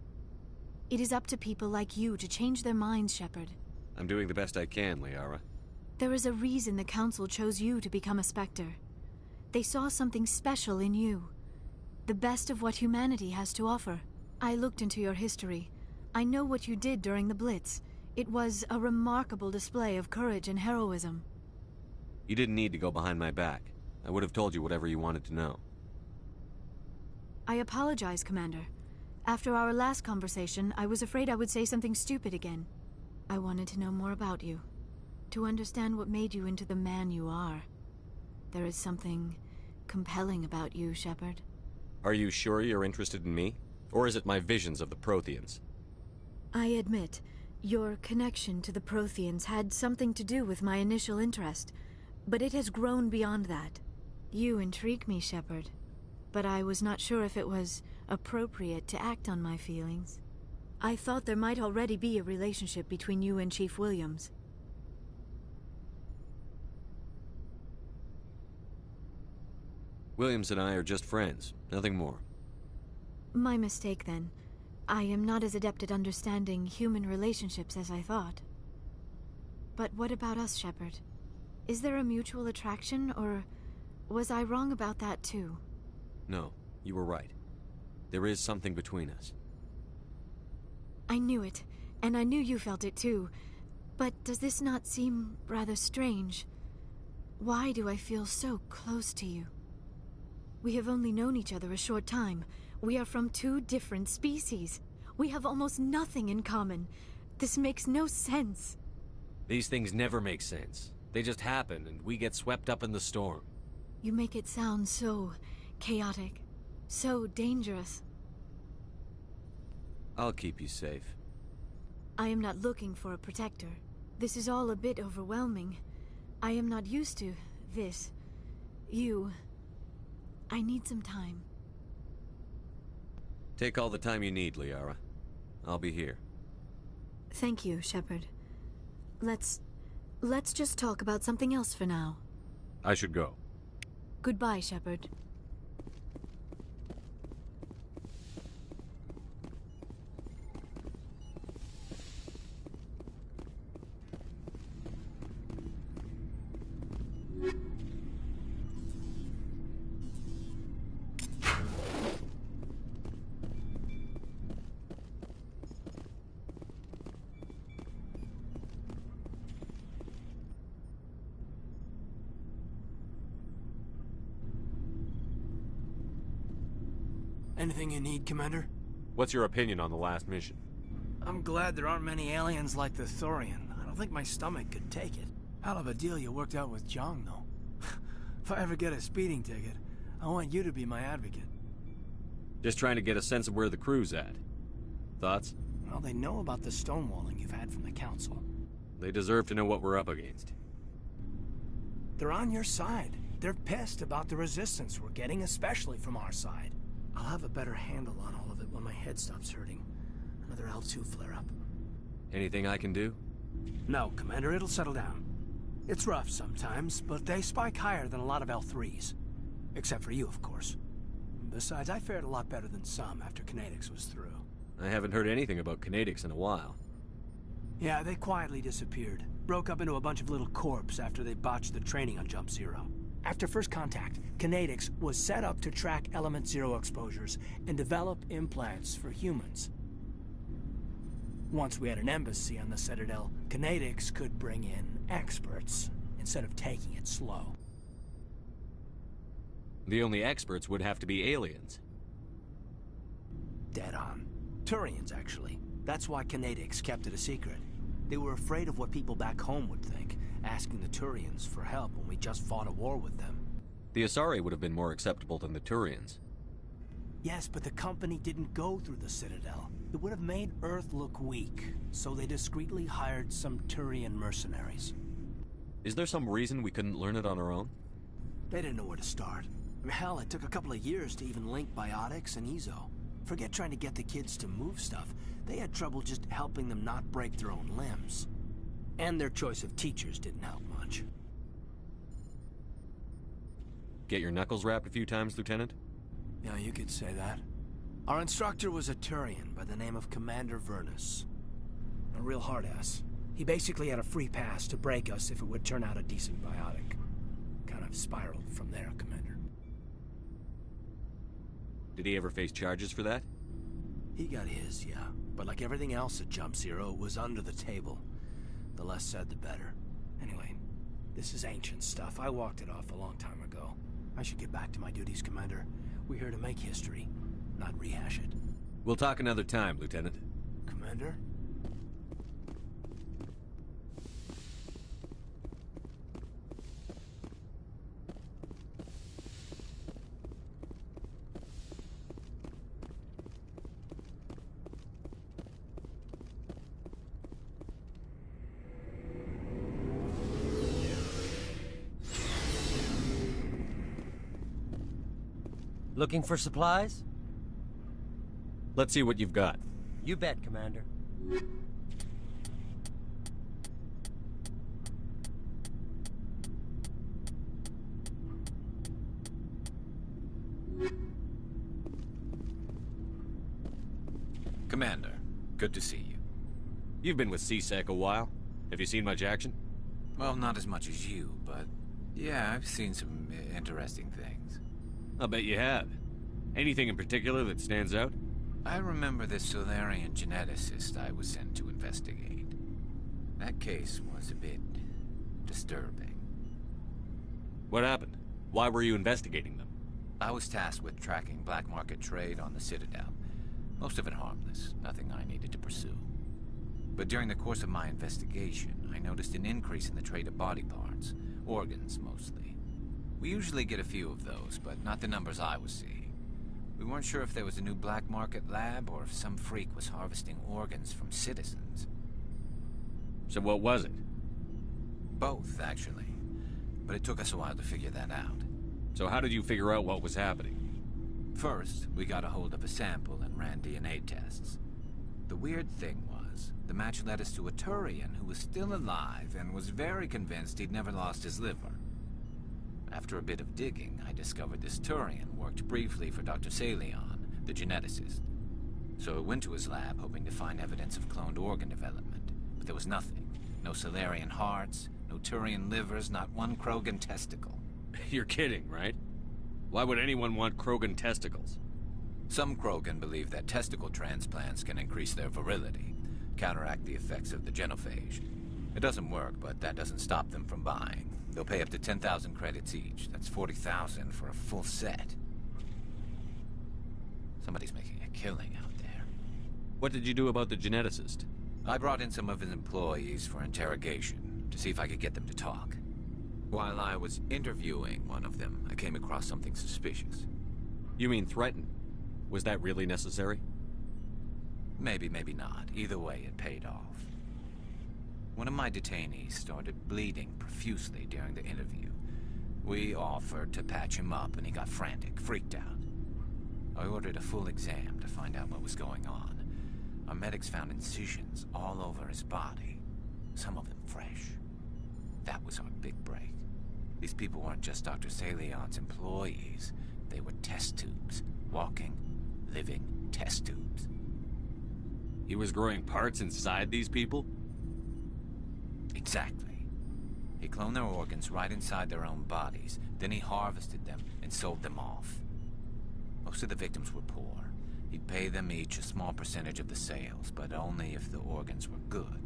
It is up to people like you to change their minds, Shepard. I'm doing the best I can, Liara. There is a reason the Council chose you to become a Spectre. They saw something special in you. The best of what humanity has to offer. I looked into your history. I know what you did during the Blitz. It was a remarkable display of courage and heroism. You didn't need to go behind my back. I would have told you whatever you wanted to know. I apologize, Commander. After our last conversation, I was afraid I would say something stupid again. I wanted to know more about you. To understand what made you into the man you are. There is something compelling about you, Shepard. Are you sure you're interested in me? Or is it my visions of the Protheans? I admit, your connection to the Protheans had something to do with my initial interest, but it has grown beyond that. You intrigue me, Shepard, but I was not sure if it was appropriate to act on my feelings. I thought there might already be a relationship between you and Chief Williams. Williams and I are just friends, nothing more. My mistake, then. I am not as adept at understanding human relationships as I thought. But what about us, Shepard? Is there a mutual attraction, or was I wrong about that too? No, you were right. There is something between us. I knew it, and I knew you felt it too. But does this not seem rather strange? Why do I feel so close to you? We have only known each other a short time. We are from two different species. We have almost nothing in common. This makes no sense. These things never make sense. They just happen, and we get swept up in the storm. You make it sound so chaotic, so dangerous. I'll keep you safe. I am not looking for a protector. This is all a bit overwhelming. I am not used to this. I need some time. Take all the time you need, Liara. I'll be here. Thank you, Shepard. Let's just talk about something else for now. I should go. Goodbye, Shepard. Anything you need, Commander? What's your opinion on the last mission? I'm glad there aren't many aliens like the Thorian. I don't think my stomach could take it. Hell of a deal you worked out with Jong, though. If I ever get a speeding ticket, I want you to be my advocate. Just trying to get a sense of where the crew's at. Thoughts? Well, they know about the stonewalling you've had from the Council. They deserve to know what we're up against. They're on your side. They're pissed about the resistance we're getting, especially from our side. I'll have a better handle on all of it when my head stops hurting. Another L2 flare-up. Anything I can do? No, Commander, it'll settle down. It's rough sometimes, but they spike higher than a lot of L3s. Except for you, of course. Besides, I fared a lot better than some after Kinetics was through. I haven't heard anything about Kinetics in a while. Yeah, they quietly disappeared. Broke up into a bunch of little corps after they botched the training on Jump Zero. After first contact, Kinetics was set up to track Element Zero exposures and develop implants for humans. Once we had an embassy on the Citadel, Kinetics could bring in experts instead of taking it slow. The only experts would have to be aliens. Dead on. Turians, actually. That's why Kinetics kept it a secret. They were afraid of what people back home would think, asking the Turians for help when we just fought a war with them. The Asari would have been more acceptable than the Turians. Yes, but the company didn't go through the Citadel. It would have made Earth look weak, so they discreetly hired some Turian mercenaries. Is there some reason we couldn't learn it on our own? They didn't know where to start. I mean, hell, it took a couple of years to even link Biotics and Ezo. Forget trying to get the kids to move stuff. They had trouble just helping them not break their own limbs. And their choice of teachers didn't help much. Get your knuckles rapped a few times, Lieutenant? Yeah, you could say that. Our instructor was a Turian by the name of Commander Vernus. A real hard-ass. He basically had a free pass to break us if it would turn out a decent biotic. Kind of spiraled from there, Commander. Did he ever face charges for that? He got his, yeah. But like everything else at Jump Zero, it was under the table. The less said, the better. Anyway, this is ancient stuff. I walked it off a long time ago. I should get back to my duties, Commander. We're here to make history, not rehash it. We'll talk another time, Lieutenant. Commander? Looking for supplies? Let's see what you've got. You bet, Commander. Commander, good to see you. You've been with C-Sec a while. Have you seen much action? Well, not as much as you, but yeah, I've seen some interesting things. I'll bet you have. Anything in particular that stands out? I remember the Solarian geneticist I was sent to investigate. That case was a bit disturbing. What happened? Why were you investigating them? I was tasked with tracking black market trade on the Citadel. Most of it harmless, nothing I needed to pursue. But during the course of my investigation, I noticed an increase in the trade of body parts, organs mostly. We usually get a few of those, but not the numbers I was seeing. We weren't sure if there was a new black market lab or if some freak was harvesting organs from citizens. So what was it? Both, actually. But it took us a while to figure that out. So how did you figure out what was happening? First, we got a hold of a sample and ran DNA tests. The weird thing was, the match led us to a Turian who was still alive and was very convinced he'd never lost his liver. After a bit of digging, I discovered this Turian worked briefly for Dr. Salion, the geneticist. So I went to his lab hoping to find evidence of cloned organ development, but there was nothing. No Salarian hearts, no Turian livers, not one Krogan testicle. You're kidding, right? Why would anyone want Krogan testicles? Some Krogan believe that testicle transplants can increase their virility, counteract the effects of the genophage. It doesn't work, but that doesn't stop them from buying. They'll pay up to 10,000 credits each. That's 40,000 for a full set. Somebody's making a killing out there. What did you do about the geneticist? I brought in some of his employees for interrogation, to see if I could get them to talk. While I was interviewing one of them, I came across something suspicious. You mean threaten? Was that really necessary? Maybe, maybe not. Either way, it paid off. One of my detainees started bleeding profusely during the interview. We offered to patch him up, and he got frantic, freaked out. I ordered a full exam to find out what was going on. Our medics found incisions all over his body, some of them fresh. That was our big break. These people weren't just Dr. Salion's employees. They were test tubes. Walking, living test tubes. He was growing parts inside these people? Exactly. He cloned their organs right inside their own bodies. Then he harvested them and sold them off. Most of the victims were poor. He'd pay them each a small percentage of the sales, but only if the organs were good.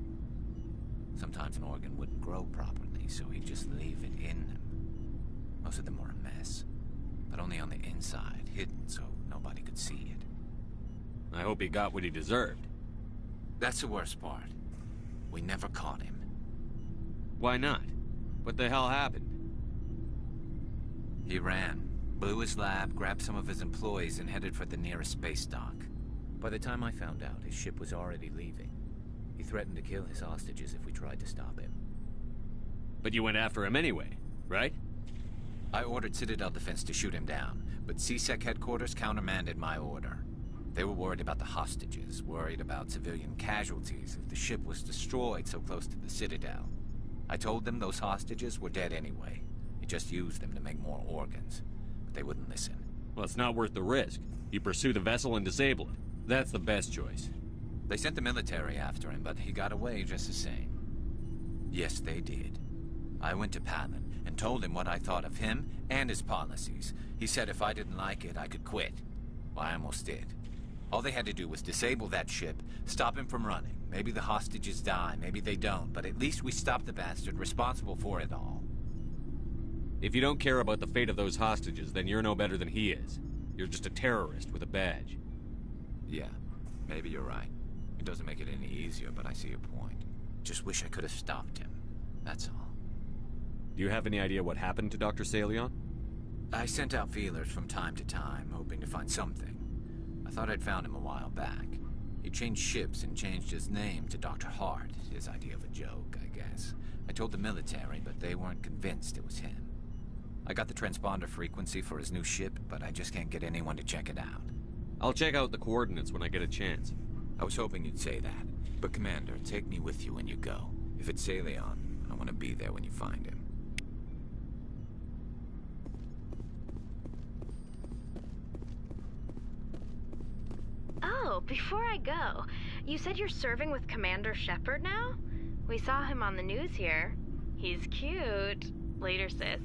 Sometimes an organ wouldn't grow properly, so he'd just leave it in them. Most of them were a mess, but only on the inside, hidden so nobody could see it. I hope he got what he deserved. That's the worst part. We never caught him. Why not? What the hell happened? He ran, blew his lab, grabbed some of his employees, and headed for the nearest space dock. By the time I found out, his ship was already leaving. He threatened to kill his hostages if we tried to stop him. But you went after him anyway, right? I ordered Citadel Defense to shoot him down, but CSEC headquarters countermanded my order. They were worried about the hostages, worried about civilian casualties if the ship was destroyed so close to the Citadel. I told them those hostages were dead anyway. He just used them to make more organs. But they wouldn't listen. Well, it's not worth the risk. You pursue the vessel and disable it. That's the best choice. They sent the military after him, but he got away just the same. Yes, they did. I went to Palin and told him what I thought of him and his policies. He said if I didn't like it, I could quit. Well, I almost did. All they had to do was disable that ship, stop him from running. Maybe the hostages die, maybe they don't, but at least we stopped the bastard responsible for it all. If you don't care about the fate of those hostages, then you're no better than he is. You're just a terrorist with a badge. Yeah, maybe you're right. It doesn't make it any easier, but I see your point. Just wish I could have stopped him. That's all. Do you have any idea what happened to Dr. Salion? I sent out feelers from time to time, hoping to find something. I thought I'd found him a while back. He changed ships and changed his name to Dr. Hart, his idea of a joke, I guess. I told the military, but they weren't convinced it was him. I got the transponder frequency for his new ship, but I just can't get anyone to check it out. I'll check out the coordinates when I get a chance. I was hoping you'd say that. But Commander, take me with you when you go. If it's Salion, I want to be there when you find him. Oh, before I go, you said you're serving with Commander Shepard now? We saw him on the news here. He's cute. Later, sis.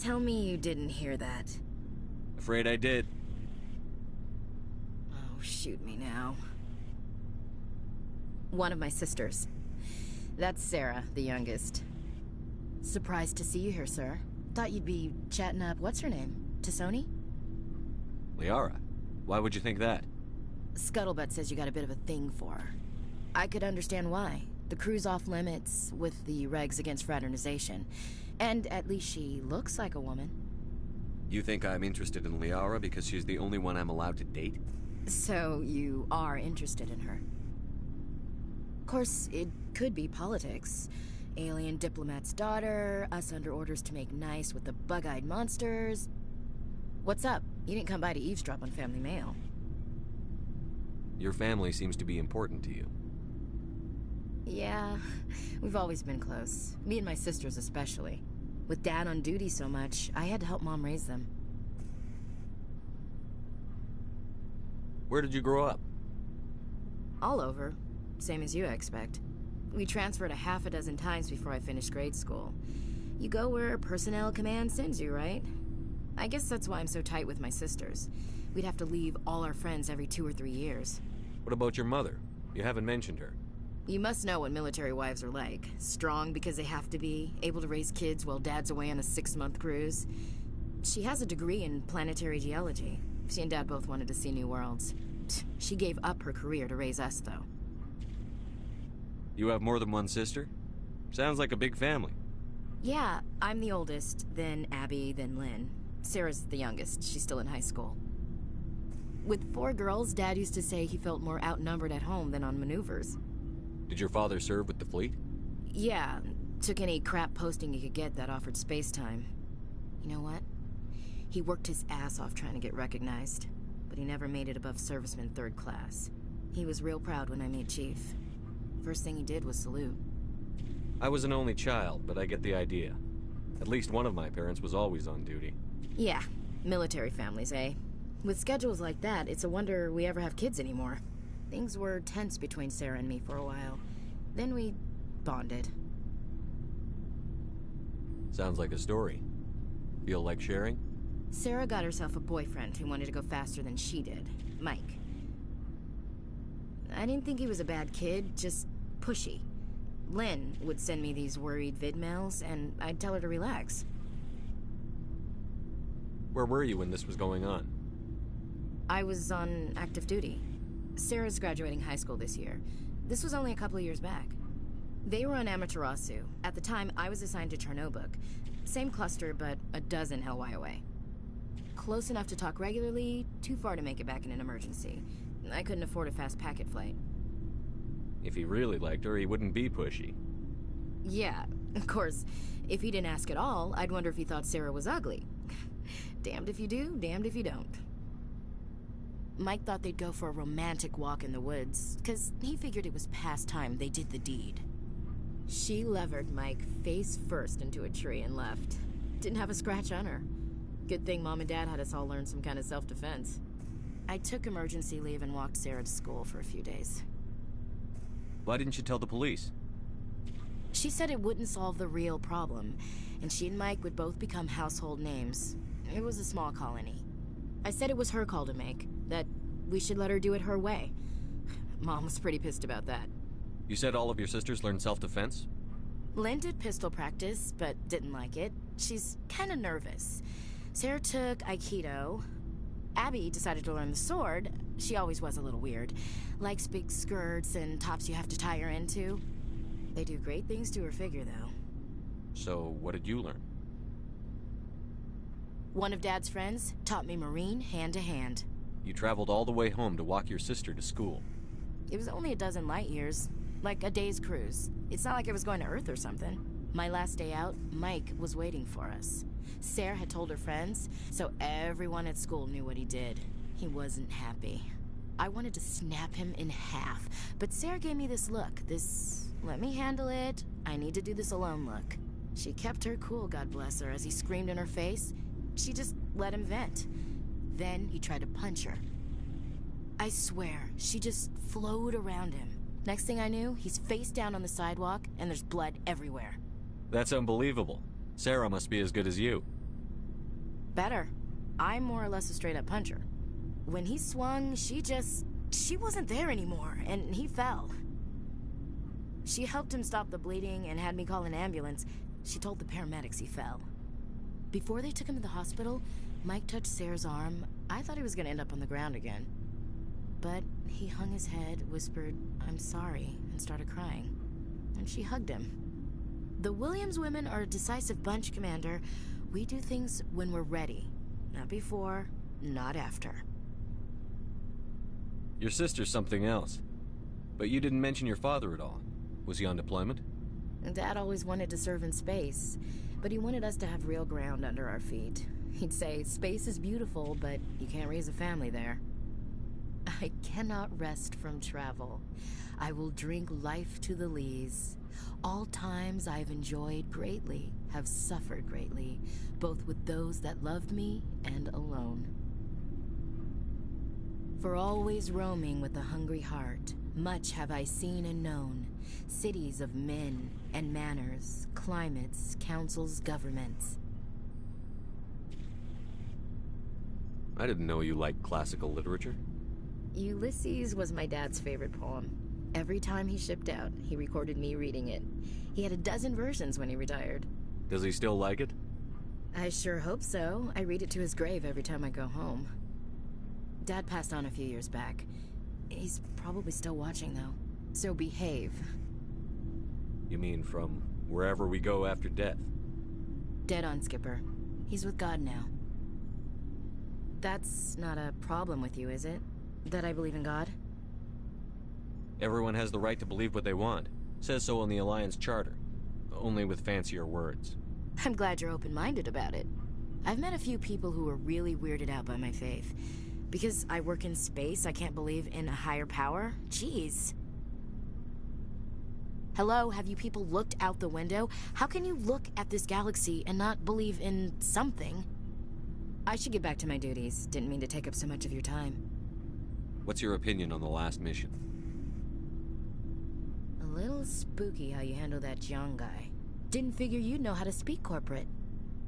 Tell me you didn't hear that. Afraid I did. Oh, shoot me now. One of my sisters. That's Sarah, the youngest. Surprised to see you here, sir. Thought you'd be chatting up, what's her name? T'Soni? Liara. Why would you think that? Scuttlebutt says you got a bit of a thing for her. I could understand why. The crew's off limits with the regs against fraternization. And at least she looks like a woman. You think I'm interested in Liara because she's the only one I'm allowed to date? So you are interested in her? Of course, it could be politics. Alien diplomat's daughter, us under orders to make nice with the bug-eyed monsters. What's up? You didn't come by to eavesdrop on Family Mail. Your family seems to be important to you. Yeah, we've always been close. Me and my sisters especially. With Dad on duty so much, I had to help Mom raise them. Where did you grow up? All over. Same as you, I expect. We transferred a half a dozen times before I finished grade school. You go where personnel command sends you, right? I guess that's why I'm so tight with my sisters. We'd have to leave all our friends every 2 or 3 years. What about your mother? You haven't mentioned her. You must know what military wives are like. Strong because they have to be, able to raise kids while Dad's away on a 6-month cruise. She has a degree in planetary geology. She and Dad both wanted to see new worlds. She gave up her career to raise us, though. You have more than one sister? Sounds like a big family. Yeah, I'm the oldest, then Abby, then Lynn. Sarah's the youngest. She's still in high school. With 4 girls, Dad used to say he felt more outnumbered at home than on maneuvers. Did your father serve with the fleet? Yeah, took any crap posting he could get that offered space time. You know what? He worked his ass off trying to get recognized, but he never made it above serviceman 3rd class. He was real proud when I made chief. First thing he did was salute. I was an only child, but I get the idea. At least one of my parents was always on duty. Yeah, military families, eh? With schedules like that, it's a wonder we ever have kids anymore. Things were tense between Sarah and me for a while. Then we bonded. Sounds like a story. Feel like sharing? Sarah got herself a boyfriend who wanted to go faster than she did, Mike. I didn't think he was a bad kid, just pushy. Lynn would send me these worried vid mails, and I'd tell her to relax. Where were you when this was going on? I was on active duty. Sarah's graduating high school this year. This was only a couple of years back. They were on Amaterasu. At the time, I was assigned to Chernobog. Same cluster, but a dozen Hellwire away. Close enough to talk regularly, too far to make it back in an emergency. I couldn't afford a fast packet flight. If he really liked her, he wouldn't be pushy. Yeah, of course. If he didn't ask at all, I'd wonder if he thought Sarah was ugly. Damned if you do, damned if you don't. Mike thought they'd go for a romantic walk in the woods, because he figured it was past time they did the deed. She levered Mike face first into a tree and left. Didn't have a scratch on her. Good thing Mom and Dad had us all learn some kind of self-defense. I took emergency leave and walked Sarah to school for a few days. Why didn't you tell the police? She said it wouldn't solve the real problem, and she and Mike would both become household names. It was a small colony. I said it was her call to make, that we should let her do it her way. Mom was pretty pissed about that. You said all of your sisters learned self-defense? Lynn did pistol practice, but didn't like it. She's kind of nervous. Sarah took Aikido. Abby decided to learn the sword. She always was a little weird. Likes big skirts and tops you have to tie her into. They do great things to her figure, though. So, what did you learn? One of Dad's friends taught me Marine hand to hand. You traveled all the way home to walk your sister to school. It was only a dozen light years, like a day's cruise. It's not like I was going to Earth or something. My last day out, Mike was waiting for us. Sarah had told her friends, so everyone at school knew what he did. He wasn't happy. I wanted to snap him in half, but Sarah gave me this look, this let me handle it, I need to do this alone look. She kept her cool, God bless her, as he screamed in her face. She just let him vent. Then he tried to punch her. I swear, she just flowed around him. Next thing I knew, he's face down on the sidewalk, and there's blood everywhere. That's unbelievable. Sarah must be as good as you. Better. I'm more or less a straight-up puncher. When he swung, she wasn't there anymore, and he fell. She helped him stop the bleeding and had me call an ambulance. She told the paramedics he fell. Before they took him to the hospital, Mike touched Sarah's arm. I thought he was going to end up on the ground again. But he hung his head, whispered, "I'm sorry," and started crying. And she hugged him. The Williams women are a decisive bunch, Commander. We do things when we're ready. Not before, not after. Your sister's something else. But you didn't mention your father at all. Was he on deployment? Dad always wanted to serve in space, but he wanted us to have real ground under our feet. He'd say, space is beautiful, but you can't raise a family there. I cannot rest from travel. I will drink life to the lees. All times I've enjoyed greatly, have suffered greatly, both with those that loved me and alone. For always roaming with a hungry heart, much have I seen and known, cities of men and manners, climates, councils, governments. I didn't know you liked classical literature. Ulysses was my dad's favorite poem. Every time he shipped out, he recorded me reading it. He had a dozen versions when he retired. Does he still like it? I sure hope so. I read it to his grave every time I go home. Dad passed on a few years back. He's probably still watching, though. So behave. You mean from wherever we go after death? Dead on, Skipper. He's with God now. That's not a problem with you, is it? That I believe in God? Everyone has the right to believe what they want. Says so in the Alliance Charter. Only with fancier words. I'm glad you're open-minded about it. I've met a few people who were really weirded out by my faith. Because I work in space, I can't believe in a higher power? Jeez. Hello, have you people looked out the window? How can you look at this galaxy and not believe in something? I should get back to my duties. Didn't mean to take up so much of your time. What's your opinion on the last mission? A little spooky how you handle that Jiang guy. Didn't figure you'd know how to speak corporate.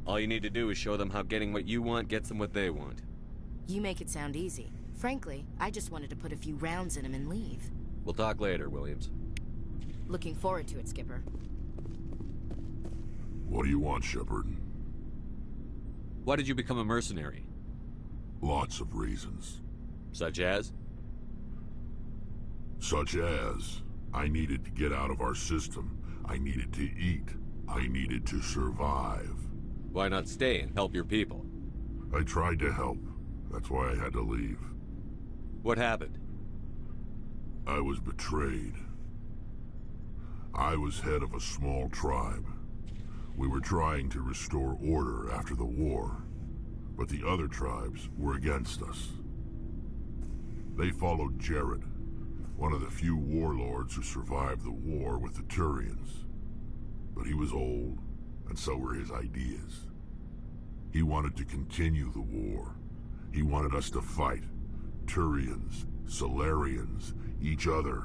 All you need to do is show them how getting what you want gets them what they want. You make it sound easy. Frankly, I just wanted to put a few rounds in him and leave. We'll talk later, Williams. Looking forward to it, Skipper. What do you want, Shepard? Why did you become a mercenary? Lots of reasons. Such as? Such as, I needed to get out of our system. I needed to eat. I needed to survive. Why not stay and help your people? I tried to help. That's why I had to leave. What happened? I was betrayed. I was head of a small tribe. We were trying to restore order after the war, but the other tribes were against us. They followed Jared, one of the few warlords who survived the war with the Turians. But he was old, and so were his ideas. He wanted to continue the war. He wanted us to fight. Turians, Solarians, each other.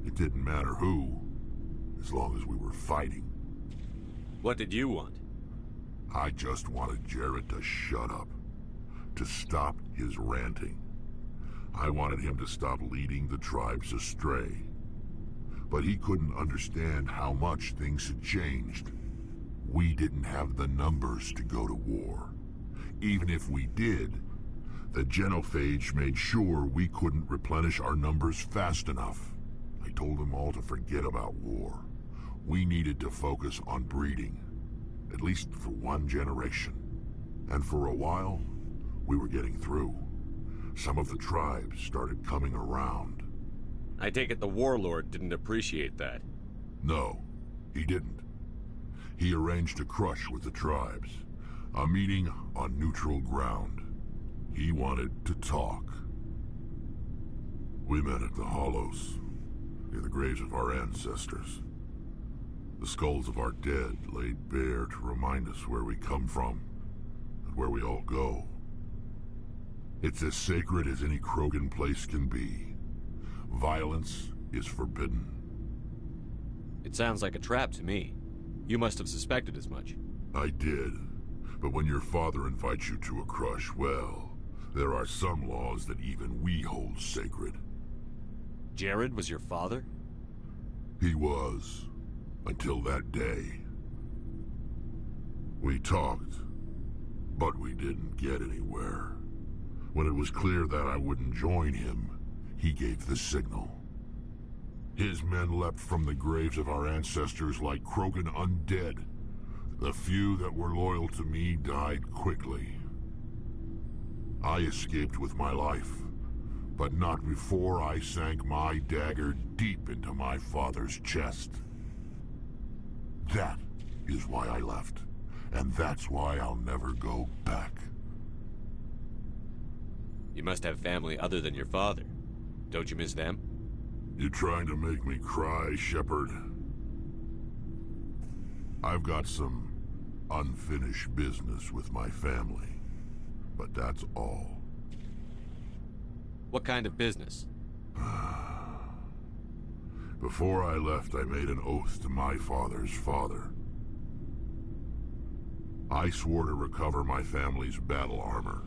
It didn't matter who, as long as we were fighting. What did you want? I just wanted Jared to shut up. To stop his ranting. I wanted him to stop leading the tribes astray. But he couldn't understand how much things had changed. We didn't have the numbers to go to war. Even if we did, the genophage made sure we couldn't replenish our numbers fast enough. I told them all to forget about war. We needed to focus on breeding, at least for one generation. And for a while, we were getting through. Some of the tribes started coming around. I take it the warlord didn't appreciate that. No, he didn't. He arranged a crush with the tribes. A meeting on neutral ground. He wanted to talk. We met at the Hollows, near the graves of our ancestors. The skulls of our dead laid bare to remind us where we come from, and where we all go. It's as sacred as any Krogan place can be. Violence is forbidden. It sounds like a trap to me. You must have suspected as much. I did. But when your father invites you to a crush, well, there are some laws that even we hold sacred. Jared was your father? He was. Until that day. We talked, but we didn't get anywhere. When it was clear that I wouldn't join him, he gave the signal. His men leapt from the graves of our ancestors like Krogan undead. The few that were loyal to me died quickly. I escaped with my life, but not before I sank my dagger deep into my father's chest. That is why I left, and that's why I'll never go back. You must have family other than your father. Don't you miss them? You trying to make me cry, Shepard? I've got some unfinished business with my family, but that's all. What kind of business? Before I left, I made an oath to my father's father. I swore to recover my family's battle armor.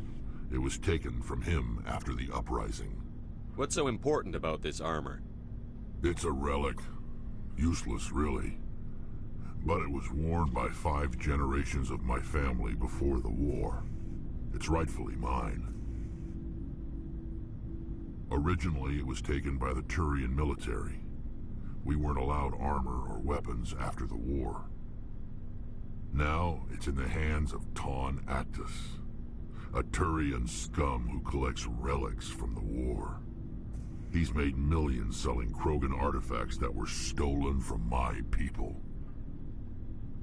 It was taken from him after the uprising. What's so important about this armor? It's a relic. Useless, really. But it was worn by 5 generations of my family before the war. It's rightfully mine. Originally, it was taken by the Turian military. We weren't allowed armor or weapons after the war. Now, it's in the hands of Ton Actus, a Turian scum who collects relics from the war. He's made millions selling Krogan artifacts that were stolen from my people.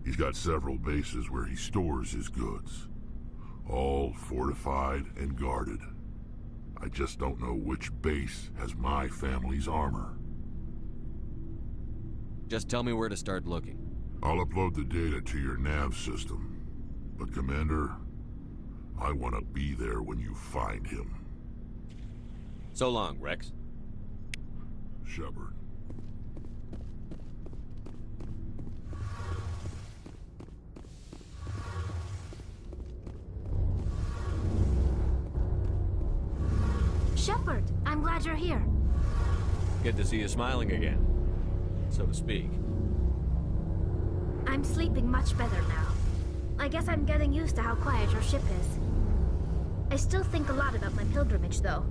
He's got several bases where he stores his goods, all fortified and guarded. I just don't know which base has my family's armor. Just tell me where to start looking. I'll upload the data to your nav system. But Commander, I want to be there when you find him. So long, Rex. Shepard. Shepard, I'm glad you're here. Good to see you smiling again, so to speak. I'm sleeping much better now. I guess I'm getting used to how quiet your ship is. I still think a lot about my pilgrimage, though.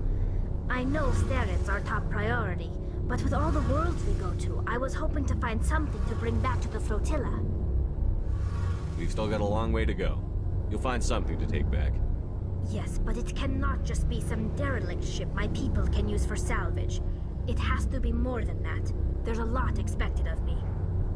I know Steren's our top priority, but with all the worlds we go to, I was hoping to find something to bring back to the flotilla. We've still got a long way to go. You'll find something to take back. Yes, but it cannot just be some derelict ship my people can use for salvage. It has to be more than that. There's a lot expected of me.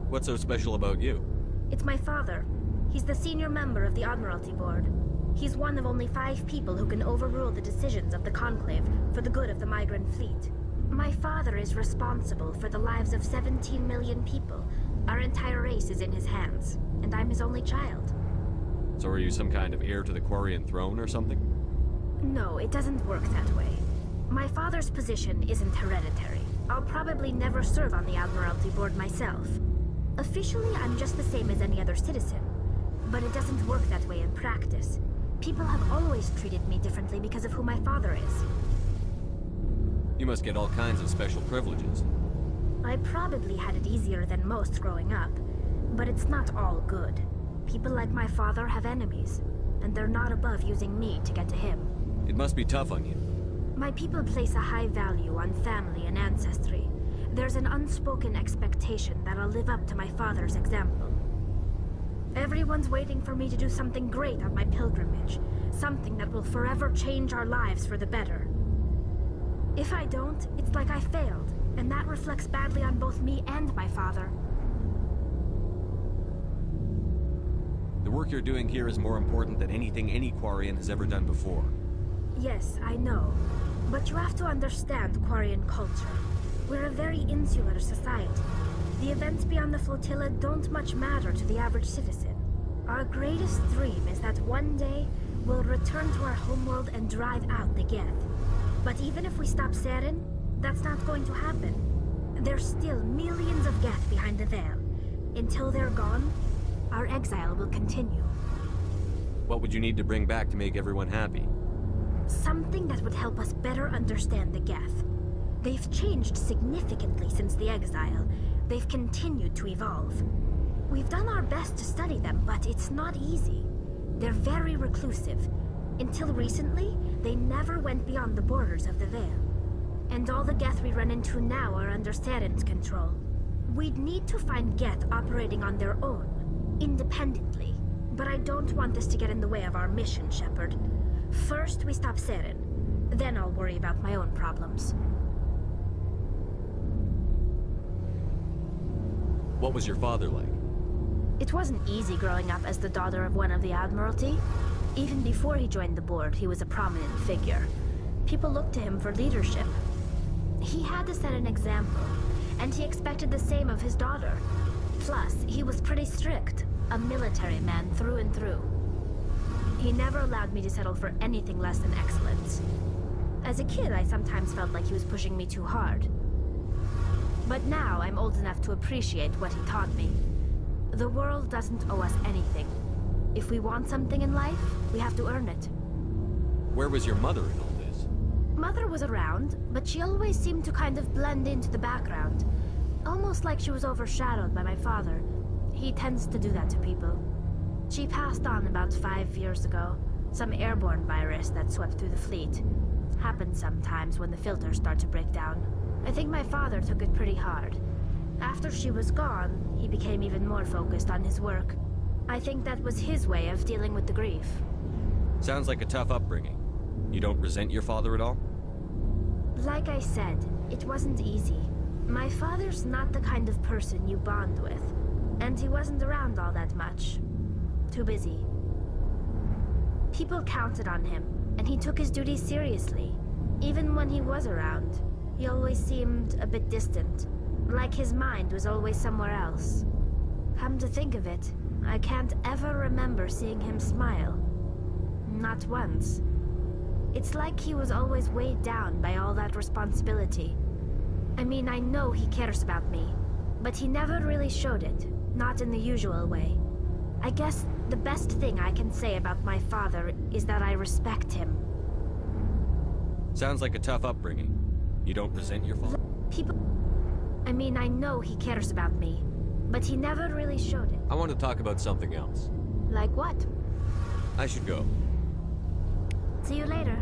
What's so special about you? It's my father. He's the senior member of the Admiralty Board. He's one of only 5 people who can overrule the decisions of the Conclave for the good of the migrant fleet. My father is responsible for the lives of 17 million people. Our entire race is in his hands, and I'm his only child. So are you some kind of heir to the Quarian throne or something? No, it doesn't work that way. My father's position isn't hereditary. I'll probably never serve on the Admiralty Board myself. Officially, I'm just the same as any other citizen. But it doesn't work that way in practice. People have always treated me differently because of who my father is. You must get all kinds of special privileges. I probably had it easier than most growing up, but it's not all good. People like my father have enemies, and they're not above using me to get to him. It must be tough on you. My people place a high value on family and ancestry. There's an unspoken expectation that I'll live up to my father's example. Everyone's waiting for me to do something great on my pilgrimage, something that will forever change our lives for the better. If I don't, it's like I failed, and that reflects badly on both me and my father. The work you're doing here is more important than anything any Quarian has ever done before. Yes, I know. But you have to understand Quarian culture. We're a very insular society. The events beyond the flotilla don't much matter to the average citizen. Our greatest dream is that one day we'll return to our homeworld and drive out the Geth. But even if we stop Seren, that's not going to happen. There's still millions of Geth behind the veil. Until they're gone, our exile will continue. What would you need to bring back to make everyone happy? Something that would help us better understand the Geth. They've changed significantly since the exile. They've continued to evolve. We've done our best to study them, but it's not easy. They're very reclusive. Until recently, they never went beyond the borders of the Veil. And all the Geth we run into now are under Seren's control. We'd need to find Geth operating on their own, independently. But I don't want this to get in the way of our mission, Shepard. First, we stop Seren. Then I'll worry about my own problems. What was your father like? It wasn't easy growing up as the daughter of one of the Admiralty. Even before he joined the board, he was a prominent figure. People looked to him for leadership. He had to set an example, and he expected the same of his daughter. Plus, he was pretty strict, a military man through and through. He never allowed me to settle for anything less than excellence. As a kid, I sometimes felt like he was pushing me too hard. But now, I'm old enough to appreciate what he taught me. The world doesn't owe us anything. If we want something in life, we have to earn it. Where was your mother in all this? Mother was around, but she always seemed to kind of blend into the background. Almost like she was overshadowed by my father. He tends to do that to people. She passed on about 5 years ago. Some airborne virus that swept through the fleet. Happens sometimes when the filters start to break down. I think my father took it pretty hard. After she was gone, he became even more focused on his work. I think that was his way of dealing with the grief. Sounds like a tough upbringing. You don't resent your father at all? Like I said, it wasn't easy. My father's not the kind of person you bond with, and he wasn't around all that much. Too busy. People counted on him, and he took his duties seriously. Even when he was around, he always seemed a bit distant, like his mind was always somewhere else. Come to think of it, I can't ever remember seeing him smile. Not once. It's like he was always weighed down by all that responsibility. I mean, I know he cares about me, but he never really showed it, not in the usual way. I guess the best thing I can say about my father is that I respect him. Sounds like a tough upbringing. You don't resent your father? I mean, I know he cares about me, but he never really showed it. I want to talk about something else. Like what? I should go. See you later.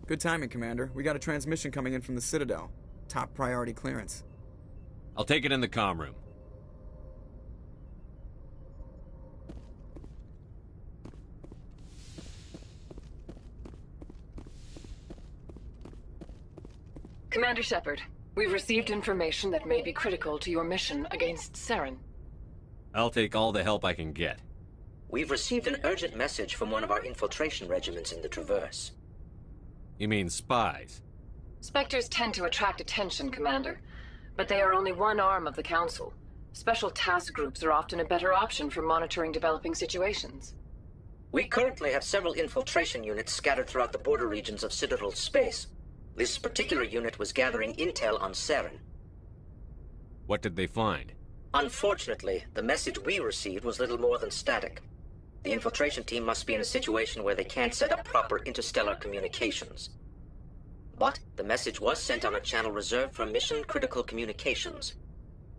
Good timing, Commander. We got a transmission coming in from the Citadel. Top priority clearance. I'll take it in the comm room. Commander Shepard, we've received information that may be critical to your mission against Saren. I'll take all the help I can get. We've received an urgent message from one of our infiltration regiments in the Traverse. You mean spies? Spectres tend to attract attention, Commander, but they are only one arm of the Council. Special task groups are often a better option for monitoring developing situations. We currently have several infiltration units scattered throughout the border regions of Citadel space. This particular unit was gathering intel on Saren. What did they find? Unfortunately, the message we received was little more than static. The infiltration team must be in a situation where they can't set up proper interstellar communications. But the message was sent on a channel reserved for mission-critical communications.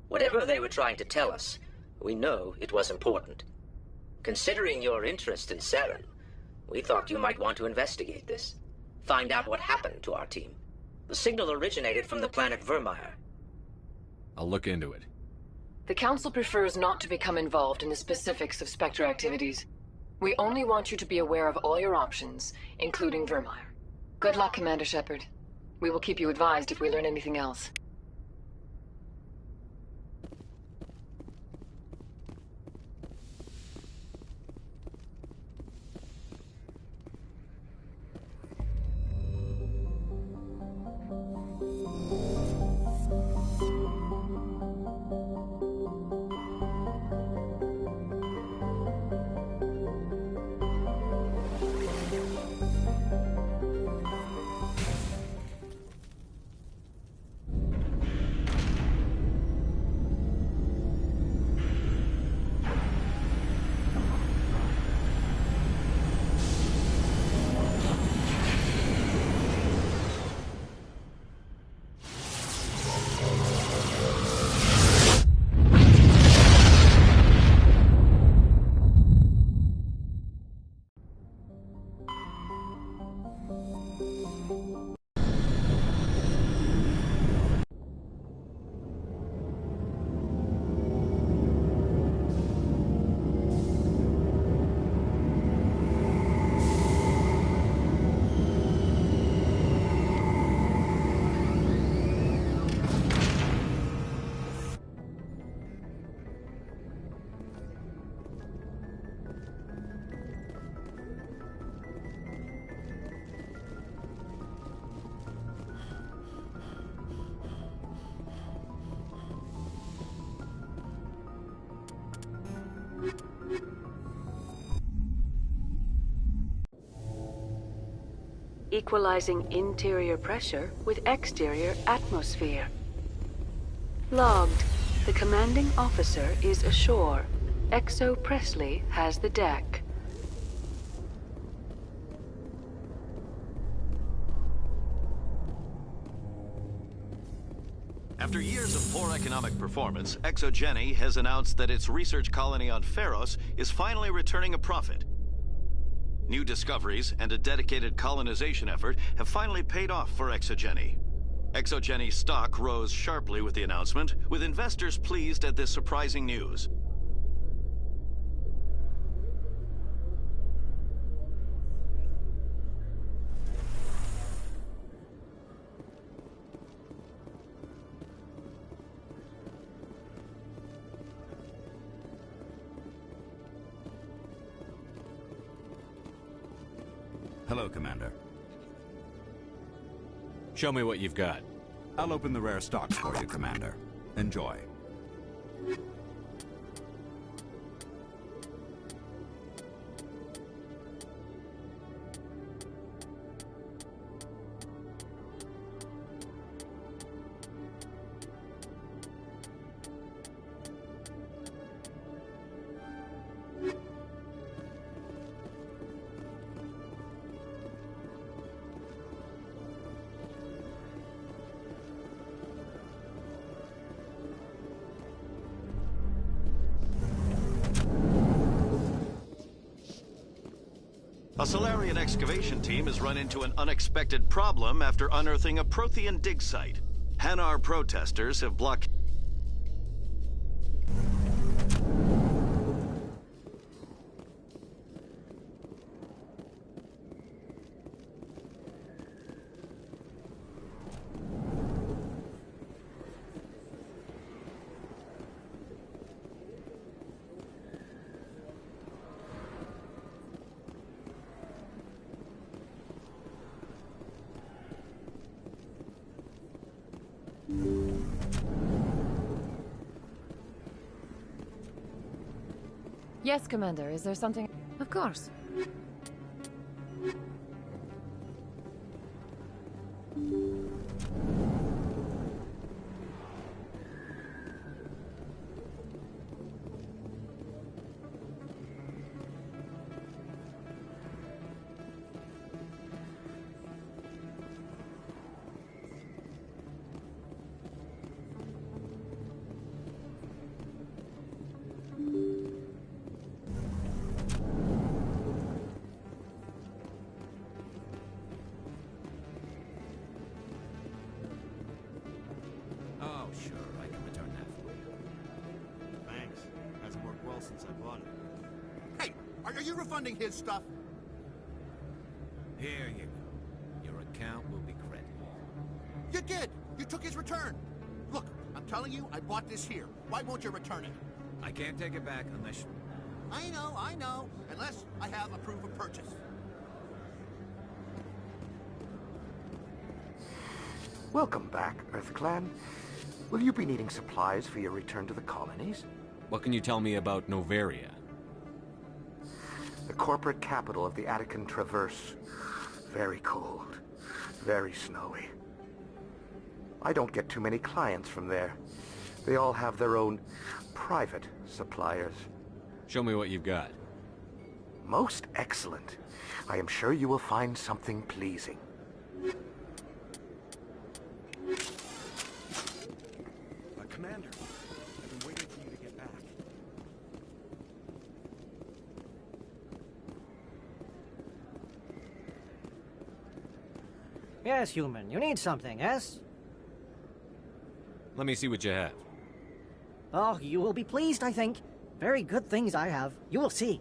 Whatever they were trying to tell us, we know it was important. Considering your interest in Saren, we thought you might want to investigate this. Find out what happened to our team. The signal originated from the planet Vermeer. I'll look into it. The Council prefers not to become involved in the specifics of Spectre activities. We only want you to be aware of all your options, including Vermeer. Good luck, Commander Shepard. We will keep you advised if we learn anything else. equalizing interior pressure with exterior atmosphere. Logged. The commanding officer is ashore. Exo Presley has the deck. After years of poor economic performance, ExoGeni has announced that its research colony on Pharos is finally returning a profit. New discoveries and a dedicated colonization effort have finally paid off for ExoGeni. ExoGeni stock rose sharply with the announcement, with investors pleased at this surprising news. Hello, Commander. Show me what you've got. I'll open the rare stocks for you, Commander. Enjoy. A Solarian excavation team has run into an unexpected problem after unearthing a Prothean dig site. Hanar protesters have blocked... Yes, Commander. Is there something? Of course. Oh, sure, I can return that for you. Thanks. Hasn't worked well since I bought it. Hey, are you refunding his stuff? Here you go. Your account will be credited. You did! You took his return! Look, I'm telling you, I bought this here. Why won't you return it? I can't take it back unless you... I know. Unless I have a proof of purchase. Welcome back, EarthClan. Will you be needing supplies for your return to the colonies? What can you tell me about Noveria? The corporate capital of the Attican Traverse. Very cold. Very snowy. I don't get too many clients from there. They all have their own private suppliers. Show me what you've got. Most excellent. I am sure you will find something pleasing. Commander, I've been waiting for you to get back. Yes, human. You need something, yes? Let me see what you have. Oh, you will be pleased, I think. Very good things I have. You will see.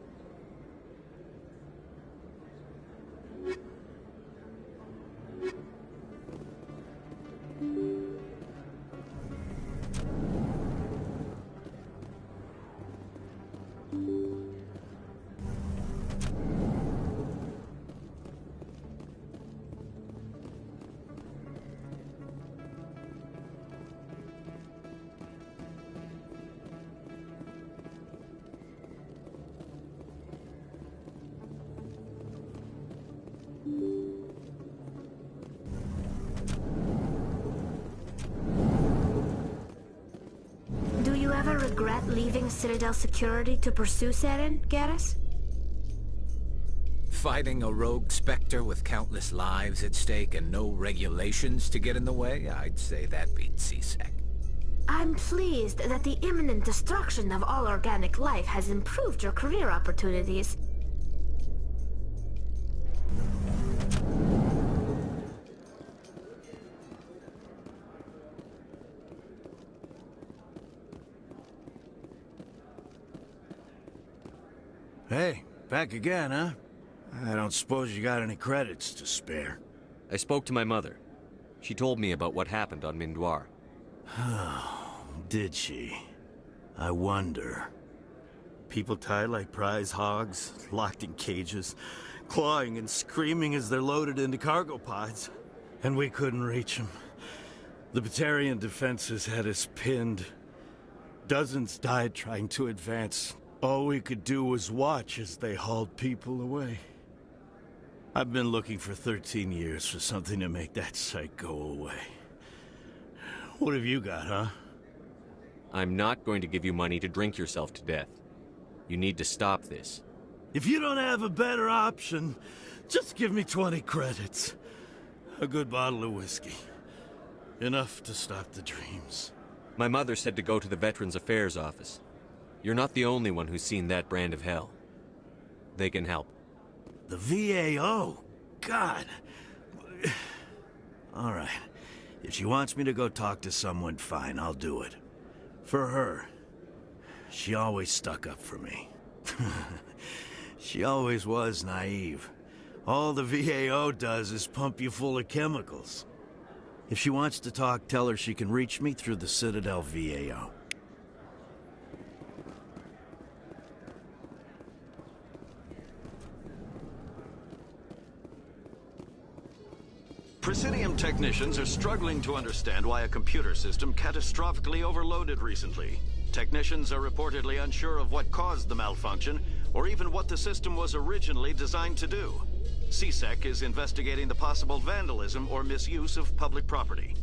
ever regret leaving Citadel Security to pursue Saren, Garrus? Fighting a rogue Spectre with countless lives at stake and no regulations to get in the way? I'd say that beats C-Sec. I'm pleased that the imminent destruction of all organic life has improved your career opportunities. Hey, back again, huh? I don't suppose you got any credits to spare. I spoke to my mother. She told me about what happened on Mindoir. Did she? I wonder. People tied like prize hogs, locked in cages, clawing and screaming as they're loaded into cargo pods. And we couldn't reach them. The Batarian defenses had us pinned. Dozens died trying to advance. All we could do was watch as they hauled people away. I've been looking for 13 years for something to make that sight go away. What have you got, huh? I'm not going to give you money to drink yourself to death. You need to stop this. If you don't have a better option, just give me 20 credits. A good bottle of whiskey. Enough to stop the dreams. My mother said to go to the Veterans Affairs office. You're not the only one who's seen that brand of hell. They can help. The VAO? God. All right. If she wants me to go talk to someone, fine, I'll do it. For her. She always stuck up for me. She always was naive. All the VAO does is pump you full of chemicals. If she wants to talk, tell her she can reach me through the Citadel VAO. Presidium technicians are struggling to understand why a computer system catastrophically overloaded recently. Technicians are reportedly unsure of what caused the malfunction, or even what the system was originally designed to do. C-Sec is investigating the possible vandalism or misuse of public property.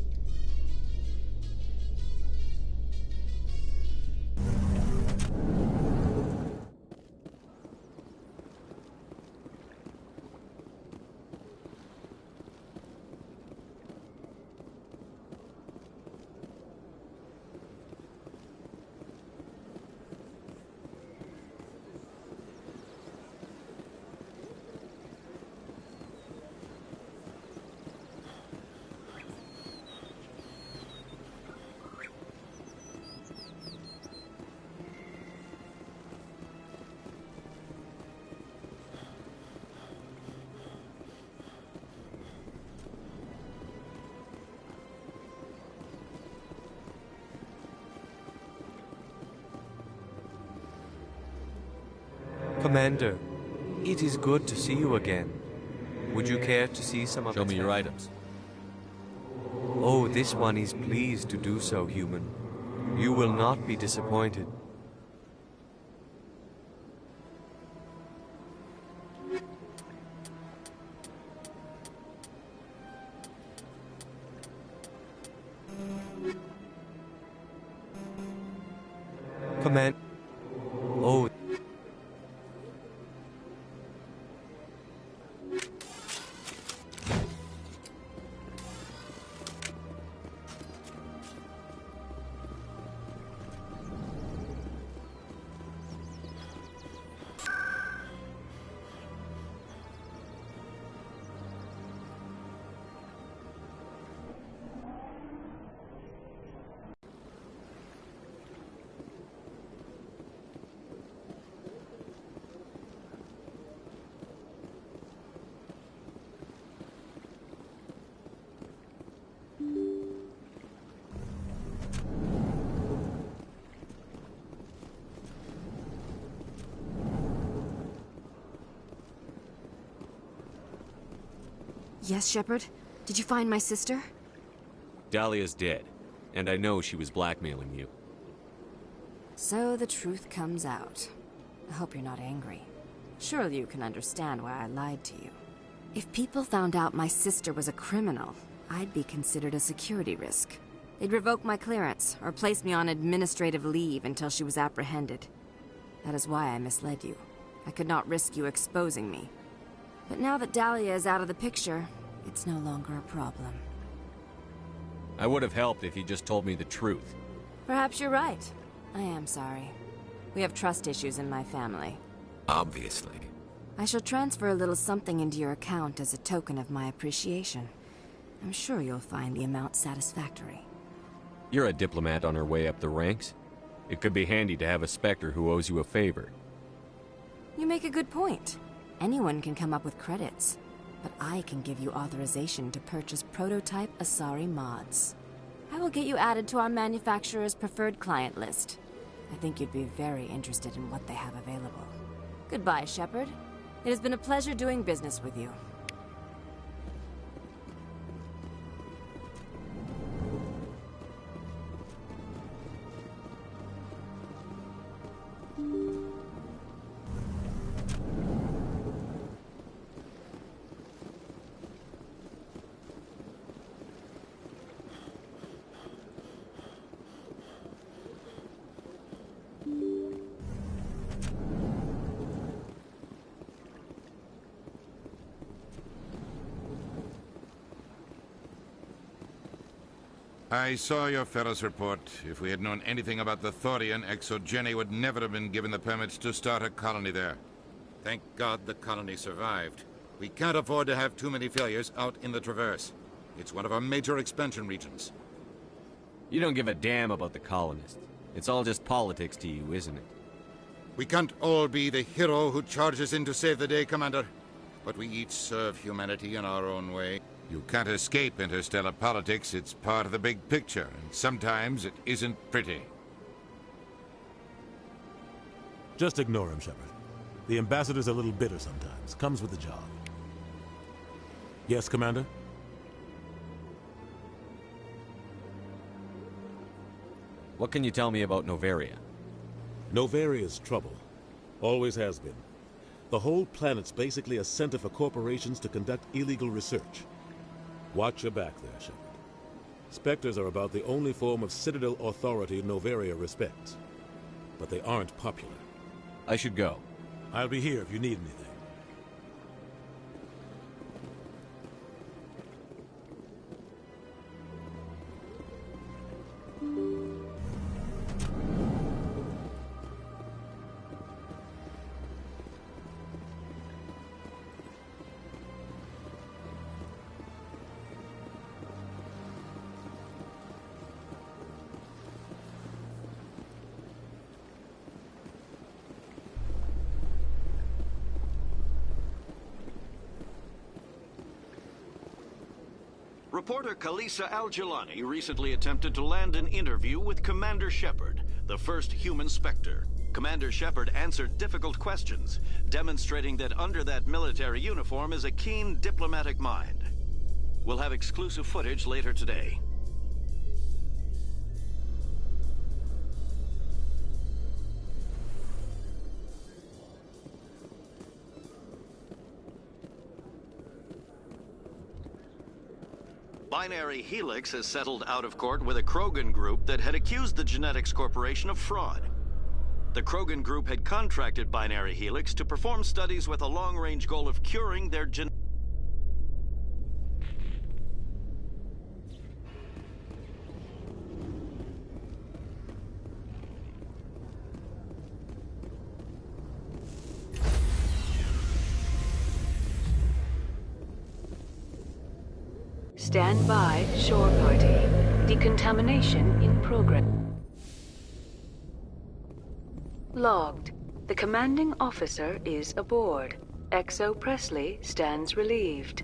Commander, it is good to see you again. Would you care to see some of Show me your items. Oh, this one is pleased to do so, human. You will not be disappointed. Command... Oh... Yes, Shepard? Did you find my sister? Dahlia's dead, and I know she was blackmailing you. So the truth comes out. I hope you're not angry. Surely you can understand why I lied to you. If people found out my sister was a criminal, I'd be considered a security risk. They'd revoke my clearance, or place me on administrative leave until she was apprehended. That is why I misled you. I could not risk you exposing me. But now that Dahlia is out of the picture, it's no longer a problem. I would have helped if you just told me the truth. Perhaps you're right. I am sorry. We have trust issues in my family. Obviously. I shall transfer a little something into your account as a token of my appreciation. I'm sure you'll find the amount satisfactory. You're a diplomat on her way up the ranks. It could be handy to have a Spectre who owes you a favor. You make a good point. Anyone can come up with credits, but I can give you authorization to purchase prototype Asari mods. I will get you added to our manufacturer's preferred client list. I think you'd be very interested in what they have available. Goodbye, Shepard. It has been a pleasure doing business with you. I saw your Ferris report. If we had known anything about the Thorian, ExoGeni would never have been given the permits to start a colony there. Thank God the colony survived. We can't afford to have too many failures out in the Traverse. It's one of our major expansion regions. You don't give a damn about the colonists. It's all just politics to you, isn't it? We can't all be the hero who charges in to save the day, Commander. But we each serve humanity in our own way. You can't escape interstellar politics. It's part of the big picture, and sometimes it isn't pretty. Just ignore him, Shepard. The ambassador's a little bitter sometimes. Comes with the job. Yes, Commander? What can you tell me about Noveria? Noveria's trouble. Always has been. The whole planet's basically a center for corporations to conduct illegal research. Watch your back there, Shepard. Spectres are about the only form of Citadel authority Noveria respects. But they aren't popular. I should go. I'll be here if you need anything. Reporter Kalisa Al-Jilani recently attempted to land an interview with Commander Shepard, the first human Spectre. Commander Shepard answered difficult questions, demonstrating that under that military uniform is a keen diplomatic mind. We'll have exclusive footage later today. Binary Helix has settled out of court with a Krogan group that had accused the Genetics Corporation of fraud. The Krogan group had contracted Binary Helix to perform studies with a long-range goal of curing their Stand by, shore party. Decontamination in progress. Logged. The commanding officer is aboard. Exo Presley stands relieved.